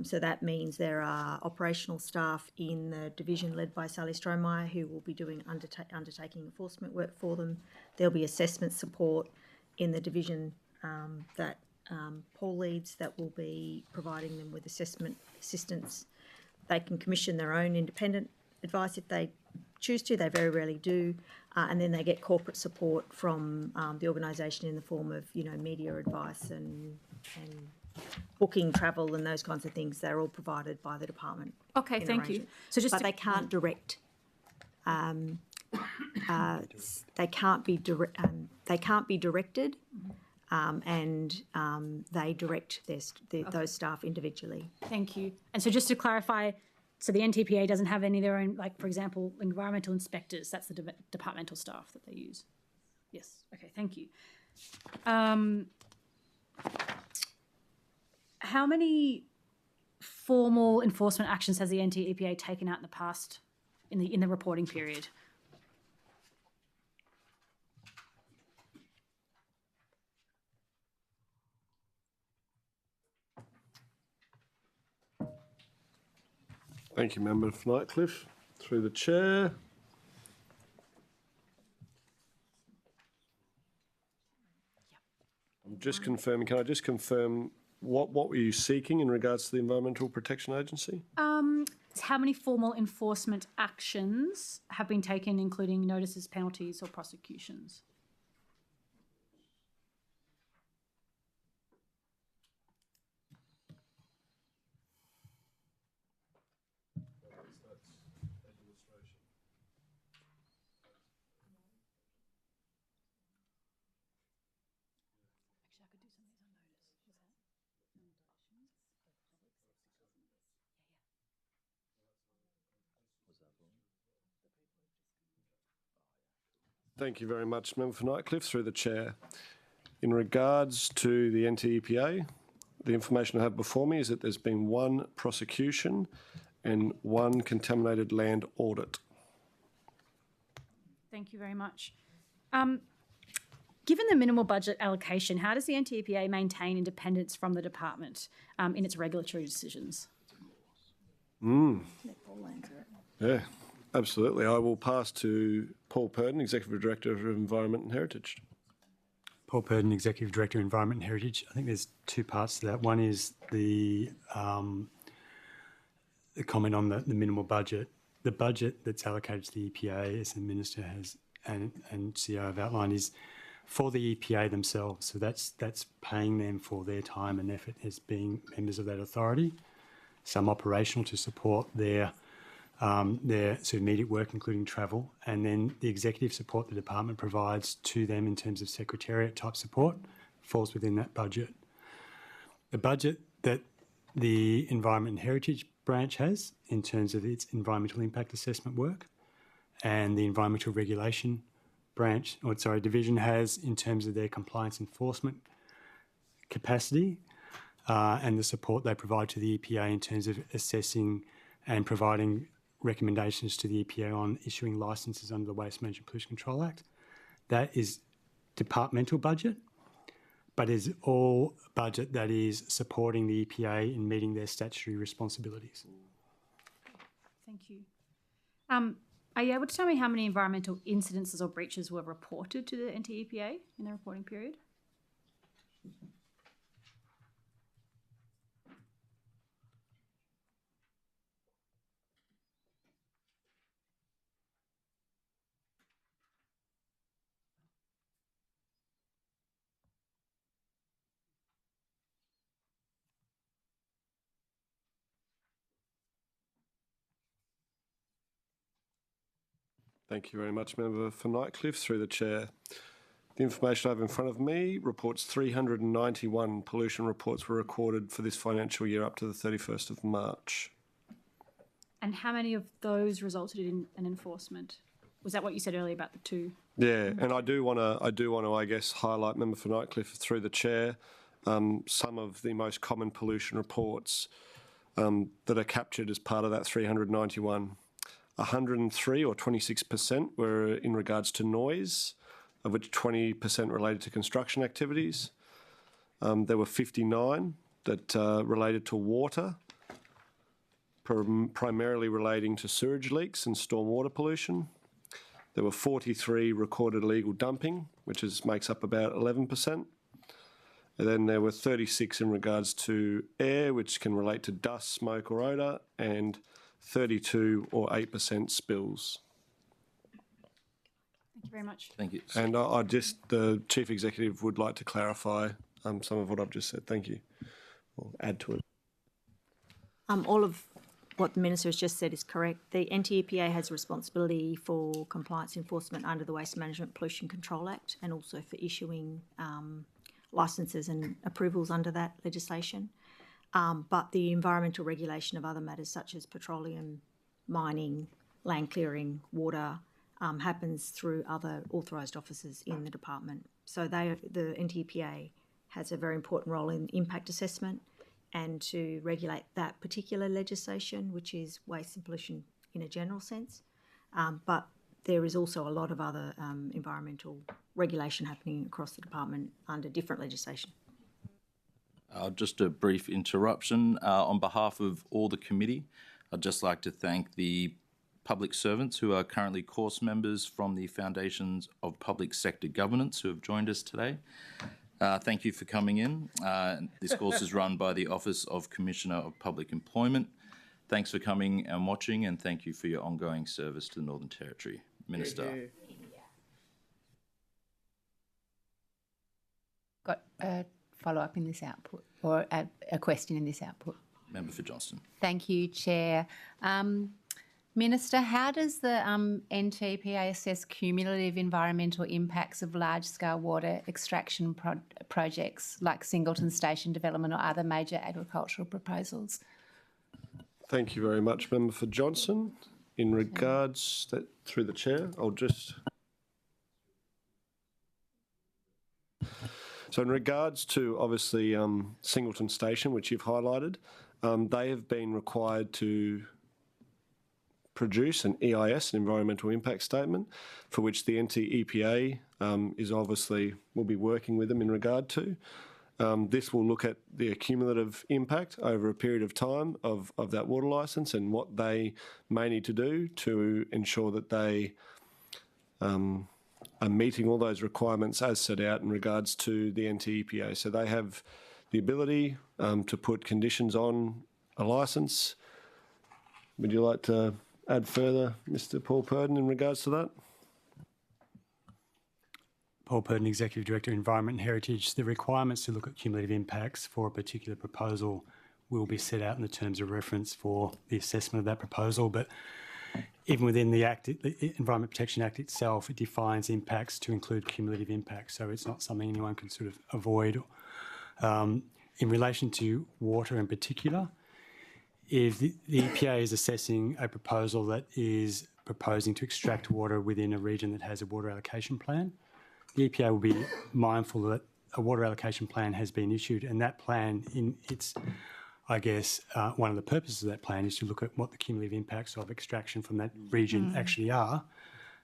So that means there are operational staff in the division led by Sally Strohmeyer who will be doing undertaking enforcement work for them. There'll be assessment support in the division that Paul leads that will be providing them with assessment assistance. They can commission their own independent advice if they choose to. They very rarely do. And then they get corporate support from the organisation in the form of, media advice and booking travel and those kinds of things. They're all provided by the department. Okay, thank you. So but they can't direct. They can't be directed, and they direct those staff individually. Thank you. And so just to clarify, so the NTPA doesn't have any of their own, like, for example, environmental inspectors. That's the departmental staff that they use. Yes. Okay, thank you. How many formal enforcement actions has the NT-EPA taken out in the past in the reporting period? Thank you, Member for Nightcliff. Through the chair. I'm just confirming, can I just confirm what were you seeking in regards to the Environmental Protection Agency? It's how many formal enforcement actions have been taken, including notices, penalties, or prosecutions? Thank you very much, Member for Nightcliff. Through the chair. In regards to the NT-EPA, the information I have before me is that there's been one prosecution and one contaminated land audit. Thank you very much. Given the minimal budget allocation, how does the NT-EPA maintain independence from the department in its regulatory decisions? Yeah, absolutely. I will pass to Paul Purdon, Executive Director of Environment and Heritage. Paul Purdon, Executive Director, Environment and Heritage. I think there's two parts to that. One is the comment on the minimal budget. The budget that's allocated to the EPA, as the Minister has and CEO have outlined, is for the EPA themselves. So that's paying them for their time and effort as being members of that authority. Some operational to support their sort of immediate work, including travel, and then the executive support the department provides to them in terms of secretariat type support falls within that budget. The budget that the Environment and Heritage branch has in terms of its environmental impact assessment work, and the Environmental Regulation branch, division has in terms of their compliance enforcement capacity and the support they provide to the EPA in terms of assessing and providing recommendations to the EPA on issuing licences under the Waste Management Pollution Control Act. That is departmental budget, but is all budget that is supporting the EPA in meeting their statutory responsibilities. Thank you. Are you able to tell me how many environmental incidences or breaches were reported to the NT-EPA in the reporting period? Thank you very much, Member for Nightcliff. Through the chair. The information I have in front of me reports 391 pollution reports were recorded for this financial year up to the 31st of March. And how many of those resulted in an enforcement? Was that what you said earlier about the two? Yeah, and I do want to, I guess, highlight, Member for Nightcliff, through the chair, some of the most common pollution reports that are captured as part of that 391. 103 or 26% were in regards to noise, of which 20% related to construction activities. There were 59 that related to water, primarily relating to sewage leaks and stormwater pollution. There were 43 recorded illegal dumping, which makes up about 11%. And then there were 36 in regards to air, which can relate to dust, smoke or odour, and 32 or 8% spills. Thank you very much. Thank you. And the Chief Executive would like to clarify some of what I've just said. Thank you. Or add to it. All of what the Minister has just said is correct. The NT-EPA has responsibility for compliance enforcement under the Waste Management Pollution Control Act and also for issuing licences and approvals under that legislation. But the environmental regulation of other matters such as petroleum, mining, land clearing, water, happens through other authorised officers in the department. So the NTEPA has a very important role in impact assessment and to regulate that particular legislation, which is waste and pollution in a general sense. But there is also a lot of other environmental regulation happening across the department under different legislation. Just a brief interruption. On behalf of all the committee, I'd just like to thank the public servants who are currently course members from the Foundations of Public Sector Governance who have joined us today. Thank you for coming in. This course is run by the Office of Commissioner of Public Employment. Thanks for coming and watching, and thank you for your ongoing service to the Northern Territory. Minister. Got a follow-up in this output, or a question in this output. Member for Johnston. Thank you, Chair. Minister, how does the NTEPA assess cumulative environmental impacts of large-scale water extraction projects like Singleton Station development or other major agricultural proposals? Thank you very much, Member for Johnson. In regards, through the Chair, I'll just... So in regards to, obviously, Singleton Station, which you've highlighted, they have been required to produce an EIS, an Environmental Impact Statement, for which the NTEPA is obviously, will be working with them in regard to. This will look at the accumulative impact over a period of time of that water licence and what they may need to do to ensure that they are meeting all those requirements as set out in regards to the NTEPA. So they have the ability to put conditions on a licence. Would you like to add further, Mr. Paul Purdon, in regards to that? Paul Purdon, Executive Director, Environment and Heritage. The requirements to look at cumulative impacts for a particular proposal will be set out in the terms of reference for the assessment of that proposal. But even within the Act, the Environment Protection Act itself, it defines impacts to include cumulative impacts. So it's not something anyone can sort of avoid. In relation to water in particular, if the EPA is assessing a proposal that is proposing to extract water within a region that has a water allocation plan, the EPA will be mindful that a water allocation plan has been issued, and that plan, in its, I guess, one of the purposes of that plan is to look at what the cumulative impacts of extraction from that region actually are,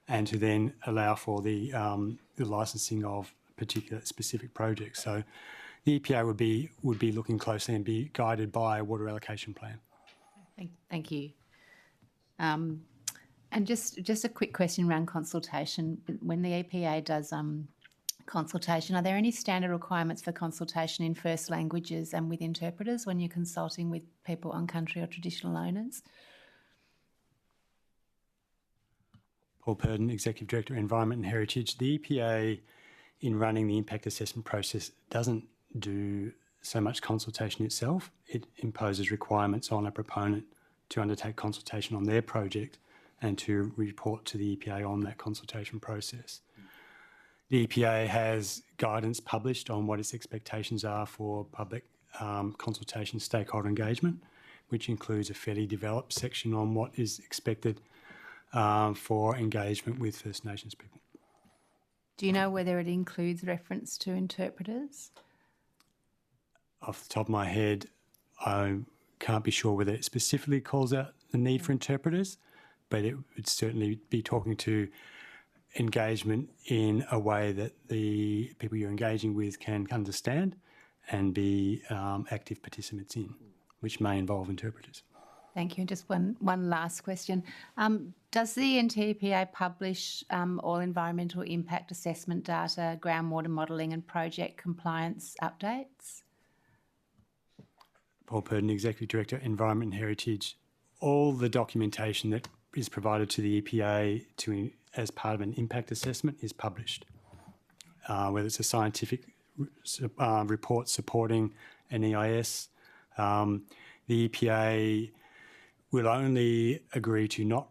and to then allow for the licensing of particular specific projects. So the EPA would be looking closely and be guided by a water allocation plan. Thank you. And just a quick question around consultation. When the EPA does consultation, are there any standard requirements for consultation in first languages and with interpreters when you're consulting with people on country or traditional owners? Paul Purdon, Executive Director, Environment and Heritage. The EPA, in running the impact assessment process, doesn't do so much consultation itself. It imposes requirements on a proponent to undertake consultation on their project and to report to the EPA on that consultation process. The EPA has guidance published on what its expectations are for public consultation stakeholder engagement, which includes a fairly developed section on what is expected for engagement with First Nations people. Do you know whether it includes reference to interpreters? Off the top of my head, I can't be sure whether it specifically calls out the need for interpreters, but it would certainly be talking to engagement in a way that the people you're engaging with can understand and be active participants in, which may involve interpreters. Thank you. And just one last question. Does the NTEPA publish all environmental impact assessment data, groundwater modelling and project compliance updates? Paul Purdon, Executive Director, Environment and Heritage. All the documentation that is provided to the EPA as part of an impact assessment is published, whether it's a scientific report supporting an EIS. The EPA will only agree to not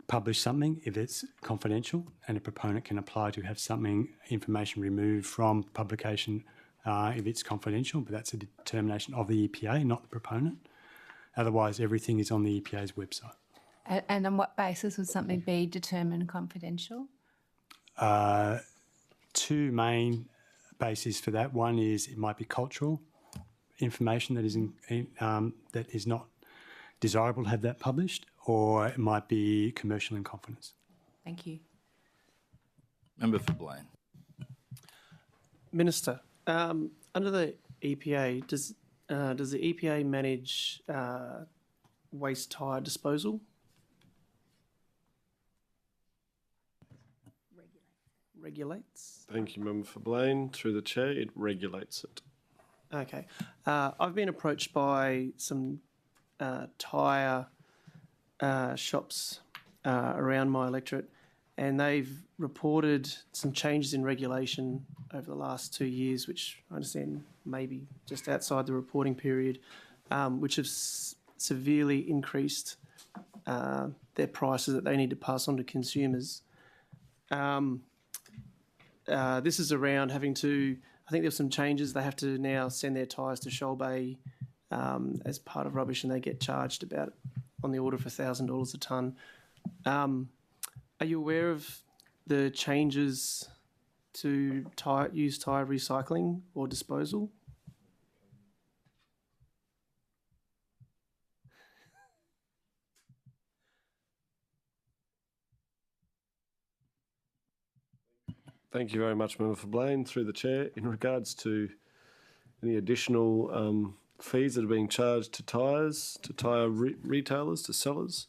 publish something if it's confidential, and a proponent can apply to have information removed from publication if it's confidential, but that's a determination of the EPA, not the proponent. Otherwise, everything is on the EPA's website. And on what basis would something be determined confidential? Two main bases for that. One is it might be cultural information that is not desirable to have that published, or it might be commercial in confidence. Thank you. Member for Blaine. Minister, under the EPA, does the EPA manage waste tyre disposal? Regulates. Thank you, Member for Blaine. Through the chair, it regulates it. Okay. I've been approached by some tyre shops around my electorate, and they've reported some changes in regulation over the last 2 years, which I understand maybe just outside the reporting period, which have severely increased their prices that they need to pass on to consumers. This is around having to, I think there's some changes. They have to now send their tyres to Shoal Bay as part of rubbish, and they get charged about on the order of $1,000 a tonne. Are you aware of the changes to used tyre recycling or disposal? Thank you very much, Member for Blaine. Through the chair, in regards to any additional fees that are being charged to tyres, to tyre retailers, to sellers,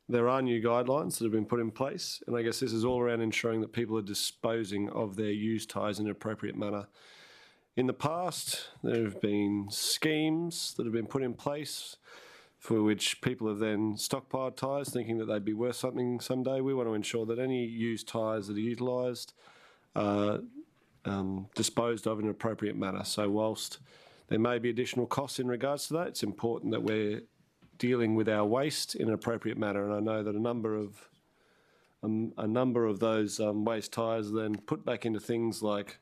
there are new guidelines that have been put in place, and I guess this is all around ensuring that people are disposing of their used tyres in an appropriate manner. In the past, there have been schemes that have been put in place for which people have then stockpiled tyres thinking that they'd be worth something someday. We want to ensure that any used tyres that are utilised are disposed of in an appropriate manner. So whilst there may be additional costs in regards to that, it's important that we're dealing with our waste in an appropriate manner. And I know that a number of those waste tyres are then put back into things like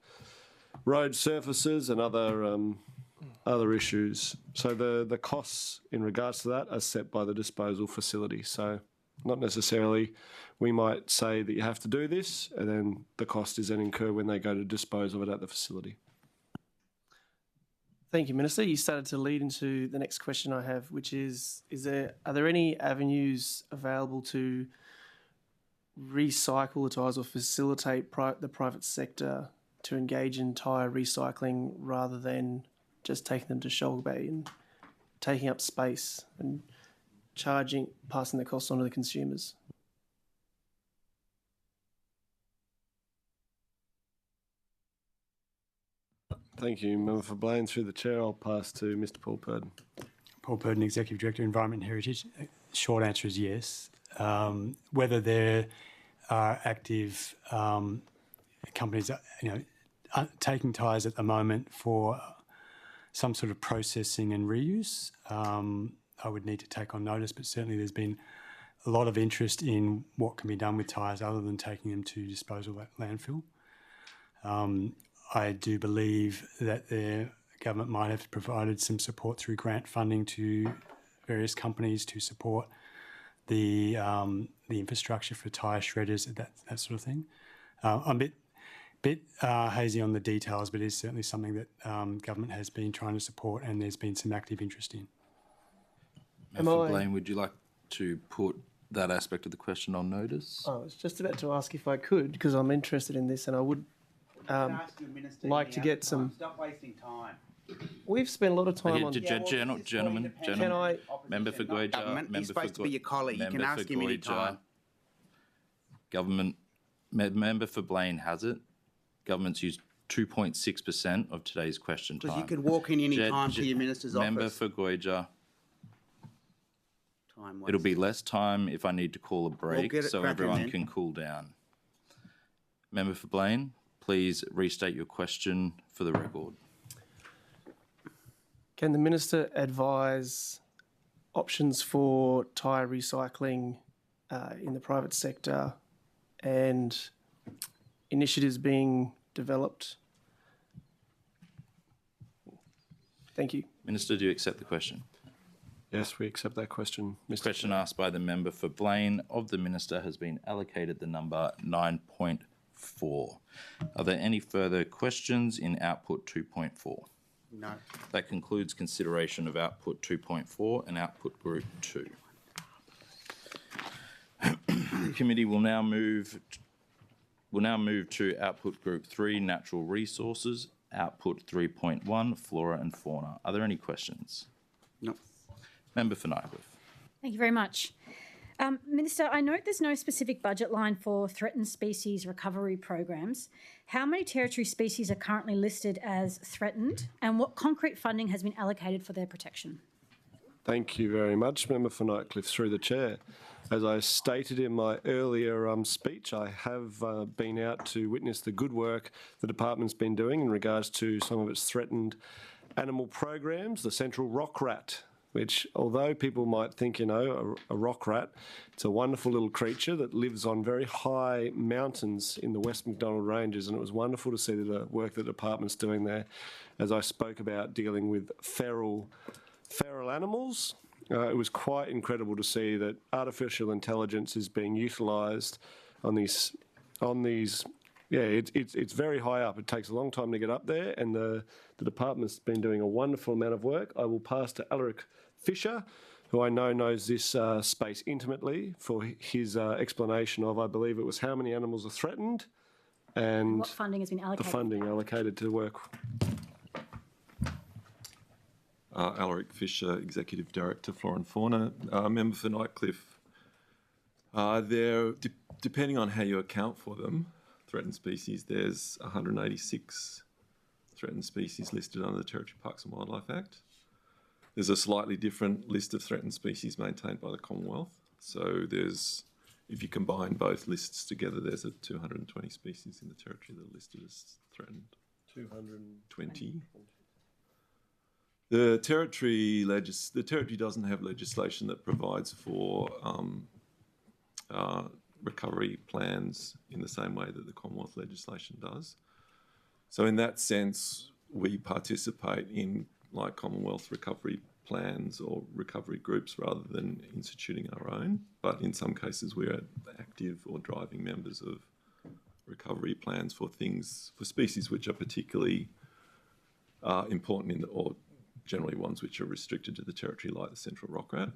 road surfaces and other issues. So the costs in regards to that are set by the disposal facility. So not necessarily we might say that you have to do this, and then the cost is then incurred when they go to dispose of it at the facility. Thank you, Minister. You started to lead into the next question I have, which is are there any avenues available to recycle the tyres or facilitate the private sector to engage in tyre recycling rather than just taking them to Shoal Bay and taking up space and passing the costs on to the consumers? Thank you, Member for Blaine. Through the chair, I'll pass to Mr. Paul Purdon. Paul Purdon, Executive Director, Environment and Heritage. Short answer is yes. Whether there are active companies, taking tyres at the moment for some sort of processing and reuse, I would need to take on notice, but certainly there's been a lot of interest in what can be done with tyres other than taking them to disposal at landfill. I do believe that the government might have provided some support through grant funding to various companies to support the infrastructure for tyre shredders, that sort of thing. I'm a bit hazy on the details, but it is certainly something that government has been trying to support, and there's been some active interest in. Member Blaine, would you like to put that aspect of the question on notice? I was just about to ask if I could, because I'm interested in this, and I would like to get some. Stop wasting time. We've spent a lot of time on. Gentlemen, Can I? Member for Guyula. He's supposed to be your colleague. You can ask him any time. Government member for Blaine has it. Government's used 2.6% of today's question time. Because you could walk in any time to your minister's office. Member for Guyula. It'll be less time if I need to call a break so everyone can cool down. Member for Blaine, please restate your question for the record. Can the Minister advise options for tyre recycling in the private sector and initiatives being developed? Thank you. Minister, do you accept the question? Yes, we accept that question, Mr. Question asked by the member for Blaine of the Minister has been allocated the number 9.4. Are there any further questions in Output 2.4? No. That concludes consideration of Output 2.4 and Output Group 2. The committee will now move to Output Group 3, Natural Resources, Output 3.1, Flora and Fauna. Are there any questions? No. Member for Nycliffe. Thank you very much. Minister, I note there's no specific budget line for threatened species recovery programs. How many territory species are currently listed as threatened, and what concrete funding has been allocated for their protection? Thank you very much, Member for Nightcliff, through the chair. As I stated in my earlier speech, I have been out to witness the good work the department's been doing in regards to some of its threatened animal programs, the central rock rat, which, although people might think, you know, a rock rat, it's a wonderful little creature that lives on very high mountains in the West MacDonnell Ranges, and it was wonderful to see the work the department's doing there. As I spoke about dealing with feral animals, it was quite incredible to see that artificial intelligence is being utilised on these. Yeah, it's very high up. It takes a long time to get up there, and the department's been doing a wonderful amount of work. I will pass to Alaric Fisher, who I know knows this space intimately, for his explanation of, I believe it was how many animals are threatened, and what funding has been allocated? The funding allocated to work. Alaric Fisher, Executive Director, Flora and Fauna. Member for Nightcliff. Depending on how you account for them, threatened species, there's 186 threatened species listed under the Territory Parks and Wildlife Act. There's a slightly different list of threatened species maintained by the Commonwealth. So there's, if you combine both lists together, there's 220 species in the Territory that are listed as threatened. 220. The Territory doesn't have legislation that provides for recovery plans in the same way that the Commonwealth legislation does. So in that sense, we participate in like Commonwealth recovery plans or recovery groups rather than instituting our own. But in some cases, we're active or driving members of recovery plans for species which are particularly important or generally ones which are restricted to the Territory, like the central rock rat.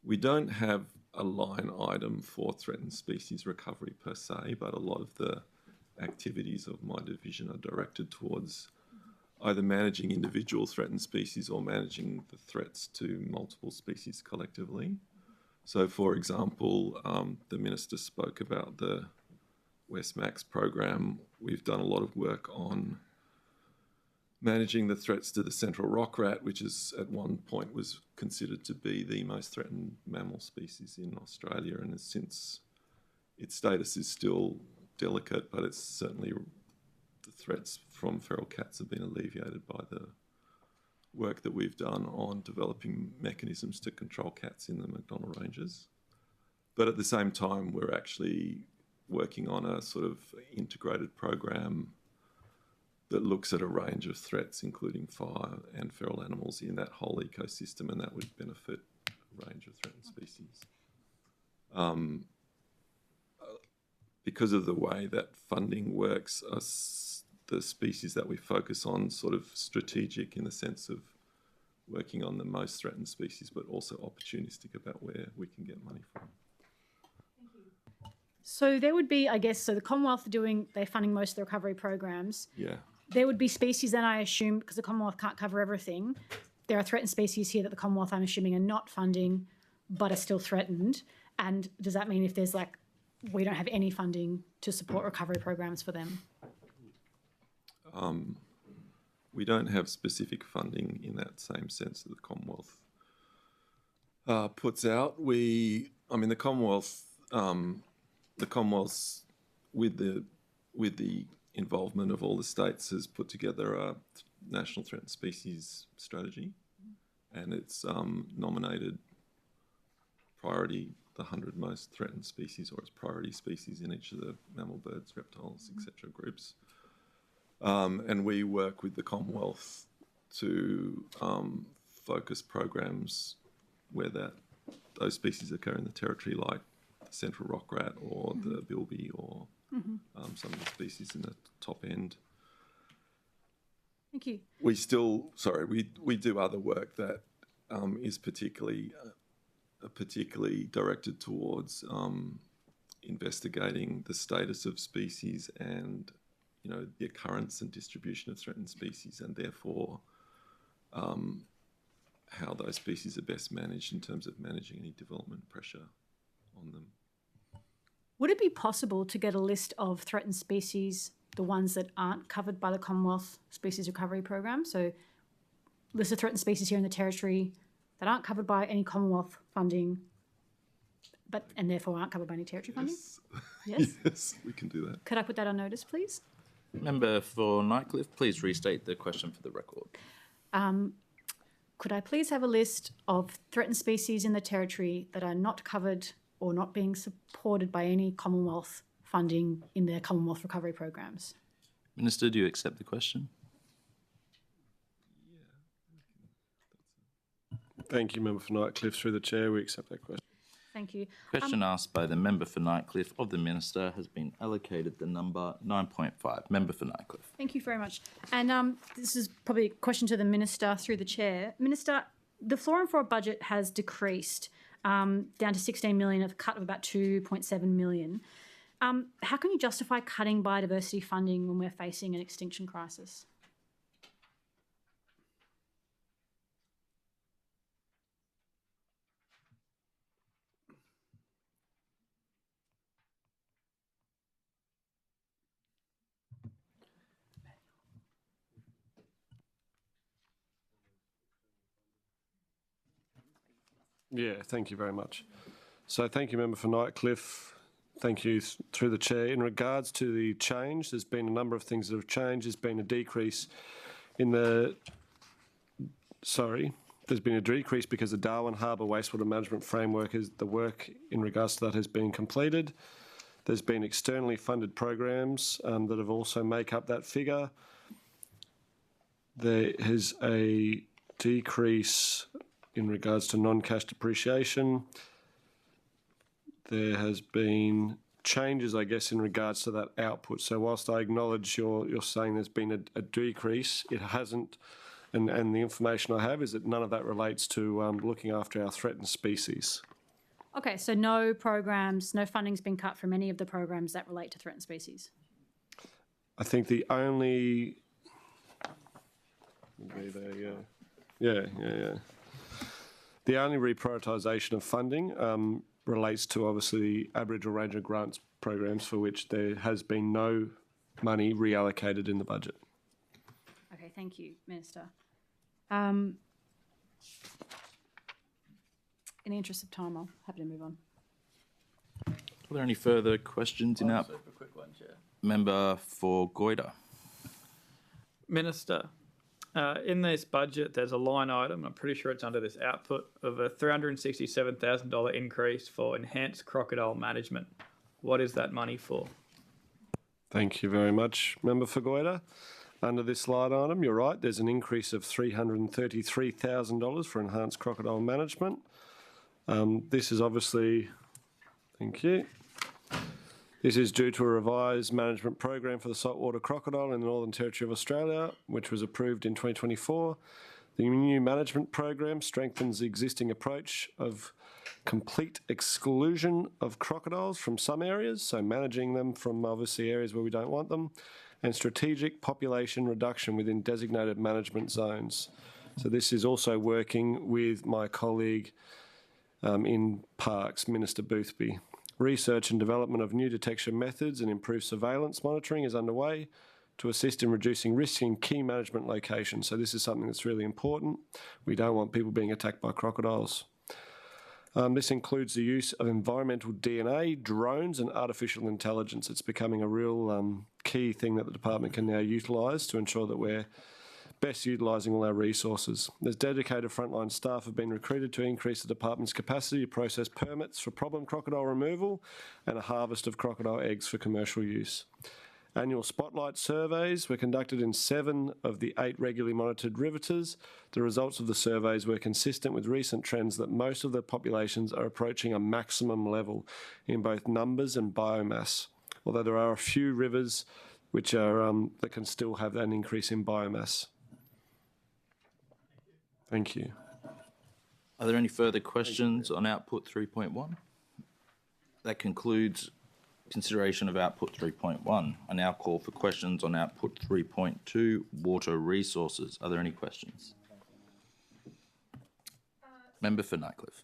We don't have a line item for threatened species recovery per se, but a lot of the activities of my division are directed towards either managing individual threatened species or managing the threats to multiple species collectively. So, for example, the Minister spoke about the West Max program. We've done a lot of work on managing the threats to the central rock rat, which is at one point was considered to be the most threatened mammal species in Australia, and since its status is still delicate, but it's certainly the threats from feral cats have been alleviated by the work that we've done on developing mechanisms to control cats in the MacDonnell Ranges. But at the same time, we're actually working on a sort of integrated program that looks at a range of threats, including fire and feral animals in that whole ecosystem, and that would benefit a range of threatened species. Because of the way that funding works, the species that we focus on sort of strategic in the sense of working on the most threatened species, but also opportunistic about where we can get money from. So there would be, I guess, so the Commonwealth they're funding most of the recovery programs. Yeah. There would be species then, I assume, because the Commonwealth can't cover everything, there are threatened species here that the Commonwealth, I'm assuming, are not funding but are still threatened. And does that mean if there's we don't have any funding to support recovery programs for them? We don't have specific funding in that same sense that the Commonwealth puts out. The Commonwealth's with the involvement of all the states has put together a national threatened species strategy, and it's nominated priority the 100 most threatened species, or its priority species in each of the mammal, birds, reptiles, etc. groups. And we work with the Commonwealth to focused programs where those species occur in the territory, like the central rock rat or the bilby or some of the species in the top end. Thank you. We do other work that is particularly directed towards investigating the status of species and the occurrence and distribution of threatened species, and therefore how those species are best managed in terms of managing any development pressure on them. Would it be possible to get a list of threatened species, the ones that aren't covered by the Commonwealth Species Recovery Program? So list of threatened species here in the Territory that aren't covered by any Commonwealth funding, and therefore aren't covered by any Territory funding? Yes? Yes, we can do that. Could I put that on notice, please? Member for Nightcliff, please restate the question for the record. Could I please have a list of threatened species in the Territory that are not covered or not being supported by any Commonwealth funding in their Commonwealth recovery programs? Minister, do you accept the question? Thank you, Member for Nightcliff. Through the chair, we accept that question. Thank you. Question asked by the member for Nightcliff of the Minister has been allocated the number 9.5. Member for Nightcliff. Thank you very much. And this is probably a question to the Minister through the chair. Minister, the floor and floor budget has decreased down to 16 million, a cut of about 2.7 million. How can you justify cutting biodiversity funding when we're facing an extinction crisis? Yeah, thank you very much. So thank you, Member for Nightcliff. Thank you through the chair. In regards to the change, there's been a number of things that have changed. There's been a decrease in the... There's been a decrease because the Darwin Harbour Wastewater Management Framework, the work in regards to that has been completed. There's been externally funded programs that have also make up that figure. There is a decrease in regards to non-cash depreciation. There has been changes, I guess, in regards to that output. So whilst I acknowledge you're saying there's been a decrease, it hasn't, and the information I have is that none of that relates to looking after our threatened species. Okay, so no programs, no funding's been cut from any of the programs that relate to threatened species? I think the only... Yeah. The only reprioritisation of funding relates to obviously the Aboriginal Ranger Grants programs for which there has been no money reallocated in the budget. Okay, thank you, Minister. In the interest of time, I'll happy to move on. Are there any further questions in our... Super quick one, Chair. Member for Guyula. Minister, in this budget, there's a line item, I'm pretty sure it's under this output, of a $367,000 increase for enhanced crocodile management. What is that money for? Thank you very much, Member for Guyula. Under this line item, you're right, there's an increase of $333,000 for enhanced crocodile management. This is obviously, thank you. This is due to a revised management program for the saltwater crocodile in the Northern Territory of Australia, which was approved in 2024. The new management program strengthens the existing approach of complete exclusion of crocodiles from some areas, so managing them from obviously areas where we don't want them, and strategic population reduction within designated management zones. So this is also working with my colleague in Parks, Minister Boothby. Research and development of new detection methods and improved surveillance monitoring is underway to assist in reducing risk in key management locations. So this is something that's really important. We don't want people being attacked by crocodiles. This includes the use of environmental DNA, drones and artificial intelligence. It's becoming a real key thing that the department can now utilise to ensure that we're best utilising all our resources. There's dedicated frontline staff have been recruited to increase the department's capacity to process permits for problem crocodile removal and a harvest of crocodile eggs for commercial use. Annual spotlight surveys were conducted in 7 of the 8 regularly monitored riveters. The results of the surveys were consistent with recent trends that most of the populations are approaching a maximum level in both numbers and biomass, although there are a few rivers which are that can still have an increase in biomass. Thank you. Are there any further questions on output 3.1? That concludes consideration of output 3.1. I now call for questions on output 3.2, water resources. Are there any questions? Member for Nightcliff.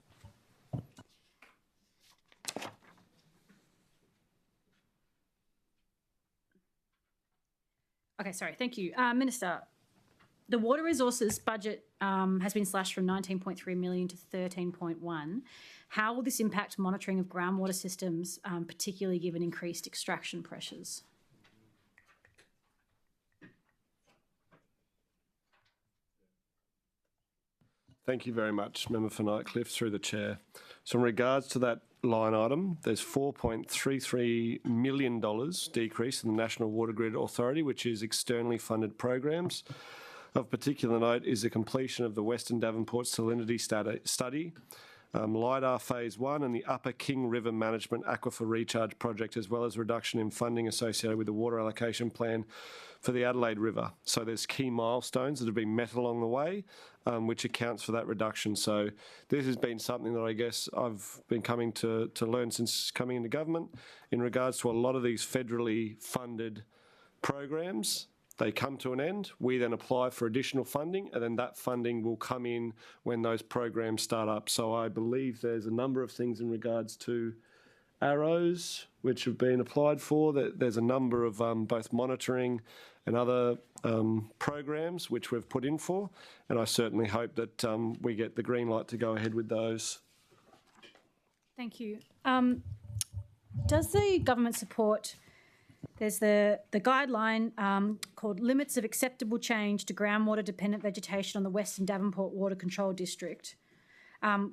Okay, sorry, thank you. Minister, the water resources budget has been slashed from 19.3 million to 13.1. How will this impact monitoring of groundwater systems, particularly given increased extraction pressures? Thank you very much, Member for Nightcliff, through the chair. So in regards to that line item, there's $4.33 million decrease in the National Water Grid Authority, which is externally funded programs. Of particular note is the completion of the Western Devonport Salinity Study, LIDAR Phase 1 and the Upper King River Management Aquifer Recharge Project, as well as reduction in funding associated with the water allocation plan for the Adelaide River. So there's key milestones that have been met along the way, which accounts for that reduction. So this has been something that I guess I've been coming to learn since coming into government in regards to a lot of these federally funded programs. They come to an end, we then apply for additional funding, and then that funding will come in when those programs start up. So I believe there's a number of things in regards to arrows which have been applied for. There's a number of both monitoring and other programs which we've put in for, and I certainly hope that we get the green light to go ahead with those. Thank you. Does the government support... There's the guideline called Limits of Acceptable Change to Groundwater Dependent Vegetation on the Western Devonport Water Control District,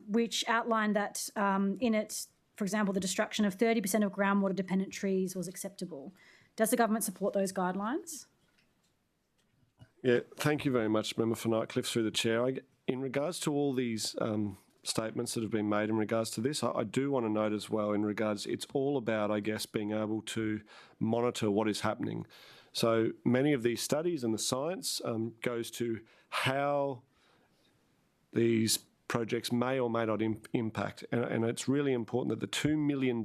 which outlined that in it, for example, the destruction of 30% of groundwater dependent trees was acceptable. Does the government support those guidelines? Yeah, thank you very much, Member for Nightcliff, through the chair. In regards to all these statements that have been made in regards to this, I do want to note as well in regards, it's all about, I guess, being able to monitor what is happening. So many of these studies and the science goes to how these projects may or may not impact. And it's really important that the $2 million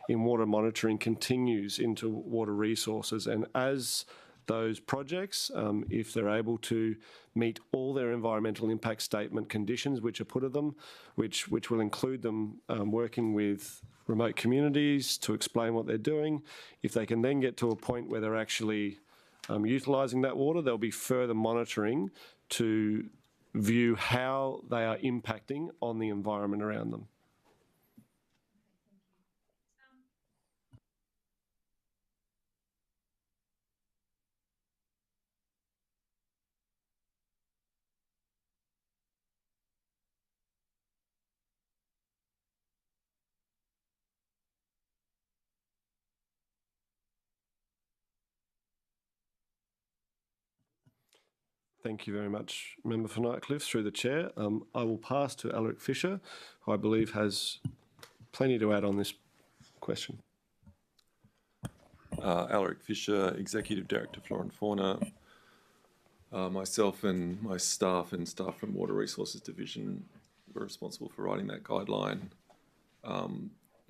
in water monitoring continues into water resources. And as those projects, if they're able to meet all their environmental impact statement conditions which are put of them, which will include them working with remote communities to explain what they're doing, if they can then get to a point where they're actually utilising that water, there'll be further monitoring to view how they are impacting on the environment around them. Thank you very much, Member for Nightcliff. Through the chair, I will pass to Alaric Fisher, who I believe has plenty to add on this question. Alaric Fisher, Executive Director, Flora and Fauna. Myself and my staff from Water Resources Division were responsible for writing that guideline.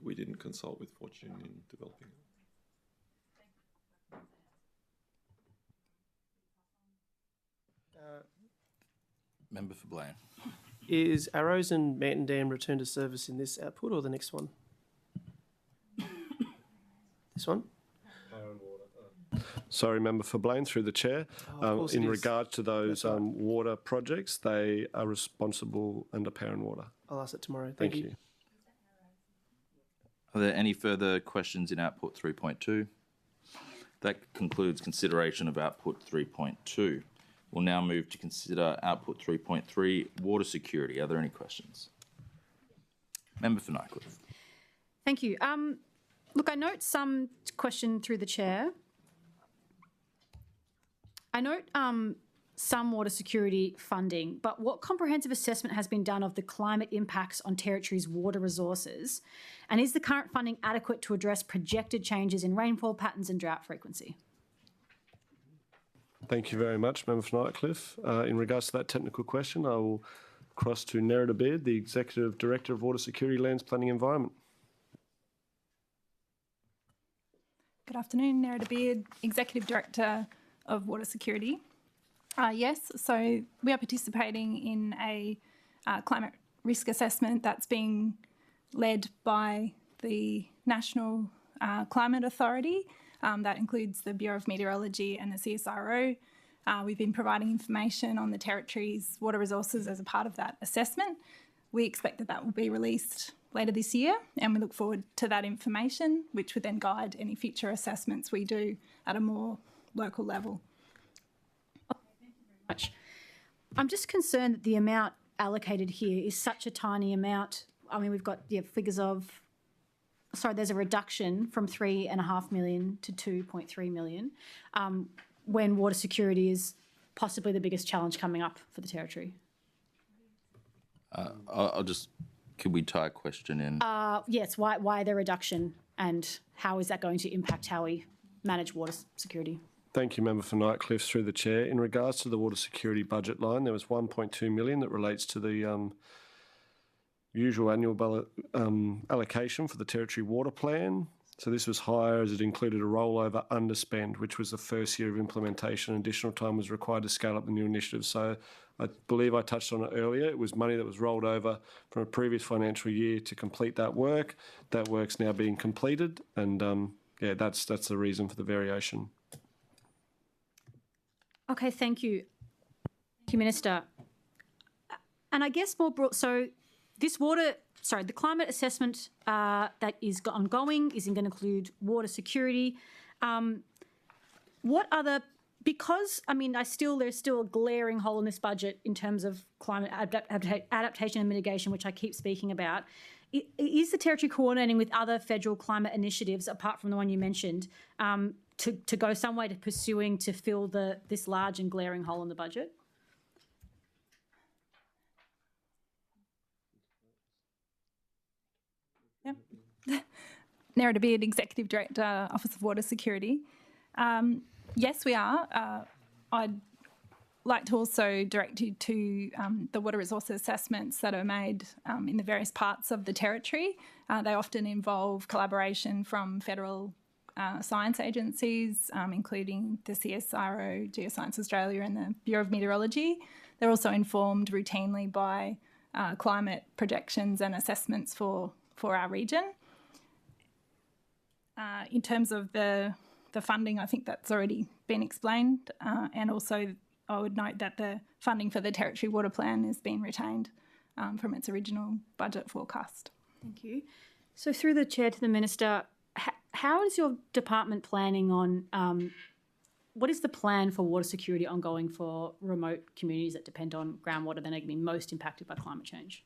We didn't consult with Fortune in developing it. Member for Blaine. Is Arrows and Manton Dam returned to service in this output or the next one? This one? Sorry, Member for Blaine, through the chair. In regards to those water projects, they are responsible under Power and Water. I'll ask it tomorrow. Thank you. Are there any further questions in output 3.2? That concludes consideration of output 3.2. We'll now move to consider output 3.3, water security. Are there any questions? Member for Nightcliff. Thank you. Look, I note some question through the chair I note some water security funding, but what comprehensive assessment has been done of the climate impacts on Territory's water resources? And is the current funding adequate to address projected changes in rainfall patterns and drought frequency? Thank you very much, Member for Nightcliff. In regards to that technical question, I will cross to Nerida Beard, the Executive Director of Water Security, Lands Planning Environment. Good afternoon, Nerida Beard, Executive Director of Water Security. Yes, so we are participating in a climate risk assessment that's being led by the National Climate Authority. That includes the Bureau of Meteorology and the CSIRO. We've been providing information on the Territory's water resources as a part of that assessment. We expect that that will be released later this year, and we look forward to that information, which would then guide any future assessments we do at a more local level. Much. I'm just concerned that the amount allocated here is such a tiny amount. I mean, we've got figures of, sorry, there's a reduction from 3.5 million to 2.3 million when water security is possibly the biggest challenge coming up for the Territory. Could we tie a question in? Yes, why the reduction and how is that going to impact how we manage water security? Thank you, Member for Nightcliff, through the Chair. In regards to the water security budget line, there was 1.2 million that relates to the usual annual allocation for the Territory Water Plan. So this was higher as it included a rollover underspend, which was the first year of implementation. Additional time was required to scale up the new initiative. So I believe I touched on it earlier. It was money that was rolled over from a previous financial year to complete that work. That work's now being completed, and that's the reason for the variation. Okay, thank you. Thank you, Minister. And I guess more broad, so this the climate assessment that is ongoing is going to include water security. What other, because, I mean, there's still a glaring hole in this budget in terms of climate adaptation and mitigation, which I keep speaking about. Is the Territory coordinating with other federal climate initiatives, apart from the one you mentioned, to go some way to pursuing to fill this large and glaring hole in the budget? Yep. Nerida Beard, Executive Director, Office of Water Security. Yes, we are. I'd like to also direct you to the water resource assessments that are made in the various parts of the Territory. They often involve collaboration from federal science agencies, including the CSIRO, Geoscience Australia and the Bureau of Meteorology. They're also informed routinely by climate projections and assessments for our region. In terms of the funding, I think that's already been explained, and also I would note that the funding for the Territory Water Plan has been retained from its original budget forecast. Thank you. So through the Chair to the Minister, how is your department planning on, what is the plan for water security ongoing for remote communities that depend on groundwater that are going to be most impacted by climate change?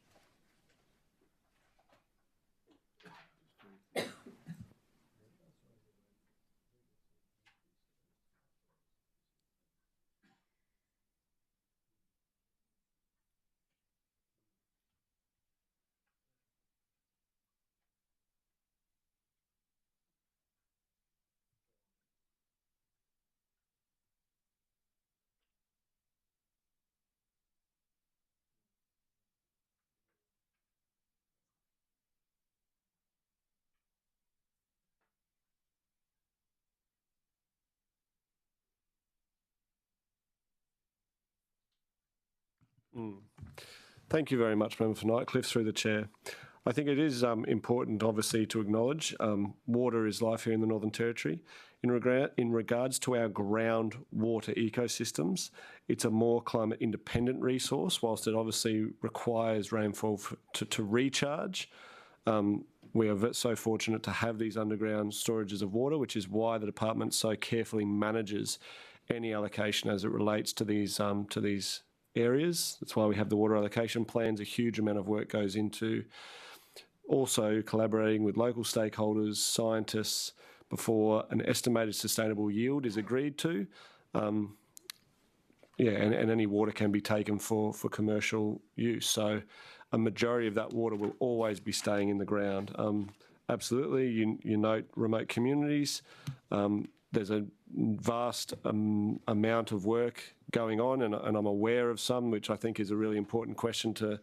Thank you very much, Member for Nightcliff, through the Chair. I think it is important, obviously, to acknowledge water is life here in the Northern Territory. In regards to our groundwater ecosystems, it's a more climate-independent resource, whilst it obviously requires rainfall to recharge. We are so fortunate to have these underground storages of water, which is why the department so carefully manages any allocation as it relates to these areas. That's why we have the water allocation plans. A huge amount of work goes into also collaborating with local stakeholders, scientists, before an estimated sustainable yield is agreed to. and any water can be taken for commercial use. So a majority of that water will always be staying in the ground. Absolutely, you note remote communities. There's a vast amount of work going on, and I'm aware of some, which I think is a really important question to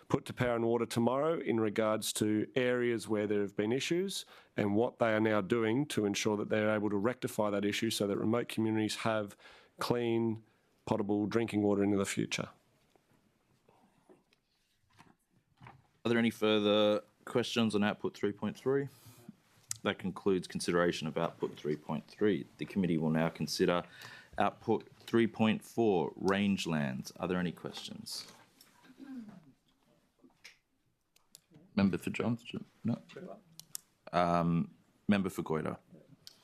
put to Power and Water tomorrow in regards to areas where there have been issues and what they are now doing to ensure that they're able to rectify that issue so that remote communities have clean, potable drinking water into the future. Are there any further questions on Output 3.3? That concludes consideration of Output 3.3. The committee will now consider Output 3.4, Rangelands. Are there any questions? Member for Johnson? No. Member for Goyder.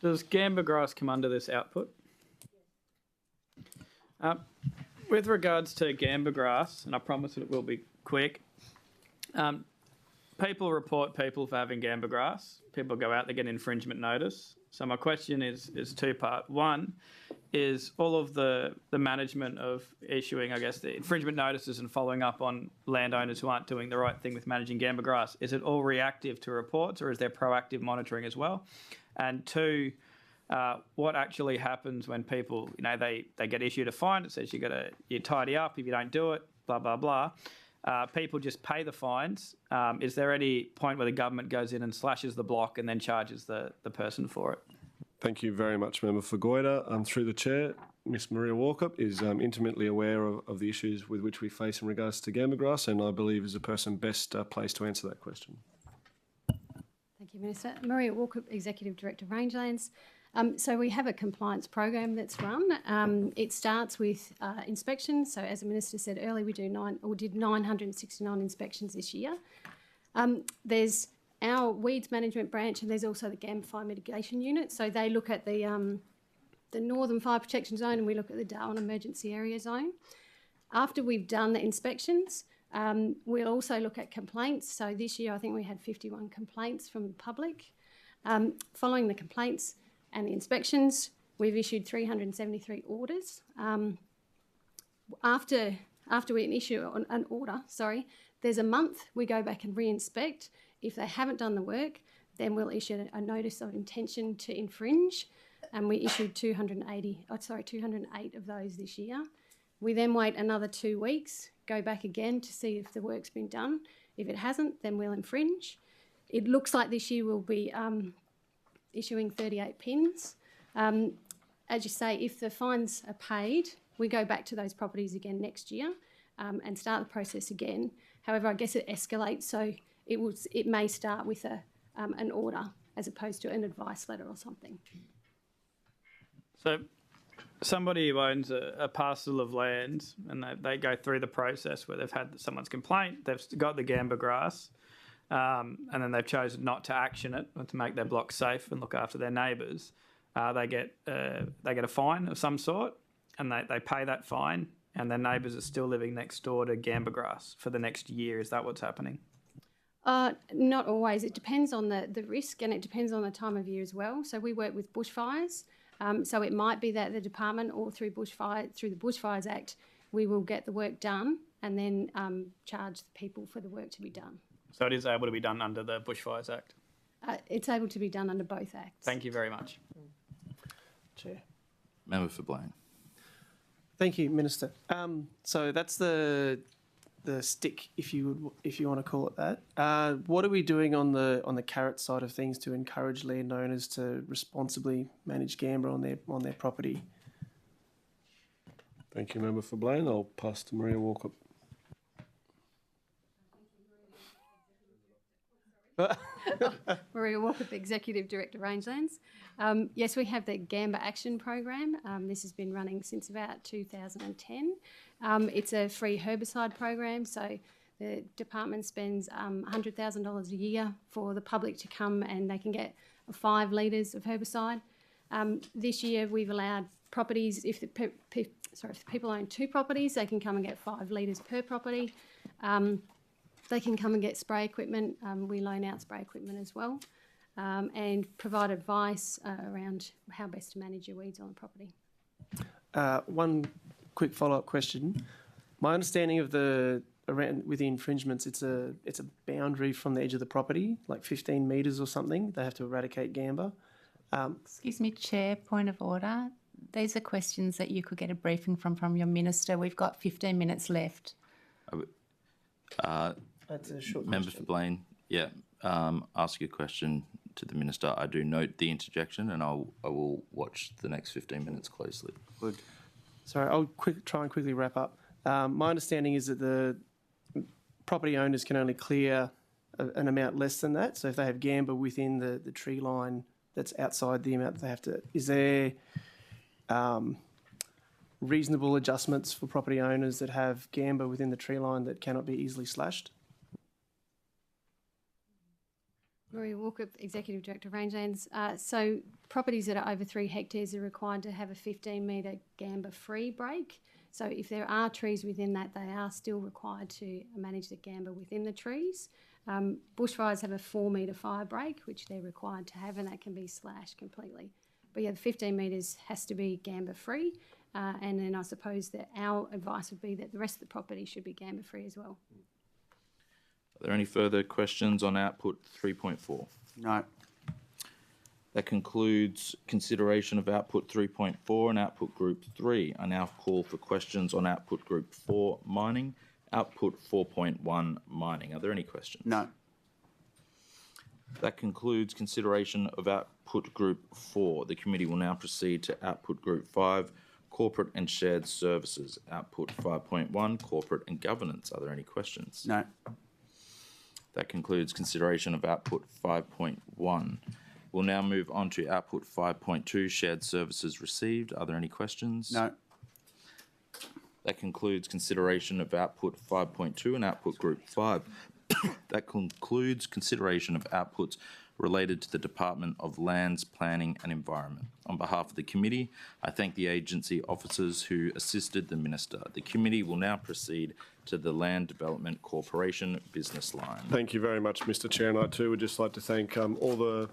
Does Gamba grass come under this output? With regards to Gamba grass, and I promise it will be quick, people report people for having Gamba grass. People go out, they get an infringement notice. So my question is two-part. One is all of the management of issuing, I guess, the infringement notices and following up on landowners who aren't doing the right thing with managing Gamba grass. Is it all reactive to reports, or is there proactive monitoring as well? And two, what actually happens when people, they get issued a fine? It says you tidy up if you don't do it, blah, blah, blah. People just pay the fines. Is there any point where the government goes in and slashes the block and then charges the person for it? Thank you very much, Member for Goyder. Through the Chair, Ms Maria Walkup is intimately aware of the issues with which we face in regards to Gamba grass, and I believe is the person best placed to answer that question. Thank you, Minister. Maria Walkup, Executive Director, Rangelands. So we have a compliance program that's run. It starts with inspections. So as the Minister said earlier, we did 969 inspections this year. There's our weeds management branch, and there's also the Gamba fire mitigation unit. So they look at the Northern Fire Protection Zone, and we look at the Darwin Emergency Area Zone. After we've done the inspections, we'll also look at complaints. So this year I think we had 51 complaints from the public. Following the complaints and the inspections, we've issued 373 orders. After we issue an order, there's a month we go back and re-inspect. If they haven't done the work, then we'll issue a notice of intention to infringe, and we issued 208 of those this year. We then wait another 2 weeks, go back again to see if the work's been done. If it hasn't, then we'll infringe. It looks like this year we'll be issuing 38 pins. As you say, if the fines are paid, we go back to those properties again next year and start the process again. However, I guess it escalates, so it may start with an order as opposed to an advice letter or something. So somebody who owns a parcel of land and they go through the process where they've had someone's complaint, they've got the Gamba grass, and then they've chosen not to action it or to make their block safe and look after their neighbours. They get a fine of some sort, and they pay that fine, and their neighbours are still living next door to Gamba grass for the next year. Is that what's happening? Not always. It depends on the risk, and it depends on the time of year as well. So we work with bushfires. So it might be that the department, or through the Bushfires Act, we will get the work done and then charge the people for the work to be done. So it is able to be done under the Bushfires Act? It's able to be done under both acts. Thank you very much. Chair. Member for Blaine. Thank you, Minister. So that's the stick, if you want to call it that. What are we doing on the carrot side of things to encourage landowners to responsibly manage Gamba on their property? Thank you, Member for Blaine. I'll pass to Maria Walkup. Maria Walkup, Executive Director, Rangelands. Yes, we have the Gamba Action Program. This has been running since about 2010. It's a free herbicide program, so the department spends $100,000 a year for the public to come, and they can get 5 litres of herbicide. This year we've allowed properties, if the people own 2 properties, they can come and get 5 litres per property. They can come and get spray equipment. We loan out spray equipment as well, and provide advice around how best to manage your weeds on the property. quick follow-up question. My understanding of with the infringements, it's a boundary from the edge of the property, like 15 metres or something. They have to eradicate gamba. Excuse me, Chair, point of order. These are questions that you could get a briefing from your minister. We've got 15 minutes left. That's a short Member for Blaine, yeah, ask your question to the minister. I do note the interjection, and I will watch the next 15 minutes closely. Good. Sorry, I'll try and quickly wrap up. My understanding is that the property owners can only clear an amount less than that. So if they have gamba within the tree line that's outside the amount that they have to, is there reasonable adjustments for property owners that have gamba within the tree line that cannot be easily slashed? Maria Walker, Executive Director, Rangelands. So properties that are over 3 hectares are required to have a 15-metre gamba-free break. So if there are trees within that, they are still required to manage the gamba within the trees. Bushfires have a 4-metre fire break, which they're required to have, and that can be slashed completely. But yeah, the 15 metres has to be gamba-free. And then I suppose that our advice would be that the rest of the property should be gamba-free as well. Are there any further questions on output 3.4? No. That concludes consideration of output 3.4 and output group 3. I now call for questions on output group 4, mining, output 4.1, mining. Are there any questions? No. That concludes consideration of output group 4. The committee will now proceed to output group 5, corporate and shared services. Output 5.1, corporate and governance. Are there any questions? No. That concludes consideration of output 5.1. We'll now move on to output 5.2, shared services received. Are there any questions? No. That concludes consideration of output 5.2 and output group 5. That concludes consideration of outputs related to the Department of Lands, Planning and Environment. On behalf of the committee, I thank the agency officers who assisted the minister. The committee will now proceed to the Land Development Corporation business line. Thank you very much, Mr Chair, and I too would just like to thank all the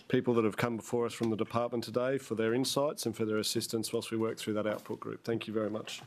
people that have come before us from the department today for their insights and for their assistance whilst we work through that output group. Thank you very much.